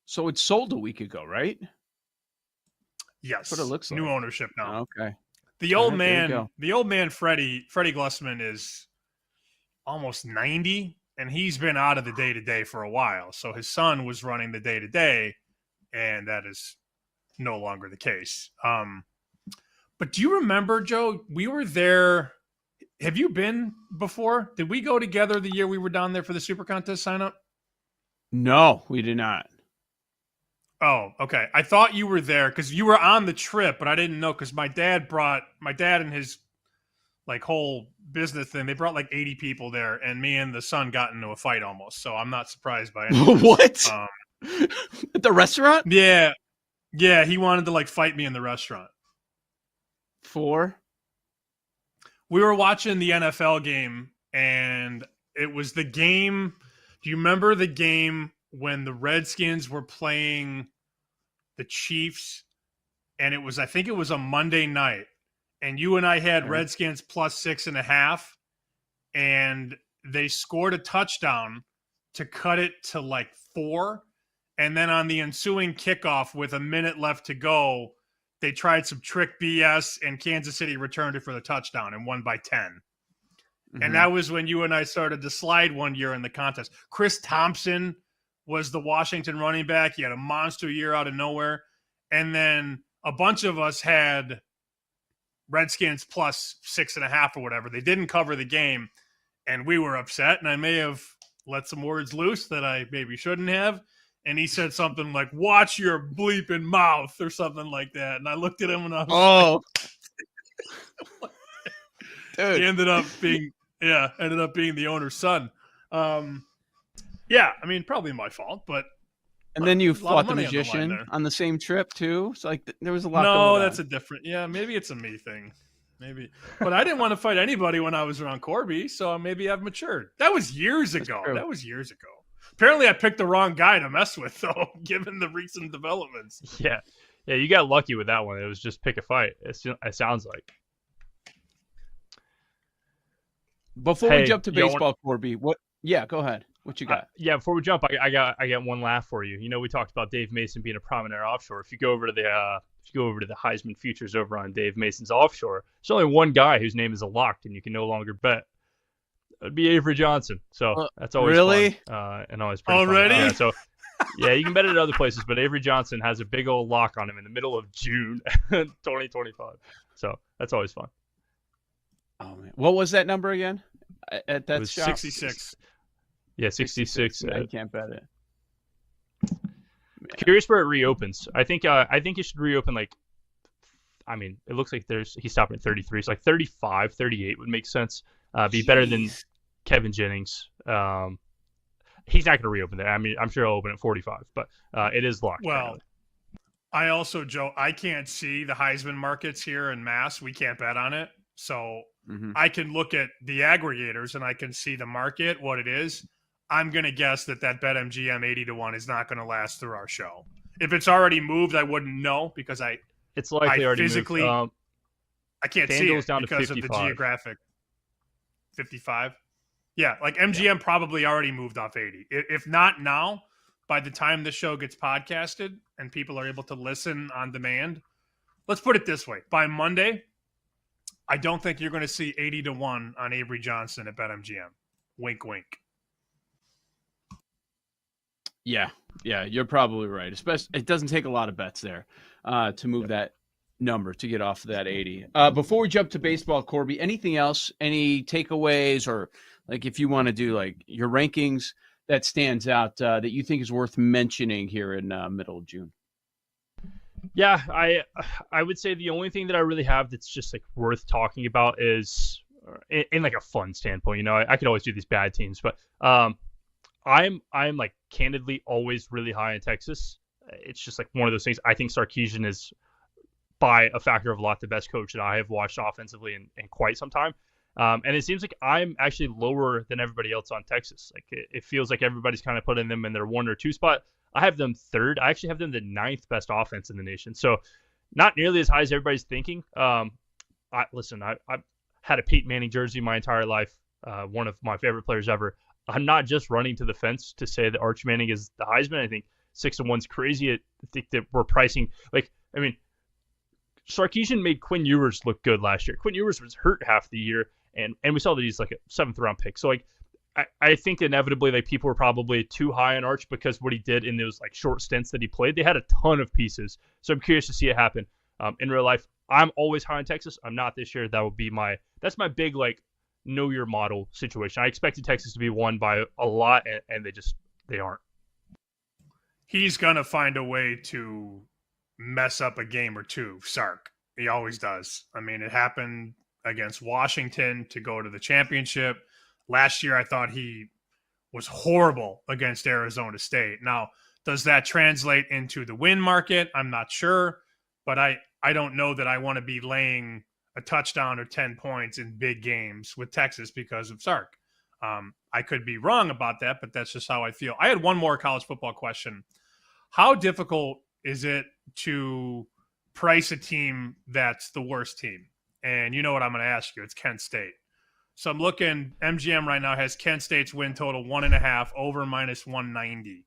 So it sold a week ago, right? Yes. That's what it looks like. New ownership now. Okay. The old man, Freddie Glusman, is almost 90, and he's been out of the day-to-day for a while. So his son was running the day-to-day, and that is no longer the case. But do you remember, Joe, we were there. Have you been before? Did we go together the year we were down there for the Super Contest sign-up? No, we did not. Oh, okay. I thought you were there because you were on the trip, but I didn't know because my dad and his whole business thing. They brought 80 people there, and me and the son got into a fight almost. So I'm not surprised by it. What? At the restaurant? Yeah. He wanted to fight me in the restaurant. We were watching the NFL game, and it was the game. Do you remember the game when the Redskins were playing the Chiefs? And I think it was a Monday night. And you and I had Redskins plus 6.5, and they scored a touchdown to cut it to 4. And then on the ensuing kickoff with a minute left to go, they tried some trick BS, and Kansas City returned it for the touchdown and won by 10. Mm-hmm. And that was when you and I started to slide one year in the contest. Chris Thompson was the Washington running back. He had a monster year out of nowhere. And then a bunch of us had Redskins plus 6.5 or whatever. They didn't cover the game, and we were upset, and I may have let some words loose that I maybe shouldn't have. And he said something like, "Watch your bleeping mouth," or something like that. And I looked at him and I was dude. He ended up being the owner's son. Yeah, I mean, probably my fault, but. And then you fought the magician on the same trip too. It's there was a lot. No, that's a different. Yeah, maybe it's a me thing. Maybe, but I didn't want to fight anybody when I was around Corby, so maybe I've matured. That was years ago. Apparently, I picked the wrong guy to mess with, though, given the recent developments. Yeah, you got lucky with that one. It was just pick a fight. It sounds like. Before we jump to baseball, Corby, what? Yeah, go ahead. What you got? Before we jump, I got one laugh for you. You know, we talked about Dave Mason being a prominent offshore. If you go over to the Heisman futures over on Dave Mason's offshore, there's only one guy whose name is locked and you can no longer bet. It'd be Avery Johnson. So that's always fun, and always pretty already. Fun. Yeah, so you can bet it at other places, but Avery Johnson has a big old lock on him in the middle of June, 2025. So that's always fun. Oh man, what was that number again? At that shop? 66. Yeah, 66. I can't bet it. Curious where it reopens. I think it should reopen it looks like he's stopping at 33. So 35, 38 would make sense. Be better than Kevin Jennings. He's not going to reopen there. I mean, I'm sure he'll open at 45, but it is locked. Well, apparently. I also, Joe, I can't see the Heisman markets here in Mass. We can't bet on it. So I can look at the aggregators and I can see the market, what it is. I'm going to guess that BetMGM 80-1 is not going to last through our show. If it's already moved, I wouldn't know because it's likely already physically moved. I can't see it down because to of the geographic. 55? Yeah, MGM probably already moved off 80. If not now, by the time the show gets podcasted and people are able to listen on demand, let's put it this way. By Monday, I don't think you're going to see 80-1 on Avery Johnson at BetMGM. Wink, wink. Yeah, you're probably right. Especially, it doesn't take a lot of bets there to move that number to get off of that 80. Before we jump to baseball, Corby, anything else? Any takeaways, or like if you want to do like your rankings that stands out that you think is worth mentioning here in middle of June? Yeah, I would say the only thing that I really have that's just like worth talking about is in like a fun standpoint. You know, I could always do these bad teams, but I'm like candidly always really high in Texas. It's just like one of those things. I think Sarkisian is by a factor of a lot the best coach that I have watched offensively in quite some time. And it seems like I'm actually lower than everybody else on Texas. Like it feels like everybody's kind of putting them in their 1 or 2 spot. I have them third. I actually have them the 9th best offense in the nation. So not nearly as high as everybody's thinking. I've had a Peyton Manning jersey my entire life. One of my favorite players ever. I'm not just running to the fence to say that Arch Manning is the Heisman. I think 6-1's crazy. I think that we're pricing Sarkisian made Quinn Ewers look good last year. Quinn Ewers was hurt half the year, and we saw that he's like a 7th round pick. So like I think inevitably like people were probably too high on Arch because what he did in those like short stints that he played. They had a ton of pieces. So I'm curious to see it happen. In real life, I'm always high on Texas. I'm not this year. That's my big like know your model situation. I expected Texas to be won by a lot, and they aren't. He's gonna find a way to mess up a game or two, Sark. He always does. I mean, it happened against Washington to go to the championship. Last year, I thought he was horrible against Arizona State. Now, does that translate into the win market? I'm not sure, but I don't know that I want to be laying a touchdown or 10 points in big games with Texas because of Sark. I could be wrong about that, but that's just how I feel. I had one more college football question. How difficult is it to price a team that's the worst team? And you know what I'm going to ask you. It's Kent State. So I'm looking, MGM right now has Kent State's win total 1.5 over -190.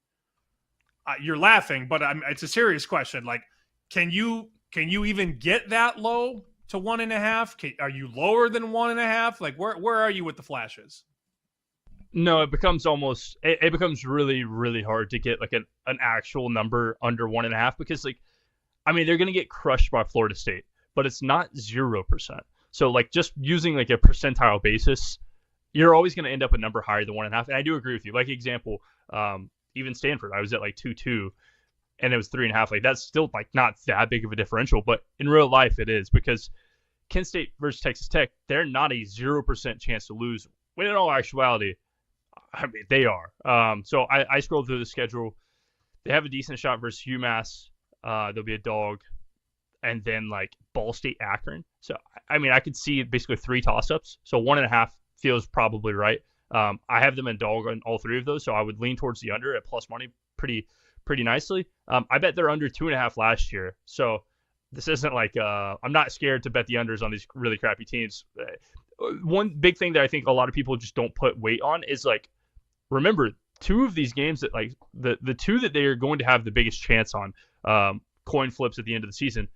You're laughing, but it's a serious question. Like, can you even get that low to 1.5? Are you lower than 1.5? Like, where are you with the flashes? No, it becomes really, really hard to get like an actual number under 1.5 because like, I mean, they're going to get crushed by Florida State, but it's not 0%. So like just using like a percentile basis, you're always going to end up a number higher than 1.5. And I do agree with you. Like example, even Stanford, I was at like 2.2 and it was 3.5. Like that's still like not that big of a differential, but in real life it is because Kent State versus Texas Tech, they're not a 0% chance to lose. When in all actuality, I mean, they are. So I scrolled through the schedule. They have a decent shot versus UMass. There'll be a dog. And then, like, Ball State Akron. So, I mean, I could see basically 3 toss-ups. So 1.5 feels probably right. I have them in dog on all 3 of those. So I would lean towards the under at plus money pretty nicely. I bet they're under 2.5 last year. So this isn't like I'm not scared to bet the unders on these really crappy teams. One big thing that I think a lot of people just don't put weight on is like, remember 2 of these games that like the 2 that they are going to have the biggest chance on coin flips at the end of the season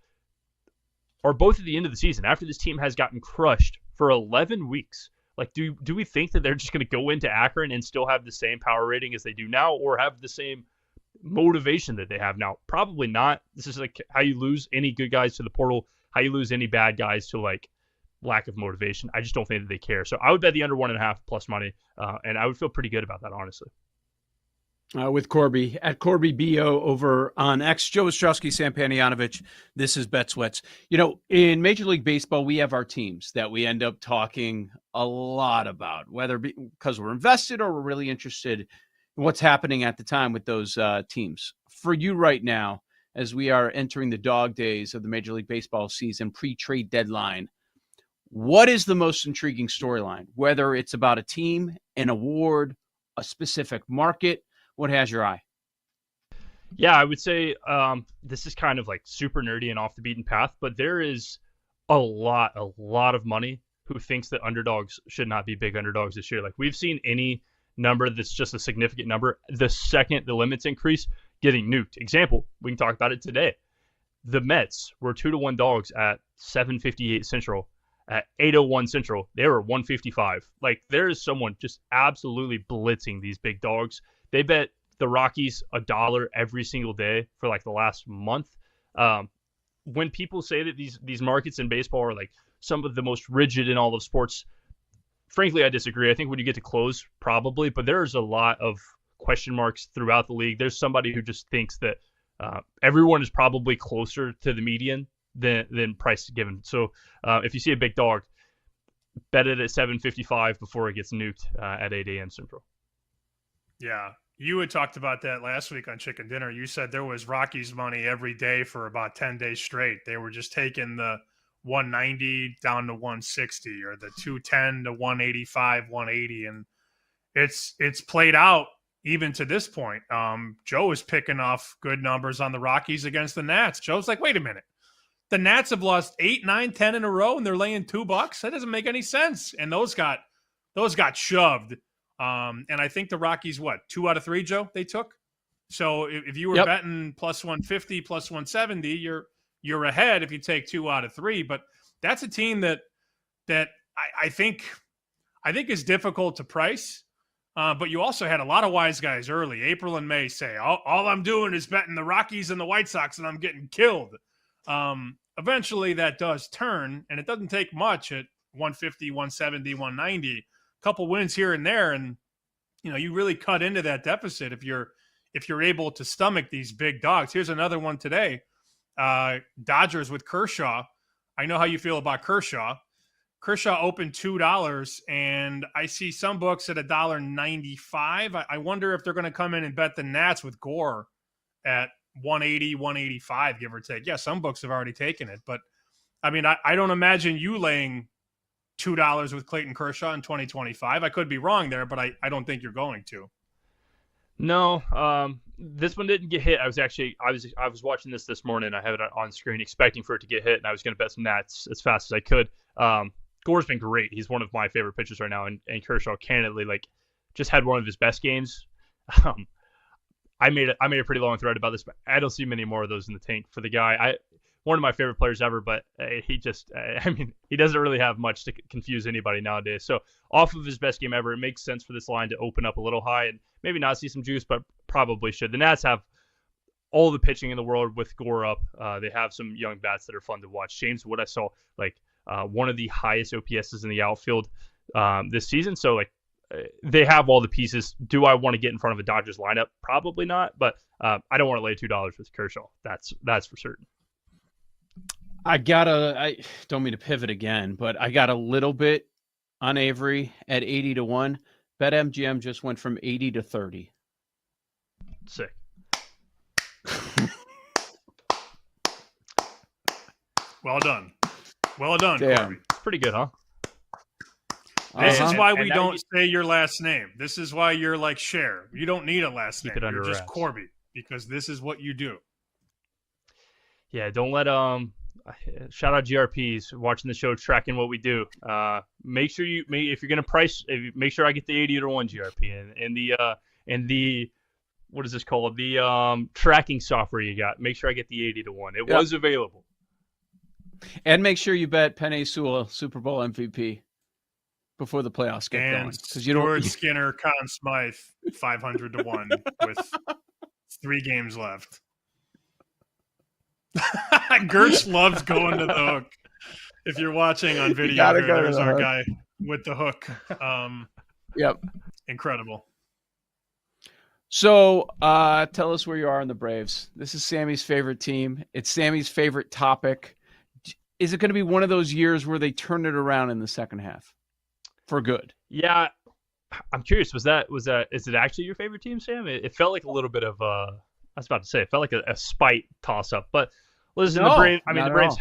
are both at the end of the season after this team has gotten crushed for 11 weeks. Like, do we think that they're just going to go into Akron and still have the same power rating as they do now or have the same motivation that they have now? Probably not. This is like how you lose any good guys to the portal, how you lose any bad guys to like lack of motivation. I just don't think that they care. So I would bet the under 1.5 plus money, and I would feel pretty good about that, honestly. With Corby at Corby BO over on X. Joe Ostrowski, Sam Panayonovich. This is Bet Sweats. You know, in Major League Baseball, we have our teams that we end up talking a lot about, whether because we're invested or we're really interested in what's happening at the time with those teams. For you right now, as we are entering the dog days of the Major League Baseball season, pre-trade deadline, what is the most intriguing storyline? Whether it's about a team, an award, a specific market, what has your eye? Yeah, I would say this is kind of like super nerdy and off the beaten path, but there is a lot of money who thinks that underdogs should not be big underdogs this year. Like we've seen any number that's just a significant number, the second the limits increase, getting nuked. Example, we can talk about it today. The Mets were 2-1 dogs at 7:58 Central, At 801 Central, they were 155. Like, there is someone just absolutely blitzing these big dogs. They bet the Rockies $1 every single day for like the last month. When people say that these markets in baseball are like some of the most rigid in all of sports, frankly, I disagree. I think when you get to close, probably, but there's a lot of question marks throughout the league. There's somebody who just thinks that everyone is probably closer to the median than price given. So if you see a big dog, bet it at 7:55 before it gets nuked at 8 a.m. Central. Yeah. You had talked about that last week on Chicken Dinner. You said there was Rockies money every day for about 10 days straight. They were just taking the 190 down to 160 or the 210 to 185, 180. And it's played out even to this point. Joe is picking off good numbers on the Rockies against the Nats. Joe's like, wait a minute. The Nats have lost 8, 9, 10 in a row and they're laying $2. That doesn't make any sense. And those got shoved. And I think the Rockies, 2 out of 3, Joe, they took. So if you were betting plus 150, plus 170, you're ahead if you take 2 out of 3. But that's a team that I think is difficult to price. But you also had a lot of wise guys early, April and May, say, all I'm doing is betting the Rockies and the White Sox and I'm getting killed. Eventually that does turn, and it doesn't take much at 150, 170, 190. Couple wins here and there, and you really cut into that deficit if you're able to stomach these big dogs. Here's another one today. Dodgers with Kershaw. I know how you feel about Kershaw. Kershaw opened $2, and I see some books at $1.95. I wonder if they're going to come in and bet the Nats with Gore at 180, 185, give or take. Yeah, some books have already taken it, but I mean, I don't imagine you laying $2 with Clayton Kershaw in 2025. I could be wrong there, but I don't think you're going to. No, this one didn't get hit. I was watching this morning. I have it on screen, expecting for it to get hit, and I was going to bet some Nats as fast as I could. Gore's been great. He's one of my favorite pitchers right now, and Kershaw, candidly, just had one of his best games. I made a pretty long thread about this, but I don't see many more of those in the tank for the guy. One of my favorite players ever, but he doesn't really have much to confuse anybody nowadays. So off of his best game ever, it makes sense for this line to open up a little high and maybe not see some juice, but probably should. The Nats have all the pitching in the world with Gore up. They have some young bats that are fun to watch. James Wood, I saw one of the highest OPSs in the outfield this season. So they have all the pieces. Do I want to get in front of a Dodgers lineup? Probably not, but I don't want to lay $2 with Kershaw. That's for certain. I don't mean to pivot again, but I got a little bit on Avery at 80-1. BetMGM just went from 80 to 30. Sick. Well done. Well done, Damn. Corby. It's pretty good, huh? This is why we don't say your last name. This is why you're like Cher. You don't need a last name. Keep it under you're just wraps. Corby, because this is what you do. Yeah, don't let shout out GRPs watching the show, tracking what we do. Make sure if you're gonna price, make sure I get the 80-1 GRP and the what is this called? The tracking software you got. Make sure I get the 80-1. It was available. And make sure you bet Penei Sewell Super Bowl MVP before the playoffs get going, because you don't. Stuart Skinner, Conn Smythe, 500-1 with 3 games left. Gertz loves going to the hook. If you're watching on video, there's our guy with the hook. Yep. Incredible. So tell us where you are on the Braves. This is Sammy's favorite team. It's Sammy's favorite topic. Is it going to be one of those years where they turn it around in the second half for good? Yeah. I'm curious. Is it actually your favorite team, Sam? It felt like a little bit of I was about to say, it felt like a spite toss-up. But listen, the Braves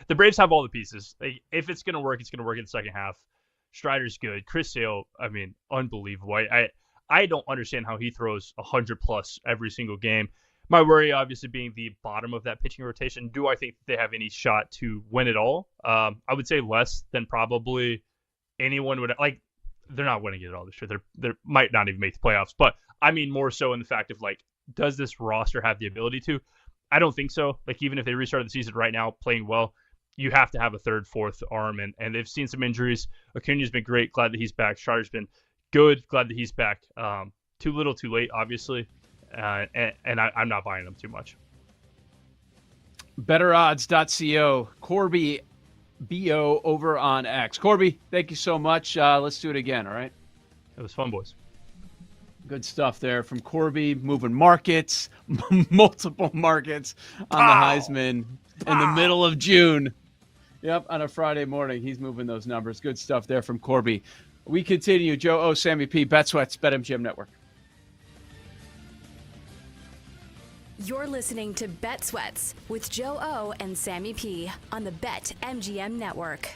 the Braves have all the pieces. If it's going to work, it's going to work in the second half. Strider's good. Chris Sale, unbelievable. I don't understand how he throws 100+ every single game. My worry, obviously, being the bottom of that pitching rotation. Do I think they have any shot to win it all? I would say less than probably anyone would. They're not winning it all this year. They might not even make the playoffs. But I mean more so in the fact of does this roster have the ability to? I don't think so. Even if they restarted the season right now playing well, you have to have a third, fourth arm, and they've seen some injuries. Acuna's been great. Glad that he's back. Schreider's been good. Glad that he's back. Too little, too late, obviously, and I'm not buying them too much. BetterOdds.co. Corby BO over on X. Corby, thank you so much. Let's do it again, all right? It was fun, boys. Good stuff there from Corby, moving markets, multiple markets on the Heisman in the middle of June. Yep, on a Friday morning, he's moving those numbers. Good stuff there from Corby. We continue. Joe O, Sammy P, Bet Sweats, BetMGM Network. You're listening to Bet Sweats with Joe O and Sammy P on the BetMGM Network.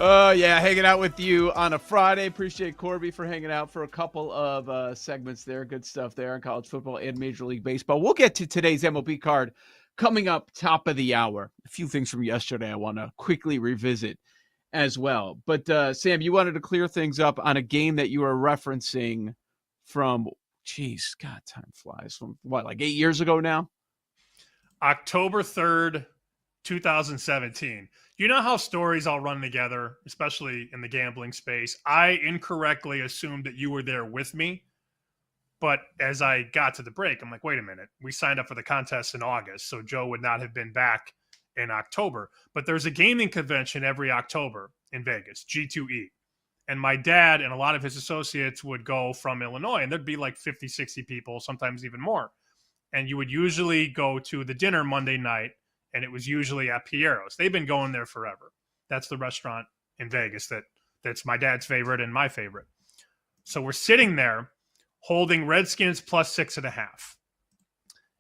Oh, yeah, hanging out with you on a Friday. Appreciate Corby for hanging out for a couple of segments there. Good stuff there in college football and Major League Baseball. We'll get to today's MLB card coming up top of the hour. A few things from yesterday I want to quickly revisit as well. But, Sam, you wanted to clear things up on a game that you were referencing from, geez, God, time flies. From what, like 8 years ago now? October 3rd, 2017. You know how stories all run together, especially in the gambling space? I incorrectly assumed that you were there with me. But as I got to the break, I'm like, wait a minute. We signed up for the contest in August, so Joe would not have been back in October. But there's a gaming convention every October in Vegas, G2E. And my dad and a lot of his associates would go from Illinois, and there'd be like 50, 60 people, sometimes even more. And you would usually go to the dinner Monday night, and it was usually at Piero's. They've been going there forever. That's the restaurant in Vegas that's my dad's favorite and my favorite. So we're sitting there holding Redskins plus 6.5.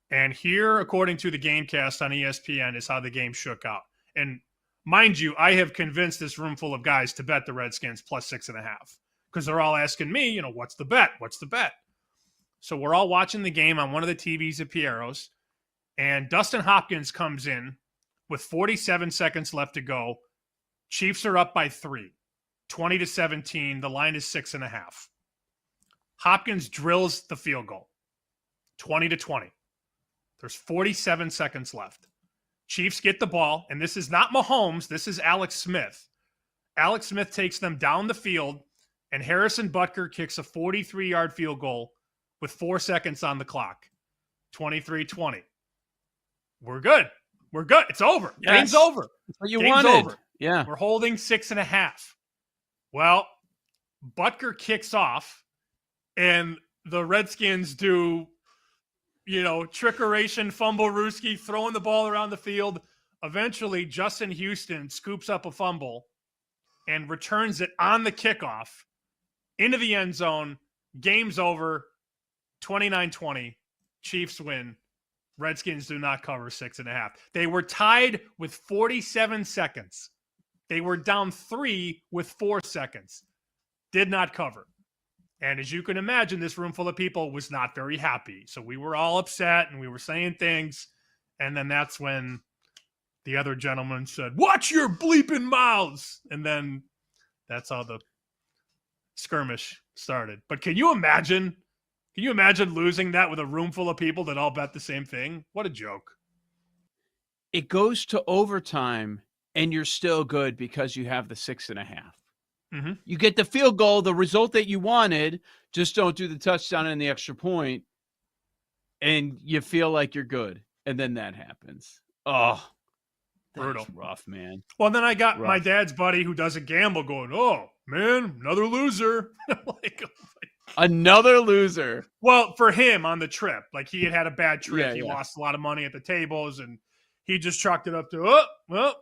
And here, according to the Gamecast on ESPN, is how the game shook out. And mind you, I have convinced this room full of guys to bet the Redskins plus 6.5 because they're all asking me, what's the bet? What's the bet? So we're all watching the game on one of the TVs at Piero's, and Dustin Hopkins comes in with 47 seconds left to go. Chiefs are up by 3, 20-17. The line is 6.5. Hopkins drills the field goal, 20-20. There's 47 seconds left. Chiefs get the ball, and this is not Mahomes. This is Alex Smith. Alex Smith takes them down the field, and Harrison Butker kicks a 43-yard field goal with 4 seconds on the clock, 23-20. We're good. We're good. It's over. Yes. Game's over. That's what you Game's wanted. over. Yeah. We're holding 6.5. Well, Butker kicks off, and the Redskins do, trickeration, fumble-rooski, throwing the ball around the field. Eventually, Justin Houston scoops up a fumble and returns it on the kickoff into the end zone. Game's over, 29-20. Chiefs win. Redskins do not cover 6.5. They were tied with 47 seconds. They were down 3 with 4 seconds. Did not cover. And as you can imagine, this room full of people was not very happy. So we were all upset and we were saying things. And then that's when the other gentleman said, "Watch your bleeping mouths." And then that's how the skirmish started. But can you imagine losing that with a room full of people that all bet the same thing? What a joke. It goes to overtime, and you're still good because you have the 6.5. Mm-hmm. You get the field goal, the result that you wanted, just don't do the touchdown and the extra point, and you feel like you're good. And then that happens. Oh, brutal. Rough, man. Well, then I got my dad's buddy who doesn't gamble going, "Oh, man, another loser." Another loser. Well, for him on the trip, like he had a bad trip. Yeah, he yeah. lost a lot of money at the tables, and he just chalked it up to, "Oh, well,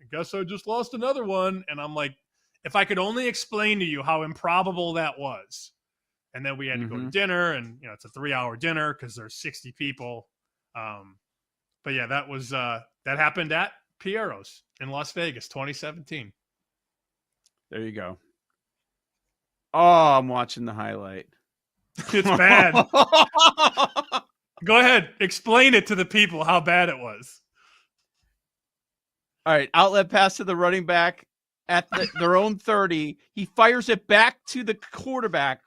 I guess I just lost another one." And I'm like, if I could only explain to you how improbable that was. And then we had to go to dinner, and it's a 3-hour dinner because there's 60 people. But yeah, that was that happened at Piero's in Las Vegas, 2017. There you go. Oh, I'm watching the highlight. It's bad. Go ahead, explain it to the people how bad it was. All right, outlet pass to the running back at their own 30. He fires it back to the quarterback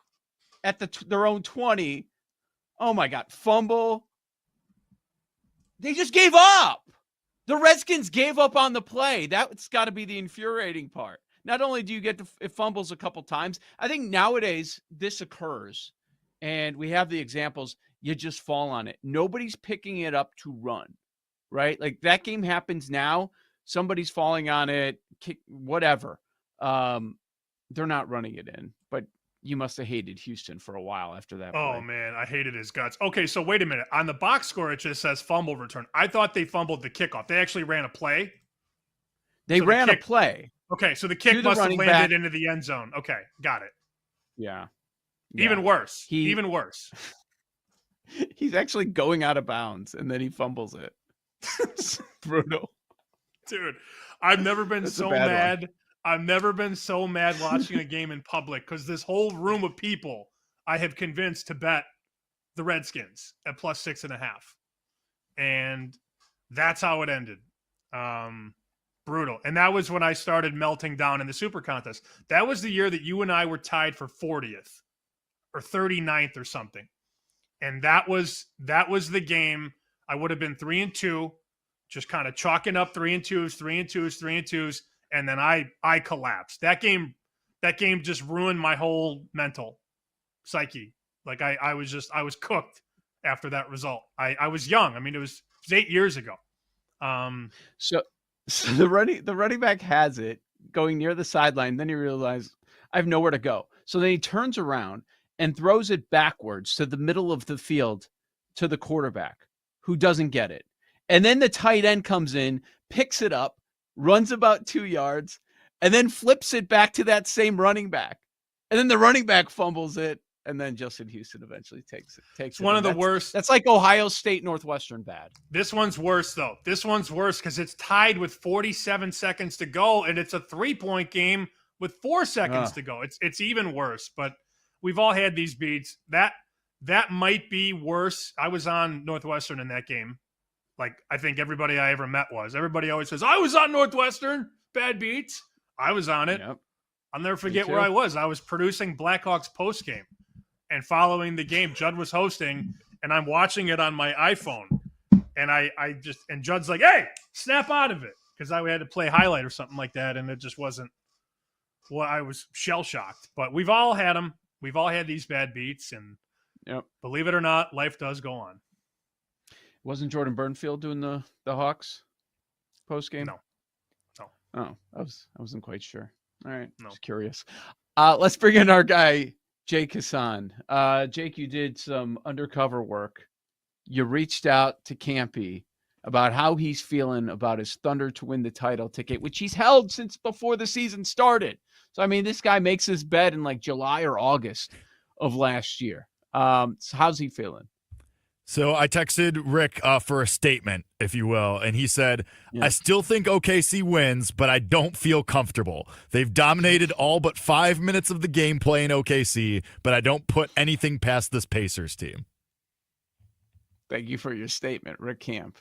at their own 20. Oh, my God. Fumble. They just gave up. The Redskins gave up on the play. That's got to be the infuriating part. Not only do you get it fumbles a couple times, I think nowadays this occurs, and we have the examples. You just fall on it. Nobody's picking it up to run, right? Like that game happens now. Somebody's falling on it, whatever. They're not running it in, but you must have hated Houston for a while after that. Oh, man, I hated his guts. Okay, so wait a minute. On the box score, it just says fumble return. I thought they fumbled the kickoff. They actually ran a play? They ran a play. Okay, so the kick must have landed into the end zone. Okay, got it. Yeah. Even worse. Even worse. He's actually going out of bounds, and then he fumbles it. It's brutal. Dude, I've never been so mad I've never been so mad watching a game in public because this whole room of people I have convinced to bet the Redskins at plus 6.5. And that's how it ended. Brutal. And that was when I started melting down in the Super Contest. That was the year that you and I were tied for 40th or 39th or something. And that was the game. I would have been 3-2, just kind of chalking up 3-2s, 3-2s, 3-2s, and then I collapsed. That game just ruined my whole mental psyche. Like I was cooked after that result. I was young. I mean, it was 8 years ago. So the running back has it going near the sideline. Then he realizes I have nowhere to go. So then he turns around and throws it backwards to the middle of the field to the quarterback, who doesn't get it. And then the tight end comes in, picks it up, runs about 2 yards, and then flips it back to that same running back. And then the running back fumbles it. And then Justin Houston eventually takes it. It's one of the worst. That's like Ohio State Northwestern bad. This one's worse, though. This one's worse because it's tied with 47 seconds to go, and it's a 3-point game with 4 seconds to go. It's even worse, but we've all had these beats. That might be worse. I was on Northwestern in that game. Like, I think everybody I ever met was. Everybody always says, I was on Northwestern. Bad beats. I was on it. Yep. I'll never forget where I was. I was producing Blackhawks postgame and following the game. Judd was hosting, and I'm watching it on my iPhone. And and Judd's like, hey, snap out of it. Because I had to play highlight or something like that, and it just wasn't I was shell-shocked. But we've all had them. We've all had these bad beats, and believe it or not, life does go on. Wasn't Jordan Burnfield doing the Hawks post game? No. Oh, I wasn't quite sure. All right, just curious. Let's bring in our guy Jake Hassan. Jake, you did some undercover work. You reached out to Campy about how he's feeling about his Thunder to win the title ticket, which he's held since before the season started. So I mean, this guy makes his bet in like July or August of last year. So how's he feeling? So I texted Rick for a statement, if you will, and he said, I still think OKC wins, but I don't feel comfortable. They've dominated all but 5 minutes of the game playing OKC, but I don't put anything past this Pacers team. Thank you for your statement, Rick Camp.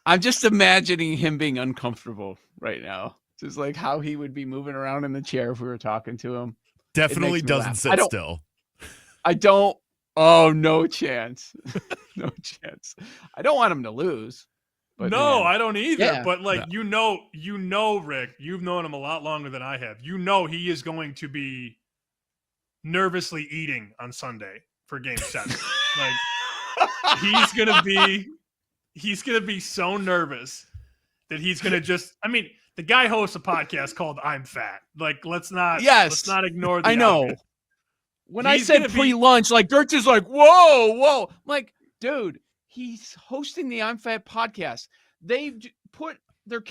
I'm just imagining him being uncomfortable right now. Just like how he would be moving around in the chair if we were talking to him. Definitely doesn't sit still. I don't. Oh, no chance. No chance. I don't want him to lose. But no, man. I don't either. Yeah. But like, you know, Rick, you've known him a lot longer than I have. You know, he is going to be nervously eating on Sunday for Game 7. Like, he's gonna be so nervous that he's gonna just. I mean, the guy hosts a podcast called "I'm Fat." Like, let's not ignore. I know. Obvious. When I said pre-lunch, like Gertz is like, whoa. I'm like, dude, he's hosting the I'm Fat podcast. They've put their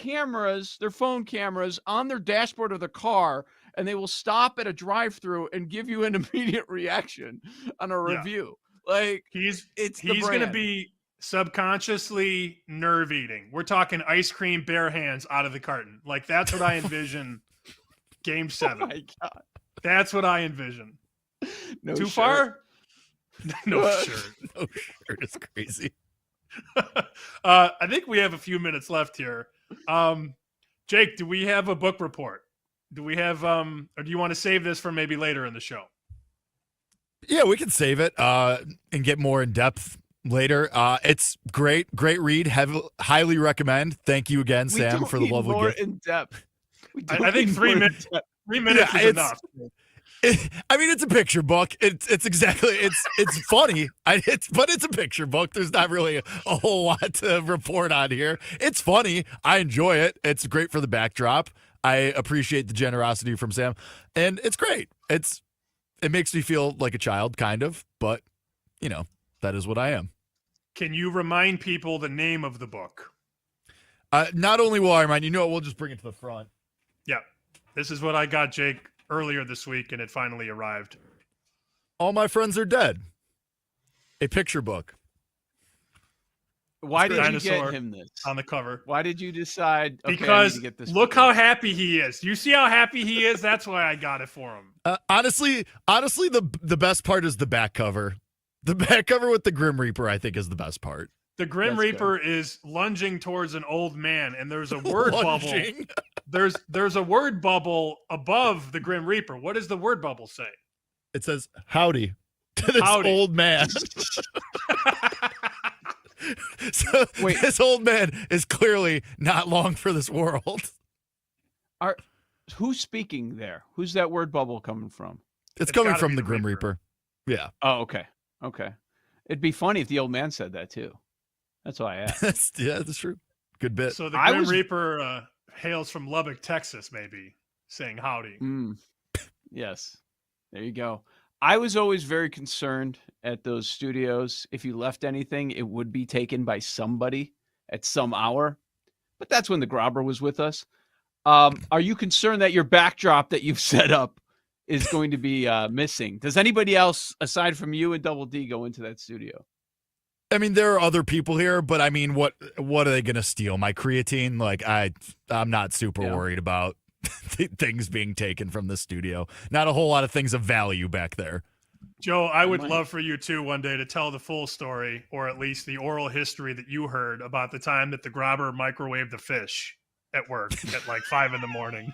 phone cameras on their dashboard of the car, and they will stop at a drive-through and give you an immediate reaction on a review. Like he's going to be subconsciously nerve eating. We're talking ice cream, bare hands out of the carton. Like that's what I envision. Game 7. Oh my God. That's what I envision. No Too shirt. far? No shirt. No shirt is crazy. I think we have a few minutes left here. Jake, do we have a book report? Do we have or do you want to save this for maybe later in the show? Yeah, we can save it and get more in depth later. It's great read. Highly recommend. Thank you again, Sam, for the lovely more gift. in depth. I think 3 minutes. 3 minutes is enough. I mean, it's a picture book. It's exactly it's funny. But it's a picture book. There's not really a whole lot to report on here. It's funny. I enjoy it. It's great for the backdrop. I appreciate the generosity from Sam, and it's great. It makes me feel like a child, kind of, but that is what I am. Can you remind people the name of the book? Not only will I remind you, we'll just bring it to the front. Yeah, this is what I got Jake earlier this week, and it finally arrived. All My Friends Are Dead. A picture book. Why did you Dinosaur get him this on the cover? Why did you decide? Okay, I need Because to get this look for him? how happy he is. You see how happy he is? That's why I got it for him. Honestly, the best part is the back cover. The back cover with the Grim Reaper, I think, is the best part. The Grim That's Reaper is lunging towards an old man, and there's a word bubble. There's a word bubble above the Grim Reaper. What does the word bubble say? It says howdy to this Howdy. old man. So Wait. this old man is clearly not long for this world. Who's speaking there? Who's that word bubble coming from? It's coming gotta from be the the Grim Reaper. Reaper. Yeah. Oh, okay. Okay. It'd be funny if the old man said that too. That's why I asked. That's true. Good bit. So the Grim Reaper hails from Lubbock, Texas, maybe, saying howdy. Yes. There you go. I was always very concerned at those studios. If you left anything, it would be taken by somebody at some hour. But that's when the Grobber was with us. Are you concerned that your backdrop that you've set up is going to be missing? Does anybody else, aside from you and Double D, go into that studio? I mean, there are other people here, but I mean, what are they going to steal? My creatine? Like, I'm not super worried about things being taken from the studio. Not a whole lot of things of value back there. Joe, I would love for you too one day to tell the full story, or at least the oral history that you heard about the time that the Grobber microwaved the fish at work at like 5 a.m.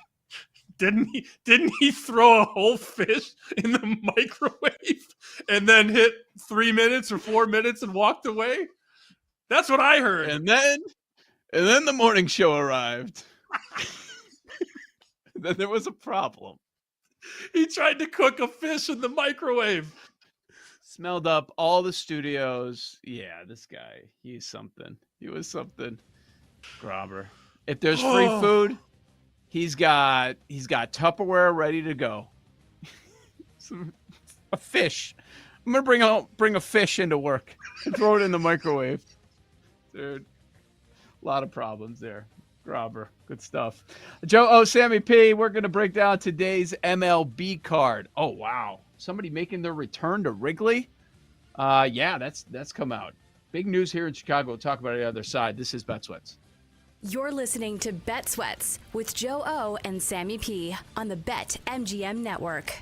Didn't he throw a whole fish in the microwave and then hit 3 minutes or 4 minutes and walked away? That's what I heard. And then the morning show arrived. Then there was a problem. He tried to cook a fish in the microwave. Smelled up all the studios. Yeah, this guy, he's something. He was something. Grobber. If there's free food, he's got Tupperware ready to go. A fish. I'm gonna bring a fish into work and throw it in the microwave. Dude, a lot of problems there. Grobber, good stuff. Joe Sammy P, we're gonna break down today's MLB card. Oh wow, somebody making their return to Wrigley. Yeah, that's come out. Big news here in Chicago. We'll talk about it on the other side. This is Bet Sweats. You're listening to Bet Sweats with Joe O and Sammy P on the BetMGM network.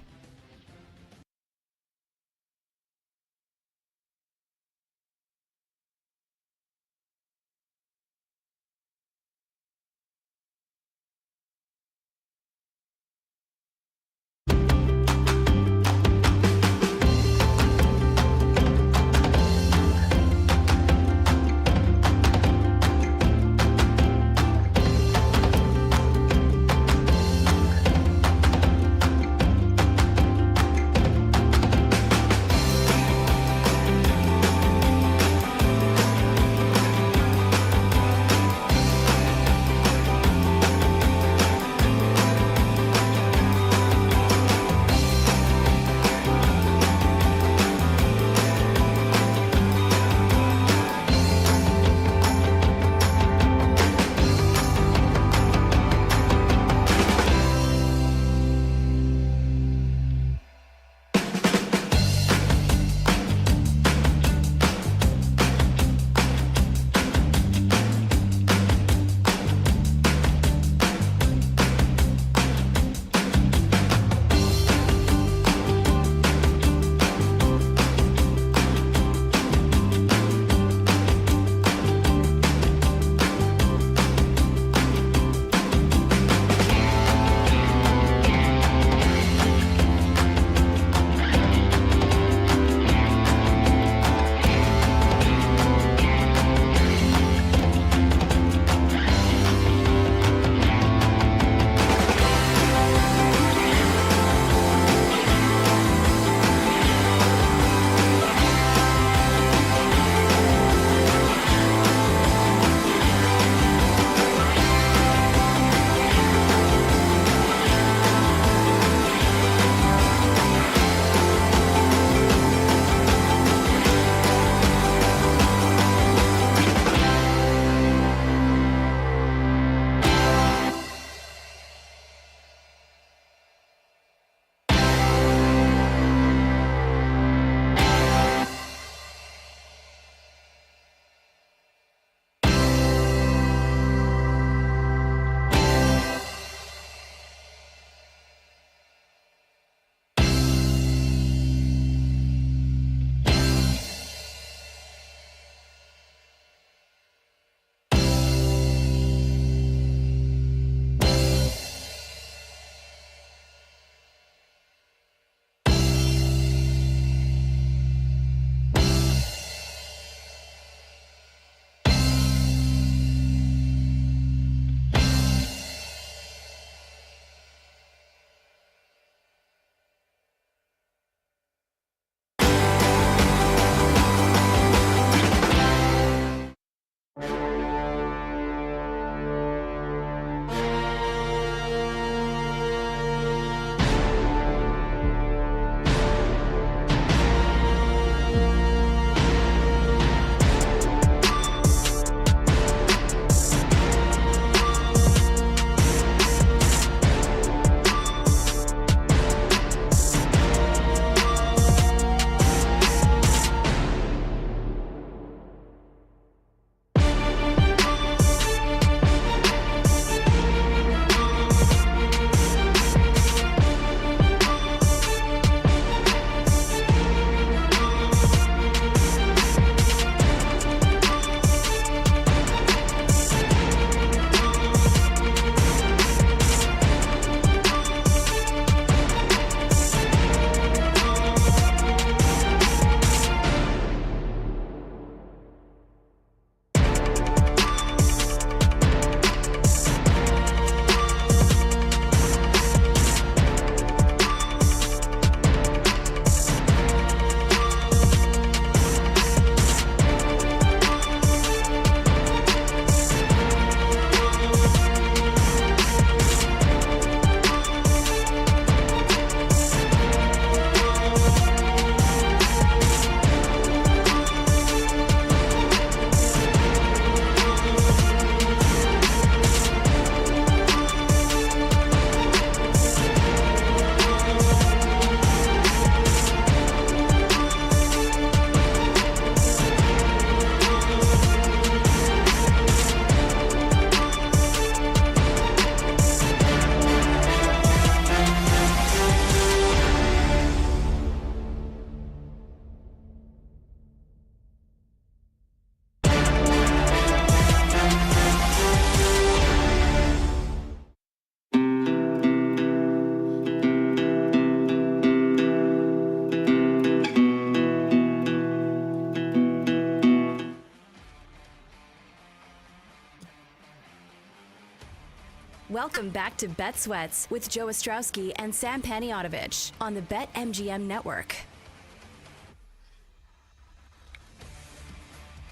Welcome back to Bet Sweats with Joe Ostrowski and Sam Paniotovich on the BetMGM Network.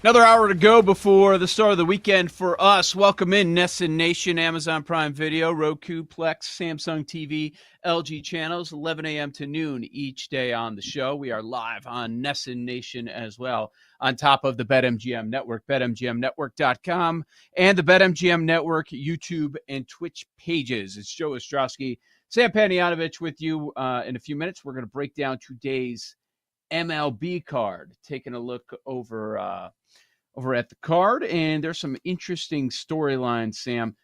Another hour to go before the start of the weekend for us. Welcome in Nesson Nation, Amazon Prime Video, Roku, Plex, Samsung TV, LG channels, 11 a.m. to noon each day on the show. We are live on Nesson Nation as well, on top of the BetMGM Network, BetMGMNetwork.com, and the BetMGM Network YouTube and Twitch pages. It's Joe Ostrowski, Sam Paniotovich with you in a few minutes. We're going to break down today's MLB card, taking a look over at the card, and there's some interesting storylines, Sam.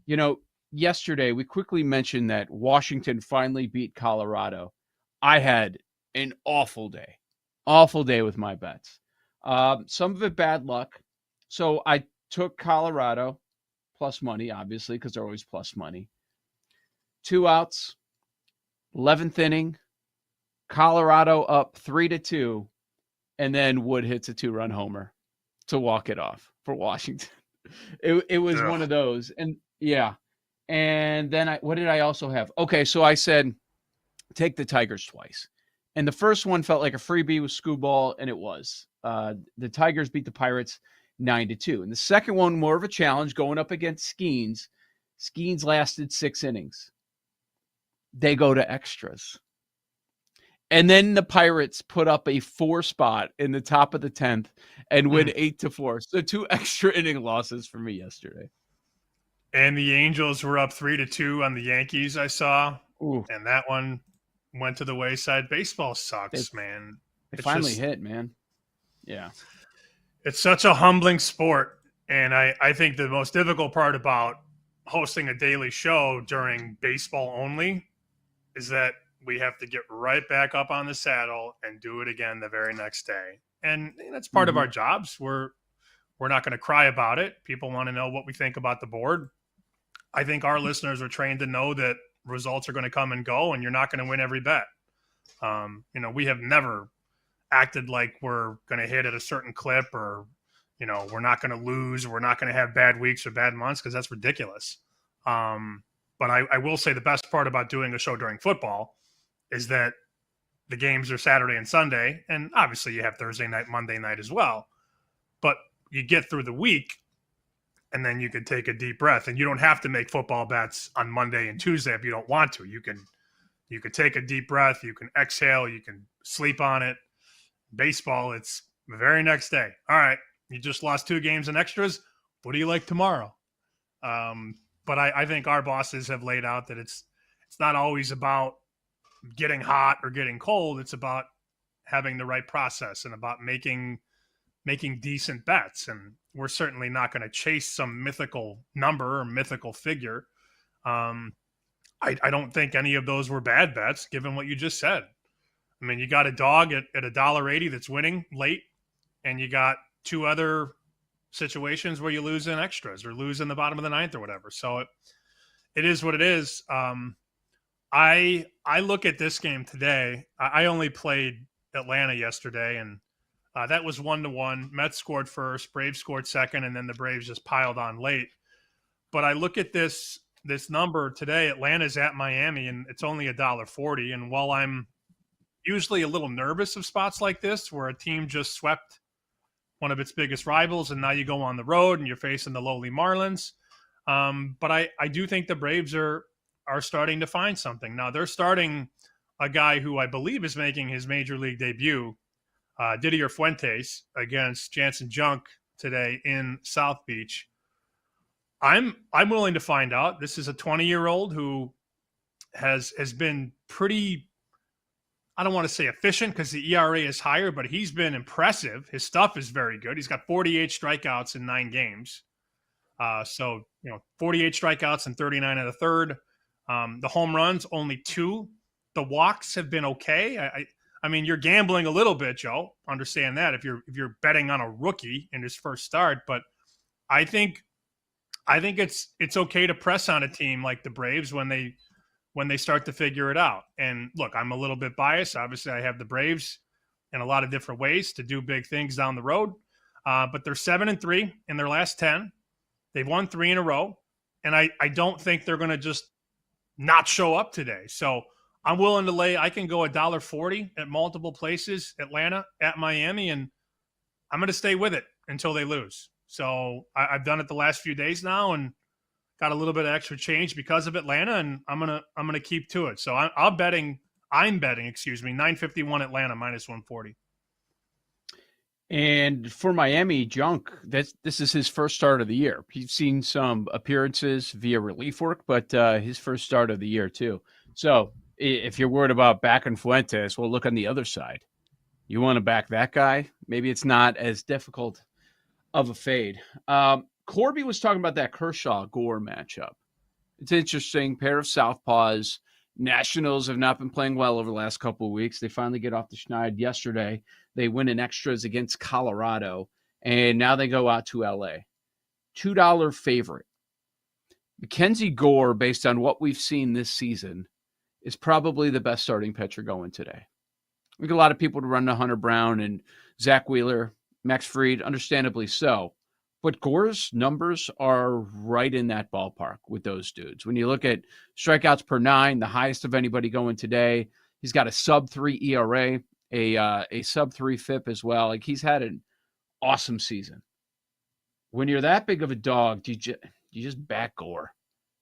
You know, yesterday we quickly mentioned that Washington finally beat Colorado. I had an awful day with my bets. Some of it bad luck. So I took Colorado plus money, obviously, because they're always plus money. 2 outs, 11th inning, Colorado up 3-2, and then Wood hits a 2-run homer to walk it off for Washington. It was one of those. And yeah. And then what did I also have? Okay, so I said take the Tigers twice. And the first one felt like a freebie with Scooball, and it was. The Tigers beat the Pirates 9-2. And the second one, more of a challenge, going up against Skeens. Skeens lasted 6 innings. They go to extras. And then the Pirates put up a 4 spot in the top of the 10th and win 8-4. So 2 extra inning losses for me yesterday. And the Angels were up 3-2 on the Yankees, I saw. Ooh. And that one went to the wayside. Baseball sucks, man. It finally hit, man. Yeah. It's such a humbling sport. And I think the most difficult part about hosting a daily show during baseball only is that we have to get right back up on the saddle and do it again the very next day. And that's part of our jobs. We're not going to cry about it. People want to know what we think about the board. I think our listeners are trained to know that results are going to come and go, and you're not going to win every bet. We have never acted like we're going to hit at a certain clip, or, we're not going to lose, or we're not going to have bad weeks or bad months, because that's ridiculous. But I will say the best part about doing a show during football is that the games are Saturday and Sunday, and obviously you have Thursday night, Monday night as well. But you get through the week, and then you can take a deep breath, and you don't have to make football bets on Monday and Tuesday if you don't want to. You can take a deep breath, you can exhale, you can sleep on it. Baseball, it's the very next day. All right, you just lost 2 games in extras. What do you like tomorrow? But I think our bosses have laid out that it's not always about getting hot or getting cold. It's about having the right process and about making decent bets. And we're certainly not going to chase some mythical number or mythical figure. I don't think any of those were bad bets, given what you just said. I mean, you got a dog at $1.80 that's winning late, and you got 2 other situations where you lose in extras or lose in the bottom of the 9th or whatever. So it is what it is. I look at this game today. I only played Atlanta yesterday, and that was 1-1. Mets scored first, Braves scored second, and then the Braves just piled on late. But I look at this number today. Atlanta's at Miami, and it's only $1.40. And while I'm usually a little nervous of spots like this, where a team just swept one of its biggest rivals, and now you go on the road and you're facing the lowly Marlins, but I do think the Braves are starting to find something. Now they're starting a guy who I believe is making his major league debut, Didier Fuentes, against Jansen Junk today in South Beach. I'm willing to find out. This is a 20-year-old who has been pretty, I don't want to say efficient because the ERA is higher, but he's been impressive. His stuff is very good. He's got 48 strikeouts in 9 games. 48 strikeouts and 39 in the third. The home runs, only 2. The walks have been okay. I mean, you're gambling a little bit, Joe. Understand that if you're betting on a rookie in his first start, but I think it's okay to press on a team like the Braves when they start to figure it out. And look, I'm a little bit biased. Obviously, I have the Braves in a lot of different ways to do big things down the road. But they're 7-3 in their last 10. They've won 3 in a row. and I don't think they're going to just not show up today. So I'm willing to lay. I can go $1.40 at multiple places, Atlanta at Miami, and I'm going to stay with it until they lose. So I've done it the last few days now, and got a little bit of extra change because of Atlanta, and I'm gonna keep to it. So I'm betting 951 Atlanta minus 140. And for Miami, Junk, this is his first start of the year. He's seen some appearances via relief work, but his first start of the year too. So if you're worried about backing Fuentes, well, look on the other side. You want to back that guy? Maybe it's not as difficult of a fade. Corby was talking about that Kershaw-Gore matchup. It's interesting. Pair of southpaws. Nationals have not been playing well over the last couple of weeks. They finally get off the schneid yesterday. They win in extras against Colorado, and now they go out to L.A. $2 favorite. Mackenzie Gore, based on what we've seen this season, is probably the best starting pitcher going today. We get a lot of people to run to Hunter Brown and Zach Wheeler, Max Fried, understandably so. But Gore's numbers are right in that ballpark with those dudes. When you look at strikeouts per 9, the highest of anybody going today, he's got a sub-3 ERA, a sub-3 FIP as well. Like, he's had an awesome season. When you're that big of a dog, do you just back Gore?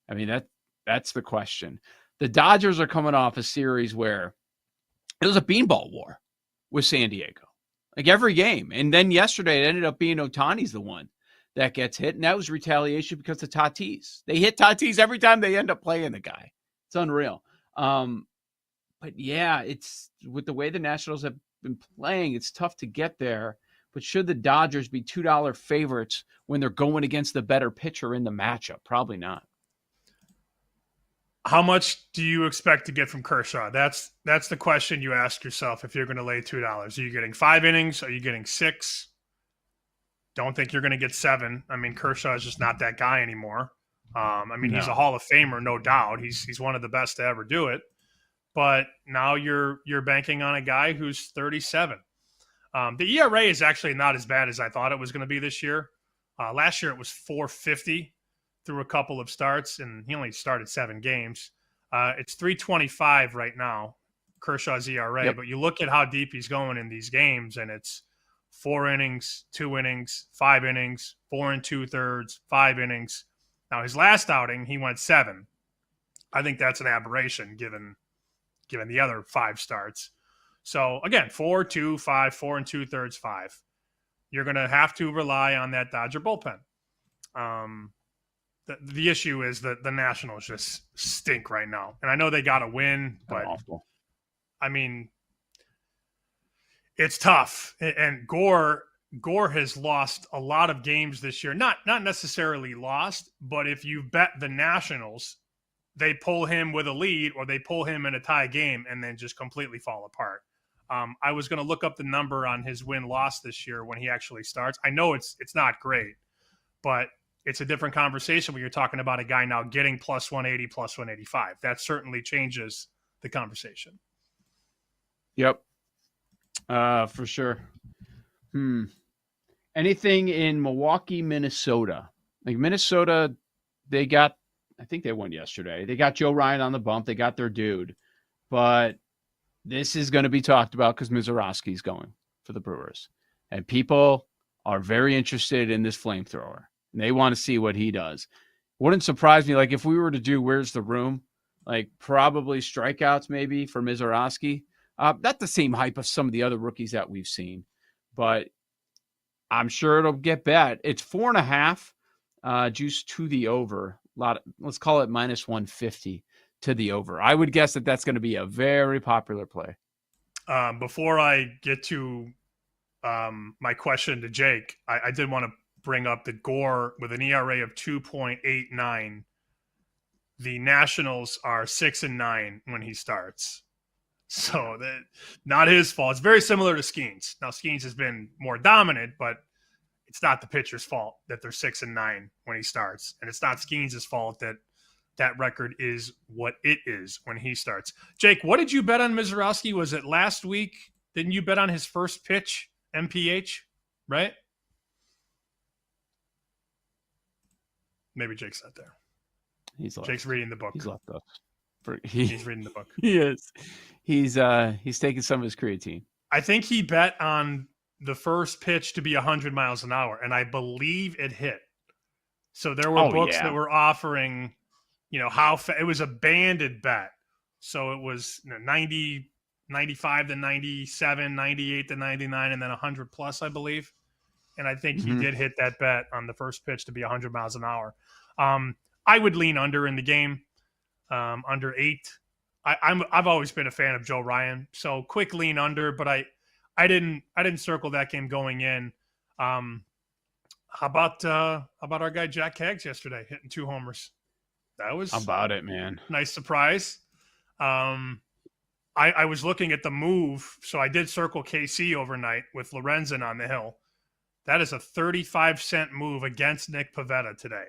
I mean, that's the question. The Dodgers are coming off a series where it was a beanball war with San Diego. Like, every game. And then yesterday, it ended up being Ohtani's the one that gets hit, and that was retaliation because of Tatis. They hit Tatis every time they end up playing the guy. It's unreal. But yeah, it's with the way the Nationals have been playing, it's tough to get there. But should the Dodgers be $2 favorites when they're going against the better pitcher in the matchup? Probably not. How much do you expect to get from Kershaw? That's the question you ask yourself if you're going to lay $2. Are you getting 5 innings? Are you getting 6? Don't think you're going to get 7. I mean, Kershaw is just not that guy anymore. He's a Hall of Famer, no doubt. He's one of the best to ever do it. But now you're banking on a guy who's 37. The ERA is actually not as bad as I thought it was going to be this year. Last year it was 4.50 through a couple of starts, and he only started 7 games. It's 3.25 right now, Kershaw's ERA. Yep. But you look at how deep he's going in these games, and it's 4 innings, 2 innings, 5 innings, 4 2/3, 5 innings. Now, his last outing, he went 7. I think that's an aberration given the other 5 starts. So, again, 4, 2, 5, 4 2/3, 5. You're going to have to rely on that Dodger bullpen. The issue is that the Nationals just stink right now. And I know they got to win, but, I mean, it's tough. And Gore has lost a lot of games this year. Not necessarily lost, but if you bet the Nationals, they pull him with a lead or they pull him in a tie game and then just completely fall apart. I was going to look up the number on his win-loss this year when he actually starts. I know it's not great, but it's a different conversation when you're talking about a guy now getting plus 180, plus 185. That certainly changes the conversation. Yep. For sure. Anything in Milwaukee, Minnesota? Like Minnesota, I think they won yesterday. They got Joe Ryan on the bump. They got their dude. But this is going to be talked about because Mizorowski's going for the Brewers. And people are very interested in this flamethrower. And they want to see what he does. Wouldn't surprise me, like if we were to do Where's the Room, like probably strikeouts maybe for Mizorowski. Not the same hype of some of the other rookies that we've seen, but I'm sure it'll get bet. It's 4.5 juice to the over. Let's call it minus 150 to the over. I would guess that that's going to be a very popular play. Before I get to my question to Jake, I did want to bring up that Gore with an ERA of 2.89. The Nationals are 6-9 when he starts. So not his fault. It's very similar to Skeens. Now Skeens has been more dominant, but it's not the pitcher's fault that they're 6-9 when he starts. And it's not Skeens' fault that record is what it is when he starts. Jake, what did you bet on Mizorowski? Was it last week? Didn't you bet on his first pitch, MPH, right? Maybe Jake's not there. He's left. Jake's reading the book. He's left us. He's reading the book. He is. He's taking some of his creatine. I think he bet on the first pitch to be 100 miles an hour, and I believe it hit. So there were books that were offering, it was a banded bet. So it was 90, 95 to 97, 98 to 99, and then 100 plus, I believe. And I think he did hit that bet on the first pitch to be 100 miles an hour. I would lean under in the game, under 8. I've always been a fan of Joe Ryan, so quick lean under, but I didn't circle that game going in. How about our guy Jack Haggs yesterday hitting 2 homers? That was about it, man. Nice surprise. I was looking at the move, so I did circle KC overnight with Lorenzen on the hill. That is a 35-cent move against Nick Pivetta today.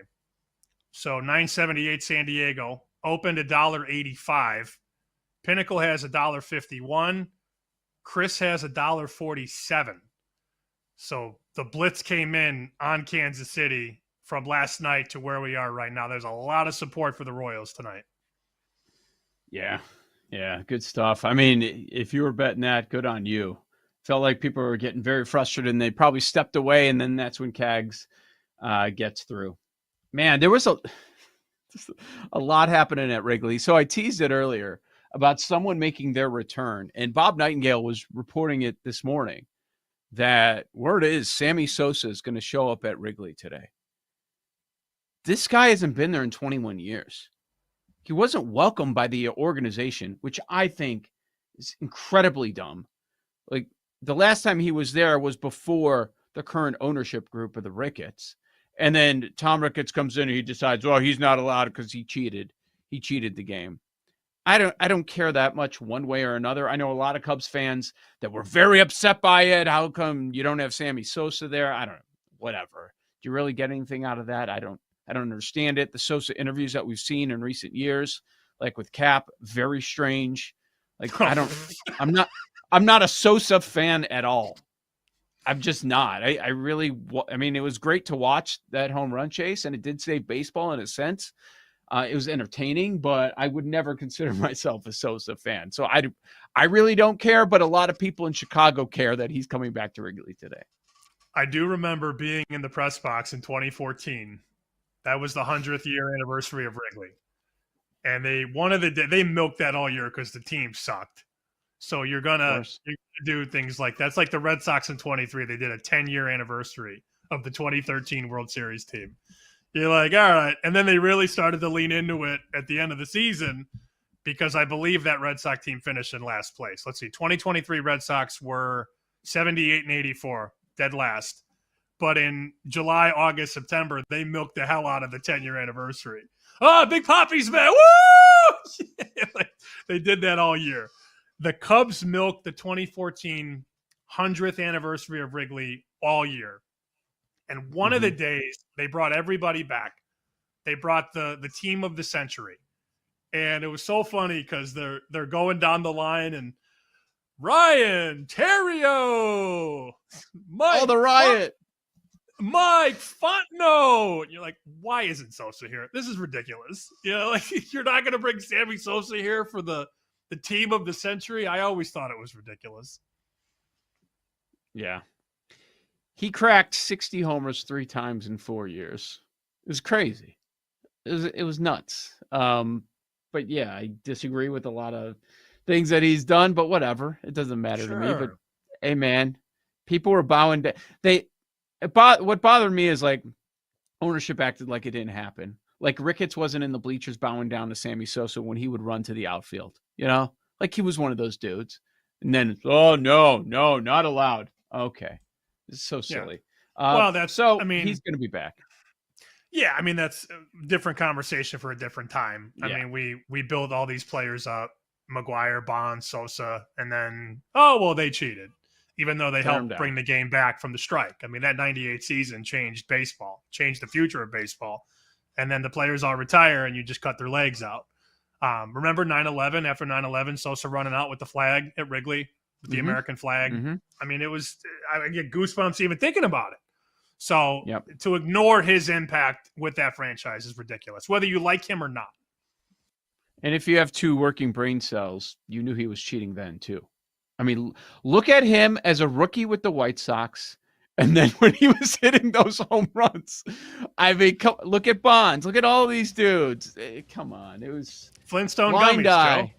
So 978 San Diego opened $1.85. Pinnacle has $1.51. Chris has $1.47. So the blitz came in on Kansas City from last night to where we are right now. There's a lot of support for the Royals tonight. Yeah, good stuff. I mean, if you were betting that, good on you. Felt like people were getting very frustrated, and they probably stepped away, and then that's when Cags gets through. Man, there was a lot happening at Wrigley. So I teased it earlier about someone making their return, and Bob Nightingale was reporting it this morning that word is Sammy Sosa is going to show up at Wrigley today. This guy hasn't been there in 21 years. He wasn't welcomed by the organization, which I think is incredibly dumb. Like, the last time he was there was before the current ownership group of the Ricketts. And then Tom Ricketts comes in and he decides, well, he's not allowed because he cheated. He cheated the game. I don't care that much one way or another. I know a lot of Cubs fans that were very upset by it. How come you don't have Sammy Sosa there? I don't know. Whatever. Do you really get anything out of that? I don't understand it. The Sosa interviews that we've seen in recent years, like with Cap, very strange. Like, I'm not a Sosa fan at all. I'm just not. I mean, it was great to watch that home run chase, and it did save baseball in a sense. It was entertaining, but I would never consider myself a Sosa fan. So I really don't care, but a lot of people in Chicago care that he's coming back to Wrigley today. I do remember being in the press box in 2014. That was the 100th year anniversary of Wrigley. And they milked that all year because the team sucked. So you're gonna do things like that. It's like the Red Sox in 23. They did a 10-year anniversary of the 2013 World Series team. You're like, all right. And then they really started to lean into it at the end of the season because I believe that Red Sox team finished in last place. Let's see. 2023 Red Sox were 78 and 84, dead last. But in July, August, September, they milked the hell out of the 10-year anniversary. Oh, Big Papi's man. Woo! They did that all year. The Cubs milked the 2014 100th anniversary of Wrigley all year. And one of the days, they brought everybody back. They brought the team of the century. And it was so funny because they're going down the line and Ryan, Terrio, Mike. Oh, the riot. Mike Fontenot. And you're like, why isn't Sosa here? This is ridiculous. Like, you're not going to bring Sammy Sosa here for the team of the century. I always thought it was ridiculous. Yeah. He cracked 60 homers 3 times in 4 years. It was crazy. It was nuts. But yeah, I disagree with a lot of things that he's done, but whatever. It doesn't matter to me. But hey, man, people were bowing down. What bothered me is like ownership acted like it didn't happen. Like Ricketts wasn't in the bleachers bowing down to Sammy Sosa when he would run to the outfield, like he was one of those dudes. And then, oh, no, not allowed. Okay. It's so silly. Yeah. Well, he's going to be back. Yeah. I mean, that's a different conversation for a different time. Yeah. I mean, we build all these players up, McGuire, Bonds, Sosa, and then, they cheated. Even though they helped bring the game back from the strike. I mean, that 98 season changed baseball, changed the future of baseball. And then the players all retire and you just cut their legs out. Remember 9/11? After 9/11, Sosa running out with the flag at Wrigley, with the American flag. I mean, I get goosebumps even thinking about it. So Yep. to ignore his impact with that franchise is ridiculous, whether you like him or not. And if you have 2 working brain cells, you knew he was cheating then too. I mean, look at him as a rookie with the White Sox, and then when he was hitting those home runs. I mean, look at Bonds. Look at all these dudes. Come on, it was Flintstone blind gummies, eye. Joe.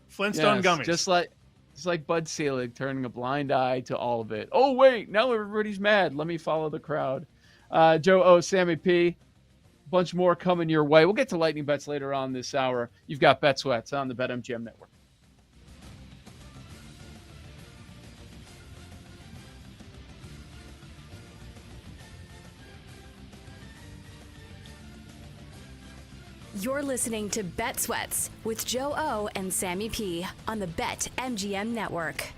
Flintstone gummies. Just like Bud Selig turning a blind eye to all of it. Oh wait, now everybody's mad. Let me follow the crowd. Joe O, Sammy P. Bunch more coming your way. We'll get to lightning bets later on this hour. You've got Bet Sweats on the BetMGM Network. You're listening to Bet Sweats with Joe O and Sammy P on the BetMGM Network.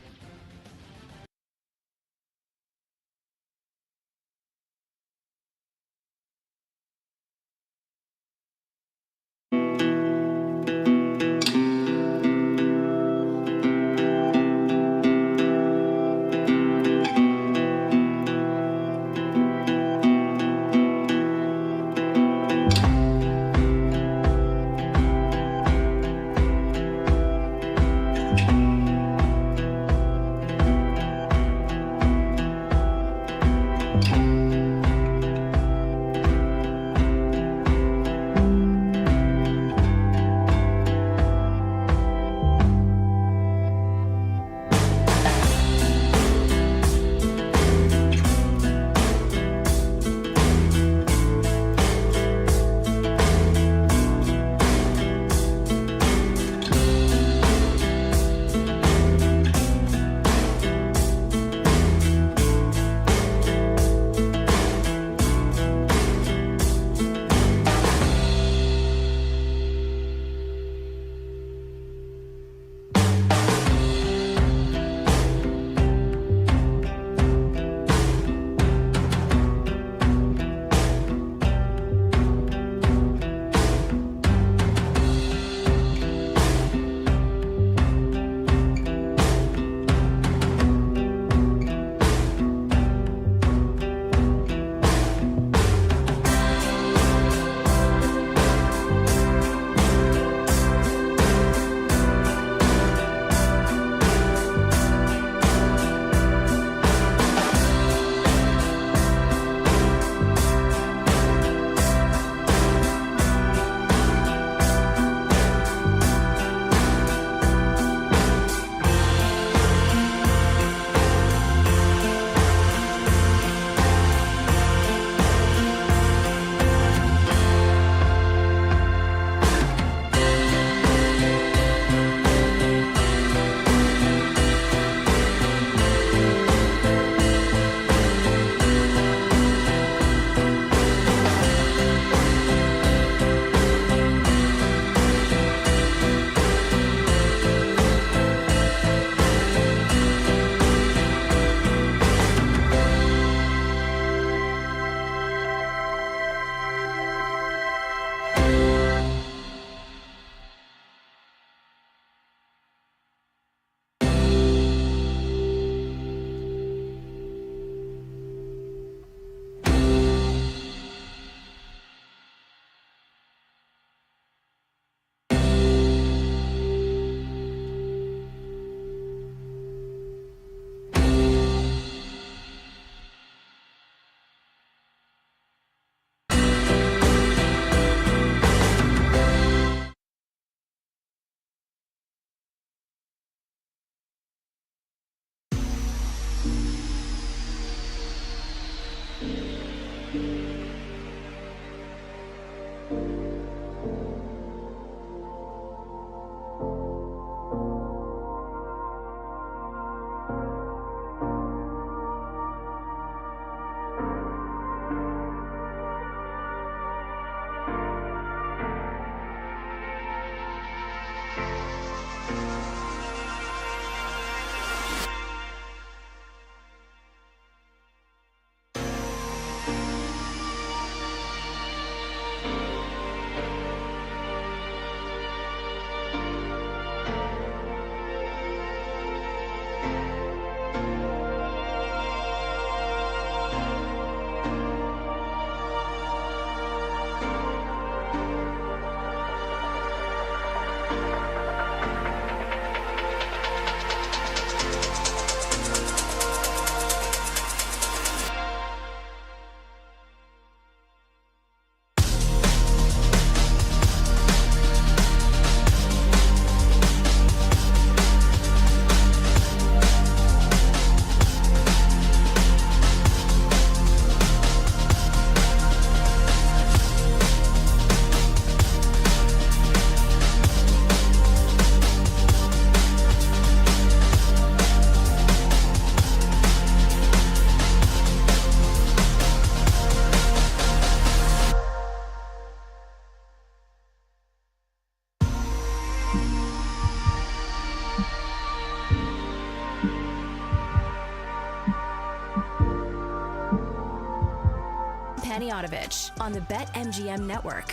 Panayotovich on the BetMGM Network.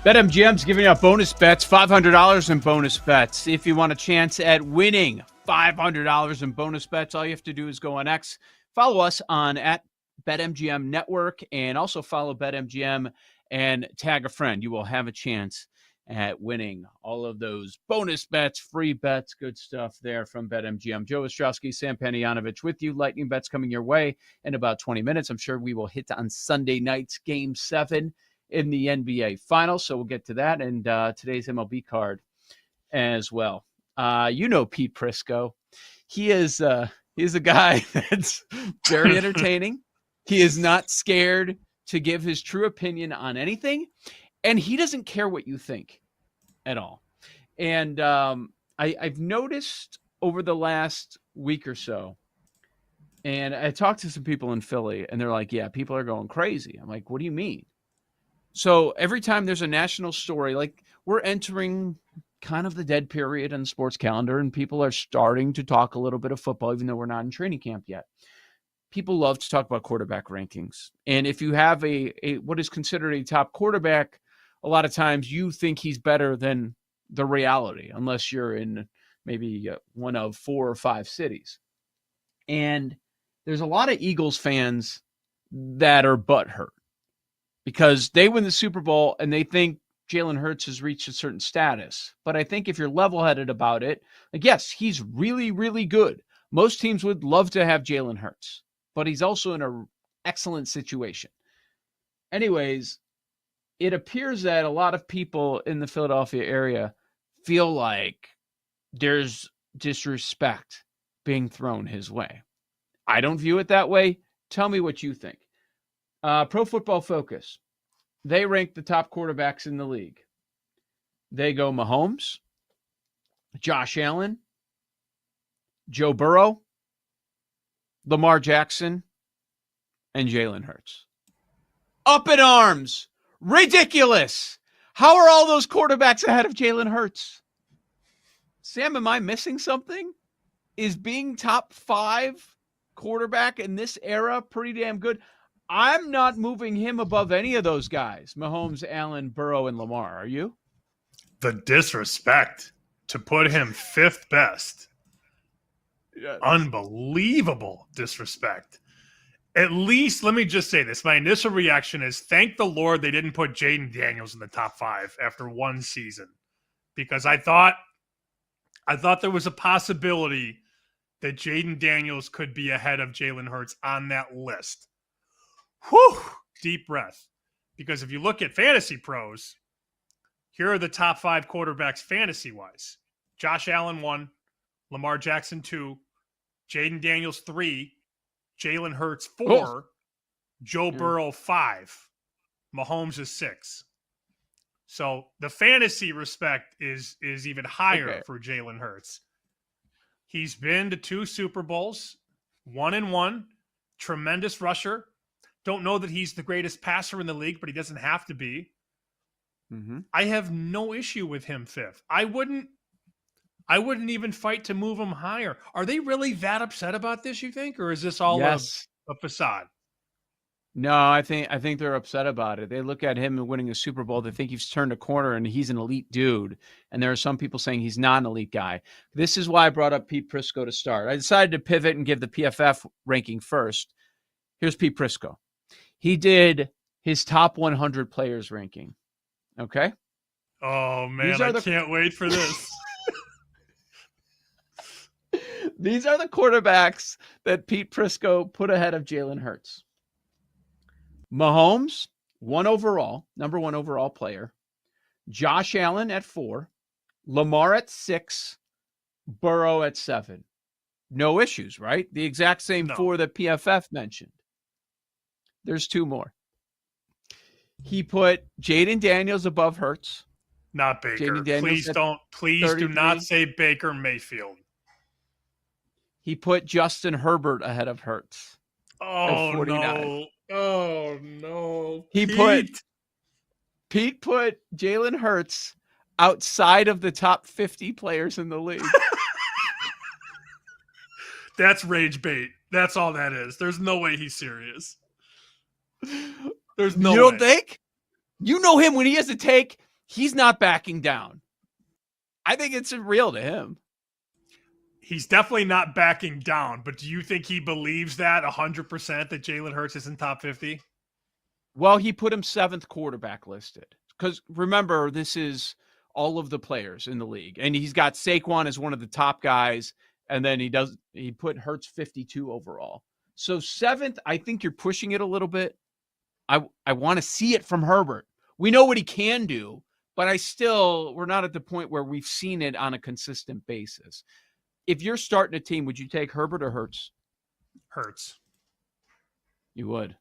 BetMGM's giving out bonus bets, $500 in bonus bets. If you want a chance at winning $500 in bonus bets, all you have to do is go on X, follow us on at BetMGM Network, and also follow BetMGM and tag a friend. You will have a chance at winning all of those bonus bets, free bets, good stuff there from BetMGM. Joe Ostrowski, Sam Panayotovich with you. Lightning bets coming your way in about 20 minutes. I'm sure we will hit on Sunday night's Game 7 in the NBA Finals, so we'll get to that, and today's MLB card as well. Pete Prisco. He is a guy that's very entertaining. He is not scared to give his true opinion on anything, and he doesn't care what you think at all. And I've noticed over the last week or so, and I talked to some people in Philly, and they're like, yeah, people are going crazy. I'm like, what do you mean? So every time there's a national story, like we're entering kind of the dead period in the sports calendar, and people are starting to talk a little bit of football, even though we're not in training camp yet. People love to talk about quarterback rankings. And if you have a what is considered a top quarterback, a lot of times you think he's better than the reality, unless you're in maybe one of 4 or 5 cities. And there's a lot of Eagles fans that are butthurt because they win the Super Bowl and they think Jalen Hurts has reached a certain status. But I think if you're level-headed about it, like, yes, he's really, really good. Most teams would love to have Jalen Hurts, but he's also in an excellent situation. Anyways, it appears that a lot of people in the Philadelphia area feel like there's disrespect being thrown his way. I don't view it that way. Tell me what you think. Pro Football Focus, they rank the top quarterbacks in the league. They go Mahomes, Josh Allen, Joe Burrow, Lamar Jackson, and Jalen Hurts. Up in arms. Ridiculous. How are all those quarterbacks ahead of Jalen Hurts? Sam, am I missing something? Is being top 5 quarterback in this era pretty damn good? I'm not moving him above any of those guys, Mahomes, Allen, Burrow, and Lamar. Are you? The disrespect to put him 5th best. Yes. Unbelievable disrespect. At least, let me just say this. My initial reaction is thank the Lord they didn't put Jaden Daniels in the top 5 after one season. Because I thought there was a possibility that Jaden Daniels could be ahead of Jalen Hurts on that list. Whew, deep breath. Because if you look at Fantasy Pros, here are the top 5 quarterbacks fantasy-wise. Josh Allen 1, Lamar Jackson 2, Jaden Daniels 3, Jalen Hurts 4, Joe Burrow 5, Mahomes is 6. So the fantasy respect is even higher for Jalen Hurts. He's been to 2 Super Bowls, 1-1, tremendous rusher. Don't know that he's the greatest passer in the league, but he doesn't have to be. Mm-hmm. I have no issue with him 5th. I wouldn't even fight to move him higher. Are they really that upset about this, you think? Or is this all a facade? No, I think they're upset about it. They look at him and winning a Super Bowl. They think he's turned a corner and he's an elite dude. And there are some people saying he's not an elite guy. This is why I brought up Pete Prisco to start. I decided to pivot and give the PFF ranking first. Here's Pete Prisco. He did his top 100 players ranking. Okay? Oh, man, I can't wait for this. These are the quarterbacks that Pete Prisco put ahead of Jalen Hurts. Mahomes, number 1 overall player. Josh Allen at 4. Lamar at 6. Burrow at 7. No issues, right? The exact same 4 that PFF mentioned. There's 2 more. He put Jaden Daniels above Hurts. Not Baker. Please do not say Baker Mayfield. He put Justin Herbert ahead of Hurts. Oh, no. Oh, no. Pete put Jalen Hurts outside of the top 50 players in the league. That's rage bait. That's all that is. There's no way he's serious. There's no You don't way. think? You know him when he has a take, he's not backing down. I think it's real to him. He's definitely not backing down, but do you think he believes that 100% that Jalen Hurts is in top 50? Well, he put him 7th quarterback listed. Because remember, this is all of the players in the league. And he's got Saquon as one of the top guys. And then he put Hurts 52 overall. So 7th, I think you're pushing it a little bit. I want to see it from Herbert. We know what he can do, but we're not at the point where we've seen it on a consistent basis. If you're starting a team, would you take Herbert or Hurts? Hurts. You would.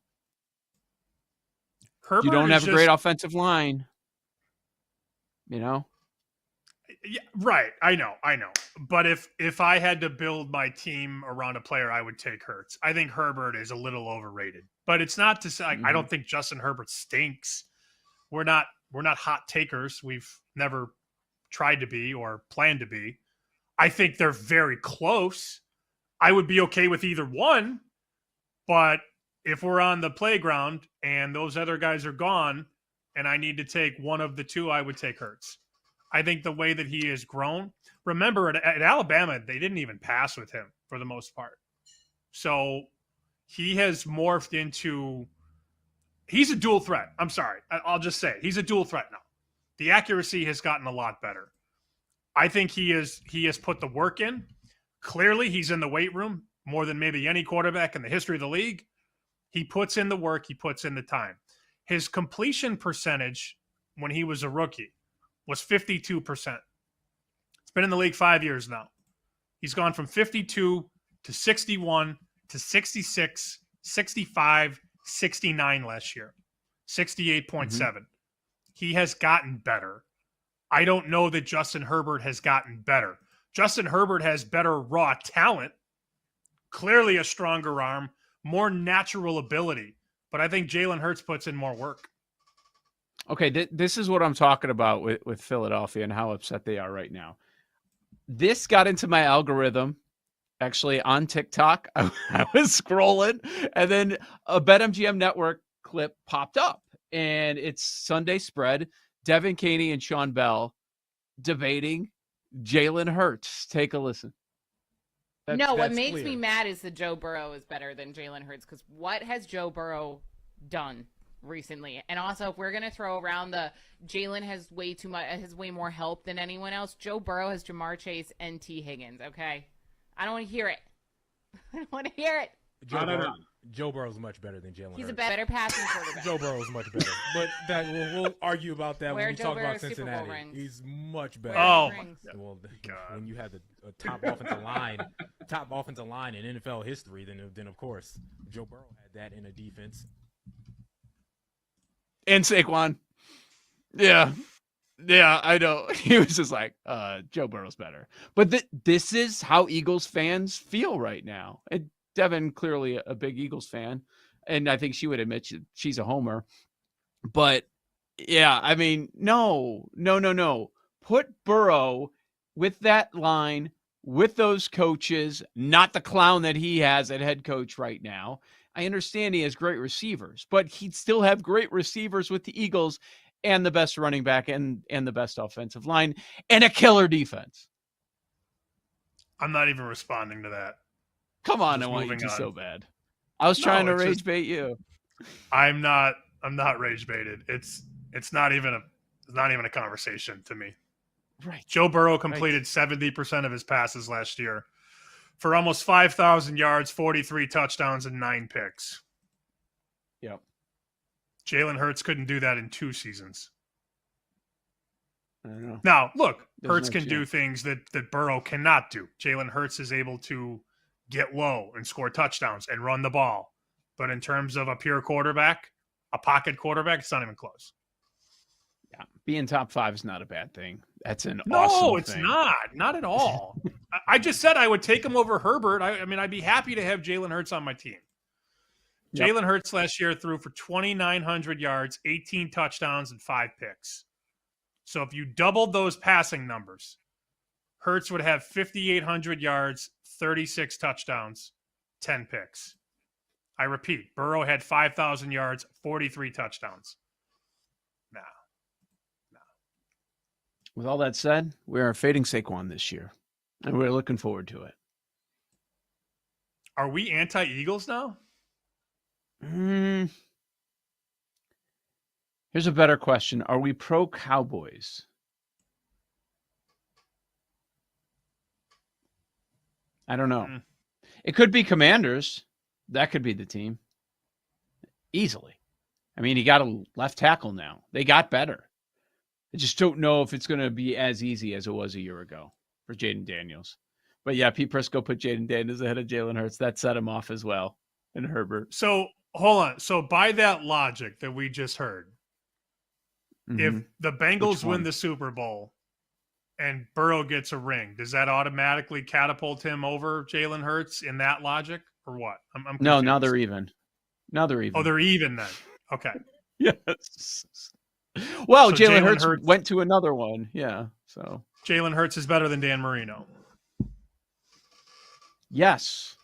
Herbert You don't have is a great offensive line. You know? Yeah, right. I know. But if I had to build my team around a player, I would take Hurts. I think Herbert is a little overrated. But it's not to say I don't think Justin Herbert stinks. We're not hot takers. We've never tried to be or planned to be. I think they're very close. I would be okay with either one, but if we're on the playground and those other guys are gone and I need to take one of the two, I would take Hurts. I think the way that he has grown, remember at Alabama, they didn't even pass with him for the most part. So he has morphed into, he's a dual threat. I'm sorry. I'll just say he's a dual threat now. The accuracy has gotten a lot better. I think he has put the work in. Clearly, he's in the weight room more than maybe any quarterback in the history of the league. He puts in the work. He puts in the time. His completion percentage when he was a rookie was 52%. It's been in the league 5 years now. He's gone from 52 to 61 to 66, 65, 69 last year, 68.7. He has gotten better. I don't know that Justin Herbert has gotten better. Justin Herbert has better raw talent, clearly a stronger arm, more natural ability. But I think Jalen Hurts puts in more work. Okay, this is what I'm talking about with Philadelphia and how upset they are right now. This got into my algorithm, actually, on TikTok. I was scrolling, and then a BetMGM Network clip popped up, and it's Sunday Spread, Devin Caney and Sean Bell debating Jalen Hurts. Take a listen. What makes me mad is that Joe Burrow is better than Jalen Hurts, because what has Joe Burrow done recently? And also, if we're going to throw around the Jalen has way more help than anyone else, Joe Burrow has Jamar Chase and T. Higgins, okay? I don't want to hear it. I don't want to hear it. Joe Burrow's much better than Jalen Hurts. He's a better passing quarterback. Joe Burrow's much better. But we'll argue about that when we talk about Cincinnati. He's much better. Oh, well, when you have the top offensive line in NFL history, then of course Joe Burrow had that in a defense. And Saquon. Yeah, I know. He was just like, Joe Burrow's better. But this is how Eagles fans feel right now. And Devin, clearly a big Eagles fan, and I think she would admit she's a homer. But, yeah, I mean, no. Put Burrow with that line, with those coaches, not the clown that he has at head coach right now. I understand he has great receivers, but he'd still have great receivers with the Eagles and the best running back and the best offensive line and a killer defense. I'm not even responding to that. Come on, I want you to so bad. I was trying to rage bait you. I'm not rage baited. It's not even a conversation to me. Right. Joe Burrow completed 70% of his passes last year for almost 5,000 yards, 43 touchdowns, and 9 picks. Yep. Jalen Hurts couldn't do that in 2 seasons. I don't know. Now, look, Hurts can do things that Burrow cannot do. Jalen Hurts is able to get low and score touchdowns and run the ball. But in terms of a pure quarterback, a pocket quarterback, it's not even close. Yeah, being top 5 is not a bad thing. That's an awesome No, thing. it's not at all. I just said I would take him over Herbert. I mean, I'd be happy to have Jalen Hurts on my team. Yep. Jalen Hurts last year threw for 2,900 yards, 18 touchdowns, and 5 picks. So if you doubled those passing numbers, Hurts would have 5,800 yards, 36 touchdowns, 10 picks. I repeat, Burrow had 5,000 yards, 43 touchdowns. Nah. With all that said, we are fading Saquon this year, and we're looking forward to it. Are we anti-Eagles now? Here's a better question. Are we pro-Cowboys? I don't know. It could be Commanders. That could be the team. Easily. I mean, he got a left tackle now. They got better. I just don't know if it's going to be as easy as it was a year ago for Jaden Daniels. But yeah, Pete Prisco put Jaden Daniels ahead of Jalen Hurts. That set him off as well. And Herbert. So, hold on. So, by that logic that we just heard, if the Bengals win the Super Bowl and Burrow gets a ring, does that automatically catapult him over Jalen Hurts in that logic, or what? I'm no, now they're even. Now they're even. Oh, they're even then. Okay. Yes. Well, So Jalen Hurts went to another one. Yeah. So Jalen Hurts is better than Dan Marino. Yes.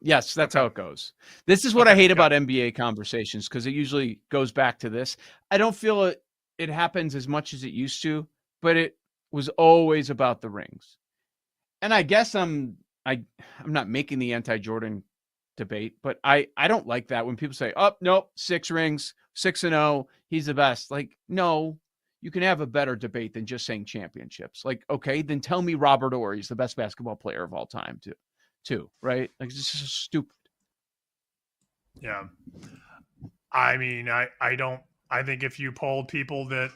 Yes, that's how it goes. This is what I hate about NBA conversations, because it usually goes back to this. I don't feel it happens as much as it used to, but it was always about the rings. And I guess I'm not making the anti-Jordan debate, but I don't like that when people say, "Oh, nope, 6 rings, 6-0, he's the best." Like, no, you can have a better debate than just saying championships. Like, okay, then tell me Robert Horry's the best basketball player of all time too, right? Like, it's just stupid. Yeah. I mean, I think if you polled people that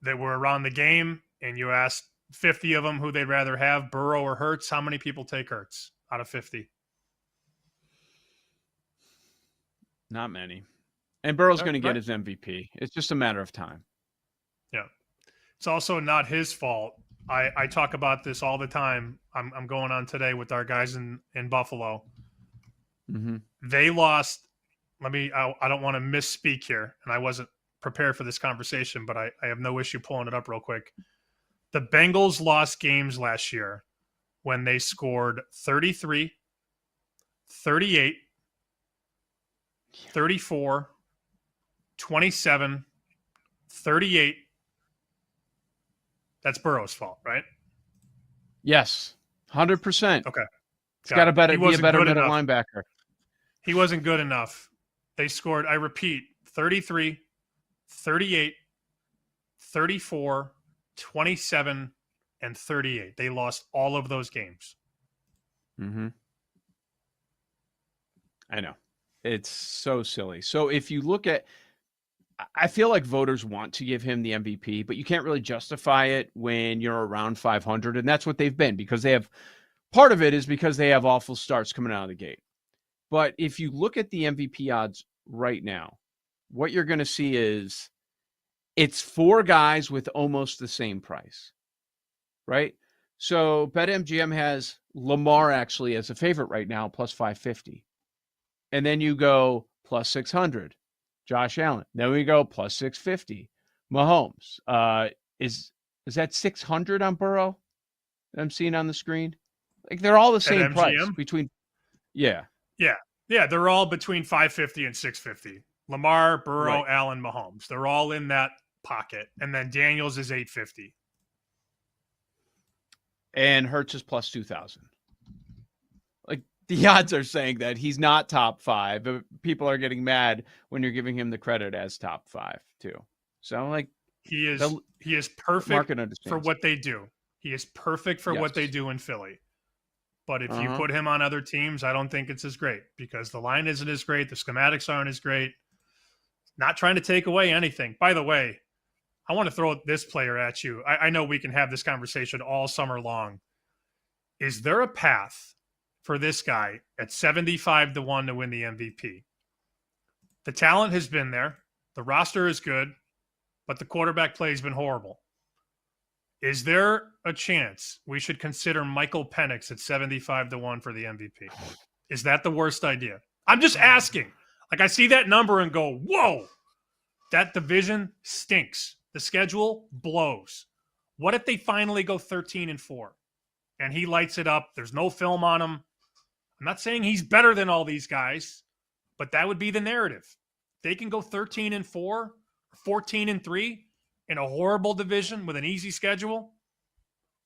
were around the game and you asked 50 of them who they'd rather have, Burrow or Hurts, how many people take Hurts out of 50? Not many. And Burrow's going to get his MVP. It's just a matter of time. Yeah. It's also not his fault. I talk about this all the time. I'm going on today with our guys in Buffalo. Mm-hmm. They lost. I don't want to misspeak here, and I wasn't prepared for this conversation, but I have no issue pulling it up real quick. The Bengals lost games last year when they scored 33, 38, 34, 27, 38. That's Burrow's fault, right? Yes, 100%. Okay. It's got to be a better middle linebacker. He wasn't good enough. They scored, I repeat, 33, 38, 34, 27, and 38. They lost all of those games. Mm-hmm. I know. It's so silly. So if you look at, I feel like voters want to give him the MVP, but you can't really justify it when you're around 500. And that's what they've been, because part of it is because they have awful starts coming out of the gate. But if you look at the MVP odds right now, what you're going to see is it's 4 guys with almost the same price, right? So BetMGM has Lamar actually as a favorite right now, plus 550. And then you go plus 600, Josh Allen. Then we go plus 650, Mahomes. Is that 600 on Burrow that I'm seeing on the screen? Like, they're all the same price between. Yeah. Yeah, they're all between 550 and 650. Lamar, Burrow, Right. Allen, Mahomes. They're all in that pocket. And then Daniels is 850. And Hurts is plus 2,000. Like, the odds are saying that he's not top 5, but people are getting mad when you're giving him the credit as top 5 too. So, like, He is perfect market understands. for what they do. He is perfect for what they do in Philly. But if you Uh-huh. put him on other teams, I don't think it's as great, because the line isn't as great. The schematics aren't as great. Not trying to take away anything. By the way, I want to throw this player at you. I know we can have this conversation all summer long. Is there a path for this guy at 75-1 to win the MVP? The talent has been there. The roster is good, but the quarterback play has been horrible. Is there a chance we should consider Michael Penix at 75-1 for the MVP? Is that the worst idea? I'm just asking. Like, I see that number and go, whoa, that division stinks. The schedule blows. What if they finally go 13-4 and he lights it up? There's no film on him. I'm not saying he's better than all these guys, but that would be the narrative. They can go 13-4, 14-3 in a horrible division with an easy schedule.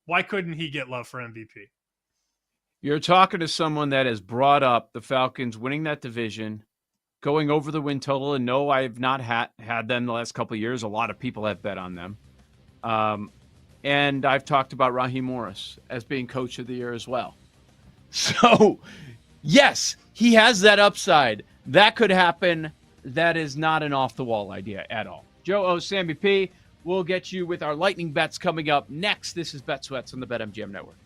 Why couldn't he get love for MVP? You're talking to someone that has brought up the Falcons winning that division, going over the win total, and no, I've not had them the last couple of years. A lot of people have bet on them. And I've talked about Raheem Morris as being coach of the year as well. So, yes, he has that upside. That could happen. That is not an off-the-wall idea at all. Joe O, Sammy P, we'll get you with our lightning bets coming up next. This is Bet Sweats on the BetMGM Network.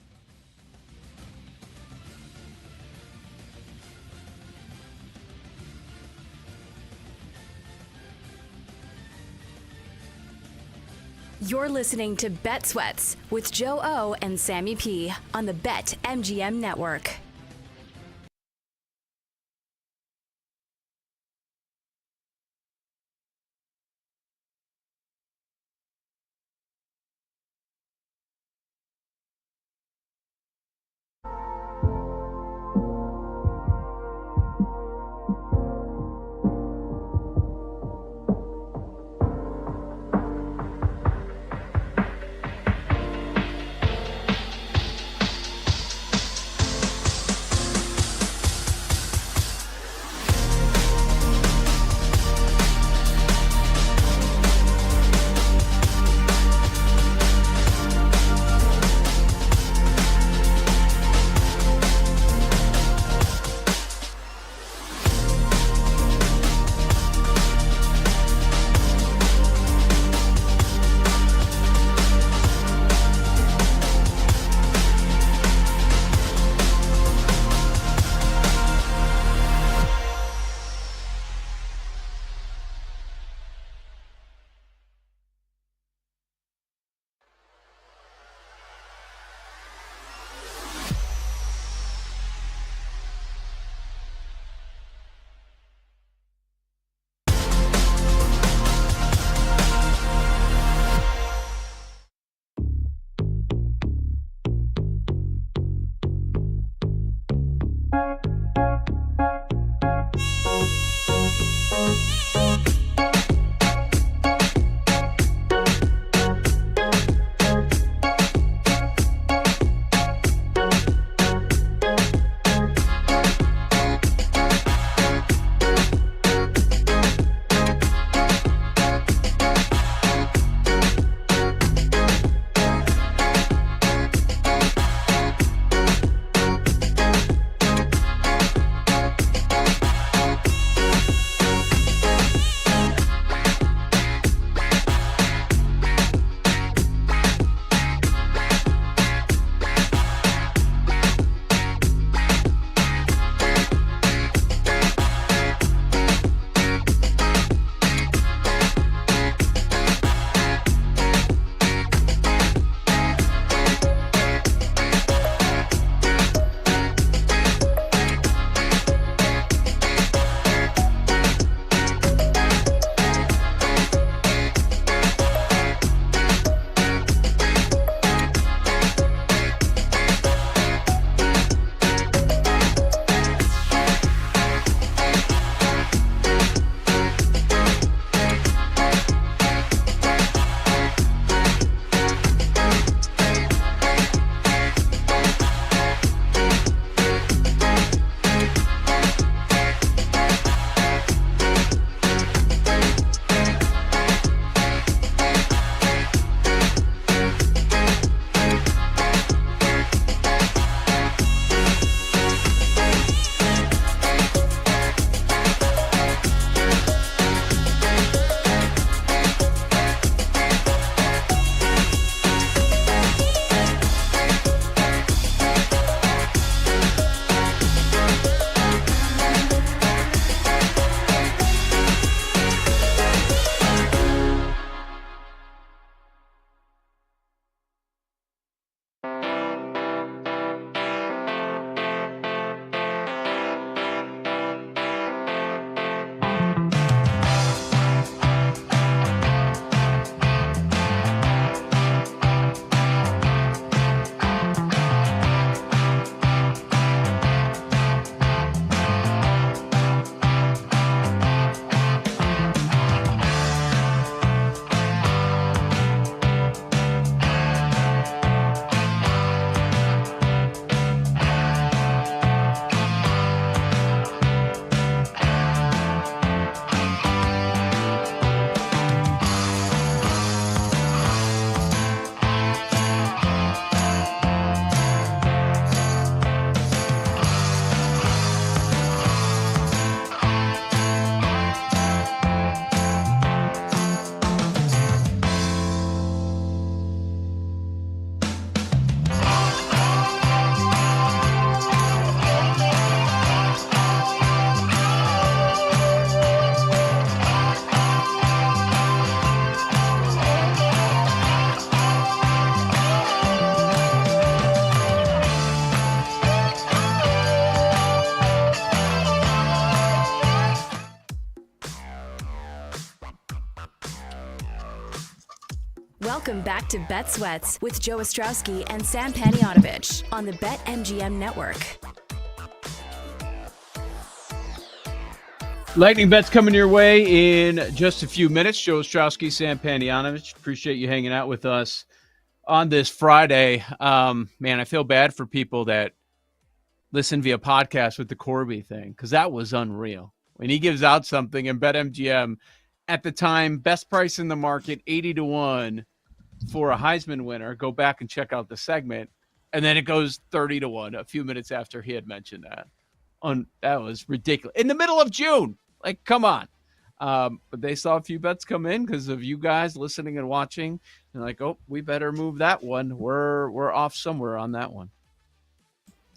You're listening to Bet Sweats with Joe O and Sammy P on the BetMGM Network. Welcome back to Bet Sweats with Joe Ostrowski and Sam Panayotovich on the BetMGM Network. Lightning bets coming your way in just a few minutes. Joe Ostrowski, Sam Panayotovich. Appreciate you hanging out with us on this Friday. Man, I feel bad for people that listen via podcast with the Corby thing, because that was unreal. When he gives out something and BetMGM at the time, best price in the market, 80-1 for a Heisman winner. Go back and check out the segment. And then it goes 30-1 a few minutes after he had mentioned that. That was ridiculous. In the middle of June. Like, come on. But they saw a few bets come in because of you guys listening and watching. And like, oh, we better move that one. We're off somewhere on that one.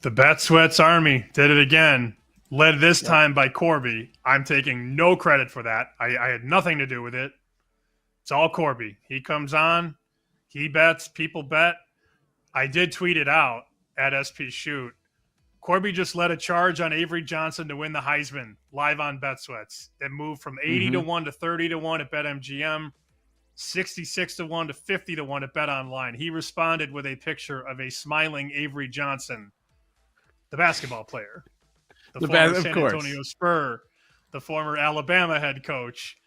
The Bet Sweats Army did it again. Led this time by Corby. I'm taking no credit for that. I had nothing to do with it. It's all Corby. He comes on. He bets. People bet. I did tweet it out at SP Shoot. Corby just led a charge on Avery Johnson to win the Heisman live on Bet Sweats. It moved from 80-1 to 30-1 at BetMGM, 66-1 to 50-1 at Bet Online. He responded with a picture of a smiling Avery Johnson, the basketball player, the former San Antonio Spur, the former Alabama head coach.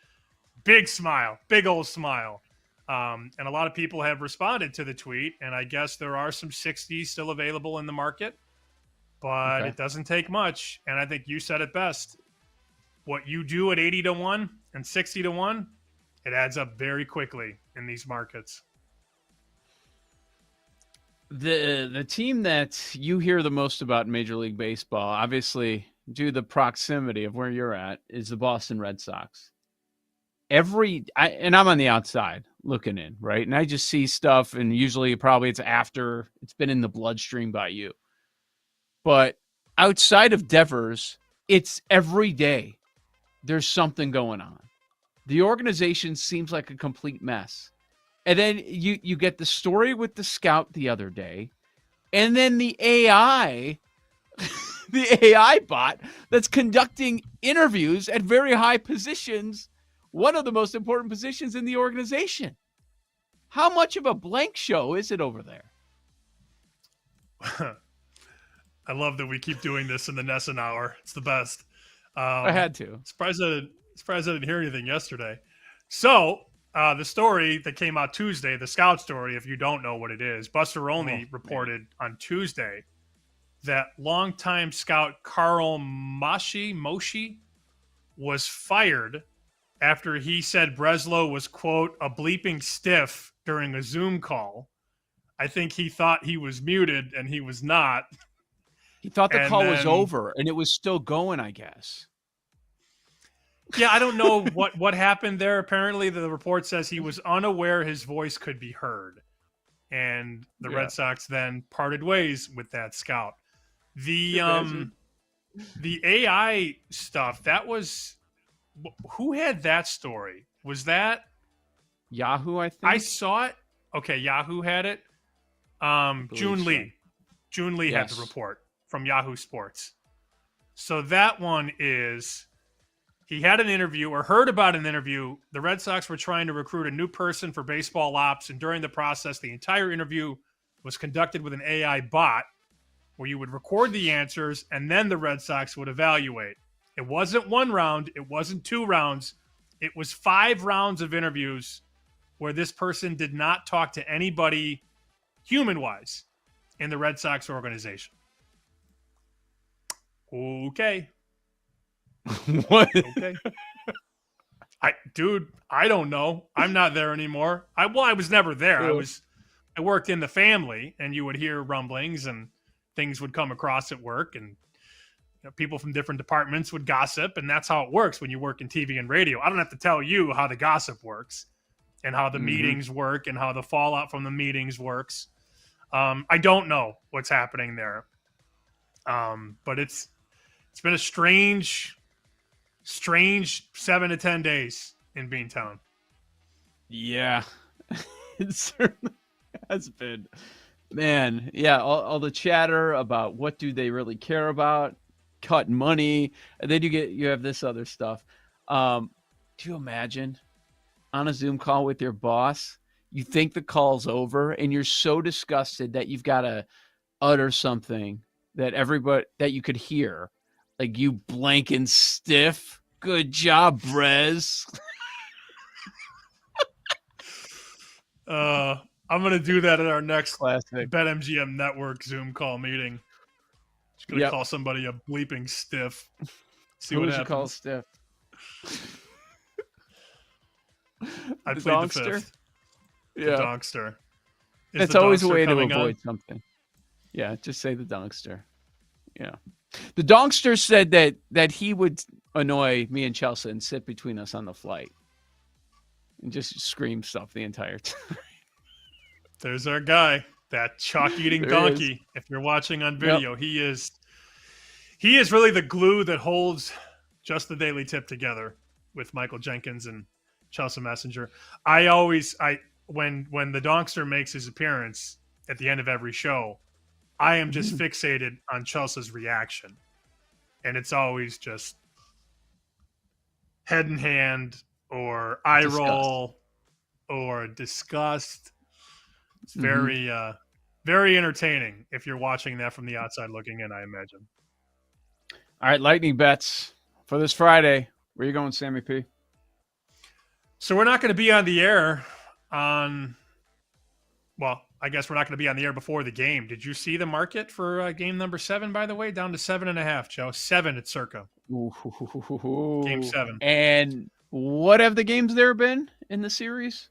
Big smile, big old smile. And a lot of people have responded to the tweet, and I guess there are some 60s still available in the market. But It doesn't take much, and I think you said it best. What you do at 80-1 and 60-1, it adds up very quickly in these markets. The team that you hear the most about in Major League Baseball, obviously due to the proximity of where you're at, is the Boston Red Sox. And I'm on the outside looking in, right? And I just see stuff, and usually probably it's after it's been in the bloodstream by you. But outside of Devers, it's every day there's something going on. The organization seems like a complete mess. And then you get the story with the scout the other day, and then the AI, the AI bot that's conducting interviews at very high positions, one of the most important positions in the organization. How much of a blank show is it over there? I love that we keep doing this in the Nesson Hour. It's the best. I had to. Surprised I didn't hear anything yesterday. So the story that came out Tuesday, the scout story, if you don't know what it is, Buster Olney reported on Tuesday that longtime scout Carl Moshe was fired after he said Breslow was, quote, a bleeping stiff during a Zoom call. I think he thought he was muted, and he was not. He thought the call was over, and it was still going, I guess. Yeah, I don't know what happened there. Apparently, the report says he was unaware his voice could be heard. And the Red Sox then parted ways with that scout. The AI stuff, that was... Who had that story? Was that... Yahoo, I think? I saw it. Okay, Yahoo had it. June Lee. June Lee had the report from Yahoo Sports. So that one is, he had an interview or heard about an interview. The Red Sox were trying to recruit a new person for baseball ops, and during the process, the entire interview was conducted with an AI bot where you would record the answers, and then the Red Sox would evaluate. It wasn't one round. It wasn't 2 rounds. It was 5 rounds of interviews where this person did not talk to anybody human-wise in the Red Sox organization. Okay. What? Okay. I don't know. I'm not there anymore. I was never there. I worked in the family, and you would hear rumblings and things would come across at work, and people from different departments would gossip, and that's how it works when you work in TV and radio. I don't have to tell you how the gossip works and how the meetings work and how the fallout from the meetings works. I don't know what's happening there. But it's been a strange 7 to 10 days in Beantown. Yeah, it certainly has been. Man, yeah, all the chatter about what do they really care about, cut money, and then you have this other stuff. Do you imagine on a Zoom call with your boss, you think the call's over, and you're so disgusted that you've got to utter something that you could hear, like, "You blanking stiff. Good job, Brez." I'm going to do that at our next Classic. BetMGM Network Zoom call meeting. Just going to call somebody a bleeping stiff. See what happens. Who would you call stiff? I The plead the donkster? fifth. Yeah. The donkster. It's the always a donkster way to coming avoid on? something. Yeah, just say the donkster. Yeah. The donkster said that he would annoy me and Chelsea and sit between us on the flight and just scream stuff the entire time. There's our guy, that chalk-eating There donkey. If you're watching on video, he is really the glue that holds just the Daily Tip together with Michael Jenkins and Chelsea Messenger. When the donkster makes his appearance at the end of every show, I am just fixated on Chelsea's reaction. And it's always just head in hand or eye roll or disgust. It's very, very entertaining if you're watching that from the outside looking in, I imagine. All right, lightning bets for this Friday. Where you going, Sammy P? So we're not going to be on the air I guess we're not going to be on the air before the game. Did you see the market for game number 7, by the way? Down to 7.5, Joe. 7 at circa. Game 7. And what have the games there been in the series?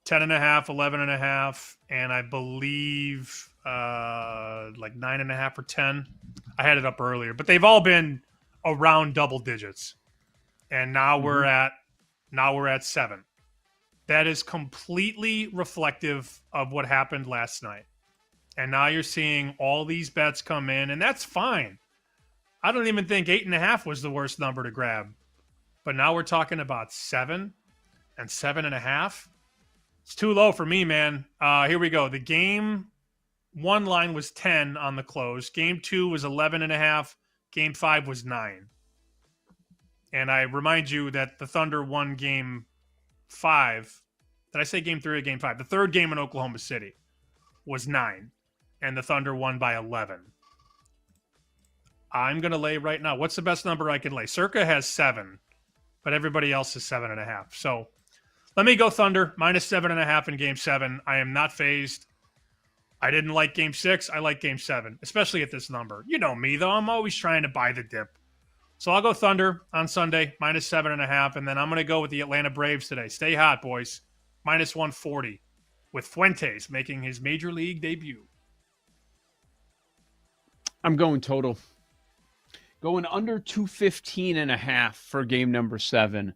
10.5, 11.5, and I believe like 9.5 or 10. I had it up earlier, but they've all been around double digits. And now we're at 7. That is completely reflective of what happened last night. And now you're seeing all these bets come in, and that's fine. I don't even think 8.5 was the worst number to grab. But now we're talking about 7 and 7.5. It's too low for me, man. Here we go. The game 1 line was 10 on the close. Game 2 was 11.5. Game 5 was 9. And I remind you that the Thunder won game 5. Did I say game 3 or game 5? The third game in Oklahoma City was 9. And the Thunder won by 11. I'm going to lay right now. What's the best number I can lay? Circa has 7, but everybody else is 7.5. So let me go Thunder, minus 7.5 in game 7. I am not phased. I didn't like game 6. I like game 7, especially at this number. You know me, though. I'm always trying to buy the dip. So I'll go Thunder on Sunday, minus 7.5, and then I'm going to go with the Atlanta Braves today. Stay hot, boys. Minus 140, with Fuentes making his major league debut. I'm going total. Going under 215.5 for game number 7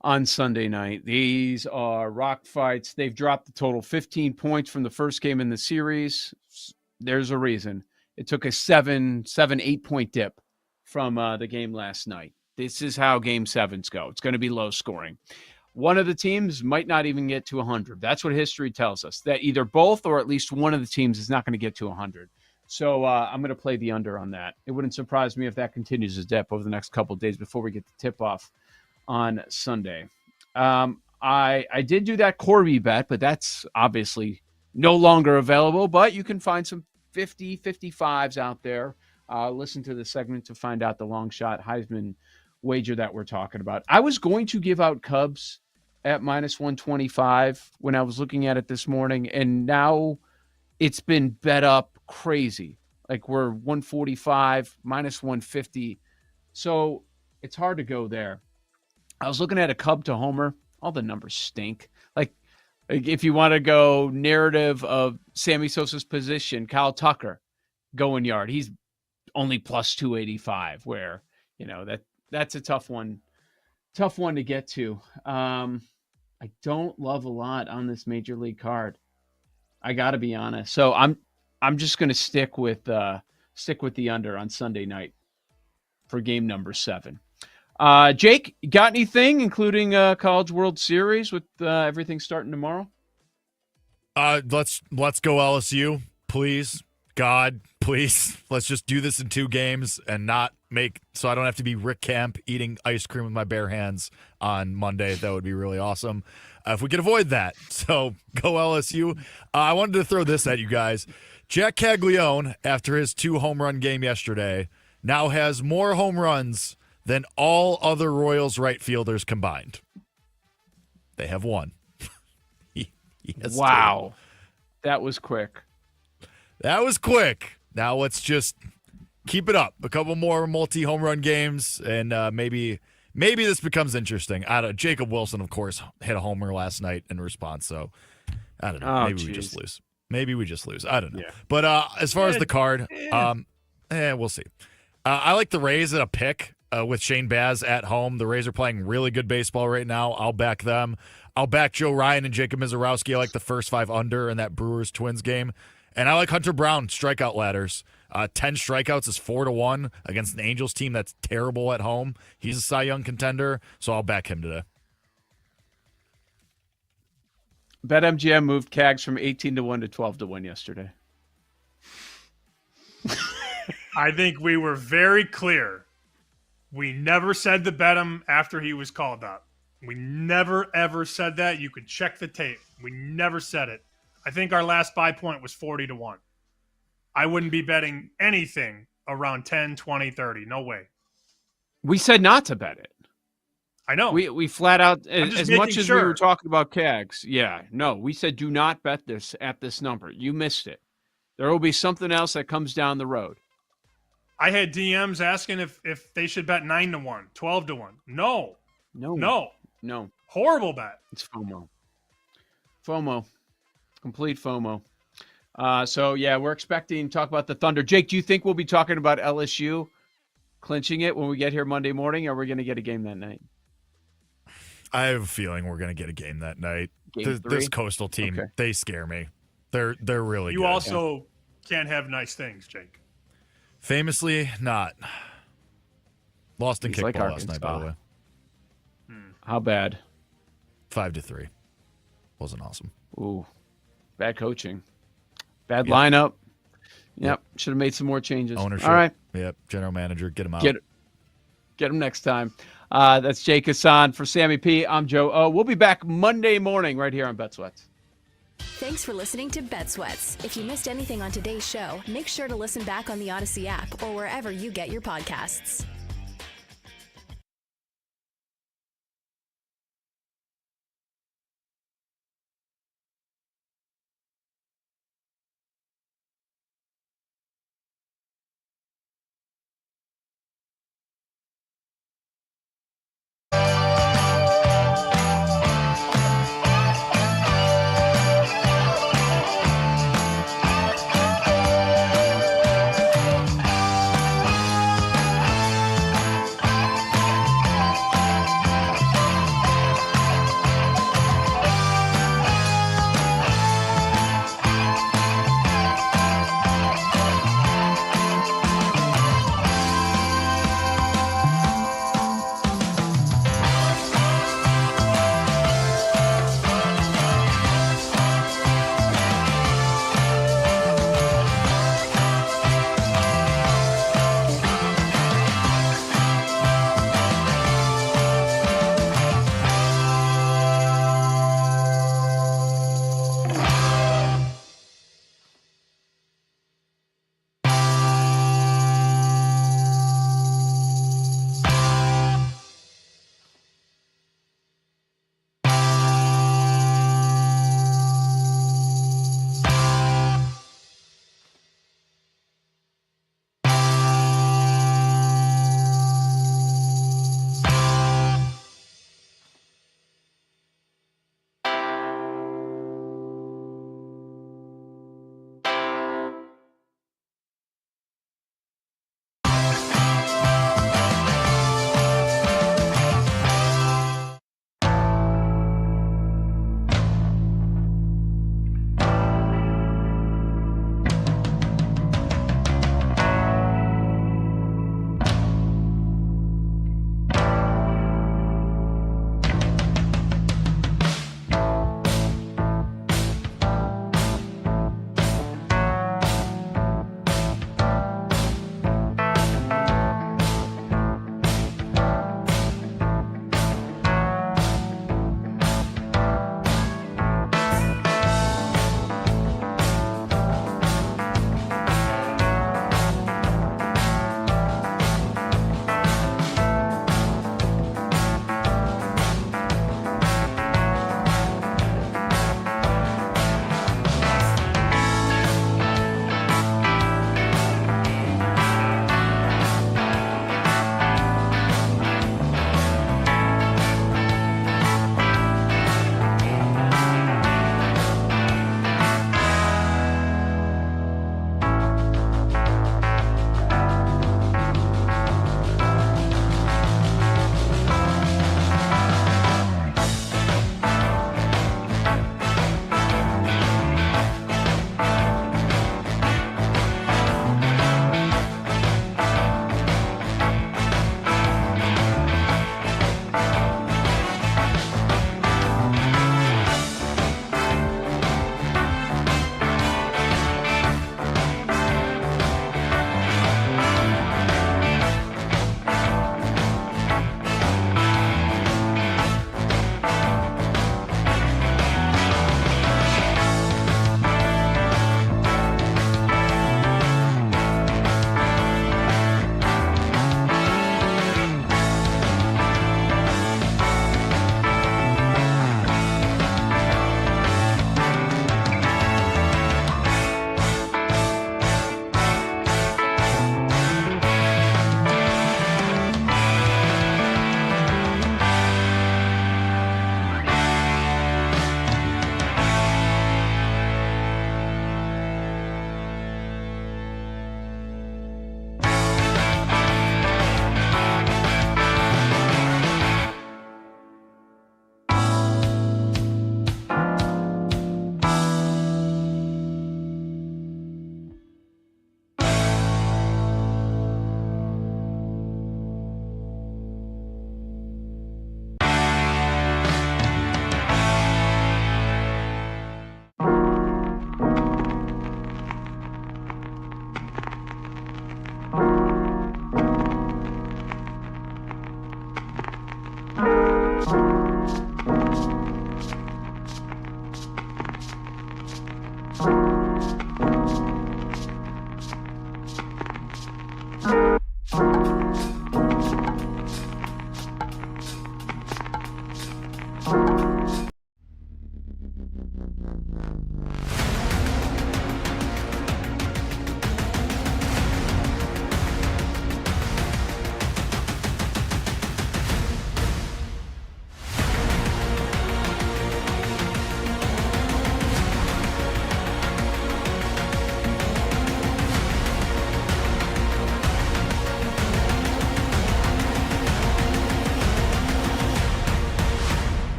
on Sunday night. These are rock fights. They've dropped the total 15 points from the first game in the series. There's a reason. It took a 8 point dip from the game last night. This is how game 7s go. It's going to be low scoring. One of the teams might not even get to 100. That's what history tells us, that either both or at least one of the teams is not going to get to 100. So I'm going to play the under on that. It wouldn't surprise me if that continues as dip over the next couple of days before we get the tip-off on Sunday. I did do that Corby bet, but that's obviously no longer available. But you can find some 50, 55s out there. Listen to the segment to find out the long shot Heisman wager that we're talking about. I was going to give out Cubs at minus 125 when I was looking at it this morning, and now it's been bet up crazy. Like we're 145, minus 150. So it's hard to go there. I was looking at a Cub to homer. All the numbers stink. Like if you want to go narrative of Sammy Sosa's position, Kyle Tucker going yard, he's only plus 285, where, you know, that's a tough one to get to. I don't love a lot on this major league card. I got to be honest. So I'm just going to stick with the under on Sunday night for game number 7. Jake, got anything, including College World Series with everything starting tomorrow? Let's go LSU, please. God, please. Let's just do this in 2 games and not make so I don't have to be Rick Camp eating ice cream with my bare hands on Monday. That would be really awesome if we could avoid that. So go LSU. I wanted to throw this at you guys. Jack Caglione, after his 2 home run game yesterday, now has more home runs than all other Royals right fielders combined. They have 1. he has wow. 2. That was quick. That was quick. Now let's just keep it up. A couple more multi-home run games, and maybe this becomes interesting. I don't. Jacob Wilson, of course, hit a homer last night in response, so I don't know. Maybe we just lose. Maybe we just lose. I don't know. Yeah. But as far as the card, we'll see. I like the Rays at a pick with Shane Baz at home. The Rays are playing really good baseball right now. I'll back them. I'll back Joe Ryan and Jacob Mizorowski. I like the first 5 under in that Brewers-Twins game. And I like Hunter Brown strikeout ladders. 10 strikeouts is 4-1 against an Angels team that's terrible at home. He's a Cy Young contender, so I'll back him today. BetMGM moved Cags from 18-1 to 12-1 yesterday. I think we were very clear. We never said to bet him after he was called up. We never, ever said that. You could check the tape. We never said it. I think our last buy point was 40-1. I wouldn't be betting anything around 10, 20, 30. No way. We said not to bet it. I know. We flat out, as much as sure. we were talking about Cags, we said do not bet this at this number. You missed it. There will be something else that comes down the road. I had DMs asking if they should bet 9-1, 12-1. No. Horrible bet. It's FOMO. Complete FOMO. We're expecting to talk about the Thunder. Jake, do you think we'll be talking about LSU clinching it when we get here Monday morning, or are we going to get a game that night? I have a feeling we're going to get a game that night. This Coastal team, they scare me. They're really good. You also can't have nice things, Jake. Famously not. Lost in kickball last night, by the way. How bad? 5-3. Wasn't awesome. Ooh. Bad coaching. Bad lineup. Yep. Should have made some more changes. Ownership. All right. Yep. General manager. Get him out. Get him next time. That's Jake Hassan for Sammy P. I'm Joe O. We'll be back Monday morning right here on Bet Sweats. Thanks for listening to Bet Sweats. If you missed anything on today's show, make sure to listen back on the Odyssey app or wherever you get your podcasts.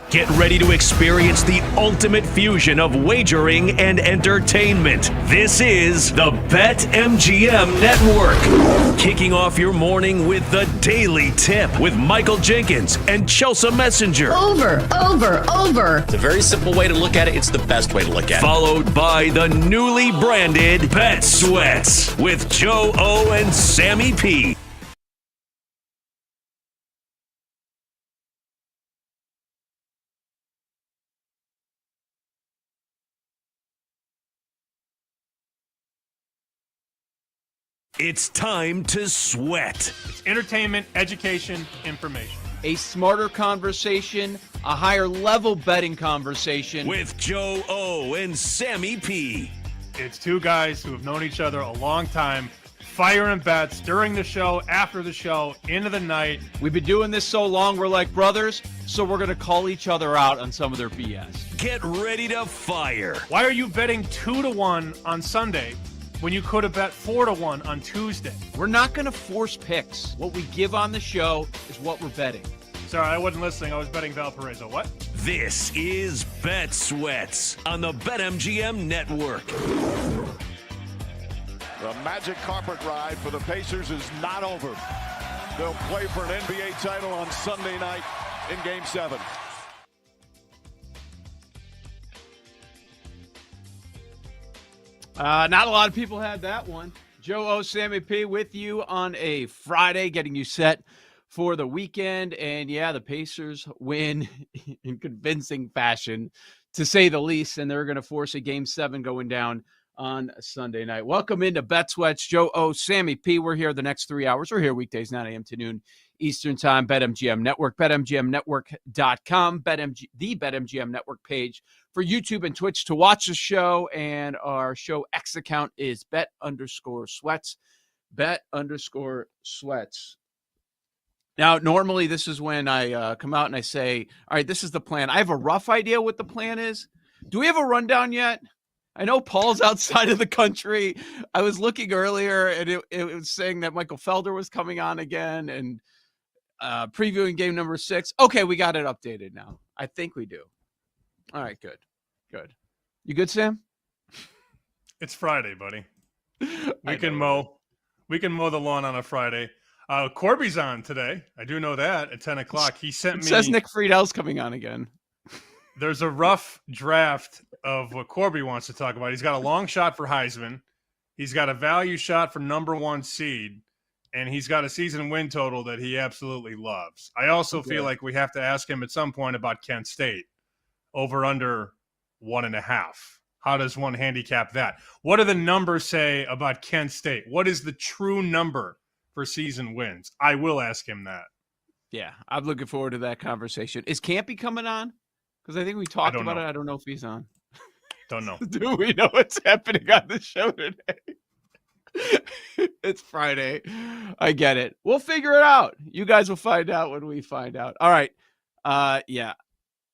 Get ready to experience the ultimate fusion of wagering and entertainment. This is the BetMGM Network. Kicking off your morning with the Daily Tip with Michael Jenkins and Chelsea Messenger. Over. It's a very simple way to look at it. It's the best way to look at it. Followed by the newly branded Bet Sweats with Joe O and Sammy P. It's time to sweat. It's entertainment, education, information. A smarter conversation, a higher level betting conversation. With Joe O and Sammy P. It's two guys who have known each other a long time, firing bets during the show, after the show, into the night. We've been doing this so long, we're like brothers, so we're going to call each other out on some of their BS. Get ready to fire. Why are you betting 2-1 on Sunday when you could have bet 4-1 on Tuesday? We're not going to force picks. What we give on the show is what we're betting. Sorry, I wasn't listening. I was betting Valparaiso. What? This is Bet Sweats on the BetMGM Network. The magic carpet ride for the Pacers is not over. They'll play for an NBA title on Sunday night in Game 7. Not a lot of people had that one. Joe O, Sammy P with you on a Friday, getting you set for the weekend. And yeah, the Pacers win in convincing fashion, to say the least, and they're going to force a Game 7 going down on Sunday night. Welcome into Bet Sweats. Joe O, Sammy P. We're here the next 3 hours. We're here weekdays, 9 a.m. to noon Eastern Time. BetMGM Network, BetMGMNetwork.com, the BetMGM Network page for YouTube and Twitch to watch the show. And our show X account is Bet_Sweats, Bet_Sweats. Now, normally this is when I come out and I say, all right, this is the plan. I have a rough idea what the plan is. Do we have a rundown yet? I know Paul's outside of the country. I was looking earlier, and it was saying that Michael Felder was coming on again and previewing game number 6. Okay, we got it updated now. I think we do. All right, good. You good, Sam? It's Friday, buddy. We can mow the lawn on a Friday. Corby's on today. I do know that at 10 o'clock. He sent me. It says Nick Friedel's coming on again. There's a rough draft of what Corby wants to talk about. He's got a long shot for Heisman. He's got a value shot for number 1 seed. And he's got a season win total that he absolutely loves. I also feel like we have to ask him at some point about Kent State. Over under 1.5. How does one handicap that? What do the numbers say about Kent State? What is the true number for season wins? I will ask him that. Yeah, I'm looking forward to that conversation. Is Campy coming on? Because I think we talked about it. I don't know if he's on. Don't know. Do we know what's happening on the show today? It's Friday. I get it. We'll figure it out. You guys will find out when we find out. All right. Yeah.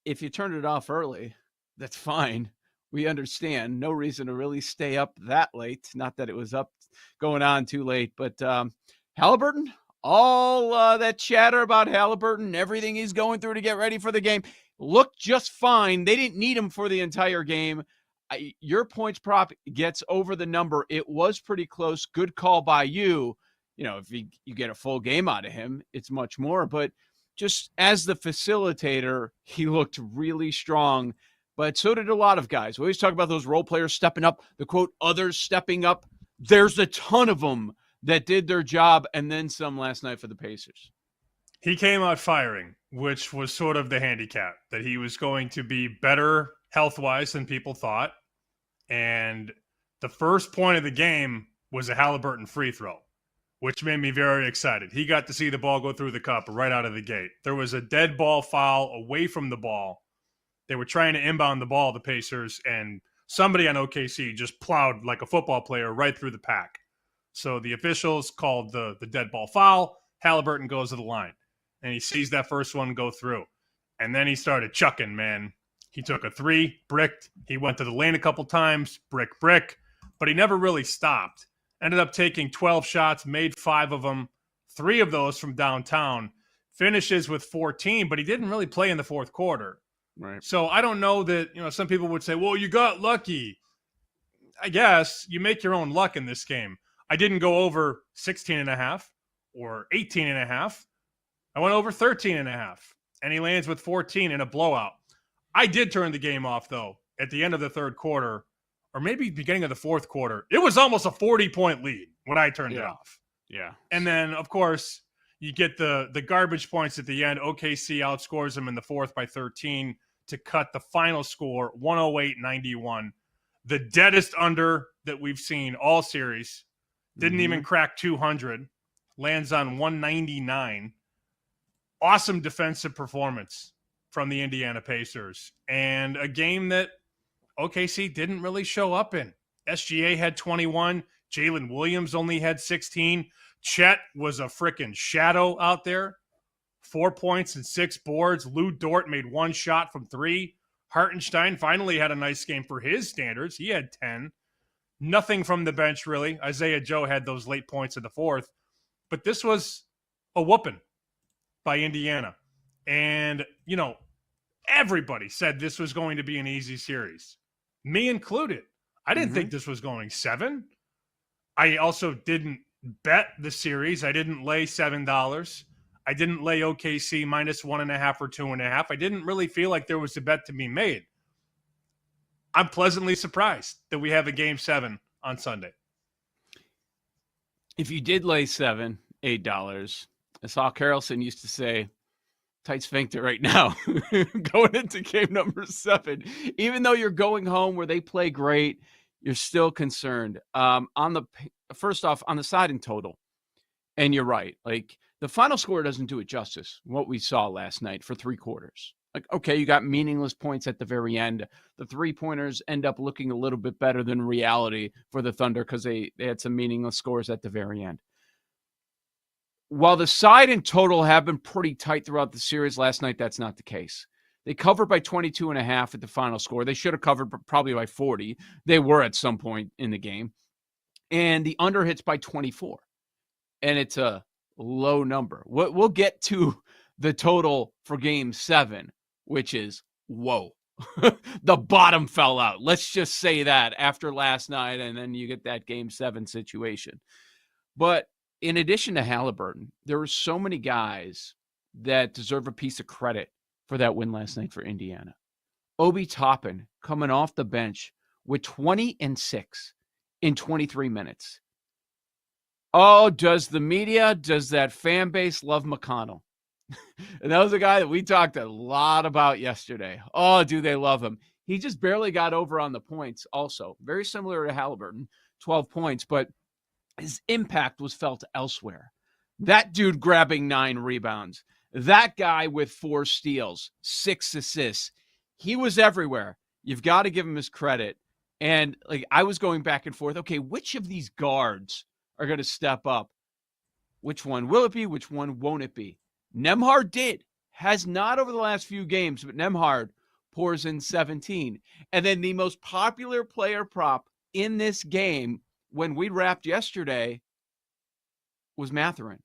If you turned it off early, that's fine. We understand. No reason to really stay up that late. Not that it was up going on too late, but Halliburton, all that chatter about Halliburton, everything he's going through to get ready for the game, looked just fine. They didn't need him for the entire game. Your points prop gets over the number. It was pretty close. Good call by you. You know, if you get a full game out of him, it's much more. But just as the facilitator, he looked really strong. But so did a lot of guys. We always talk about those role players stepping up, the quote, others stepping up. There's a ton of them that did their job and then some last night for the Pacers. He came out firing, which was sort of the handicap, that he was going to be better health-wise than people thought. And the first point of the game was a Halliburton free throw, which made me very excited. He got to see the ball go through the cup right out of the gate. There was a dead ball foul away from the ball. They were trying to inbound the ball, the Pacers, and somebody on OKC just plowed like a football player right through the pack. So the officials called the dead ball foul. Halliburton goes to the line, and he sees that first one go through. And then he started chucking, man. He took a 3, bricked. He went to the lane a couple times, brick, but he never really stopped. Ended up taking 12 shots, made 5 of them, 3 of those from downtown. Finishes with 14, but he didn't really play in the fourth quarter. Right. So I don't know that, some people would say, well, you got lucky. I guess you make your own luck in this game. I didn't go over 16.5 or 18.5. I went over 13.5, and he lands with 14 in a blowout. I did turn the game off, though, at the end of the third quarter, or maybe beginning of the fourth quarter. It was almost a 40-point lead when I turned it off. Yeah. And then, of course, you get the garbage points at the end. OKC outscores them in the fourth by 13 to cut the final score 108-91. The deadest under that we've seen all series. Didn't even crack 200. Lands on 199. Awesome defensive performance from the Indiana Pacers. And a game that OKC didn't really show up in. SGA had 21. Jalen Williams only had 16. Chet was a freaking shadow out there. 4 points and 6 boards. Lou Dort made 1 shot from 3. Hartenstein finally had a nice game for his standards. He had 10. Nothing from the bench, really. Isaiah Joe had those late points in the fourth. But this was a whooping by Indiana. And, everybody said this was going to be an easy series. Me included. I didn't think this was going 7. I also didn't bet the series. I didn't lay $7. I didn't lay OKC minus 1.5 or 2.5. I didn't really feel like there was a bet to be made. I'm pleasantly surprised that we have a game 7 on Sunday. If you did lay $7, $8, as Hal Carlson used to say, tight sphincter right now going into game number 7. Even though you're going home where they play great, you're still concerned. First off, on the side and total, and you're right. Like, the final score doesn't do it justice, what we saw last night for 3 quarters. Like, okay, you got meaningless points at the very end. The 3-pointers end up looking a little bit better than reality for the Thunder because they had some meaningless scores at the very end. While the side and total have been pretty tight throughout the series, last night that's not the case. They covered by 22.5 at the final score. They should have covered probably by 40. They were at some point in the game. And the under hits by 24. And it's a low number. We'll get to the total for game 7, which is, whoa. The bottom fell out. Let's just say that after last night, and then you get that game 7 situation. But in addition to Halliburton, there were so many guys that deserve a piece of credit for that win last night for Indiana. Obi Toppin coming off the bench with 20 and 6 in 23 minutes. Oh, does the media, does that fan base love McConnell? And that was a guy that we talked a lot about yesterday. Oh, do they love him? He just barely got over on the points also. Very similar to Halliburton, 12 points, but his impact was felt elsewhere. That dude grabbing 9 rebounds. That guy with 4 steals, 6 assists. He was everywhere. You've got to give him his credit. And I was going back and forth. Okay, which of these guards are going to step up? Which one will it be? Which one won't it be? Nembhard did. Has not over the last few games, but Nembhard pours in 17. And then the most popular player prop in this game when we wrapped yesterday was Mathurin.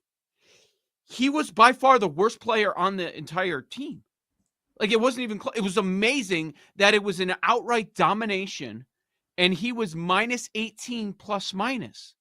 He was by far the worst player on the entire team. It wasn't even close. It was amazing that it was an outright domination, and he was minus 18 plus minus.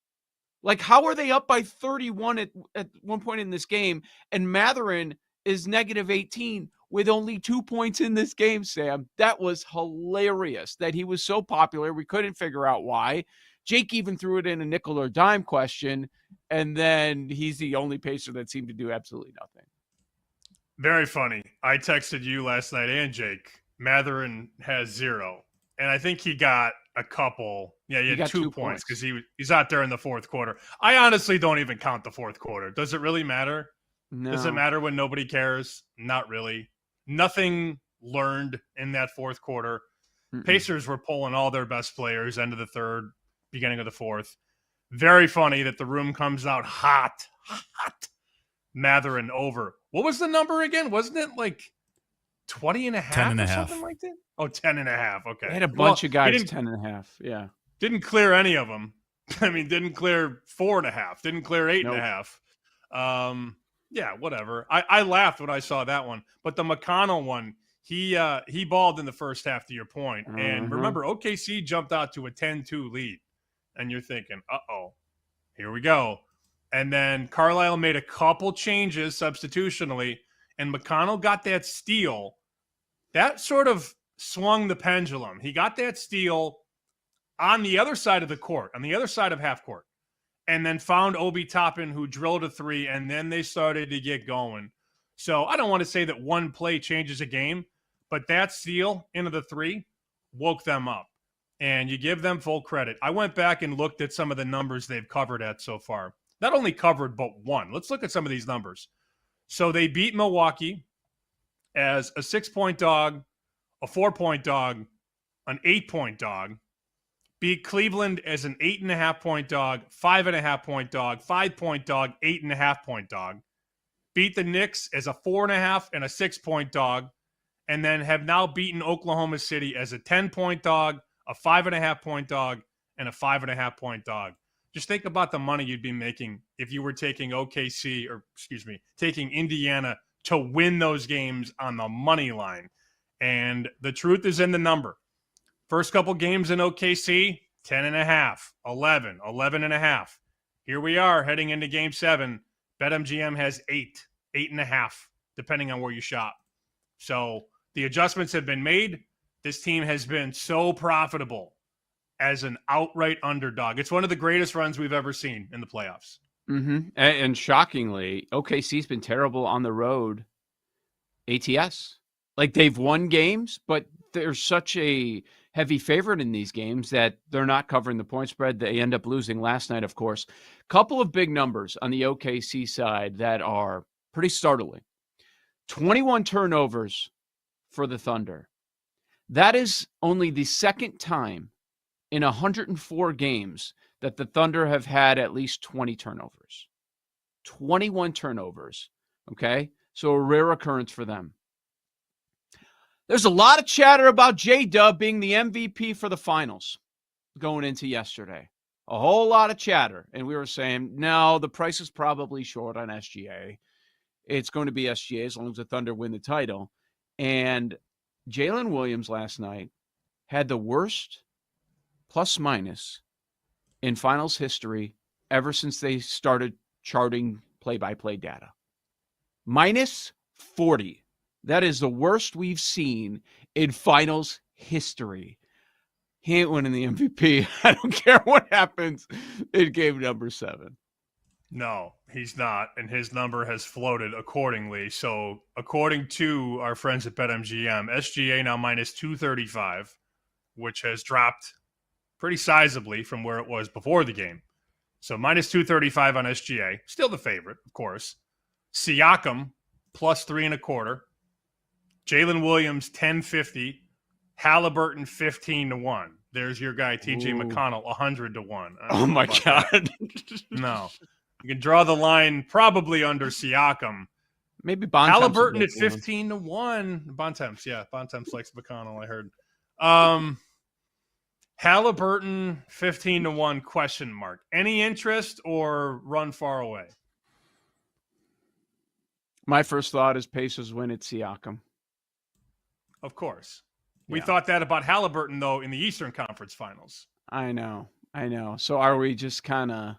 How are they up by 31 at one point in this game, and Mathurin is negative 18 with only 2 points in this game, Sam? That was hilarious that he was so popular. We couldn't figure out why. Jake even threw it in a nickel or dime question, and then he's the only Pacer that seemed to do absolutely nothing. Very funny. I texted you last night and Jake. Mathurin has 0. And I think he got a couple. Yeah, he had 2 points because he's out there in the fourth quarter. I honestly don't even count the fourth quarter. Does it really matter? No. Does it matter when nobody cares? Not really. Nothing learned in that fourth quarter. Pacers were pulling all their best players, end of the third, beginning of the fourth. Very funny that the room comes out hot. Mathurin over. What was the number again? Wasn't it 20 and a half 10 and a or half. something like that? Oh, 10 and a half. Okay. They had a bunch of guys 10 and a half. Yeah. Didn't clear any of them. I mean, didn't clear 4.5. Didn't clear 8.5. Yeah, whatever. I laughed when I saw that one. But the McConnell one, he balled in the first half, to your point. And Mhm. remember, OKC jumped out to a 10-2 lead. And you're thinking, uh-oh, here we go. And then Carlisle made a couple changes substitutionally, and McConnell got that steal. That sort of swung the pendulum. He got that steal on the other side of the court, on the other side of half court, and then found Obi Toppin, who drilled a three, and then they started to get going. So I don't want to say that one play changes a game, but that steal into the three woke them up. And you give them full credit. I went back and looked at some of the numbers they've covered at so far. Not only covered, but won. Let's look at some of these numbers. So they beat Milwaukee as a 6-point dog, a 4-point dog, an 8-point dog. Beat Cleveland as an 8.5-point dog, 5.5-point dog, 5-point dog, 8.5-point dog. Beat the Knicks as a 4.5 and a 6-point dog, and then have now beaten Oklahoma City as a 10-point dog, a 5.5-point dog, and a 5.5-point dog. Just think about the money you'd be making if you were taking taking Indiana to win those games on the money line. And the truth is in the number. First couple games in OKC, 10.5, 11, 11.5. Here we are heading into game 7. BetMGM has 8.5, depending on where you shop. So the adjustments have been made. This team has been so profitable as an outright underdog. It's one of the greatest runs we've ever seen in the playoffs. Mm-hmm. And shockingly, OKC's been terrible on the road. ATS. Like, they've won games, but they're such a heavy favorite in these games that they're not covering the point spread. They end up losing last night, of course. Couple of big numbers on the OKC side that are pretty startling. 21 turnovers for the Thunder. That is only the second time in 104 games that the Thunder have had at least 20 turnovers. 21 turnovers, okay? So a rare occurrence for them. There's a lot of chatter about J-Dub being the MVP for the finals going into yesterday. A whole lot of chatter. And we were saying, no, the price is probably short on SGA. It's going to be SGA as long as the Thunder win the title. And Jalen Williams last night had the worst plus-minus in finals history ever since they started charting play-by-play data. Minus 40. That is the worst we've seen in finals history. He ain't winning the MVP. I don't care what happens in game number 7. No, he's not, and his number has floated accordingly. So according to our friends at BetMGM, SGA now minus 235, which has dropped pretty sizably from where it was before the game. So minus 235 on SGA, still the favorite, of course. Siakam plus 3.25. Jalen Williams 1050. Halliburton 15-1. There's your guy TJ McConnell 100-1. Oh my God! No, you can draw the line probably under Siakam. Maybe Bontemps. Halliburton at 15-1. Bontemps likes McConnell. I heard. Halliburton 15-1 question mark. Any interest or run far away? My first thought is Pacers win at Siakam. Of course. We thought that about Halliburton, though, in the Eastern Conference Finals. I know. So are we just kind of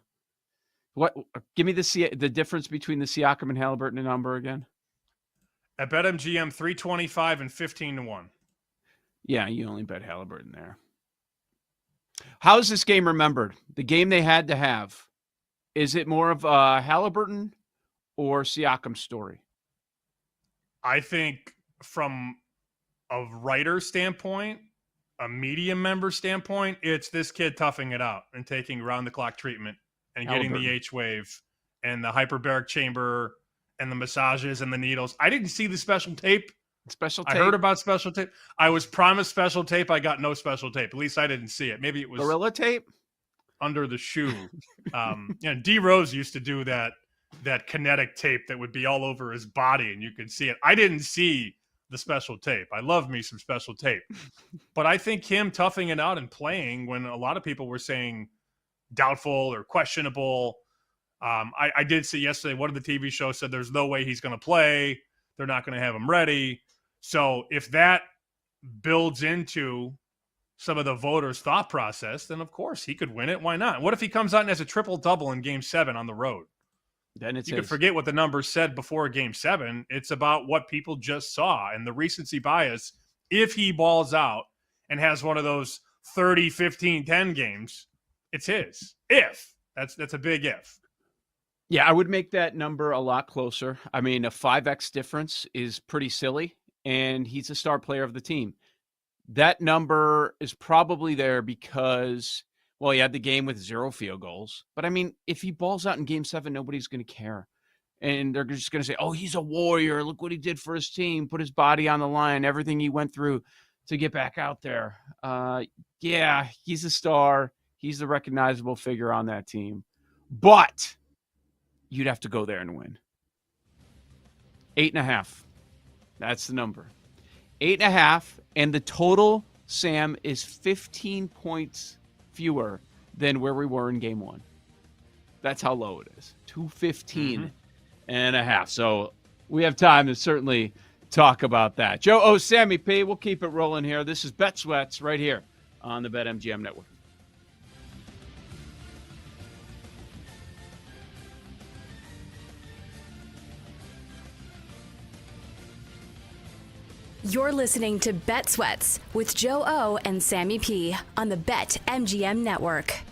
what? Give me the difference between the Siakam and Halliburton number again. At BetMGM, 325 and 15-1. Yeah, you only bet Halliburton there. How is this game remembered? The game they had to have. Is it more of a Halliburton or Siakam story? I think from a writer standpoint, a media member standpoint, it's this kid toughing it out and taking round-the-clock treatment and getting the H-wave and the hyperbaric chamber and the massages and the needles. I didn't see the special tape. I heard about special tape. I was promised special tape. I got no special tape. At least I didn't see it. Maybe it was Gorilla tape under the shoe. D Rose used to do that kinetic tape that would be all over his body and you could see it. I didn't see the special tape. I love me some special tape. But I think him toughing it out and playing when a lot of people were saying doubtful or questionable. I did see yesterday one of the TV shows said there's no way he's going to play. They're not going to have him ready. So if that builds into some of the voters' thought process, then of course he could win it. Why not? What if he comes out and has a triple-double in Game 7 on the road? Then it's you can forget what the numbers said before Game 7. It's about what people just saw and the recency bias. If he balls out and has one of those 30, 15, 10 games, it's his. If. That's a big if. Yeah, I would make that number a lot closer. I mean, a 5x difference is pretty silly, and he's a star player of the team. That number is probably there because, well, he had the game with 0 field goals. But, I mean, if he balls out in Game 7, nobody's going to care. And they're just going to say, oh, he's a warrior. Look what he did for his team, put his body on the line, everything he went through to get back out there. Yeah, he's a star. He's the recognizable figure on that team. But you'd have to go there and win. 8.5. That's the number. 8.5. And the total, Sam, is 15 points fewer than where we were in Game 1. That's how low it is. 215 and a half. So we have time to certainly talk about that. Joe Sammy P, we'll keep it rolling here. This is Bet Sweats right here on the BetMGM Network. You're listening to Bet Sweats with Joe O and Sammy P on the BetMGM Network.